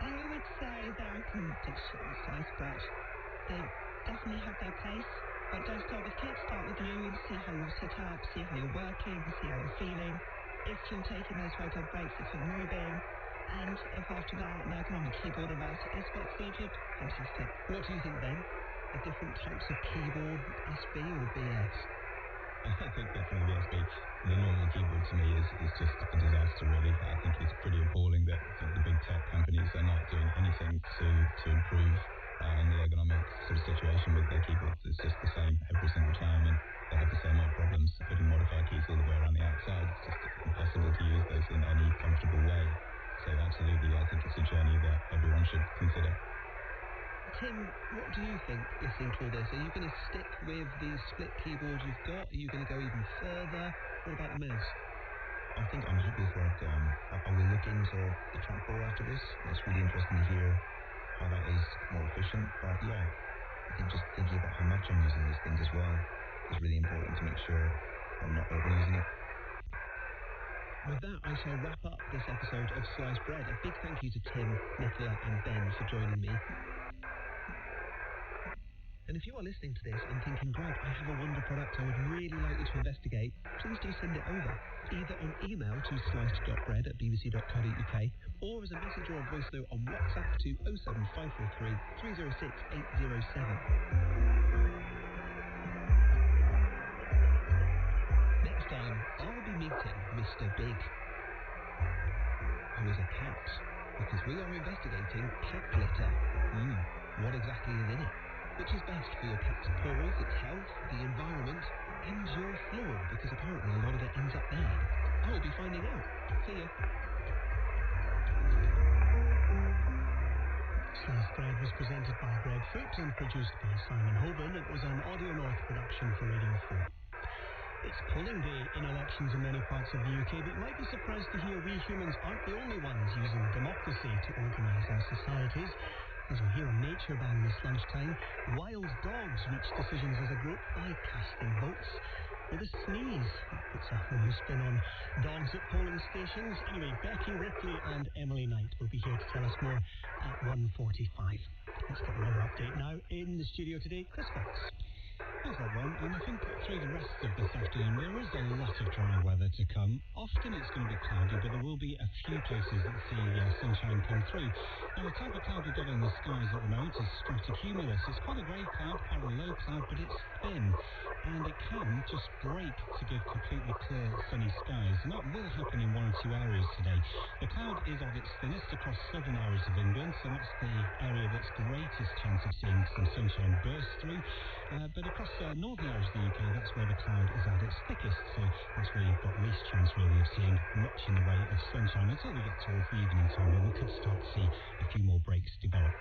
Speaker 2: I would say they're a competition, sliced bread. They definitely have their place, but don't start with kids, start with you, see how you're set up, see how you're working, see how you're feeling, if you're taking those regular breaks, if you're moving, and if after that an ergonomic keyboard or mouse is what's needed, fantastic.
Speaker 6: What do you think then? Are different types of keyboard SB or BS?
Speaker 14: I think definitely the SB. The normal keyboard to me is just a disaster, really. I think it's pretty appalling that the big tech companies are not doing anything to improve on the ergonomic sort of situation with their keyboards. It's just the same every single time, and they have the same old problems putting modifier keys all the way around the outside. It's just impossible to use those in any comfortable way. So absolutely, I think it's a journey that everyone should consider.
Speaker 6: Tim, what do you think listening to all this? Are you going to stick with the split keyboard you've got? Are you going to go even further? What about the mouse?
Speaker 7: I think I'm happy with where I've gone. I will look into the trackball after this. It's really interesting to hear how that is more efficient efficient, but yeah, I think just thinking about how much I'm using these things as well is really important to make sure I'm not overusing it.
Speaker 6: With that, I shall wrap up this episode of Sliced Bread. A big thank you to Tim, Nicola and Ben for joining me. And if you are listening to this and thinking, Greg, I have a wonder product I would really like you to investigate, please do send it over, either on email to sliced.bread@bbc.co.uk or as a message or a voice note on WhatsApp to 07543 306 807. Next time, I'll be meeting Mr. Big, who is a cat, because we are investigating cat litter. What exactly is in it? Which is best for your cat's paws, its health, the environment, and your floor, because apparently a lot of it ends up there. I will be finding out. See ya.
Speaker 9: Sliced Bread was presented by Greg Foot and produced by Simon Hoban. It was an Audio North production for Radio 4. It's polling day in elections in many parts of the UK, but you might be surprised to hear we humans aren't the only ones using democracy to organise our societies. As we hear on Nature Bang this lunchtime, wild dogs reach decisions as a group by casting votes with a sneeze. That puts a whole new spin on dogs at polling stations. Anyway, Becky Ripley and Emily Knight will be here to tell us more at 1:45. Let's get another update now. In the studio today, Chris Fox.
Speaker 4: Thanks, everyone. And I think through the rest of this afternoon, there is a lot of dry weather to come. Often it's going to be cloudy, but there will be a few places that see sunshine come through. Now, the type of cloud we've got in the skies at the moment is stratocumulus. It's quite a grey cloud, quite a low cloud, but it's thin. And it can just break to give completely clear, sunny skies. And that will happen in one or two areas today. The cloud is at its thinnest across southern areas of England, so that's the area that's greatest chance of seeing some sunshine burst through. But across northern areas of the UK, that's where the cloud is at its thickest, so that's where you've got least chance really of seeing much in the way of sunshine until we get towards the evening time, when we could start to see a few more breaks develop.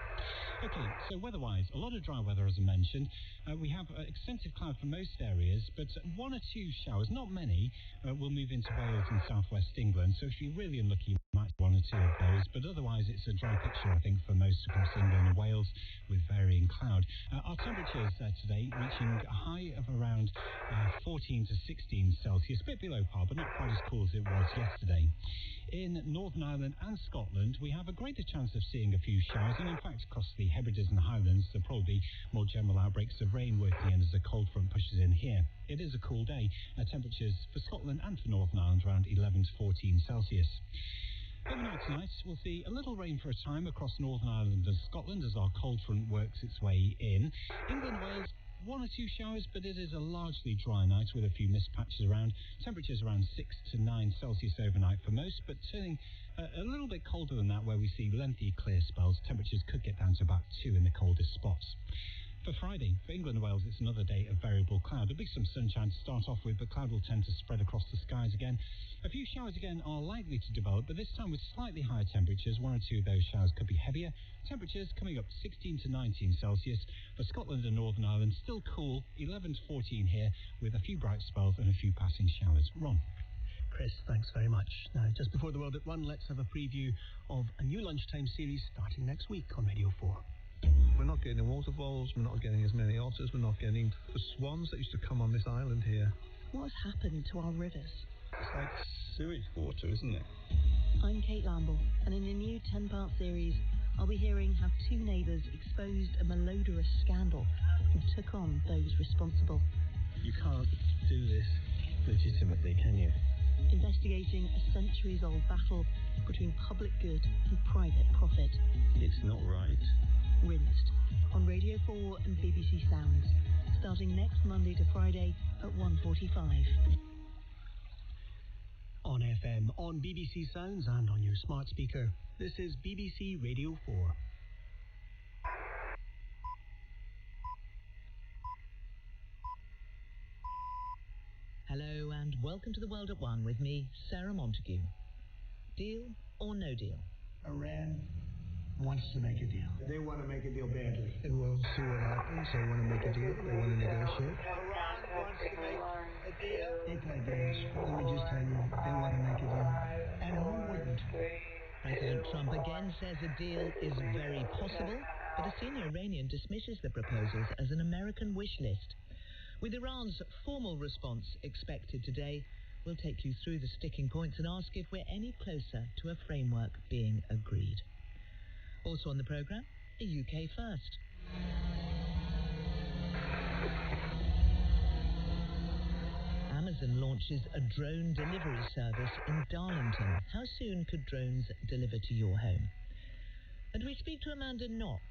Speaker 4: Okay, so weather-wise, a lot of dry weather as I mentioned. We have extensive cloud for most areas, but one or two showers, not many, will move into Wales and southwest England, so if you're really unlucky, you might have one or two of those, but otherwise it's a dry picture, I think, for most across England and Wales with varying cloud. Our temperatures today reaching a high of around 14 to 16 Celsius, a bit below par, but not quite as cool as it was yesterday. In Northern Ireland and Scotland, we have a greater chance of seeing a few showers, and in fact, across the Hebrides and the Highlands, there'll probably be more general outbreaks of rain working in as the cold front pushes in here. It is a cool day. Temperatures for Scotland and for Northern Ireland around 11 to 14 Celsius. Overnight tonight, we'll see a little rain for a time across Northern Ireland and Scotland as our cold front works its way in. England, Wales, one or two showers, but it is a largely dry night with a few mist patches around. Temperatures around 6 to 9 Celsius overnight for most, but turning a little bit colder than that where we see lengthy clear spells. Temperatures could get down to about 2 in the coldest spots. For Friday, for England and Wales, it's another day of variable cloud. There'll be some sunshine to start off with, but cloud will tend to spread across the skies again. A few showers again are likely to develop, but this time with slightly higher temperatures. One or two of those showers could be heavier. Temperatures coming up 16 to 19 Celsius. For Scotland and Northern Ireland, still cool, 11 to 14 here, with a few bright spells and a few passing showers. Ron.
Speaker 9: Chris, thanks very much. Now, just before the World at One, let's have a preview of a new lunchtime series starting next week on Radio 4.
Speaker 8: We're not getting the waterfalls, we're not getting as many otters, we're not getting the swans that used to come on this island here.
Speaker 5: What has happened to our rivers?
Speaker 14: It's like sewage water, isn't it?
Speaker 5: I'm Kate Lamble, and in a new 10-part series, I'll be hearing how two neighbours exposed a malodorous scandal and took on those responsible.
Speaker 22: You can't do this legitimately, can you?
Speaker 5: Investigating a centuries-old battle between public good and private profit.
Speaker 22: It's not right.
Speaker 5: Rinsed on Radio 4 and BBC Sounds, starting next Monday to Friday at 1:45.
Speaker 9: On FM, on BBC Sounds and on your smart speaker, this is BBC Radio 4.
Speaker 10: Hello and welcome to the World at One with me, Sarah Montague. Deal or no deal?
Speaker 15: Iran wants to make a deal. They want to make a deal badly.
Speaker 8: And we'll see what happens. They want to make a deal. They want to negotiate.
Speaker 15: Iran wants to make a deal. Okay, guys, let me just tell you, they want to make a deal. And who wouldn't?
Speaker 10: President Trump again says a deal is very possible.
Speaker 5: but a senior Iranian dismisses the proposals as an American wish list. With Iran's formal response expected today, we'll take you through the sticking points and ask if we're any closer to a framework being agreed. Also on the programme, a UK first. Amazon launches a drone delivery service in Darlington. How soon could drones deliver to your home? And we speak to Amanda Knox,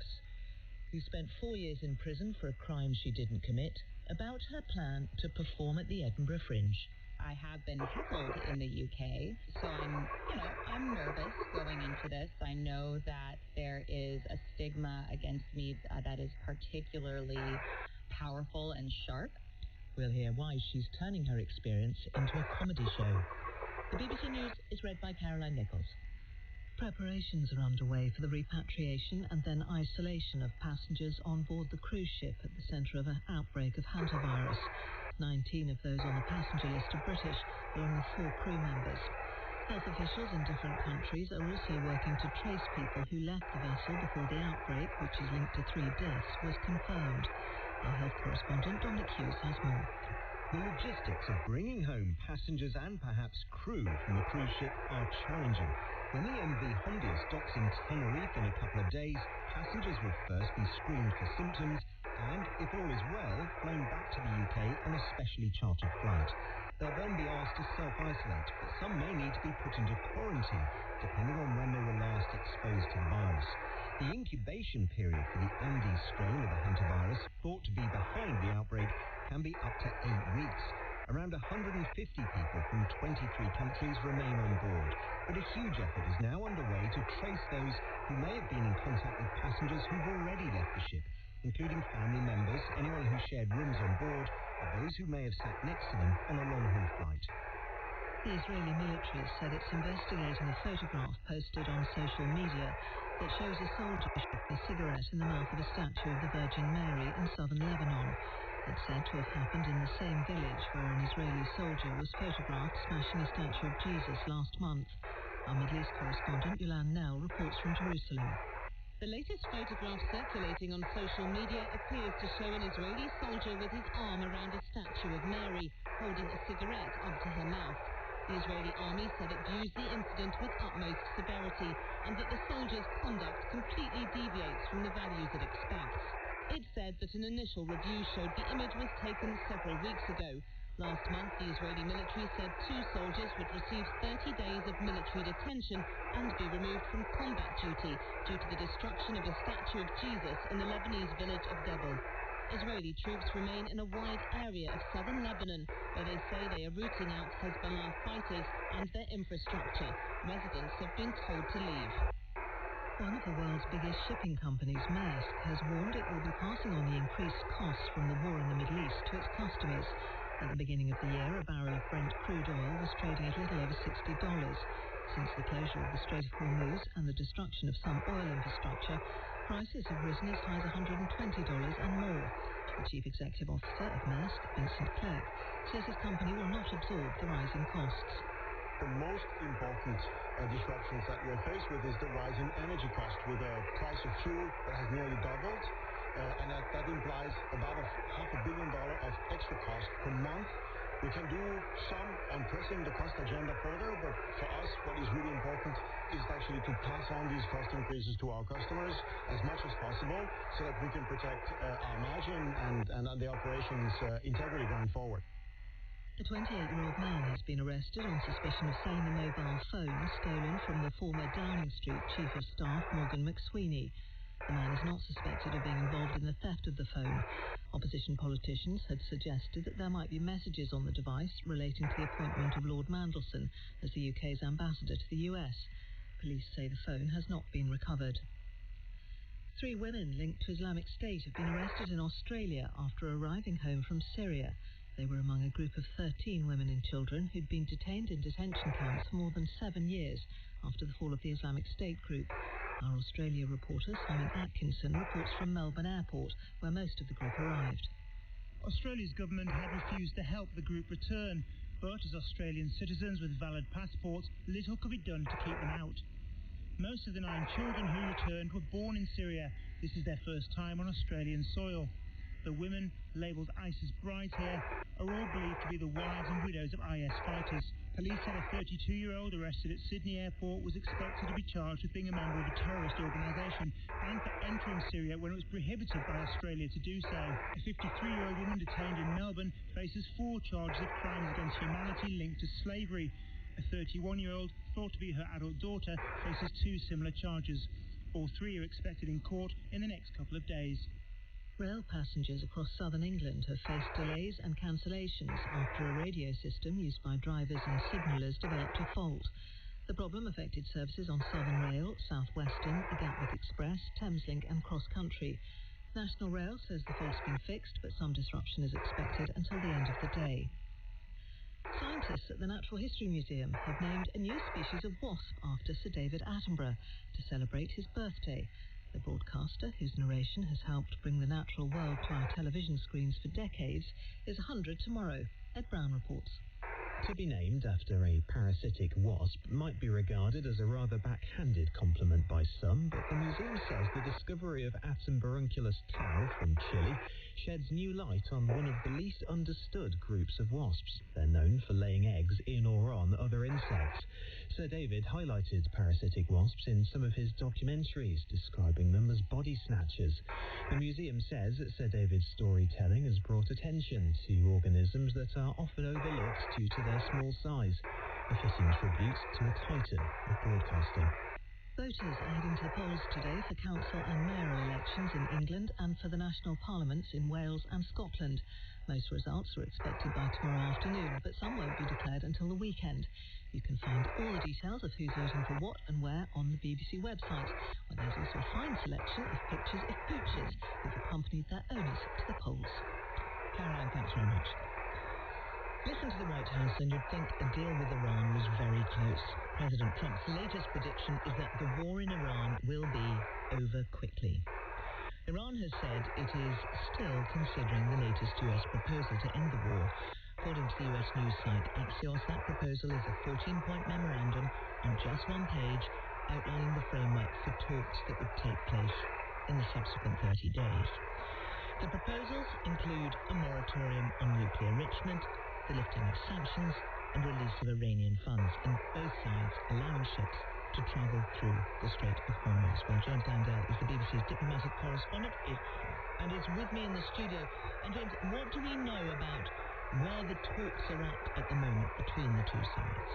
Speaker 5: who spent 4 years in prison for a crime she didn't commit, about her plan to perform at the Edinburgh Fringe.
Speaker 2: I have been heckled in the UK, so I'm nervous going into this. I know that there is a stigma against me that is particularly powerful and sharp.
Speaker 5: We'll hear why she's turning her experience into a comedy show. The BBC News is read by Caroline Nichols. Preparations are underway for the repatriation and then isolation of passengers on board the cruise ship at the centre of an outbreak of hantavirus. 19 of those on the passenger list are British, along with 4 crew members. Health officials in different countries are also working to trace people who left the vessel before the outbreak, which is linked to 3 deaths, was confirmed. Our health correspondent, Dominic Hughes, has more.
Speaker 13: The logistics of bringing home passengers and perhaps crew from the cruise ship are challenging. When the MV Hondius docks in Tenerife in a couple of days, passengers will first be screened for symptoms and, if all is well, flown back to the UK on a specially chartered flight. They'll then be asked to self-isolate, but some may need to be put into quarantine, depending on when they were last exposed to the virus. The incubation period for the Andes strain of the hantavirus, thought to be behind the outbreak, can be up to 8 weeks. Around 150 people from 23 countries remain on board, but a huge effort is now underway to trace those who may have been in contact with passengers who've already left the ship, including family members, anyone who shared rooms on board, or those who may have sat next to them on a long-haul flight.
Speaker 5: The Israeli military has said it's investigating a photograph posted on social media that shows a soldier shooting a cigarette in the mouth of a statue of the Virgin Mary in southern Lebanon. It's said to have happened in the same village where an Israeli soldier was photographed smashing a statue of Jesus last month. Our Middle East correspondent, Yulan Nell, reports from Jerusalem.
Speaker 18: The latest photograph circulating on social media appears to show an Israeli soldier with his arm around a statue of Mary, holding a cigarette up to her mouth. The Israeli army said it views the incident with utmost severity and that the soldier's conduct completely deviates from the values it expects. It said that an initial review showed the image was taken several weeks ago. Last month, the Israeli military said 2 soldiers would receive 30 days of military detention and be removed from combat duty due to the destruction of a statue of Jesus in the Lebanese village of Debel. Israeli troops remain in a wide area of southern Lebanon, where they say they are rooting out Hezbollah fighters and their infrastructure. Residents have been told to leave.
Speaker 5: One of the world's biggest shipping companies, Maersk, has warned it will be passing on the increased costs from the war in the Middle East to its customers. At the beginning of the year, a barrel of Brent crude oil was trading at little over $60. Since the closure of the Strait of Hormuz and the destruction of some oil infrastructure, prices have risen as high as $120 and more. The chief executive officer of Maersk, Vincent Clerc, says his company will not absorb the rising costs.
Speaker 8: The most important disruptions that we're faced with is the rise in energy cost, with a price of fuel that has nearly doubled, and that implies about $500 million of extra cost per month. We can do some on pressing the cost agenda further, but for us, what is really important is actually to pass on these cost increases to our customers as much as possible so that we can protect our margin and the operations integrity going forward.
Speaker 5: A 28-year-old man has been arrested on suspicion of selling a mobile phone stolen from the former Downing Street Chief of Staff, Morgan McSweeney. The man is not suspected of being involved in the theft of the phone. Opposition politicians had suggested that there might be messages on the device relating to the appointment of Lord Mandelson as the UK's ambassador to the US. Police say the phone has not been recovered. 3 women linked to Islamic State have been arrested in Australia after arriving home from Syria. They were among a group of 13 women and children who'd been detained in detention camps for more than 7 years after the fall of the Islamic State group. Our Australia reporter, Simon Atkinson, reports from Melbourne Airport, where most of the group arrived.
Speaker 23: Australia's government had refused to help the group return, but as Australian citizens with valid passports, little could be done to keep them out. Most of the 9 children who returned were born in Syria. This is their first time on Australian soil. The women, labelled ISIS brides here, are all believed to be the wives and widows of IS fighters. Police said a 32-year-old arrested at Sydney Airport was expected to be charged with being a member of a terrorist organisation and for entering Syria when it was prohibited by Australia to do so. A 53-year-old woman detained in Melbourne faces 4 charges of crimes against humanity linked to slavery. A 31-year-old, thought to be her adult daughter, faces 2 similar charges. All 3 are expected in court in the next couple of days.
Speaker 5: Rail passengers across southern England have faced delays and cancellations after a radio system used by drivers and signallers developed a fault. The problem affected services on Southern Rail, South Western, the Gatwick Express, Thameslink and Cross Country. National Rail says the fault's been fixed, but some disruption is expected until the end of the day. Scientists at the Natural History Museum have named a new species of wasp after Sir David Attenborough to celebrate his birthday. The broadcaster, whose narration has helped bring the natural world to our television screens for decades, is 100 tomorrow. Ed Brown reports.
Speaker 6: To be named after a parasitic wasp might be regarded as a rather backhanded compliment by some, but the museum says the discovery of Attenborunculus clow from Chile sheds new light on one of the least understood groups of wasps. They're known for laying eggs in or on other insects. Sir David highlighted parasitic wasps in some of his documentaries, describing them as body snatchers. The museum says that Sir David's storytelling has brought attention to organisms that are often overlooked due to their small size, a fitting tribute to a titan of broadcasting.
Speaker 5: Voters are heading to the polls today for council and mayoral elections in England and for the national parliaments in Wales and Scotland. Most results are expected by tomorrow afternoon, but some won't be declared until the weekend. You can find all the details of who's voting for what and where on the BBC website, where there's also a fine selection of pictures of pooches who've accompanied their owners to the polls.
Speaker 22: Caroline, thanks very much. Listen to the White House and you'd think a deal with Iran was very close. President Trump's latest prediction is that the war in Iran will be over quickly. Iran has said it is still considering the latest US proposal to end the war. According to the US news site Axios, that proposal is a 14-point memorandum on just one page outlining the framework for talks that would take place in the subsequent 30 days. The proposals include a moratorium on nuclear enrichment, the lifting of sanctions and release of Iranian funds, and both sides allowing ships to travel through the Strait of Hormuz. Well, James Landale is the BBC's diplomatic correspondent and is with me in the studio. And James, what do we know about where the talks are at the moment between the two sides?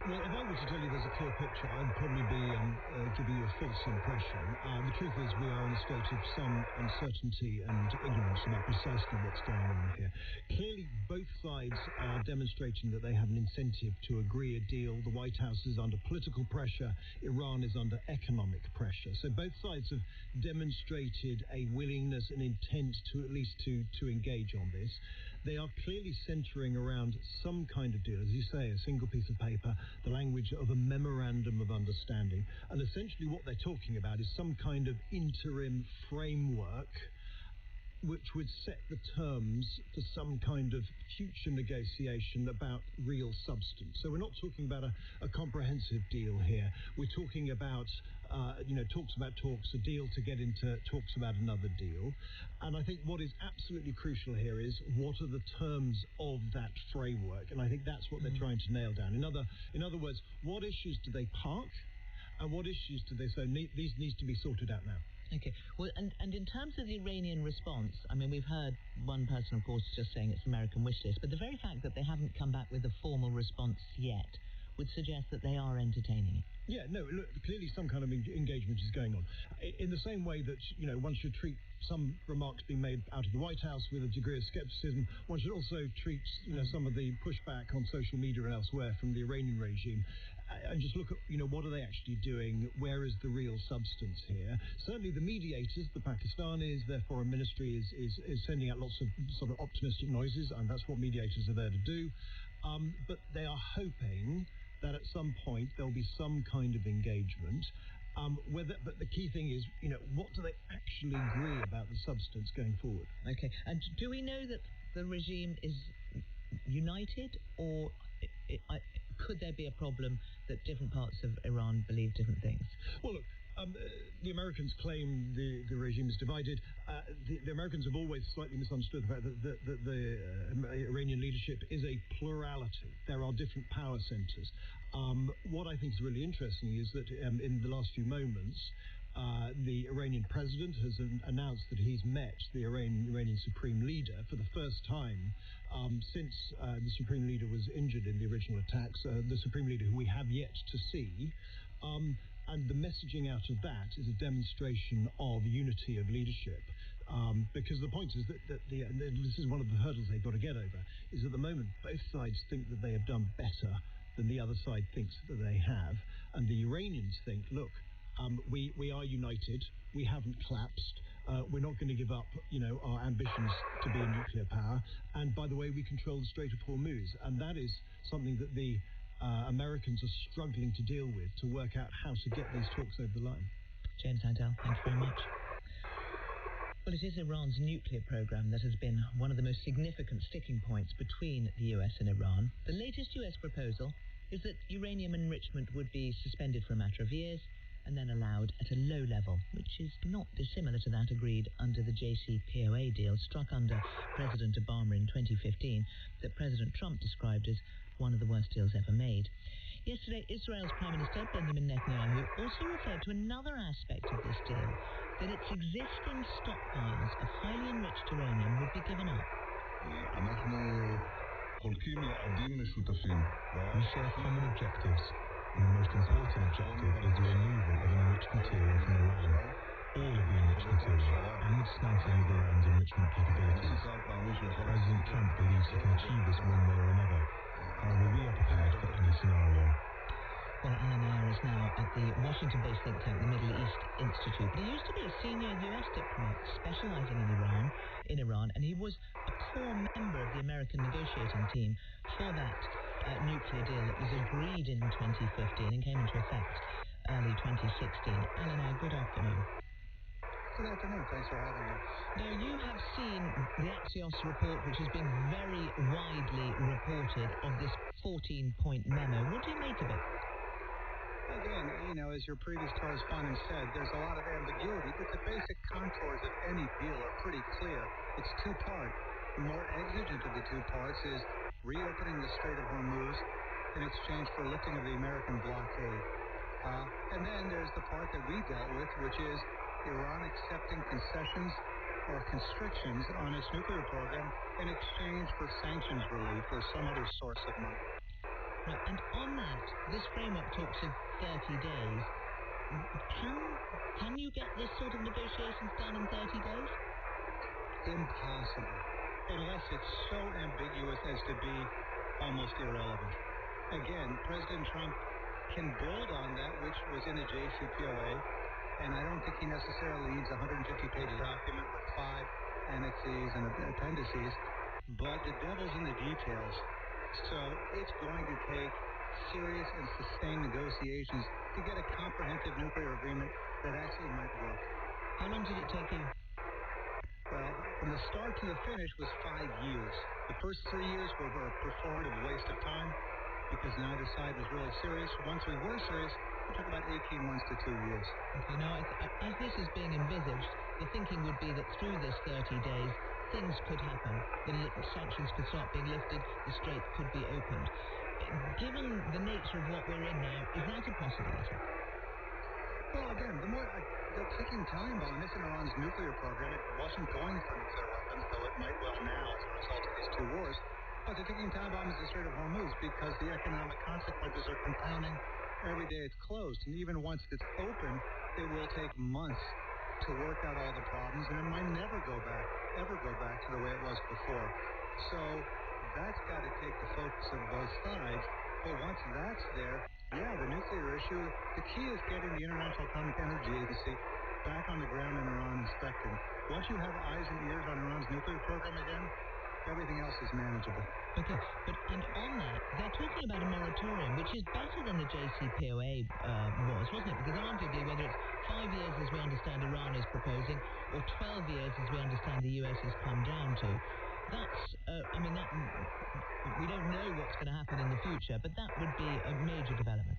Speaker 1: Well, if I were to tell you there's a clear picture, I'd probably be giving you a false impression. The truth is we are in a state of some uncertainty and ignorance about precisely what's going on here. Clearly, both sides are demonstrating that they have an incentive to agree a deal. The White House is under political pressure. Iran is under economic pressure. So both sides have demonstrated a willingness and intent to at least to engage on this. They are clearly centering around some kind of deal, as you say, a single piece of paper, the language of a memorandum of understanding. And essentially what they're talking about is some kind of interim framework which would set the terms for some kind of future negotiation about real substance. So we're not talking about a comprehensive deal here. We're talking about, talks about talks, a deal to get into talks about another deal. And I think what is absolutely crucial here is what are the terms of that framework? And I think that's what they're trying to nail down. In other words, what issues do they park? And what issues do they say these need to be sorted out now?
Speaker 22: Okay. Well, and in terms of the Iranian response, I mean, we've heard one person, of course, just saying it's American wish list, but the very fact that they haven't come back with a formal response yet would suggest that they are entertaining it.
Speaker 1: Yeah, no, look, clearly some kind of engagement is going on. In the same way that, one should treat some remarks being made out of the White House with a degree of skepticism, one should also treat, some of the pushback on social media and elsewhere from the Iranian regime and just look at, what are they actually doing? Where is the real substance here? Certainly the mediators, the Pakistanis, their foreign ministry is sending out lots of sort of optimistic noises, and that's what mediators are there to do. But they are hoping that at some point there'll be some kind of engagement. But the key thing is, what do they actually agree about the substance going forward?
Speaker 22: Okay. And do we know that the regime is united, or
Speaker 5: could there be a problem that different parts of Iran believe different things?
Speaker 1: Well, look, the Americans claim the regime is divided. The Americans have always slightly misunderstood the fact that the Iranian leadership is a plurality. There are different power centers. What I think is really interesting is that in the last few moments, the Iranian president has announced that he's met the Iranian supreme leader for the first time since the supreme leader was injured in the original attacks, the supreme leader who we have yet to see. And the messaging out of that is a demonstration of unity of leadership. Because the point is that this is one of the hurdles they've got to get over, is at the moment both sides think that they have done better than the other side thinks that they have. And the Iranians think, look, we are united, we haven't collapsed, we're not going to give up, our ambitions to be a nuclear power. And by the way, we control the Strait of Hormuz. And that is something that the Americans are struggling to deal with, to work out how to get these talks over the line.
Speaker 5: James Handel, thank you very much. Well, it is Iran's nuclear program that has been one of the most significant sticking points between the US and Iran. The latest US proposal is that uranium enrichment would be suspended for a matter of years and then allowed at a low level, which is not dissimilar to that agreed under the JCPOA deal struck under President Obama in 2015 that President Trump described as one of the worst deals ever made. Yesterday, Israel's Prime Minister Benjamin Netanyahu also referred to another aspect of this deal, that its existing stockpiles of highly enriched uranium would be given up.
Speaker 3: We share common objectives, and the most important objective is the removal of enriched material from Iran. All of the enriched material, and the dismantling of Iran's enrichment capabilities. President Trump believes he can achieve this one way or another. However, we are prepared for any scenario.
Speaker 5: Well, Alan Nair is now at the Washington-based think tank, the Middle East Institute. But he used to be a senior US diplomat specializing in Iran, and he was a core member of the American negotiating team for that nuclear deal that was agreed in 2015 and came into effect early 2016. Alan Nair, good afternoon.
Speaker 15: Good afternoon. Thanks for having me.
Speaker 5: Now, you have seen the Axios report, which has been very widely reported, of this 14-point memo. What do you make of it?
Speaker 15: Again, as your previous correspondent said, there's a lot of ambiguity, but the basic contours of any deal are pretty clear. It's two-part. The more exigent of the two parts is reopening the Strait of Hormuz in exchange for lifting of the American blockade. And then there's the part that we dealt with, which is Iran accepting concessions or constrictions on its nuclear program in exchange for sanctions relief or some other source of money.
Speaker 5: Right, and on that, this framework talks of 30 days. Can you get this sort of negotiations done in 30 days?
Speaker 15: Impossible, unless it's so ambiguous as to be almost irrelevant. Again, President Trump can build on that which was in the JCPOA, and I don't think he necessarily needs a 150-page document with 5 annexes and appendices, but the devil's in the details. So it's going to take serious and sustained negotiations to get a comprehensive nuclear agreement that actually might work.
Speaker 5: How long did it take you?
Speaker 15: Well, from the start to the finish was 5 years. The first 3 years were a performative waste of time because neither side was really serious. Once we were serious, it took about 18 months to 2 years.
Speaker 5: Okay, now, as this is being envisaged, the thinking would be that through this 30 days, things could happen. The sanctions could start being lifted, the strait could be opened. Given the nature of what we're in now, is that a possibility?
Speaker 15: Well, again, the ticking time bomb is in Iran's nuclear program. It wasn't going for nuclear weapons, though it might well now as a result of these two wars. But the ticking time bomb is the Strait of Hormuz because the economic consequences are compounding every day it's closed. And even once it's open, it will take months to work out all the problems, and it might never go back to the way it was before. So that's got to take the focus of both sides. But once that's there, the nuclear issue, the key is getting the International Atomic Energy Agency back on the ground in Iran inspecting. Once you have eyes and ears on Iran's nuclear program again, everything else is manageable.
Speaker 5: Okay, and on that, they're talking about a moratorium, which is better than the JCPOA was, wasn't it? Because arguably, whether it's 5 years, as we understand Iran is proposing, or 12 years, as we understand the US has come down to, we don't know what's going to happen in the future, but that would be a major development.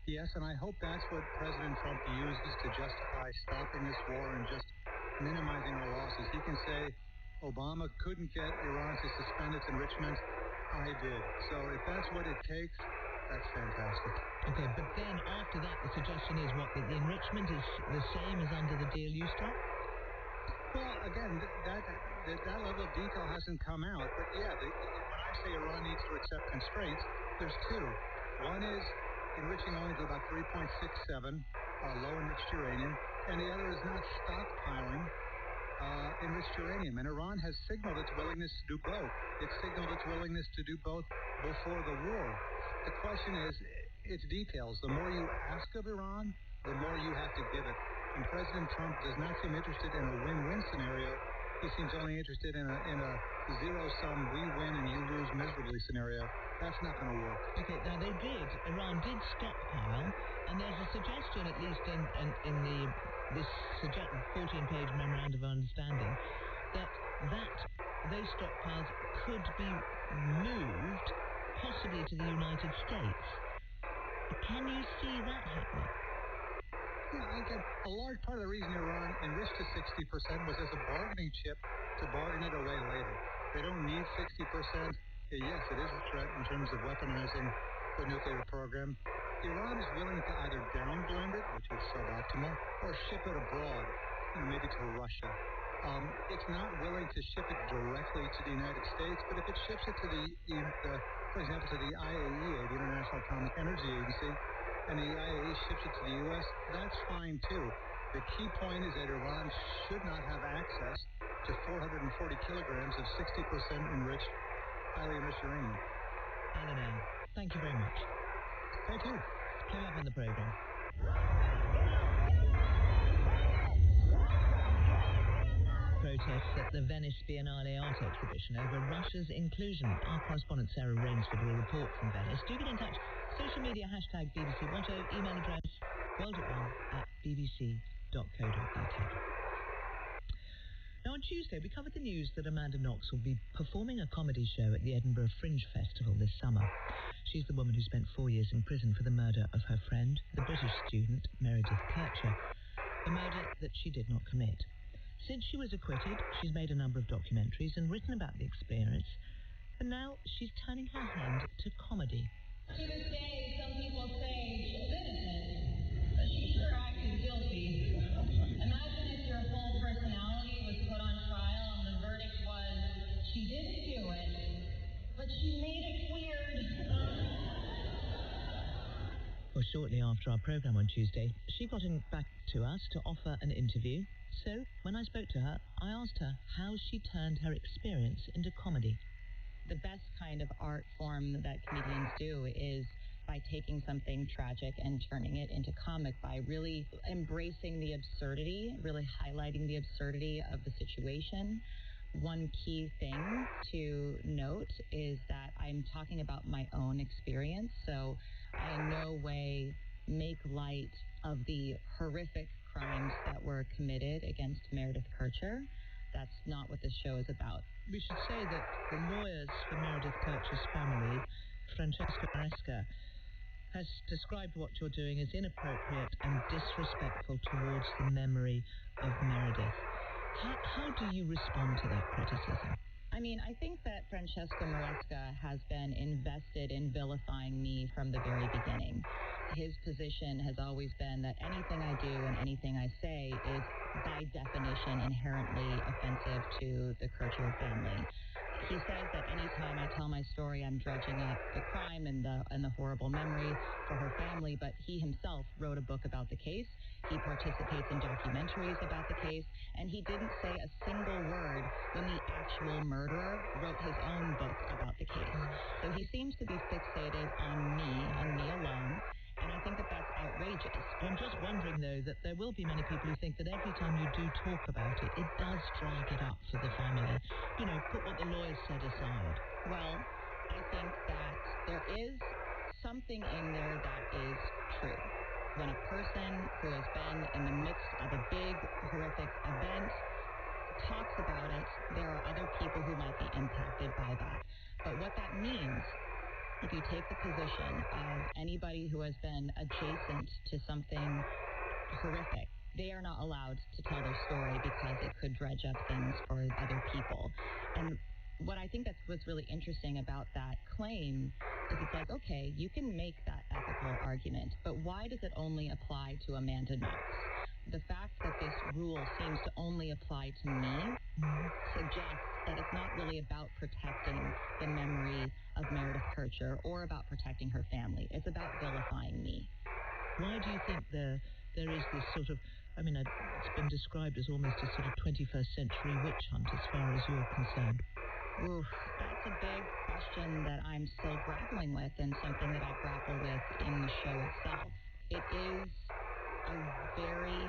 Speaker 16: Yes, and I hope that's what President Trump uses to justify stopping this war and just minimizing our losses. He can say, Obama couldn't get Iran to suspend its enrichment. I did. So if that's what it takes, that's fantastic.
Speaker 5: Okay, but then after that, the suggestion is what? That the enrichment is the same as under the deal you struck?
Speaker 16: Well, again, that level of detail hasn't come out. But yeah, when I say Iran needs to accept constraints, there's two. One is enriching only to about 3.67 low-enriched uranium, and the other is not stockpiling enriched uranium. And Iran has signaled its willingness to do both. It signaled its willingness to do both before the war. The question is, its details. The more you ask of Iran, the more you have to give it. And President Trump does not seem interested in a win-win scenario. He seems only interested in a zero-sum, we win and you lose miserably scenario. That's not going to work.
Speaker 5: Okay, now Iran did stockpile, and there's a suggestion, at least in this 14-page memorandum of understanding, that those stockpiles could be moved, possibly to the United States. Can you see that happening?
Speaker 16: Yeah, again, a large part of the reason Iran enriched to 60% was as a bargaining chip to bargain it away later. They don't need 60%. Yes, it is a threat in terms of weaponizing the nuclear program. Iran is willing to either downblend it, which is suboptimal, or ship it abroad, maybe to Russia. It's not willing to ship it directly to the United States, but if it ships it to for example, to the IAEA, the International Atomic Energy Agency, and the IAEA ships it to the U.S., that's fine too. The key point is that Iran should not have access to 440 kilograms of 60% enriched, highly enriched uranium.
Speaker 5: Alan, thank you very much.
Speaker 16: Thank you.
Speaker 5: Coming up on the program. Protests at the Venice Biennale Art Exhibition over Russia's inclusion. Our correspondent Sarah Rainsford will report from Venice. Do get in touch. Social media, hashtag BBC Watto, email address world@bbc.co.uk. Now on Tuesday, we covered the news that Amanda Knox will be performing a comedy show at the Edinburgh Fringe Festival this summer. She's the woman who spent 4 years in prison for the murder of her friend, the British student Meredith Kercher, a murder that she did not commit. Since she was acquitted, she's made a number of documentaries and written about the experience, and now she's turning her hand to comedy.
Speaker 20: To this day, some people say she's innocent, but she sure acted guilty. Imagine if your whole personality was put on trial and the verdict was she didn't do it, but she made it weird.
Speaker 5: Well, shortly after our programme on Tuesday, she got back to us to offer an interview. So, when I spoke to her, I asked her how she turned her experience into comedy.
Speaker 2: The best kind of art form that comedians do is by taking something tragic and turning it into comic, by really embracing the absurdity, really highlighting the absurdity of the situation. One key thing to note is that I'm talking about my own experience, so I in no way make light of the horrific crimes that were committed against Meredith Kercher. That's not what this show is about.
Speaker 5: We should say that the lawyers for Meredith Kercher's family, Francesca Maresca, has described what you're doing as inappropriate and disrespectful towards the memory of Meredith. How do you respond to that criticism?
Speaker 2: I mean, I think that Francesca Maresca has been invested in vilifying me from the very beginning. His position has always been that anything I do and anything I say is, by definition, inherently offensive to the Kercher family. He says that anytime I tell my story, I'm dredging up the crime and the horrible memory for her family, but he himself wrote a book about the case. He participates in documentaries about the case, and he didn't say a single word when the actual murderer wrote his own book about the case. So he seems to be fixated on me alone, and I think that that's outrageous.
Speaker 5: I'm just wondering, though, that there will be many people who think that every time you do talk about it, it does drag it up for the family. You know, put what the lawyers said aside.
Speaker 2: Well, I think that there is something in there that is true. When a person who has been in the midst of a big, horrific event talks about it, there are other people who might be impacted by that. But what that means, if you take the position of anybody who has been adjacent to something horrific, they are not allowed to tell their story because it could dredge up things for other people. And what I think that's what's really interesting about that claim is it's like, okay, you can make that ethical argument, but why does it only apply to Amanda Knox? The fact that this rule seems to only apply to me suggests that it's not really about protecting the memory of Meredith Kircher or about protecting her family. It's about vilifying me.
Speaker 5: Why do you think there is this sort of, it's been described as almost a sort of 21st century witch hunt as far as you're concerned?
Speaker 2: Oof, that's a big question that I'm still grappling with, and something that I grapple with in the show itself. It is a very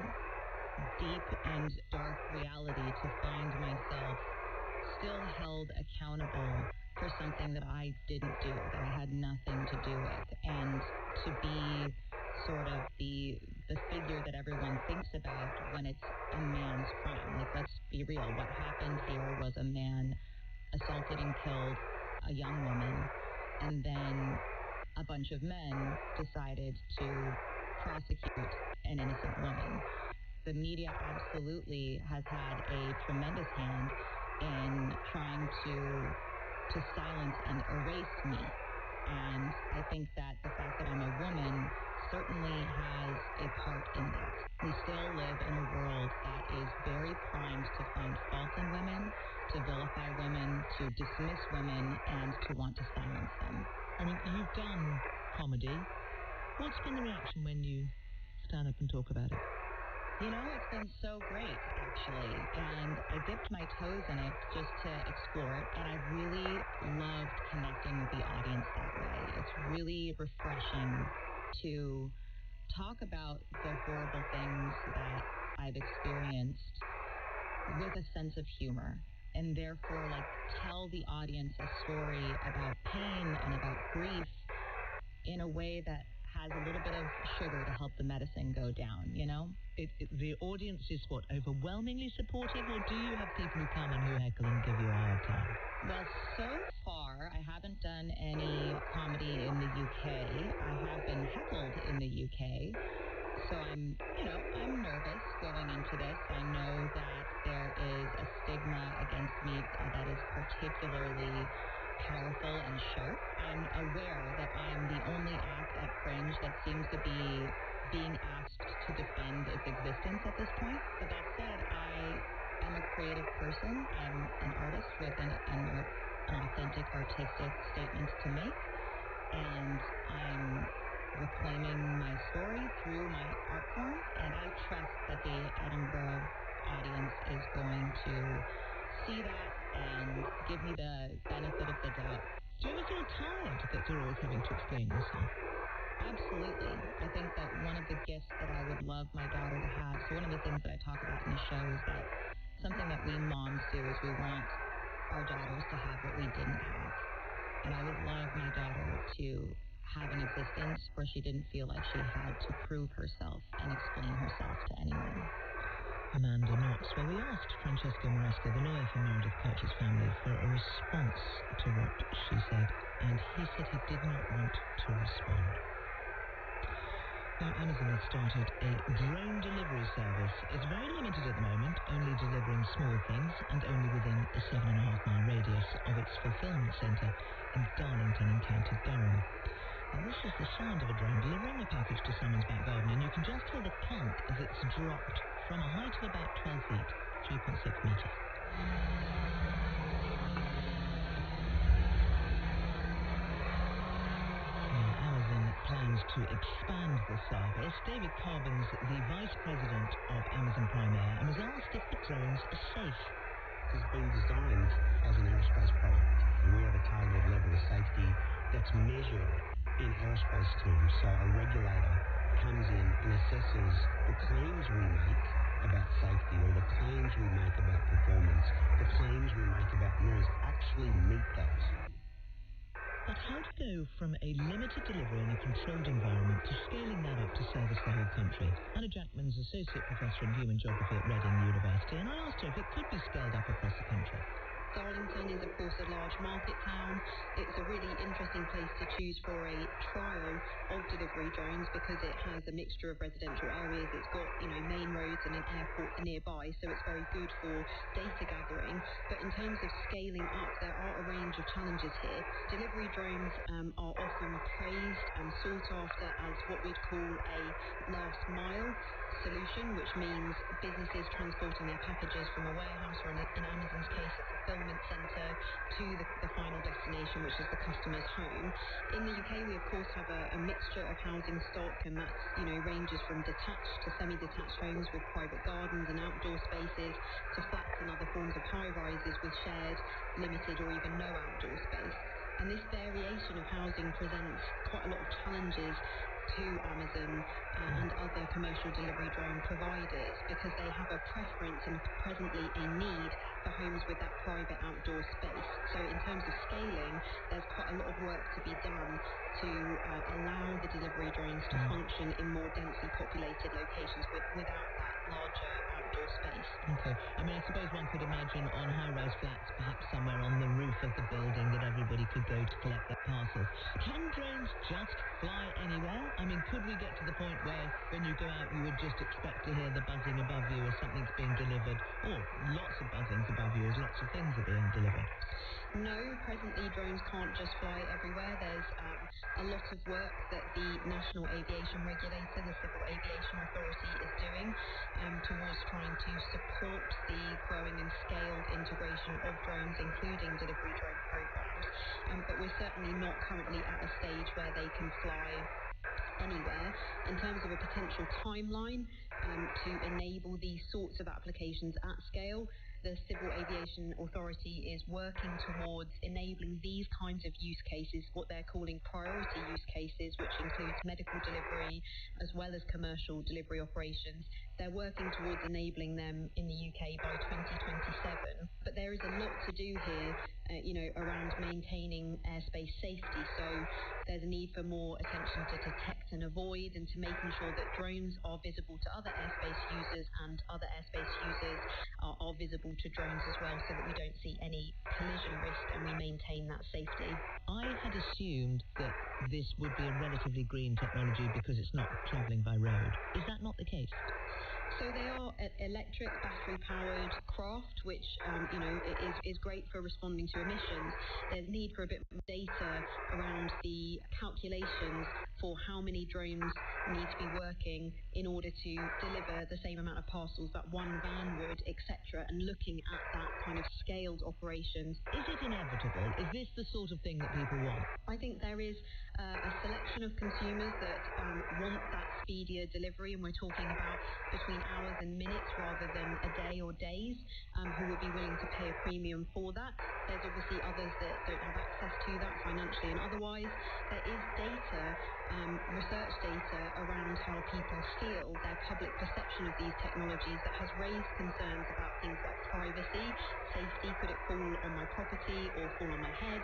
Speaker 2: deep and dark reality to find myself still held accountable for something that I didn't do, that I had nothing to do with, and to be sort of the figure that everyone thinks about when it's a man's crime. Like, let's be real. What happened here was a man assaulted and killed a young woman, and then a bunch of men decided to prosecute an innocent woman. The media absolutely has had a tremendous hand in trying to silence and erase me. And I think that the fact that I'm a woman certainly has a part in that. We still live in a world that is very primed to find fault in women, to vilify women, to dismiss women, and to want to silence them.
Speaker 5: You've done comedy. What's been the reaction when you stand up and talk about it?
Speaker 2: It's been so great, actually, and I dipped my toes in it just to explore it, and I really loved connecting with the audience that way. It's really refreshing to talk about the horrible things that I've experienced with a sense of humor, and therefore, tell the audience a story about pain and about grief in a way that has a little bit of sugar to help the medicine go down,
Speaker 5: The audience is what, overwhelmingly supportive, or do you have people who come and who heckle and give you a hard time?
Speaker 2: Well, so far, I haven't done any comedy in the UK. I have been heckled in the UK. So I'm nervous going into this. I know that there is a stigma against me that is particularly powerful and sharp. I'm aware that I'm the only act at Fringe that seems to be being asked to defend its existence at this point. But that said, I am a creative person. I'm an artist with an authentic artistic statement to make. And I'm reclaiming my story through my art form. And I trust that the Edinburgh audience is going to see that and give me the benefit of the doubt.
Speaker 5: Do you ever feel tired that you're always having to explain yourself?
Speaker 2: Absolutely. I think that one of the gifts that I would love my daughter to have, so one of the things that I talk about in the show is that something that we moms do is we want our daughters to have what we didn't have. And I would love my daughter to have an existence where she didn't feel like she had to prove herself and explain herself to anyone.
Speaker 5: Amanda Knox. Well, we asked Francesco Maresca, the lawyer for Meredith Kircher's family, for a response to what she said, and he said he did not want to respond. Now, Amazon has started a drone delivery service. It's very limited at the moment, only delivering small things and only within a 7.5-mile radius of its fulfillment centre in Darlington in County Durham. Now, this is the sound of a drone delivering a package to someone's back garden, and you can just hear the clunk as it's dropped from a height of about 12 feet, 3.6 metres. Amazon plans to expand the service. David Carbon's the Vice President of Amazon Prime Air and was asked if the drones are safe.
Speaker 11: It's been designed as an aerospace product, and we have a targeted level of safety that's measured in aerospace terms. So a regulator comes in and assesses the claims we make about safety, or the claims we make about performance, the claims we make about noise, actually meet those.
Speaker 5: But how do the go from a limited delivery in a controlled environment to scaling that up to service the whole country? Anna Jackman's Associate Professor in Human Geography at Reading University, and I asked her if it could be scaled up across the country.
Speaker 2: Darlington is, of course, a large market town. It's a really interesting place to choose for a trial of delivery drones because it has a mixture of residential areas. It's got, main roads and an airport nearby, so it's very good for data gathering. But in terms of scaling up, there are a range of challenges here. Delivery drones are often praised and sought after as what we'd call a last mile solution, which means businesses transporting their packages from a warehouse or, in Amazon's case, a fulfillment centre to the final destination, which is the customer's home. In the UK, we of course have a mixture of housing stock, and that's ranges from detached to semi-detached homes with private gardens and outdoor spaces to flats and other forms of high-rises with shared, limited or even no outdoor space. And this variation of housing presents quite a lot of challenges to Amazon and other commercial delivery drone providers because they have a preference and presently a need for homes with that private outdoor space. So in terms of scaling, there's quite a lot of work to be done to allow the delivery drones to function in more densely populated locations without that larger outdoor space.
Speaker 5: Okay. I mean, I suppose one could imagine on high-rise flats, perhaps somewhere on the roof of the building that everybody could go to collect their parcels. Can drones just fly anywhere? I mean, could we get to the point where when you go out you would just expect to hear the buzzing above you as something's being delivered, or lots of buzzings above you as lots of things are being delivered?
Speaker 2: No, presently drones can't just fly everywhere. There's a lot of work that the National Aviation Regulator, the Civil Aviation Authority, is doing towards trying to support the growing and scaled integration of drones, including delivery drone programs. But we're certainly not currently at a stage where they can fly anywhere. In terms of a potential timeline to enable these sorts of applications at scale, the Civil Aviation Authority is working towards enabling these kinds of use cases, what they're calling priority use cases, which includes medical delivery as well as commercial delivery operations. They're working towards enabling them in the UK by 2027. But there is a lot to do here, around maintaining airspace safety. So there's a need for more attention to detect and avoid, and to making sure that drones are visible to other airspace users and other airspace users are visible to drones as well, so that we don't see any collision risk and we maintain that safety.
Speaker 5: I had assumed that this would be a relatively green technology because it's not travelling by road. Is that not the case?
Speaker 2: So they are electric, battery-powered craft, which, is great for responding to emissions. There's need for a bit more data around the calculations for how many drones need to be working in order to deliver the same amount of parcels that one van would, etc., and looking at that kind of scaled operations.
Speaker 5: Is it inevitable? Is this the sort of thing that people want?
Speaker 2: I think there is a selection of consumers that want that speedier delivery, and we're talking about between hours and minutes rather than a day or days, who would be willing to pay a premium for that. There's obviously others that don't have access to that financially and otherwise. There is data, research data around how people feel, their public perception of these technologies, that has raised concerns about things like privacy, safety, could it fall on my property or fall on my head,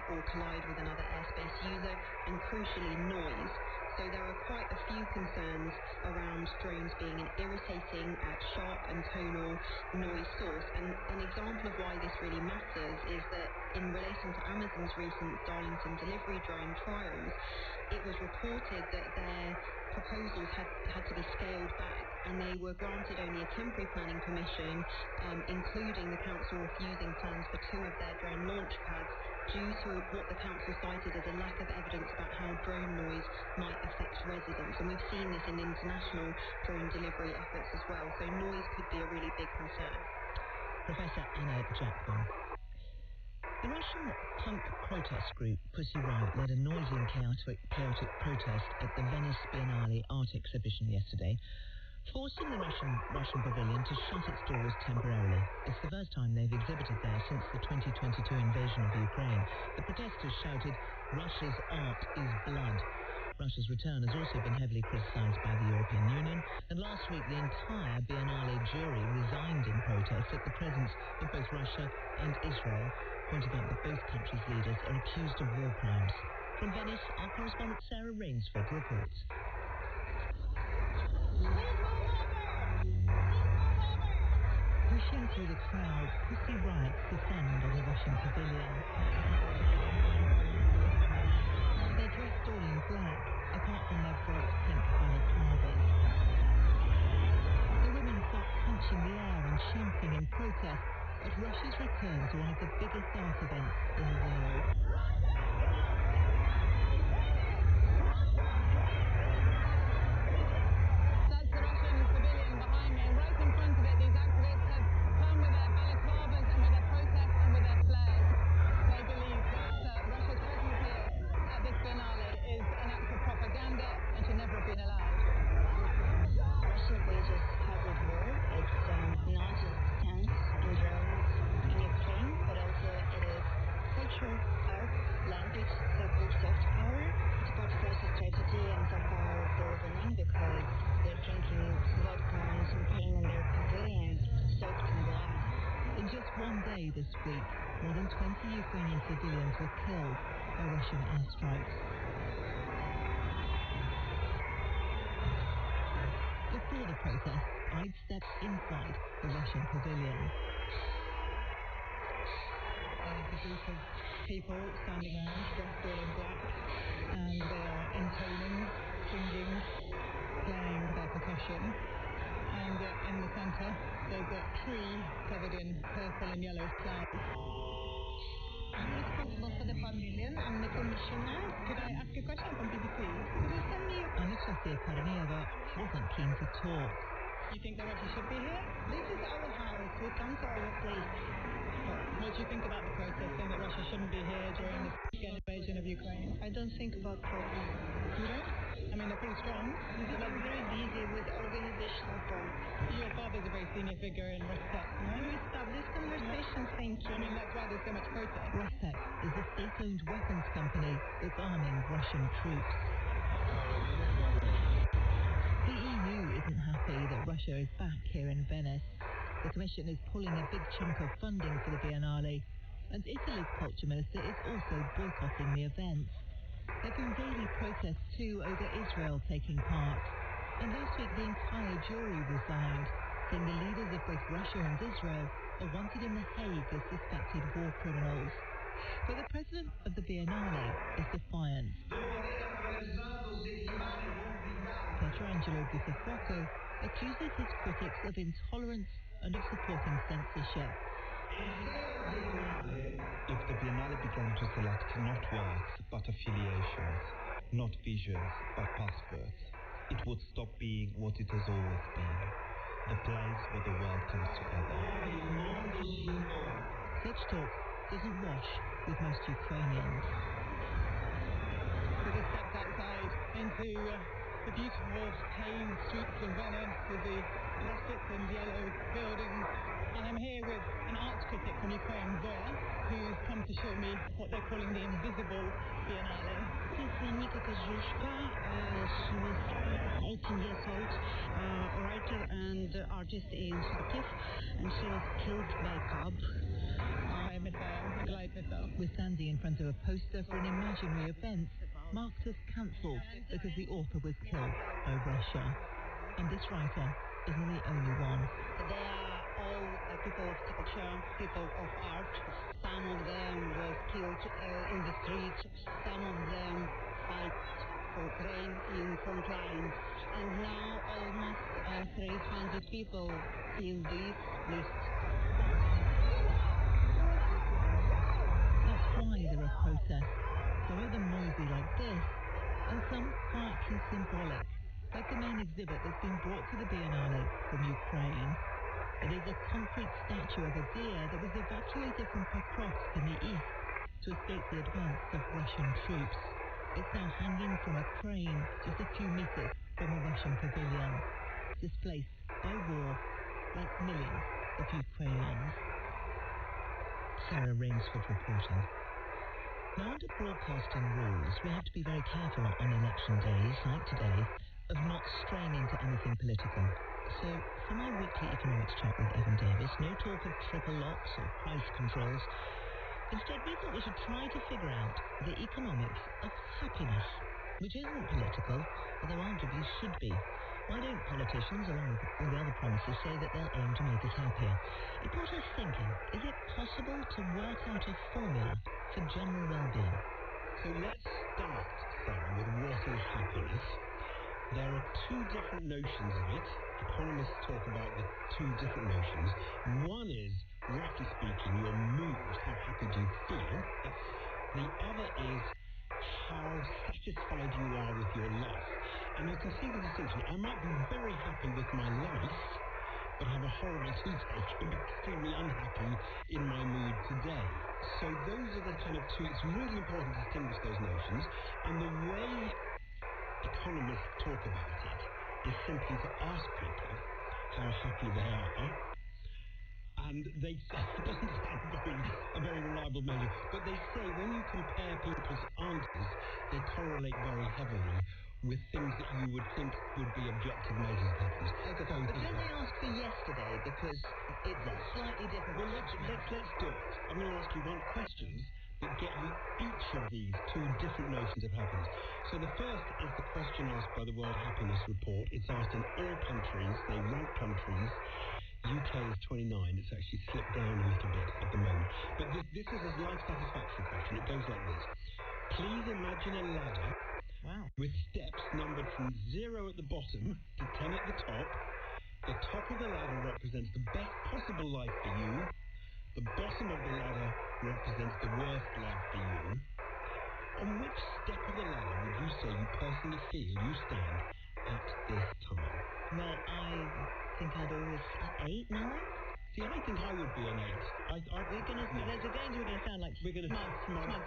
Speaker 2: or collide with another airspace user, and crucially noise. So there are quite a few concerns around drones being an irritating, sharp and tonal noise source. And an example of why this really matters is that in relation to Amazon's recent Darlington delivery drone trials, it was reported that their proposals had to be scaled back, and they were granted only a temporary planning permission, including the council refusing plans for 2 of their drone launch pads due to what the council cited as a lack of evidence about how drone noise might affect residents. And we've seen this in international drone delivery efforts as well, so noise could be a really big concern.
Speaker 5: Professor Anna Jackman. The Russian punk protest group Pussy Riot led a noisy and chaotic protest at the Venice Biennale art exhibition yesterday, forcing the Russian pavilion to shut its doors temporarily. It's the first time they've exhibited there since the 2022 invasion of Ukraine. The protesters shouted, "Russia's art is blood." Russia's return has also been heavily criticised by the European Union, and last week the entire Biennale jury resigned in protest at the presence of both Russia and Israel, pointing out that both countries' leaders are accused of war crimes. From Venice, our correspondent Sarah Rainsford reports. Pushing through the crowd, Pussy Riots descend on the Russian pavilion. They're dressed all in black, apart from their bright pink balaclavas. The women start punching the air and shouting in protest at Russia's return to one of the biggest art events in the world.
Speaker 2: That's the Russian pavilion behind me, and right in front of it, these activists have come with their balaclavas and with their protests and with their flags. They believe that Russia's presence here at this Biennale is an act of propaganda and should never have been allowed.
Speaker 17: Russia wages hybrid war. It's not just tanks and drones in Ukraine, but also it is culture, art, language, so-called soft power. It's part of Russia's strategy, and so far they're winning because they're drinking vodka and champagne in their pavilion, soaked in blood.
Speaker 5: In just one day this week, more than 20 Ukrainian civilians were killed by Russian airstrikes. Before the protest, I'd stepped inside the Russian pavilion. There's a group of people standing around, dressed all in black, and they are intoning, singing, playing their percussion. And in the centre, there's a tree covered in purple and yellow flowers.
Speaker 17: I'm responsible for the pavilion. I'm the commissioner.
Speaker 2: Could I ask a question from BBC?
Speaker 17: Could you send me
Speaker 5: Anastasia Karenieva wasn't keen to talk.
Speaker 2: You think that Russia should be here?
Speaker 17: This is our house. We come to our place.
Speaker 2: What do you think about the protest saying that Russia shouldn't be here during the invasion of Ukraine?
Speaker 17: I don't think about protests.
Speaker 2: You don't? I mean, they're pretty strong.
Speaker 17: Because I'm very busy with organizational part.
Speaker 2: Your father's a very senior figure in Roth, no?
Speaker 17: You established conversation, thank you.
Speaker 2: I mean, that's why there's so much protest.
Speaker 5: Roth is a state-owned weapons company that's arming Russian troops. The EU isn't happy that Russia is back here in Venice. The Commission is pulling a big chunk of funding for the Biennale, and Italy's culture minister is also boycotting the event. There have been daily protests too over Israel taking part, and last week the entire jury resigned, saying the leaders of both Russia and Israel are wanted in The Hague as suspected war criminals. But the president of the Biennale is defiant. Pietrangelo Buttafuoco accuses his critics of intolerance and of supporting censorship.
Speaker 6: If the Biennale began to select not works but affiliations, not visions but passports, it would stop being what it has always been, the place where the world comes together.
Speaker 5: Such talk doesn't wash with most Ukrainians.
Speaker 2: We just stepped outside into the beautiful paved streets of Venice with the russet and yellow buildings, and I'm here with an art critic from Ukraine, Zoya, who's come to show me what they're calling the invisible Biennale.
Speaker 17: This is Nika Kazushka. She was 18 years old, a writer and artist in Kharkiv, and she was killed by a cab.
Speaker 2: By a missile, a glide missile.
Speaker 5: We're standing in front of a poster for an imaginary event marked as cancelled because the author was killed by Russia. And this writer isn't the only one.
Speaker 17: They are all people of culture, people of art. Some of them were killed in the street. Some of them fight for Ukraine in front lines. And now almost 300 people in this list.
Speaker 5: That's why there are protests. Some of them noisy like this, and some quietly symbolic, like the main exhibit that's been brought to the Biennale from Ukraine. It is a concrete statue of a deer that was evacuated from Pokrovsk in the east to escape the advance of Russian troops. It's now hanging from a crane just a few meters from the Russian pavilion, displaced by war like millions of Ukrainians.
Speaker 10: Sarah Rainsford reporting. Now, under broadcasting rules, we have to be very careful on election days, like today, of not straying into anything political. So, for my weekly economics chat with Evan Davis, no talk of triple locks or price controls.
Speaker 5: Instead, we thought we should try to figure out the economics of happiness, which isn't political, although arguably should be. Why don't politicians, along with all the other promises, say that they'll aim to make us happier? It got us thinking, is it possible to work out a formula for general well-being?
Speaker 11: So let's start, Sarah, with what is happiness. There are two different notions of it. Economists talk about the two different notions. One is, roughly speaking, your mood, how happy do you feel? The other is how satisfied you are with your life. And you can see the distinction. I might be very happy with my life, but have a horrible toothache and be extremely unhappy in my mood today. So those are the kind of two. It's really important to distinguish those notions. And the way economists talk about it is simply to ask people how happy they are. And they say, it doesn't sound a very reliable measure, but they say when you compare people's answers, they correlate very heavily with things that you would think would be objective measures of happiness.
Speaker 5: Okay, but don't they ask for yesterday because it's slightly different?
Speaker 11: Well, let's do it. I'm going to ask you one questions that get you each of these two different notions of happiness. So the first is the question asked by the World Happiness Report. It's asked in all countries. They rank countries. UK is 29. It's actually slipped down a little bit at the moment. But this is a life satisfaction question. It goes like this. Please imagine a ladder with steps numbered from 0 at the bottom to 10 at the top. The top of the ladder represents the best possible life for you. The bottom of the ladder represents the worst life for you. On which step of the ladder would you say you personally feel you stand at this time?
Speaker 5: Well, I think I'd always 8, 9.
Speaker 11: See, I think I would be an 8.
Speaker 5: There's a danger we're going to sound like smug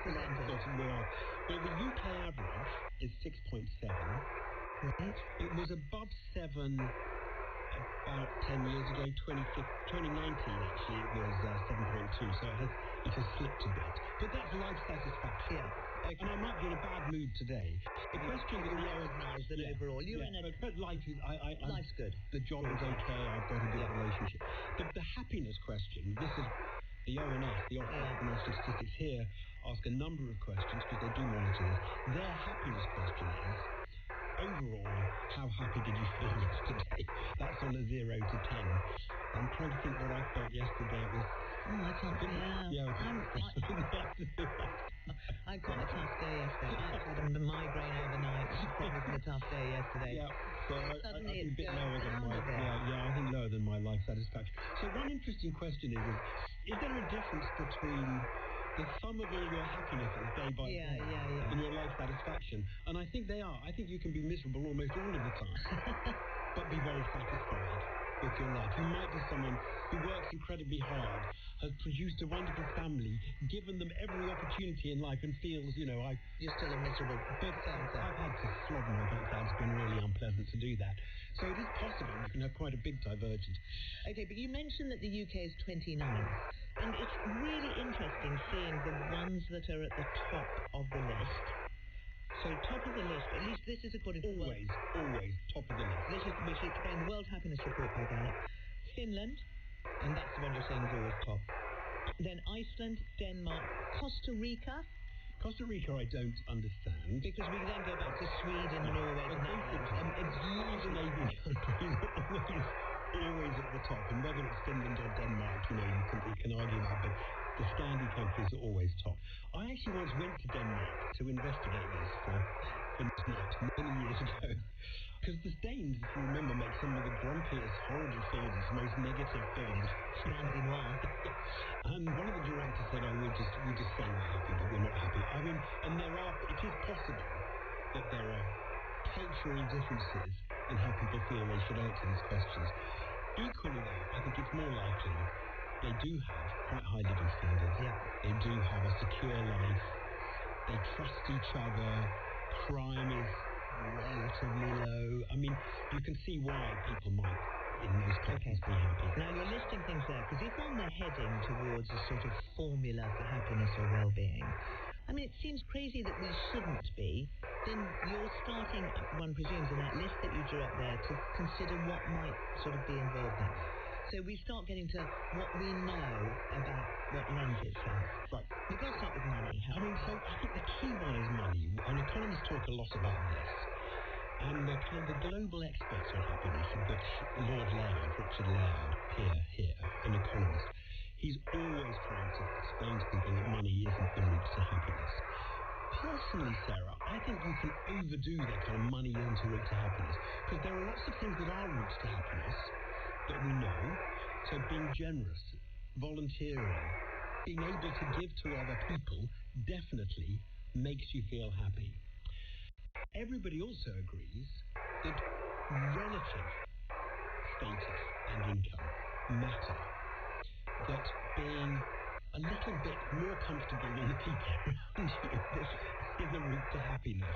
Speaker 5: presenters.
Speaker 11: Well, the UK average is 6.7.
Speaker 5: Right.
Speaker 11: It was above 7 about 10 years ago. 2019 actually it was 7.2. So it has slipped a bit. But that's life satisfaction.
Speaker 5: Yeah. Okay.
Speaker 11: And I might be in a bad mood today. The question is,
Speaker 5: you recognise that overall you're in a...
Speaker 11: But life is...
Speaker 5: life's good.
Speaker 11: The job is okay. I've got a good relationship. The happiness question, this is the ONS, the Office of National Statistics here, ask a number of questions because they do monitor this. Their happiness question is, overall, how happy did you feel yesterday? That's on a 0 to 10. I'm trying to think what I felt yesterday. It was...
Speaker 5: I can't think. I had quite a tough day yesterday. I had a migraine overnight. It was probably a tough day yesterday.
Speaker 11: Yeah, so I think a bit lower than my...
Speaker 5: I
Speaker 11: think lower than my life satisfaction. So one interesting question is there a difference between the sum of all your happinesses day by day and your life satisfaction? And I think they are. I think you can be miserable almost all of the time, but be very satisfied with your life. You might be someone who works incredibly hard, has produced a wonderful family, given them every opportunity in life and feels,
Speaker 5: you're still a miserable person.
Speaker 11: I've had to flog my backside. It's been really unpleasant to do that. So it is possible you can have quite a big divergence.
Speaker 5: Okay, but you mentioned that the UK is 29. And it's really interesting seeing the ones that are at the top of the list. So top of the list, at least this is according to...
Speaker 11: Always top of the list.
Speaker 5: This is again the World Happiness Report by Gallup. Finland, and that's the one you're saying is always top. Then Iceland, Denmark, Costa Rica.
Speaker 11: Costa Rica I don't understand.
Speaker 5: Because we then go back to Sweden, Norway, the Netherlands.
Speaker 11: Scandinavian countries are always at the top. And whether it's Finland or Denmark, you can argue that, but the Scandi countries are always top. I actually once went to Denmark to investigate this for night many years ago. Because the Danes, if you remember, make some of the grumpiest, horrible films, most negative films.
Speaker 5: Scandi noir.
Speaker 11: And one of the directors said, we just say we're happy, but we're not happy. I mean, and it is possible that there are cultural differences in how people feel they should answer these questions. Equally, though, I think it's more likely they do have quite high living standards.
Speaker 5: Yeah.
Speaker 11: They do have a secure life. They trust each other. Crime is relatively low. I mean, you can see why people might, in most countries, be happy.
Speaker 5: Now, you're listing things there, because if on the heading towards a sort of formula for happiness or well-being, I mean, it seems crazy that we shouldn't be. Then you're starting, one presumes, in that list that you drew up there to consider what might sort of be involved in. So we start getting to what we know about what lends itself.
Speaker 11: Right.
Speaker 5: We've got to start with money.
Speaker 11: I think the key one is money, and economists talk a lot about this. And the global experts on happiness, Lord Layard, Richard Layard, here, an economist, he's always trying to explain to people that money isn't the route to happiness. Personally, Sarah, I think you can overdo that kind of money isn't a route to happiness, because there are lots of things that are routes to happiness that we know. So being generous, volunteering, being able to give to other people definitely makes you feel happy. Everybody also agrees that relative status and income matter. That being a little bit more comfortable than the people around you is a route to happiness.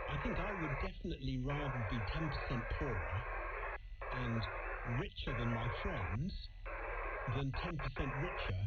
Speaker 11: I think I would definitely rather be 10% poorer and richer than my friends than 10% richer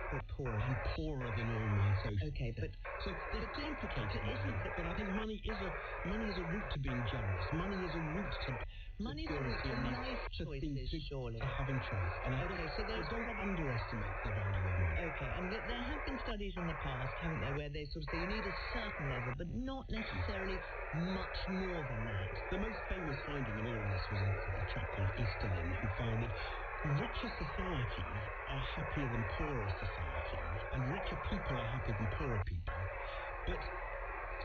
Speaker 5: but poorer
Speaker 11: than all my social.
Speaker 5: Okay, but
Speaker 11: so it's complicated, isn't it? But I think money is a route to being generous. Money is a route to
Speaker 5: money is a route to life choices, surely.
Speaker 11: To having choice. And
Speaker 5: so
Speaker 11: don't underestimate the value of money.
Speaker 5: Okay, and there have been studies in the past, haven't there, where they sort of say you need a certain level, but not necessarily much more than that.
Speaker 11: The most famous finding in all of this was a chap called Easterlin, who found that richer societies are happier than poorer societies, and richer people are happier than poorer people. But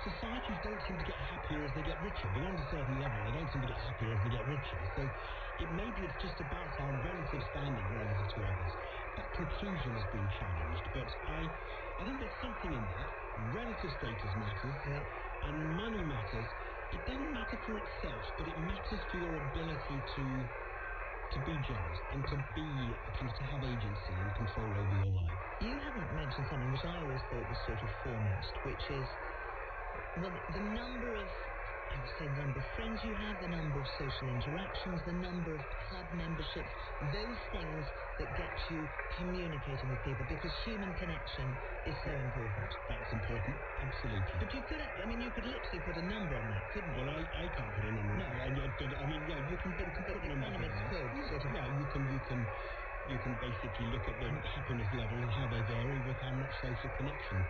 Speaker 11: societies don't seem to get happier as they get richer. Beyond a certain level, they don't seem to get happier as they get richer. So maybe it's just about our relative standing relative to others. That conclusion has been challenged, but I think there's something in that. Relative status matters, and money matters. It doesn't matter for itself, but it matters for your ability to be generous and to have agency and control over your life.
Speaker 5: You haven't mentioned something which I always thought was sort of foremost, which is, well, the number of friends you have, the number of social interactions, the number of club memberships, those things that get you communicating with people, because human connection is so important.
Speaker 11: That's important, absolutely.
Speaker 5: But you could literally put a number on that, couldn't you?
Speaker 11: Well, I can't put a number on
Speaker 5: it.
Speaker 11: No. But you can put numbers on
Speaker 5: economists could.
Speaker 11: You can basically look at the happiness level and how they vary with how much social connection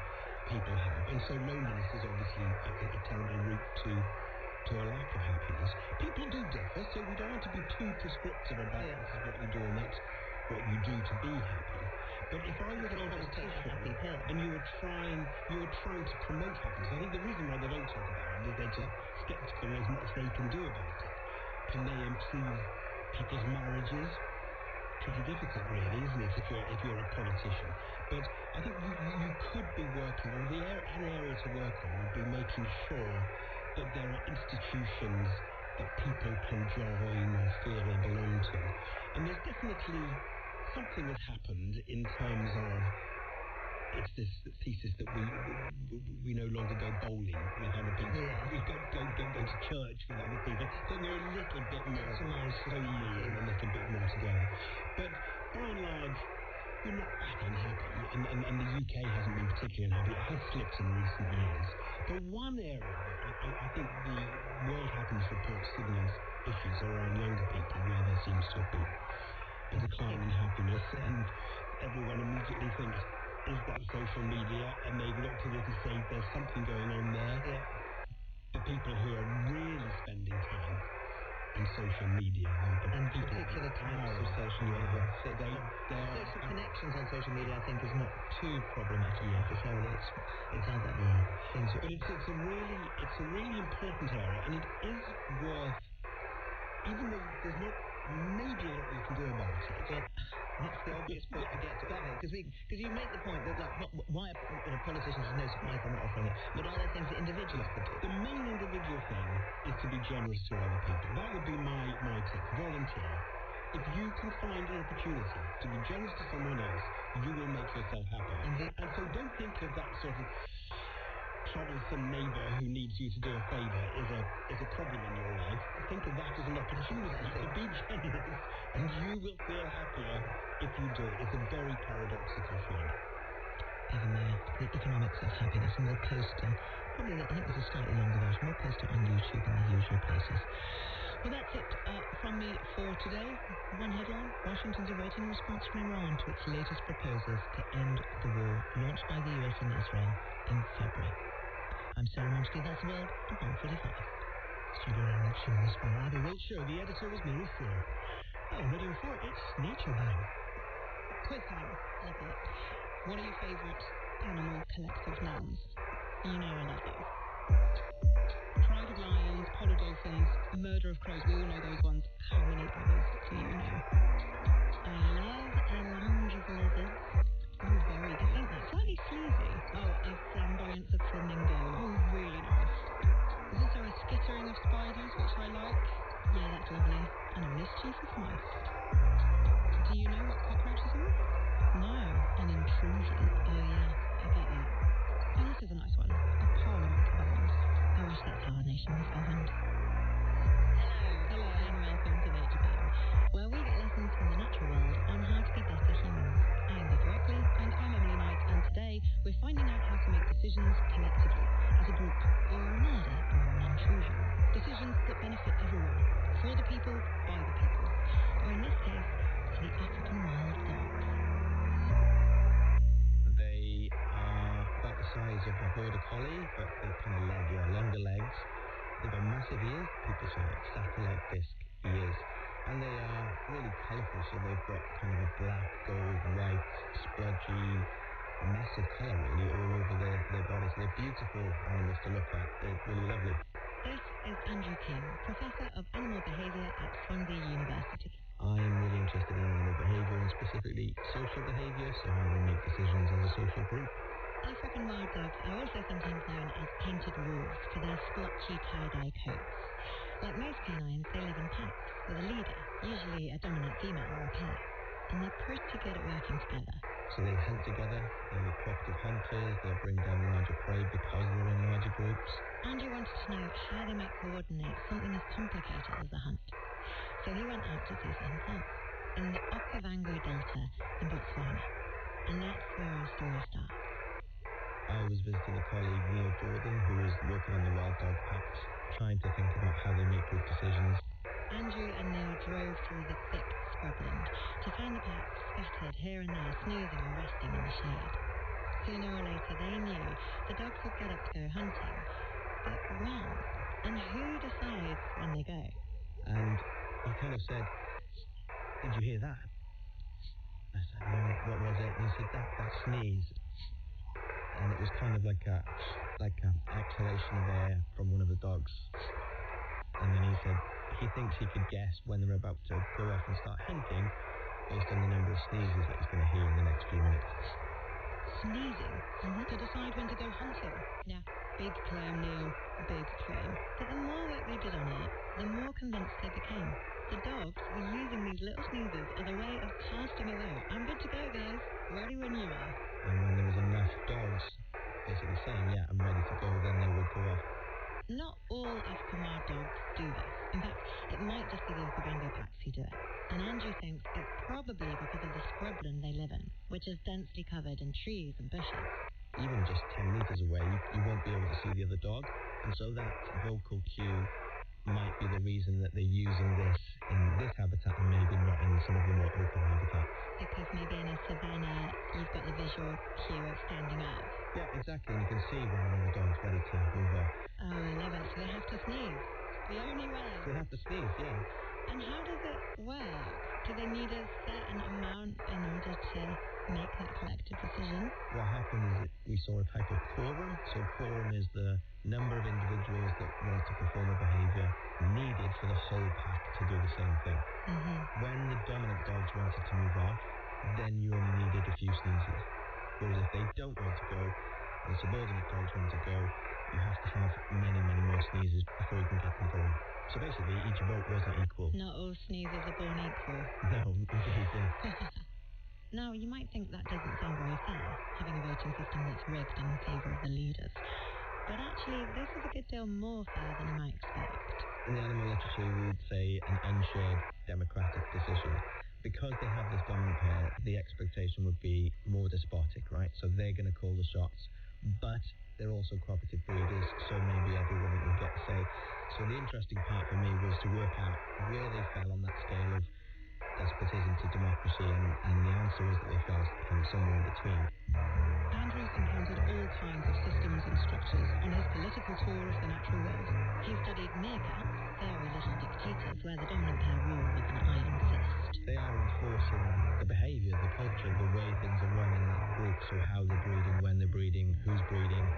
Speaker 11: people have. And so loneliness is obviously a terrible route to a lack of happiness. People do differ, so we don't want to be too prescriptive about this is what you do and that's what you do to be happy. But if I was a politician and you were trying to promote happiness, I think the reason why they don't talk about it is they're just skeptical as much as they can do about it. Can they improve people's marriages? Pretty difficult, really, isn't it, if you're a politician? But I think you could be working, or an area to work on would be making sure that there are institutions that people can join or feel they belong to. And there's definitely something has happened in terms of it's this thesis that we no longer go bowling with other people.
Speaker 5: Yeah.
Speaker 11: We go to church with other people. Then we're a little bit more homely and a little bit more together. But by and large, we're not that unhappy, and the UK hasn't been particularly unhappy. It has slipped in recent years. But one area that I think the World Happiness Report signals issues around younger people, where there seems to have been a decline in happiness, and everyone immediately thinks, is that social media? And they've looked at it and say there's something going on there.
Speaker 5: Yeah.
Speaker 11: The people who are really spending time on social media
Speaker 5: and particular types of social media. So social connections on social media, I think, is not too problematic necessarily. It's other things.
Speaker 11: But it's a really important area, and it is worth, even though there's not maybe a lot you can do about it.
Speaker 5: Well, that's the obvious point to get to, because you make the point that why politicians is no surprise they're not offering it, but are there things that individuals could do?
Speaker 11: The main individual thing is to be generous to other people. That would be my tip. Volunteer. If you can find an opportunity to be generous to someone else, you will make yourself happier. And so don't think of that sort of troublesome neighbour who needs you to do a favour is a problem in your life. Think of that as an opportunity to be generous, and you will feel happier if you do it. It's a very paradoxical thing.
Speaker 5: Ever Mayer, The Economics of Happiness, and we'll post, I think there's a slightly longer version, we'll post it on YouTube in the usual places. Well, that's it from me for today. One headline: Washington's awaiting response from Iran to its latest proposals to end the war launched by the US and Israel in February. I'm Sarah Monsky. That's the world at 1:45.
Speaker 13: Studio direction was by Abby Wiltshire. The editor was Mary Fair. Oh, Radio 4, it's Nature Bang.
Speaker 2: Cliffhanger. Love it. What are your favourite animal collective nouns? You know I love those. Pride of lions, polar dolphins, murder of crows. We all know those ones. How many others do you know?
Speaker 5: I love a lounge of lizards.
Speaker 2: Oh, very good.
Speaker 5: I think that's slightly sleazy.
Speaker 2: Oh, a flamboyance of flamingos. Oh, really nice. There's also a skittering of spiders, which I like.
Speaker 5: Yeah, that's lovely. And a mischievous mice.
Speaker 2: Do you know what cockroaches are?
Speaker 5: No.
Speaker 2: An intrusion.
Speaker 5: Oh, yeah, I get that.
Speaker 2: And this is a nice one. A parliament of owls.
Speaker 5: I wish that's how our nation was governed.
Speaker 2: Hello.
Speaker 5: And welcome to Nature Bang, where we get lessons from the natural world on how to be better humans. I'm Vicky Rockley.
Speaker 2: And I'm Emily Knight, and today we're finding out how to make decisions collectively, as a group,
Speaker 5: or a murder, or an intrusion.
Speaker 2: Decisions that benefit everyone, for the people, by the people.
Speaker 5: Or in this case, the African wild dogs.
Speaker 6: They are about the size of a border collie, but they're kind of longer legs. They've got massive ears, people say like satellite disc ears, and they are really colourful, so they've got kind of a black, gold, white, splodgy mess of colour really all over their bodies. So they're beautiful animals to look at. They're really lovely.
Speaker 5: This is Andrew King, Professor of Animal Behaviour at Swansea University.
Speaker 6: I'm really interested in animal behaviour and specifically social behaviour, so how we make decisions as a social group.
Speaker 5: African wild dogs are also sometimes known as painted wolves for their splotchy tie-dye coats. Like most canines, they live in packs with a leader, usually a dominant female or a pair, and they're pretty good at working together.
Speaker 6: So they hunt together, they're cooperative hunters, they'll bring down larger prey because they're in larger groups.
Speaker 5: Andrew wanted to know how they might coordinate something as complicated as a hunt. So he went out to see for himself in the Okavango Delta in Botswana. And that's where our story starts.
Speaker 6: I was visiting a colleague, Neil Jordan, who was working on the wild dog packs, trying to think about how they make group decisions.
Speaker 5: Andrew and Neil drove through the thick scrubland to find the packs scattered here and there, snoozing and resting in the shade. Sooner or later, they knew the dogs would get up to go hunting. But when? And who decides when they go?
Speaker 6: And he kind of said, "Did you hear that?" I said, "No, what was it?" And he said, that sneeze. And it was kind of like an exhalation of air from one of the dogs. And then he said he thinks he could guess when they're about to go off and start hunting based on the number of sneezes that he's going to hear in the next few minutes.
Speaker 2: Sneezing? To decide when to go hunting?
Speaker 5: Yeah.
Speaker 2: Big claim, Neil. Big claim.
Speaker 5: But the more work we did on it, the more convinced they became. The dogs were using these little sneezes as a way of casting us out. I'm good to go, guys. Ready when you are.
Speaker 6: And when there was enough dogs basically saying, "Yeah, I'm ready to go," then they would go off.
Speaker 5: Not all African wild dogs do this. In fact, it might just be the Okavango packs who do it. And Andrew thinks it's probably because of the scrubland they live in, which is densely covered in trees and bushes.
Speaker 6: Even just 10 metres away, you won't be able to see the other dog. And so that vocal cue might be the reason that they're using this in this habitat and maybe not in some of the more open habitats.
Speaker 5: Because maybe in a savanna, you've got the visual cue of standing up.
Speaker 6: Yeah, exactly. And you can see when another dog's ready to move off.
Speaker 5: Oh, I love it. So they have to sneeze. The only way.
Speaker 6: They have to sneeze, yeah.
Speaker 5: And how does it work? Do they need a certain amount in order to make that collective decision?
Speaker 6: What happened is that we saw a type of quorum. So quorum is the number of individuals that want to perform a behaviour needed for the whole pack to do the same thing.
Speaker 5: Mm-hmm.
Speaker 6: When the dominant dogs wanted to move off, then you only needed a few sneezes. Whereas if they don't want to go, and the subordinate dogs want to go, you have to have many, many more sneezes before you can get them going. So basically, each vote wasn't equal.
Speaker 5: Not all sneezes are born equal.
Speaker 6: No, indeed.
Speaker 5: Now, you might think that doesn't sound very fair, having a voting system that's rigged in favour of the leaders. But actually, this is a good deal more fair than you might expect.
Speaker 6: In the animal literature, we would say an unshared democratic decision. Because they have this dominant pair, the expectation would be more despotic, right? So they're going to call the shots.
Speaker 11: but they're also cooperative breeders, so maybe every woman will get a say. So the interesting part for me was to work out where they fell on that scale of despotism to democracy, and the answer was that they fell kind of somewhere in between.
Speaker 5: Andrew's encountered all kinds of systems and structures on his political tour of the natural world. He studied meerkats, fiery little dictators where the dominant pair rule with an iron fist.
Speaker 11: They are enforcing the behavior, the culture, the way things are run in that group, so how they're breeding, when they're breeding, who's breeding.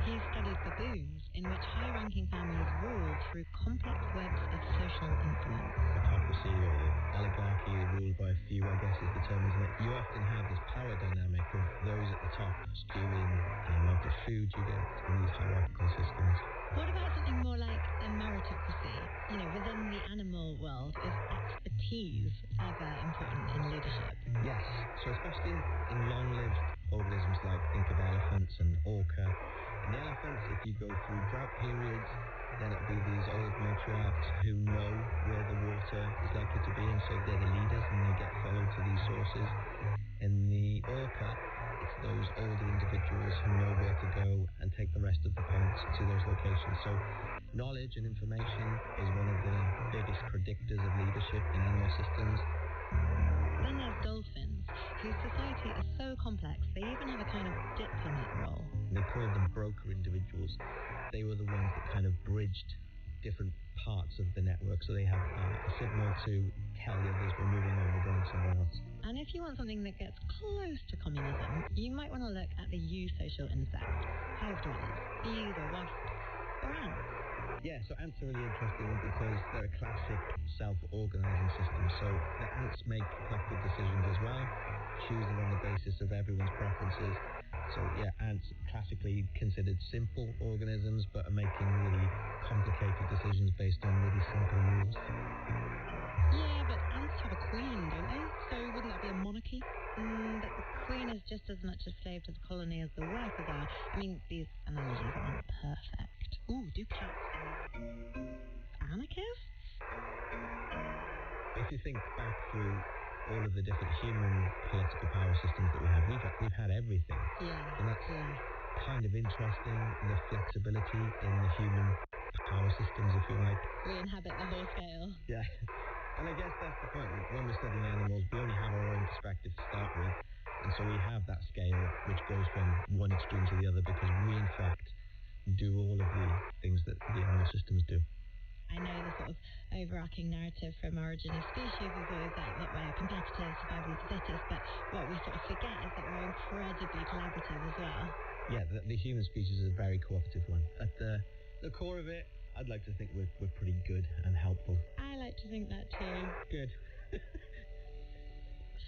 Speaker 5: He studied baboons, in which high-ranking families rule through complex webs of social influence.
Speaker 11: Autocracy or oligarchy, ruled by a few, I guess is the term, isn't it? You often have this power dynamic of those at the top skewing the amount of food you get in these hierarchical systems.
Speaker 5: What about something more like a meritocracy? You know, within the animal world, is expertise ever important in leadership?
Speaker 11: Yes, so especially in long-lived organisms like, think of elephants and orca. In the elephants, if you go through drought periods, then it'll be these old matriarchs who know where the water is likely to be, and so they're the leaders and they get followed to these sources. In the orca, it's those older individuals who know where to go and take the rest of the parents to those locations. So knowledge and information is one of the biggest predictors of leadership in animal systems.
Speaker 5: Then there's dolphins, whose society is so complex they even have a kind of diplomat role.
Speaker 11: They called them broker individuals. They were the ones that kind of bridged different parts of the network, so they have a signal to tell the others we're moving on, we're going somewhere else.
Speaker 5: And if you want something that gets close to communism, you might want to look at the eusocial insects, hive dwellers, bees or wasps, or ants.
Speaker 11: Yeah, so ants are really interesting because they're a classic self-organizing system. So the ants make collective decisions as well, choosing on the basis of everyone's preferences. So yeah, ants classically considered simple organisms, but are making really complicated decisions based on really simple rules.
Speaker 5: Yeah, but ants have a queen, don't they? So wouldn't that be a monarchy? But the queen is just as much a slave to the colony as the workers are. I mean, these analogies aren't perfect. Ooh, do cats anarchists?
Speaker 11: If you think back through all of the different human political power systems that we have, we've had everything.
Speaker 5: Yeah.
Speaker 11: And that's kind of interesting, the flexibility in the human power systems, if you like.
Speaker 5: We inhabit the whole scale.
Speaker 11: Yeah. And I guess that's the point. When we're studying animals, we only have our own perspective to start with. And so we have that scale which goes from one extreme to the other because we, in fact, do all of the things that the animal systems do.
Speaker 5: I know the sort of overarching narrative from Origin of Species is always that we're competitors, survival of the fittest, but what we sort of forget is that we're incredibly collaborative as well.
Speaker 11: Yeah, the human species is a very cooperative one. At the core of it, I'd like to think we're pretty good and helpful.
Speaker 5: I like to think that too.
Speaker 11: Good.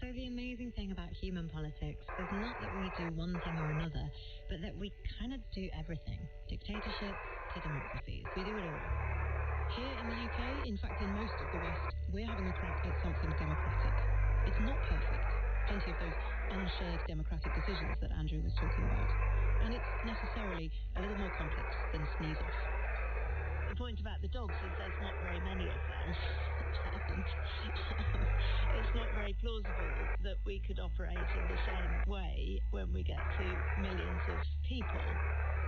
Speaker 5: So the amazing thing about human politics is not that we do one thing or another, but that we kind of do everything. Dictatorship to democracies. We do it all. Here in the UK, in fact in most of the West, we're having a crack at something democratic. It's not perfect. Plenty of those unshared democratic decisions that Andrew was talking about. And it's necessarily a little more complex than sneeze off.
Speaker 2: The point about the dogs is there's not very many of them. It's not very plausible that we could operate in the same way when we get to millions of people.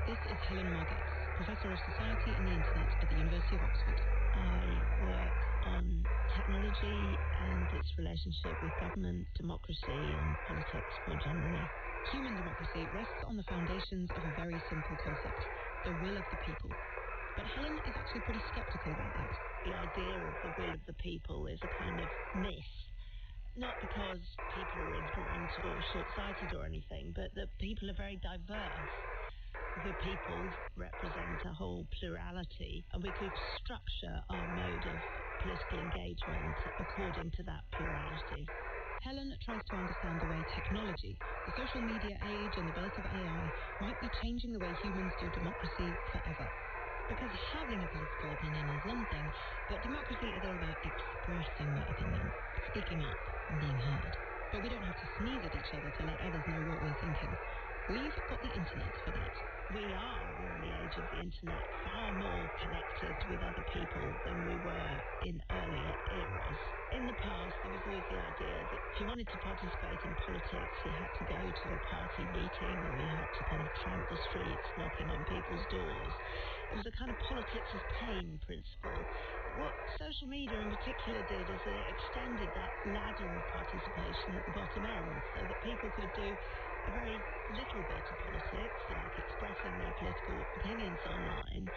Speaker 5: This is Helen Margetts, Professor of Society and the Internet at the University of Oxford.
Speaker 2: I work on technology and its relationship with government, democracy and politics more generally.
Speaker 5: Human democracy rests on the foundations of a very simple concept, the will of the people. But Helen is actually pretty sceptical about that.
Speaker 2: The idea of the will of the people is a kind of myth. Not because people are ignorant or short-sighted or anything, but that people are very diverse. The people represent a whole plurality, and we could structure our mode of political engagement according to that plurality.
Speaker 5: Helen tries to understand the way technology, the social media age and the birth of AI might be changing the way humans do democracy forever. Because having a political opinion is one thing, but democracy is all about expressing that opinion, speaking up and being heard. But we don't have to sneeze at each other to let others know what we're thinking. We've got the internet for that.
Speaker 2: we are, we're in the age of the internet, far more connected with other people than we were in earlier eras. In the past, there was always the idea that if you wanted to participate in politics, you had to go to a party meeting or you had to kind of tramp the streets knocking on people's doors. It was a kind of politics of pain principle. What social media in particular did is it extended that ladder of participation at the bottom end so that people could do a very little bit of politics, like expressing their political opinions online,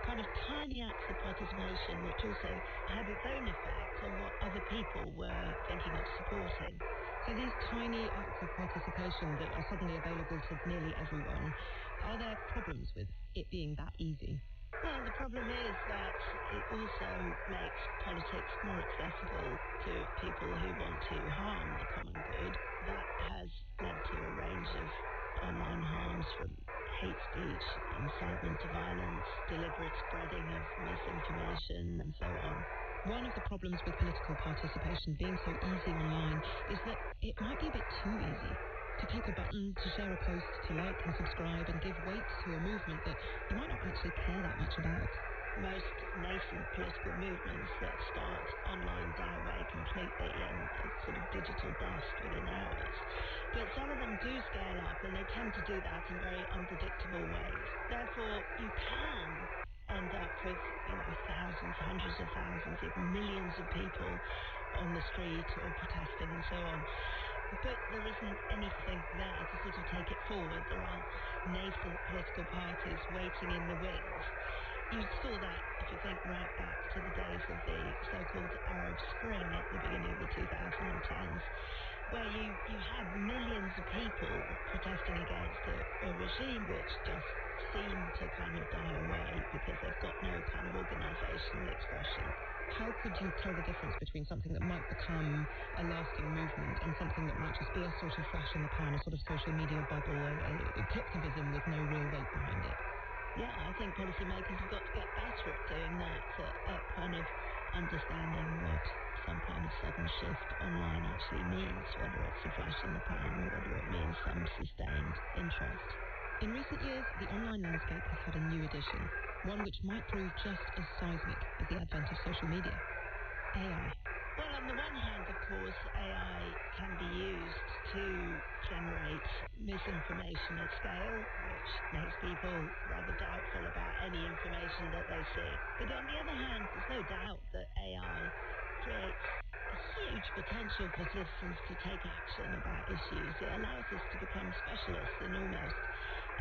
Speaker 2: kind of tiny acts of participation which also had its own effect on what other people were thinking of supporting.
Speaker 12: So these tiny acts of participation that are suddenly available to nearly everyone, are there problems with it being that easy?
Speaker 2: Well, the problem is that it also makes politics more accessible to people who want to harm the common good. That has led to a range of online harms, from hate speech, incitement to violence, deliberate spreading of misinformation, and so on.
Speaker 12: One of the problems with political participation being so easy online is that it might be a bit too easy. To click a button, to share a post, to like and subscribe and give weight to a movement that you might not actually care that much about.
Speaker 2: Most nascent political movements that start online die away completely in a sort of digital dust within hours. But some of them do scale up, and they tend to do that in very unpredictable ways. Therefore, you can end up with, thousands, hundreds of thousands, even millions of people on the street or protesting and so on. But there isn't anything there to sort of take it forward. There aren't nascent political parties waiting in the wings. You saw that, if you think right back to the days of the so-called Arab Spring at the beginning of the 2010s, where you had millions of people protesting against a regime which just seemed to kind of die away because they've got no kind of organisational expression.
Speaker 12: How could you tell the difference between something that might become a lasting movement and something that might just be a sort of flash in the pan, a sort of social media bubble, a collectivism with no real weight behind it?
Speaker 2: Yeah, I think policymakers have got to get better at doing that, at kind of understanding what some kind of sudden shift online actually means, whether it's a flash in the pan or whether it means some sustained interest.
Speaker 12: In recent years, the online landscape has had a new addition, one which might prove just as seismic as the advent of social media: AI.
Speaker 2: Well, on the one hand, of course, AI can be used to generate misinformation at scale, which makes people rather doubtful about any information that they see. But on the other hand, there's no doubt that AI creates a huge potential for citizens to take action about issues. It allows us to become specialists in almost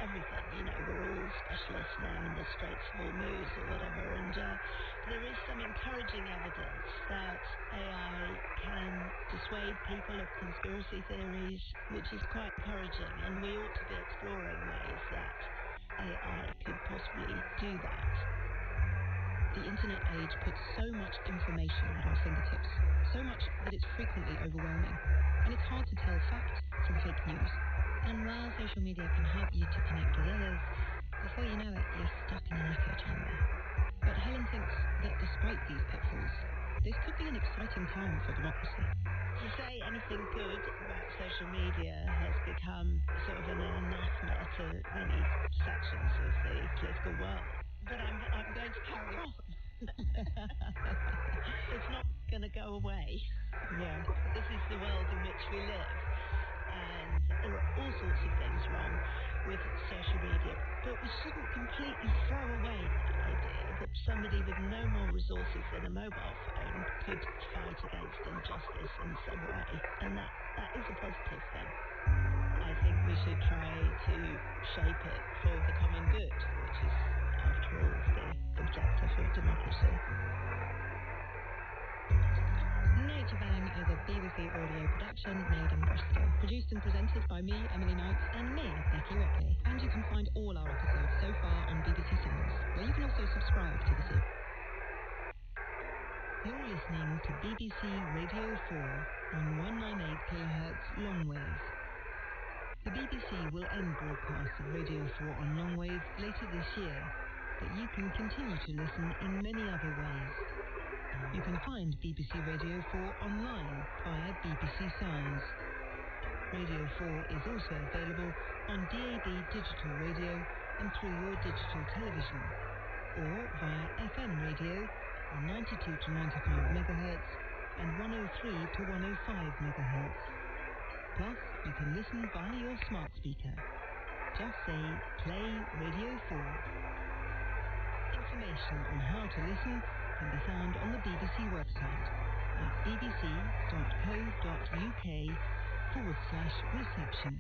Speaker 2: everything. We're all specialists now in the Straits of Hormuz or whatever, and there is some encouraging evidence that AI can dissuade people of conspiracy theories, which is quite encouraging, and we ought to be exploring ways that AI could possibly do that.
Speaker 12: The internet age puts so much information at our fingertips, so much that it's frequently overwhelming, and it's hard to tell fact from fake news.
Speaker 5: And while social media can help you to connect with others, before you know it, you're stuck in an echo chamber.
Speaker 12: But Helen thinks that despite these pitfalls, this could be an exciting time for democracy.
Speaker 2: To say anything good about social media has become sort of an anathema to many sections of the political world. But I'm going to carry on. It's not going to go away.
Speaker 12: Yeah.
Speaker 2: This is the world in which we live. And there are all sorts of things wrong with social media. But we shouldn't completely throw away that idea that somebody with no more resources than a mobile phone could fight against injustice in some way. And that is a positive thing. I think we should try to shape it for the common good, which is, after all, the objective of democracy.
Speaker 5: Night to Bang is a BBC audio production made in Bristol.
Speaker 12: Produced and presented by me, Emily Knight,
Speaker 5: and me, Becky Ripley.
Speaker 12: And you can find all our episodes so far on BBC Sounds, where you can also subscribe to the feed.
Speaker 5: You're listening to BBC Radio 4 on 198 kHz longwave. The BBC will end broadcasts of Radio 4 on longwave later this year, but you can continue to listen in many other ways. You can find BBC Radio 4 online via BBC Sounds. Radio 4 is also available on DAB digital radio and through your digital television, or via FM radio on 92 to 95 megahertz and 103 to 105 megahertz. Plus, you can listen via your smart speaker. Just say, play Radio 4. Information on how to listen can be found on the BBC website at bbc.co.uk/reception.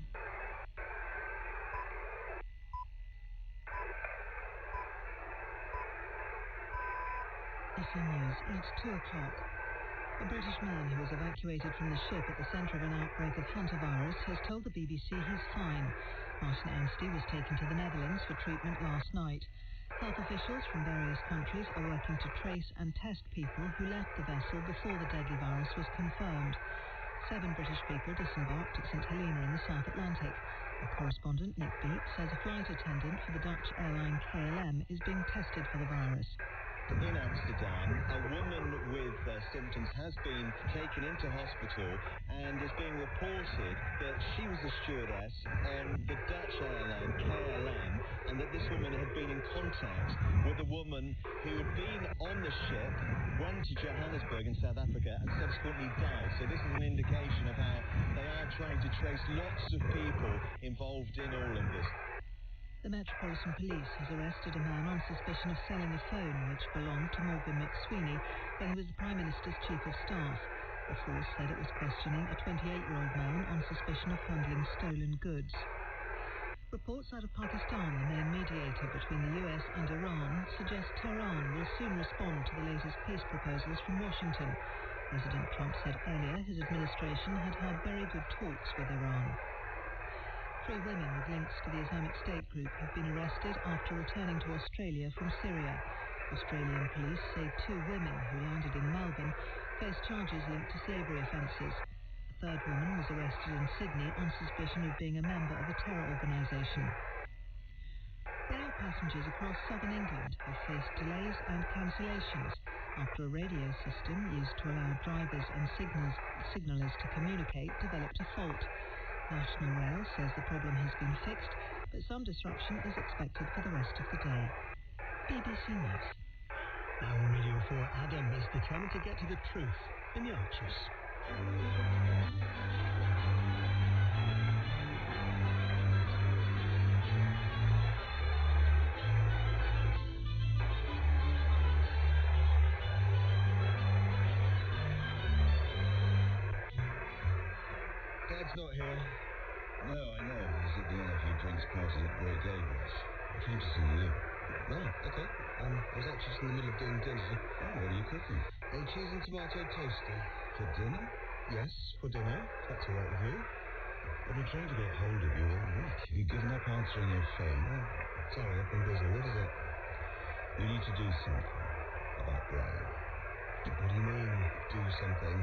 Speaker 5: News at 2 o'clock. A British man who was evacuated from the ship at the centre of an outbreak of hantavirus has told the BBC he's fine. Martin Anstey was taken to the Netherlands for treatment last night. Health officials from various countries are working to trace and test people who left the vessel before the deadly virus was confirmed. 7 British people disembarked at St Helena in the South Atlantic. Our correspondent Nick Beat says a flight attendant for the Dutch airline KLM is being tested for the virus.
Speaker 7: In Amsterdam, a woman with symptoms has been taken into hospital and is being reported that she was a stewardess on the Dutch airline KLM and that this woman had been in contact with a woman who had been on the ship, run to Johannesburg in South Africa and subsequently died. So this is an indication of how they are trying to trace lots of people involved in all of this.
Speaker 5: The Metropolitan Police has arrested a man on suspicion of selling a phone which belonged to Morgan McSweeney when he was the Prime Minister's Chief of Staff. The force said it was questioning a 28-year-old man on suspicion of handling stolen goods. Reports out of Pakistan, the main mediator between the US and Iran, suggest Tehran will soon respond to the latest peace proposals from Washington. President Trump said earlier his administration had had very good talks with Iran. 3 women with links to the Islamic State group have been arrested after returning to Australia from Syria. Australian police say 2 women who landed in Melbourne face charges linked to slavery offences. A 3rd woman was arrested in Sydney on suspicion of being a member of a terror organisation. Rail passengers across southern England have faced delays and cancellations after a radio system used to allow drivers and signallers to communicate developed a fault. National Rail says the problem has been fixed, but some disruption is expected for the rest of the day. BBC News.
Speaker 9: Now on Radio 4, Adam is determined to get to the truth in the Archers.
Speaker 8: Dad's not here. No, I know. He's at the energy drinks party at Grey Gables. I came to see you.
Speaker 6: Right, okay. I was actually just in the middle of doing dinner.
Speaker 8: Oh, what are you cooking?
Speaker 6: A cheese and tomato toasty.
Speaker 8: For dinner?
Speaker 6: Yes, for dinner. If that's all right with you.
Speaker 8: I've been trying to get hold of you all week. Have you given up answering your phone?
Speaker 6: Sorry, I've been busy. What is it?
Speaker 8: We need to do something about Brian.
Speaker 6: What do you mean, do something?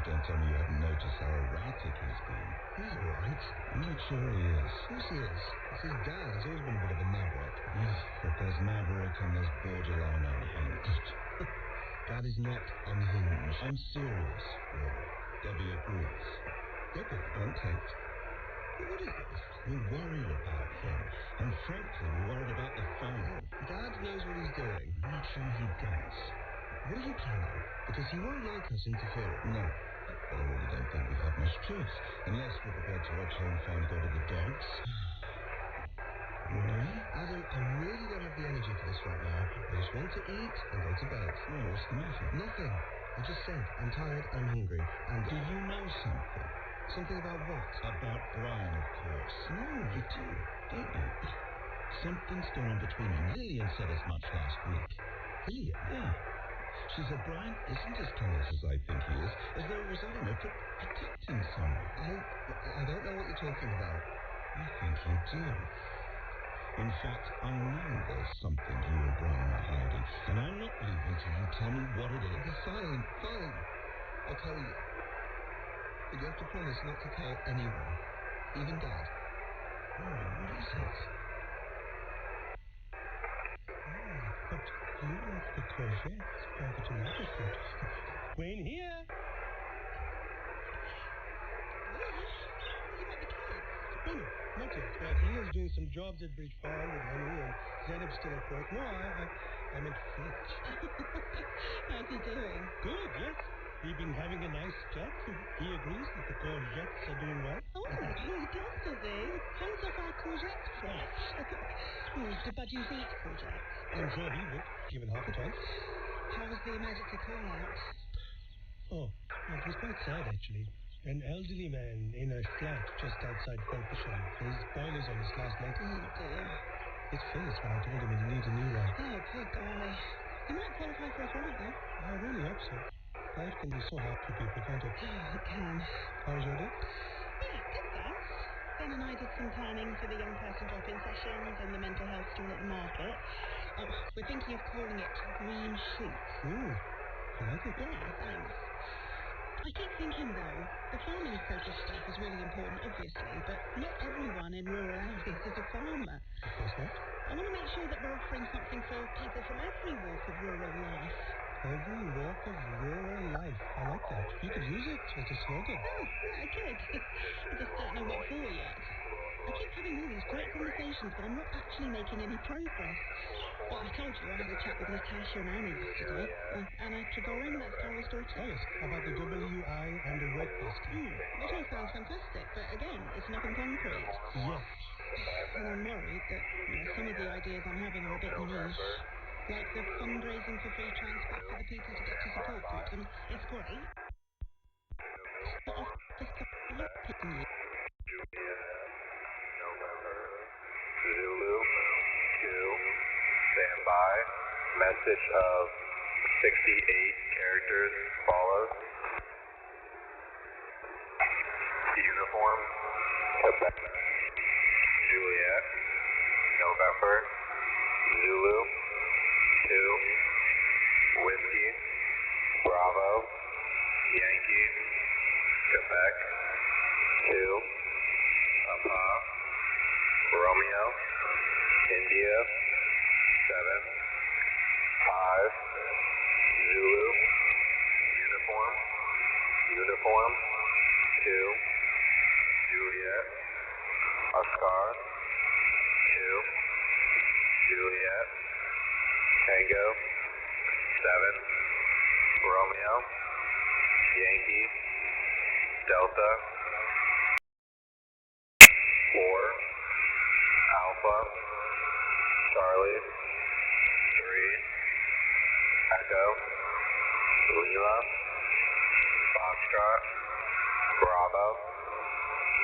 Speaker 8: Don't tell me you haven't noticed how erratic he's been.
Speaker 6: He's all right.
Speaker 8: I'm not sure he is.
Speaker 6: Of course he is. It's his dad. He's always been a bit of a maverick.
Speaker 8: Yeah, but there's maverick and there's borderline unhinged.
Speaker 6: Dad is not unhinged.
Speaker 8: I'm serious, Will. Debbie agrees.
Speaker 6: Debbie?
Speaker 8: And Kate.
Speaker 6: What is this?
Speaker 8: We're worried about him. And frankly, we're worried about the farm.
Speaker 6: Dad knows what he's doing.
Speaker 8: I'm not sure he does.
Speaker 6: What are you planning? Because he won't like us interfering.
Speaker 8: No. But I really don't think we have much choice. Unless we're prepared to watch home farm go to the dogs.
Speaker 6: Really? Adam, I really don't have the energy for this right now. I just want to eat and go to bed.
Speaker 8: Well, what's the matter?
Speaker 6: Nothing. I just said I'm tired and I'm hungry. And
Speaker 8: do you know something?
Speaker 6: Something about what?
Speaker 8: About Brian, of course.
Speaker 6: No,
Speaker 8: you do, don't you? Something's going on between them. Lillian said as much last week.
Speaker 6: Lillian?
Speaker 8: Yeah. She said Brian isn't as close as I think he is, as though he was, I don't know, protecting someone.
Speaker 6: I don't know what you're talking about.
Speaker 8: I think you do. In fact, I know there's something you and Brian are hiding, and I'm not leaving till you tell me what it is.
Speaker 6: Okay, fine. I'll tell you. But you have to promise not to tell anyone, even Dad.
Speaker 8: Oh, what is it?
Speaker 9: But you left the courgettes by the tomato soup.
Speaker 23: Wayne here.
Speaker 5: What about the kids?
Speaker 9: No,
Speaker 4: yes. But he is doing some jobs at Bridge Farm with Henry, and Zainab's still at work. No, I meant Fitch.
Speaker 12: How's he doing?
Speaker 4: Good, yes. We've been having a nice chat. He agrees that the courgettes are doing well.
Speaker 12: Oh, he does he? Hands off our courgettes fresh. But you eat courgettes?
Speaker 4: I'm sure he would, given half a chance.
Speaker 12: How was the emergency call out?
Speaker 4: Oh, it was quite sad, actually. An elderly man in a flat just outside Copenhagen. His boiler's on his last leg.
Speaker 12: Oh, dear.
Speaker 4: His face when I told him he needs a new one.
Speaker 12: Oh, poor guy. He might qualify for a grant, though.
Speaker 4: I really hope so. Life can be so hard for people, can't it?
Speaker 12: Oh, it can.
Speaker 4: How was your day?
Speaker 12: Yeah, good, thanks. Ben and I did some planning for the young person drop-in sessions and the mental health stall at the market. We're thinking of calling it Green Shoots.
Speaker 4: I like it.
Speaker 12: Yeah, thanks. I keep thinking, though, the farming focused stuff is really important, obviously, but not everyone in rural areas is a farmer.
Speaker 4: Of course not.
Speaker 12: I want to make sure that we're offering something for people from every walk of rural life.
Speaker 4: Every walk of rural life. I like that. You could use it as a slogan.
Speaker 12: Oh, yeah, I could. I just don't know what for yet. I keep having all these great conversations, but I'm not actually making any progress. Well, I told you I had a chat with Natasha and Annie yesterday. Anna Tregorin, that's Carol's daughter.
Speaker 4: Oh, yes, about the WI and the workplace.
Speaker 12: Which all sounds fantastic, but again, it's nothing concrete.
Speaker 4: Yes.
Speaker 12: And I'm worried that some of the ideas I'm having are a bit niche. Like the fundraising for free transport for the people to get to support groups. I mean, it's great. But I've just got helping you.
Speaker 19: Zulu 2, standby. Message of 68 characters follows. Uniform, Quebec, Juliet, November, Zulu 2, Whiskey, Bravo, Yankee, Quebec, 2, Papa, Romeo, India, 7, 5, Zulu, Uniform, 2, Juliet, Oscar, 2, Juliet, Tango, 7, Romeo, Yankee, Delta, 4, Alpha, Charlie, 3, Echo, Lima, Foxtrot, Bravo,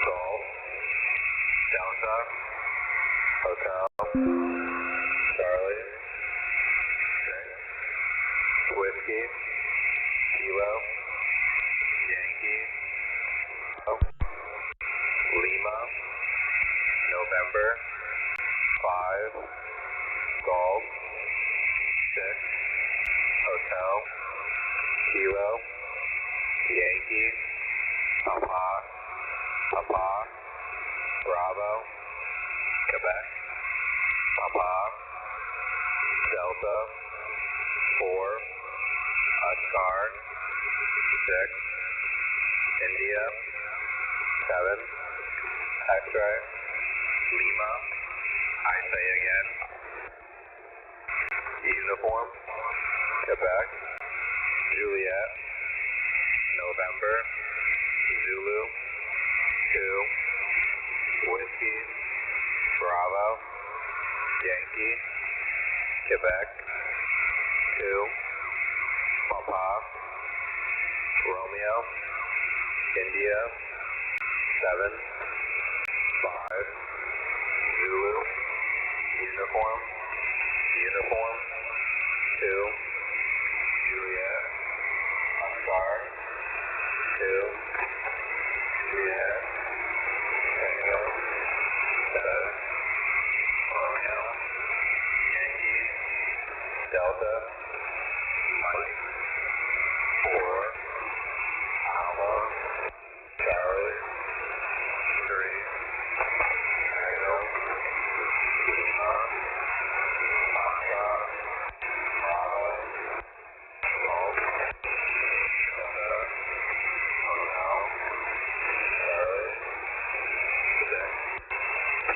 Speaker 19: Golf, Delta, Hotel, Charlie, 6, Whiskey, Kilo, Yankee, Lima, November, 5, Golf, 6, Hotel, Kilo, Yankee, Papa, Bravo, Quebec, Papa, Delta, 4, Oscar, 6, India, 7, X-ray, Lima, I say again, Uniform, Quebec, Juliet, November, Zulu, 2, Whiskey, Bravo, Yankee, Quebec, 2, Papa, Romeo, India, 7, 5, Zulu, Uniform, 2, Juliet, Oscar, 2, Juliet, Tango, 7, Romeo, Yankee, Delta, Mike, 4, Alpha, Charlie, 3, Echo, Lima, Foxtrot, Bravo, Golf, Delta, Hotel, Charlie, 6,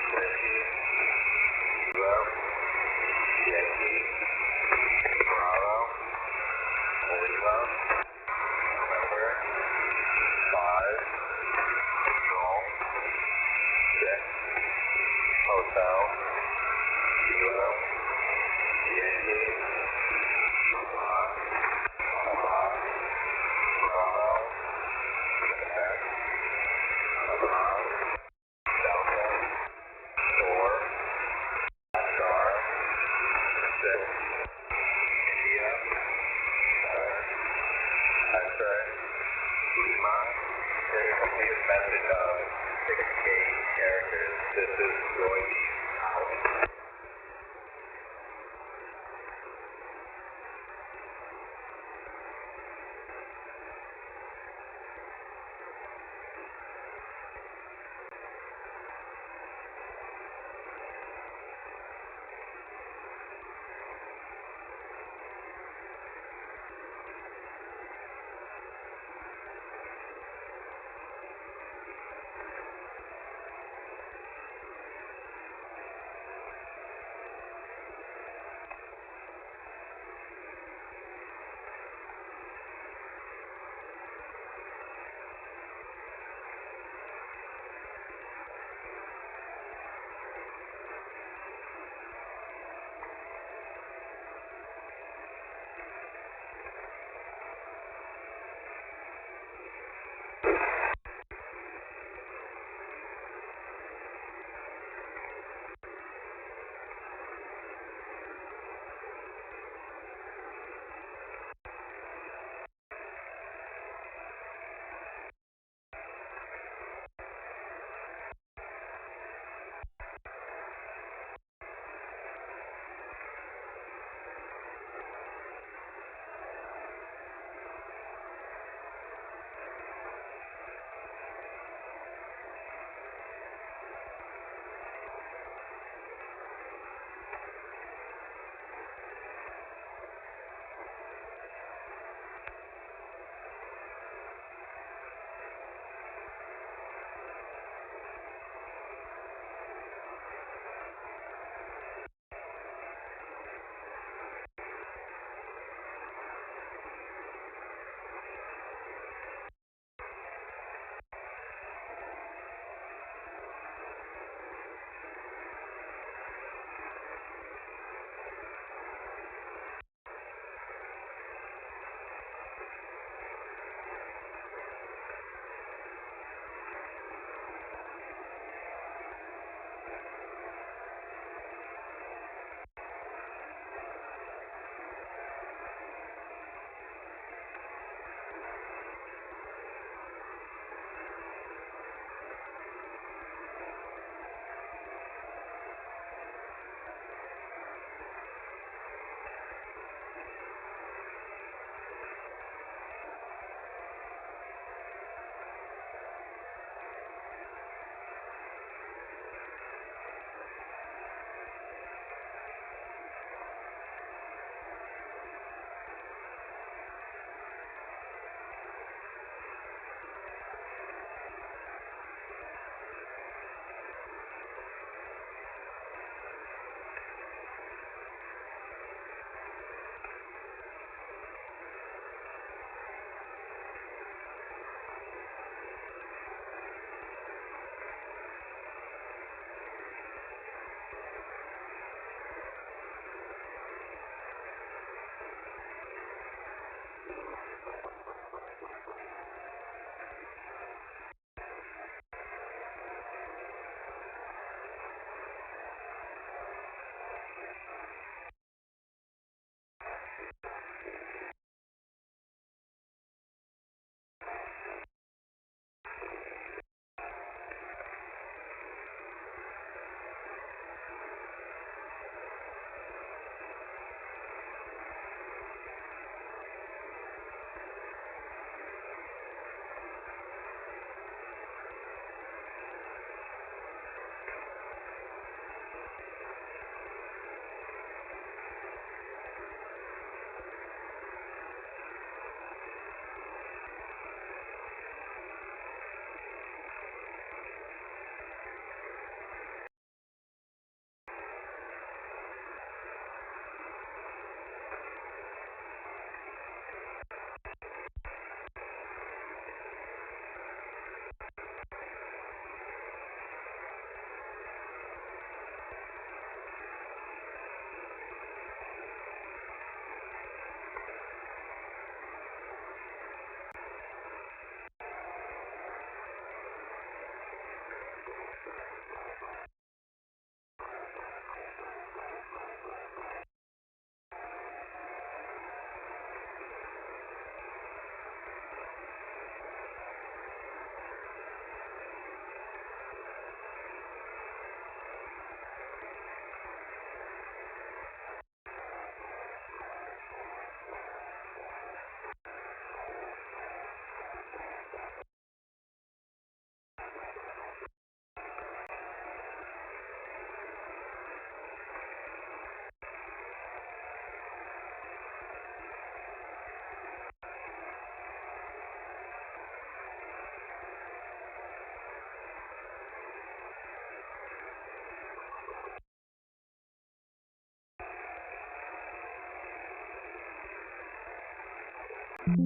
Speaker 19: Thank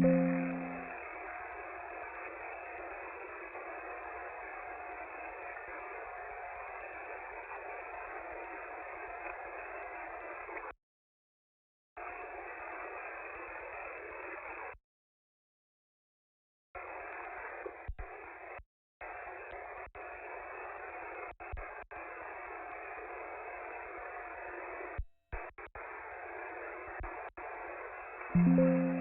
Speaker 19: you.